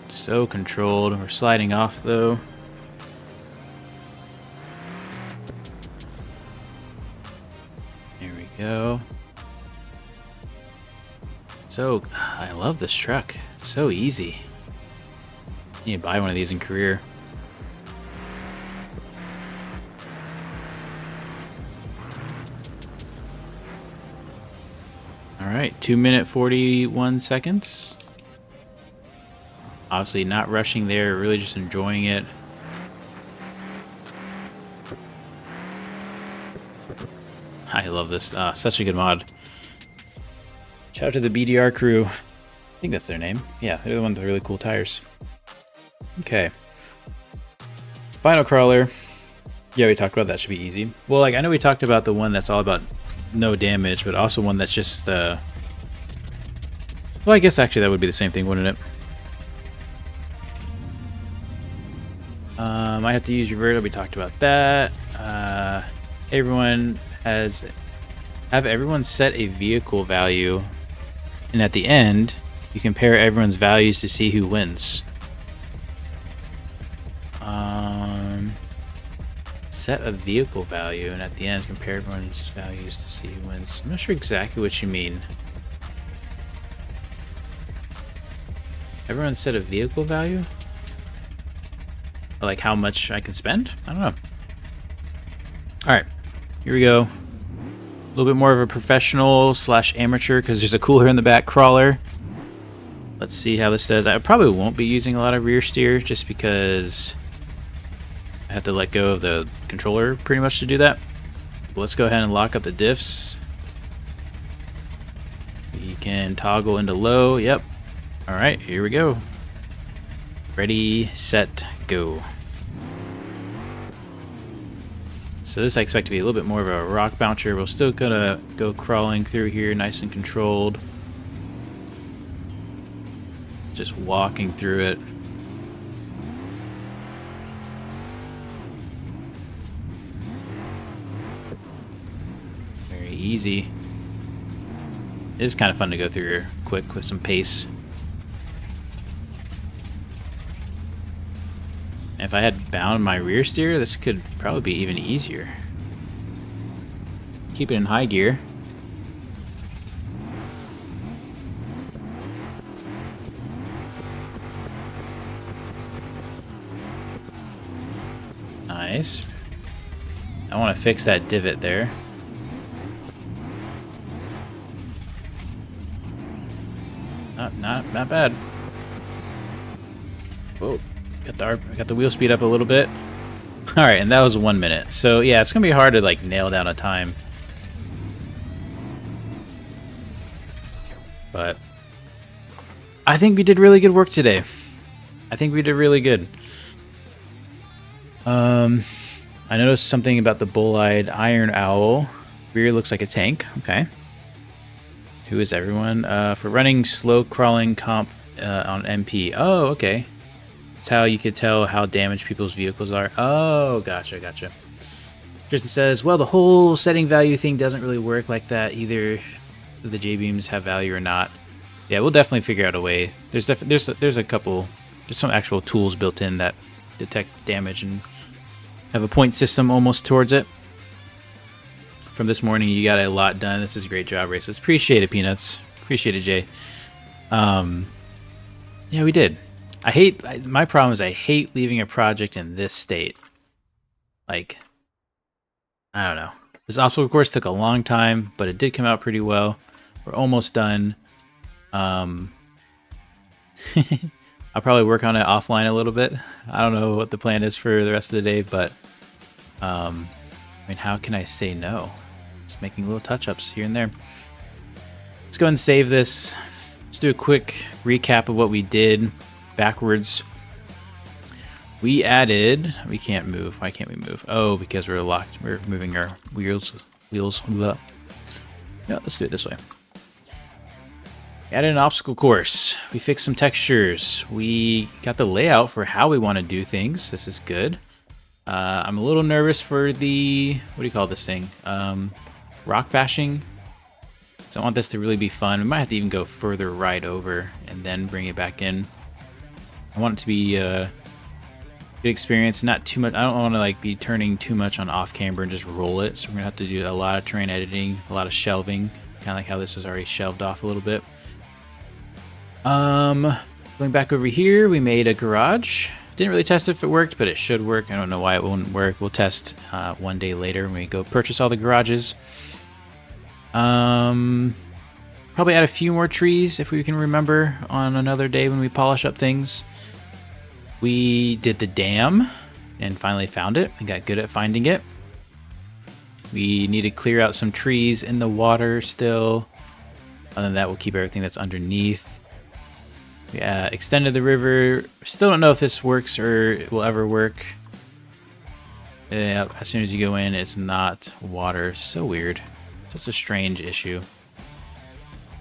So controlled. We're sliding off though. There we go. So, I love this truck. It's so easy. I need to buy one of these in career. Alright, 2 minute 41 seconds. Obviously not rushing there, really just enjoying it. I love this. Such a good mod. Shout out to the BDR crew. I think that's their name. Yeah, they're the ones with really cool tires. Okay. Final crawler. Yeah, we talked about that. Should be easy. Well, like I know we talked about the one that's all about no damage, but also one that's just well, I guess actually that would be the same thing, wouldn't it? I have to use reverter. We talked about that. Everyone have everyone set a vehicle value, and at the end you compare everyone's values to see who wins. Set a vehicle value, and at the end compare everyone's values to see who wins. I'm not sure exactly what you mean. Everyone set a vehicle value? Like how much I can spend? I don't know. Alright, here we go. A little bit more of a professional / amateur because there's a cooler in the back crawler. Let's see how this does. I probably won't be using a lot of rear steer just because I have to let go of the controller pretty much to do that. But let's go ahead and lock up the diffs. We can toggle into low. Yep. Alright, here we go. Ready, set, go. So this I expect to be a little bit more of a rock bouncer. We're still gonna go crawling through here nice and controlled. Just walking through it. Very easy. It is kind of fun to go through here quick with some pace. If I had bound my rear steer, this could probably be even easier. Keep it in high gear. Nice. I want to fix that divot there. Not bad. Whoa. Got the wheel speed up a little bit. Alright, and that was 1 minute. So yeah, it's gonna be hard to like nail down a time. But I think we did really good work today. I think we did really good. I noticed something about the bull-eyed iron owl. Rear looks like a tank. Okay. Who is everyone? For running slow crawling comp on MP. Oh, okay. That's how you could tell how damaged people's vehicles are. Oh, gotcha. Tristan says, well, the whole setting value thing doesn't really work like that. Either the J-beams have value or not. Yeah, we'll definitely figure out a way. There's a couple, there's some actual tools built in that detect damage and have a point system almost towards it. From this morning, you got a lot done. This is a great job, Raceless. Appreciate it, Peanuts. Appreciate it, Jay. Yeah, we did. My problem is I hate leaving a project in this state. Like, I don't know. This obstacle course took a long time, but it did come out pretty well. We're almost done. I'll probably work on it offline a little bit. I don't know what the plan is for the rest of the day, but I mean, how can I say no? Just making little touch-ups here and there. Let's go ahead and save this. Let's do a quick recap of what we did. backwards. We added, we can't move. Why can't we move? Oh, because we're locked. We're moving our wheels. Blah. No, let's do it this way. We added an obstacle course. We fixed some textures. We got the layout for how we want to do things. This is good. I'm a little nervous for the, what do you call this thing? Rock bashing. So I want this to really be fun. We might have to even go further right over and then bring it back in. I want it to be good experience, not too much. I don't want to like be turning too much on off camber and just roll it. So we're gonna have to do a lot of terrain editing, a lot of shelving, kind of like how this is already shelved off a little bit. Going back over here, we made a garage. Didn't really test if it worked, but it should work. I don't know why it wouldn't work. We'll test one day later when we go purchase all the garages. Probably add a few more trees if we can remember on another day when we polish up things. We did the dam and finally found it. We got good at finding it. We need to clear out some trees in the water still. Other than that, we'll keep everything that's underneath. We extended the river. Still don't know if this works or it will ever work. As soon as you go in, it's not water. So weird. Such a strange issue.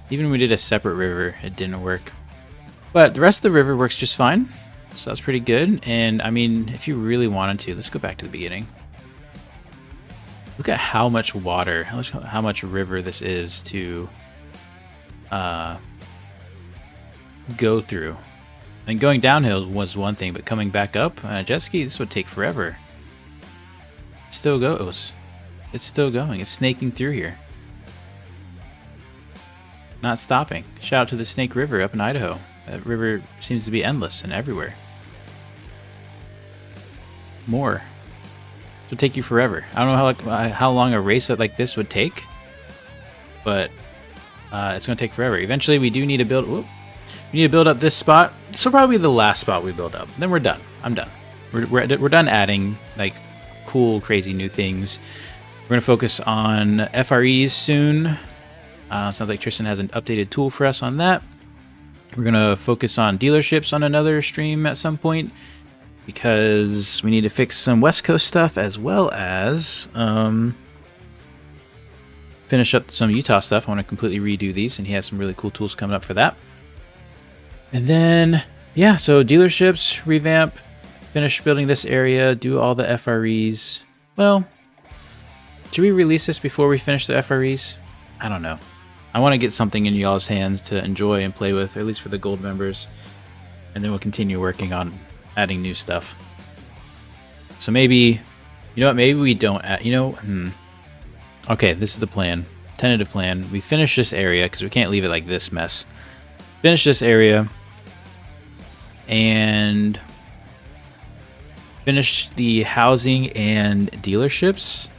Even when we did a separate river, it didn't work. But the rest of the river works just fine. So that's pretty good. And I mean, if you really wanted to, let's go back to the beginning. Look at how much water, how much river this is to go through. And going downhill was one thing, but coming back up on a jet ski, this would take forever. It still goes. It's still going. It's snaking through here. Not stopping. Shout out to the Snake River up in Idaho. That river seems to be endless and everywhere. More. It'll take you forever. I don't know how long a race like this would take, but it's going to take forever. Eventually, we do need to build. Whoop, we need to build up this spot. This will probably be the last spot we build up. Then we're done. I'm done. We're done adding like cool, crazy new things. We're going to focus on FREs soon. Sounds like Tristan has an updated tool for us on that. We're going to focus on dealerships on another stream at some point because we need to fix some West Coast stuff as well as finish up some Utah stuff. I want to completely redo these, and he has some really cool tools coming up for that. And then, yeah, so dealerships, revamp, finish building this area, do all the FREs. Well, should we release this before we finish the FREs? I don't know. I want to get something in y'all's hands to enjoy and play with, at least for the gold members. And then we'll continue working on adding new stuff. So maybe, you know what, maybe we don't add, Okay, this is the plan. Tentative plan. We finish this area, because we can't leave it like this mess. Finish this area. And finish the housing and dealerships.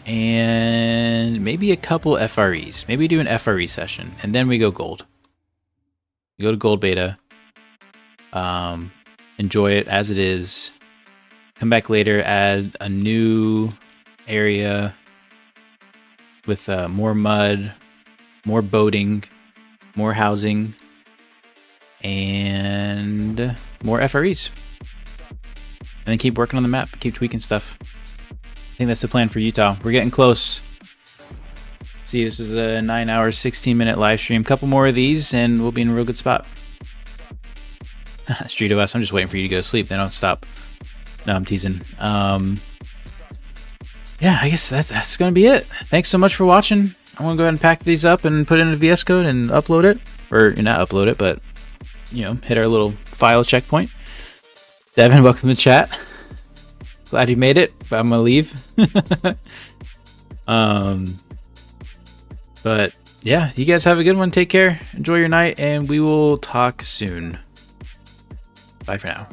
And maybe a couple FREs. Maybe do an FRE session, and then we go gold. We go to gold beta. Enjoy it as it is. Come back later, add a new area with more mud, more boating, more housing, and more FREs. And then keep working on the map, keep tweaking stuff. I think that's the plan for Utah. We're getting close. See, this is a 9-hour, 16-minute live stream. Couple more of these, and we'll be in a real good spot. Street of Us. I'm just waiting for you to go to sleep. Then don't stop. No, I'm teasing. Yeah, I guess that's gonna be it. Thanks so much for watching. I'm gonna go ahead and pack these up and put it in a VS Code and upload it, or not upload it, but hit our little file checkpoint. Devin, welcome to the chat. Glad you made it, but I'm gonna leave. But yeah, you guys have a good one. Take care. Enjoy your night, and we will talk soon. Bye for now.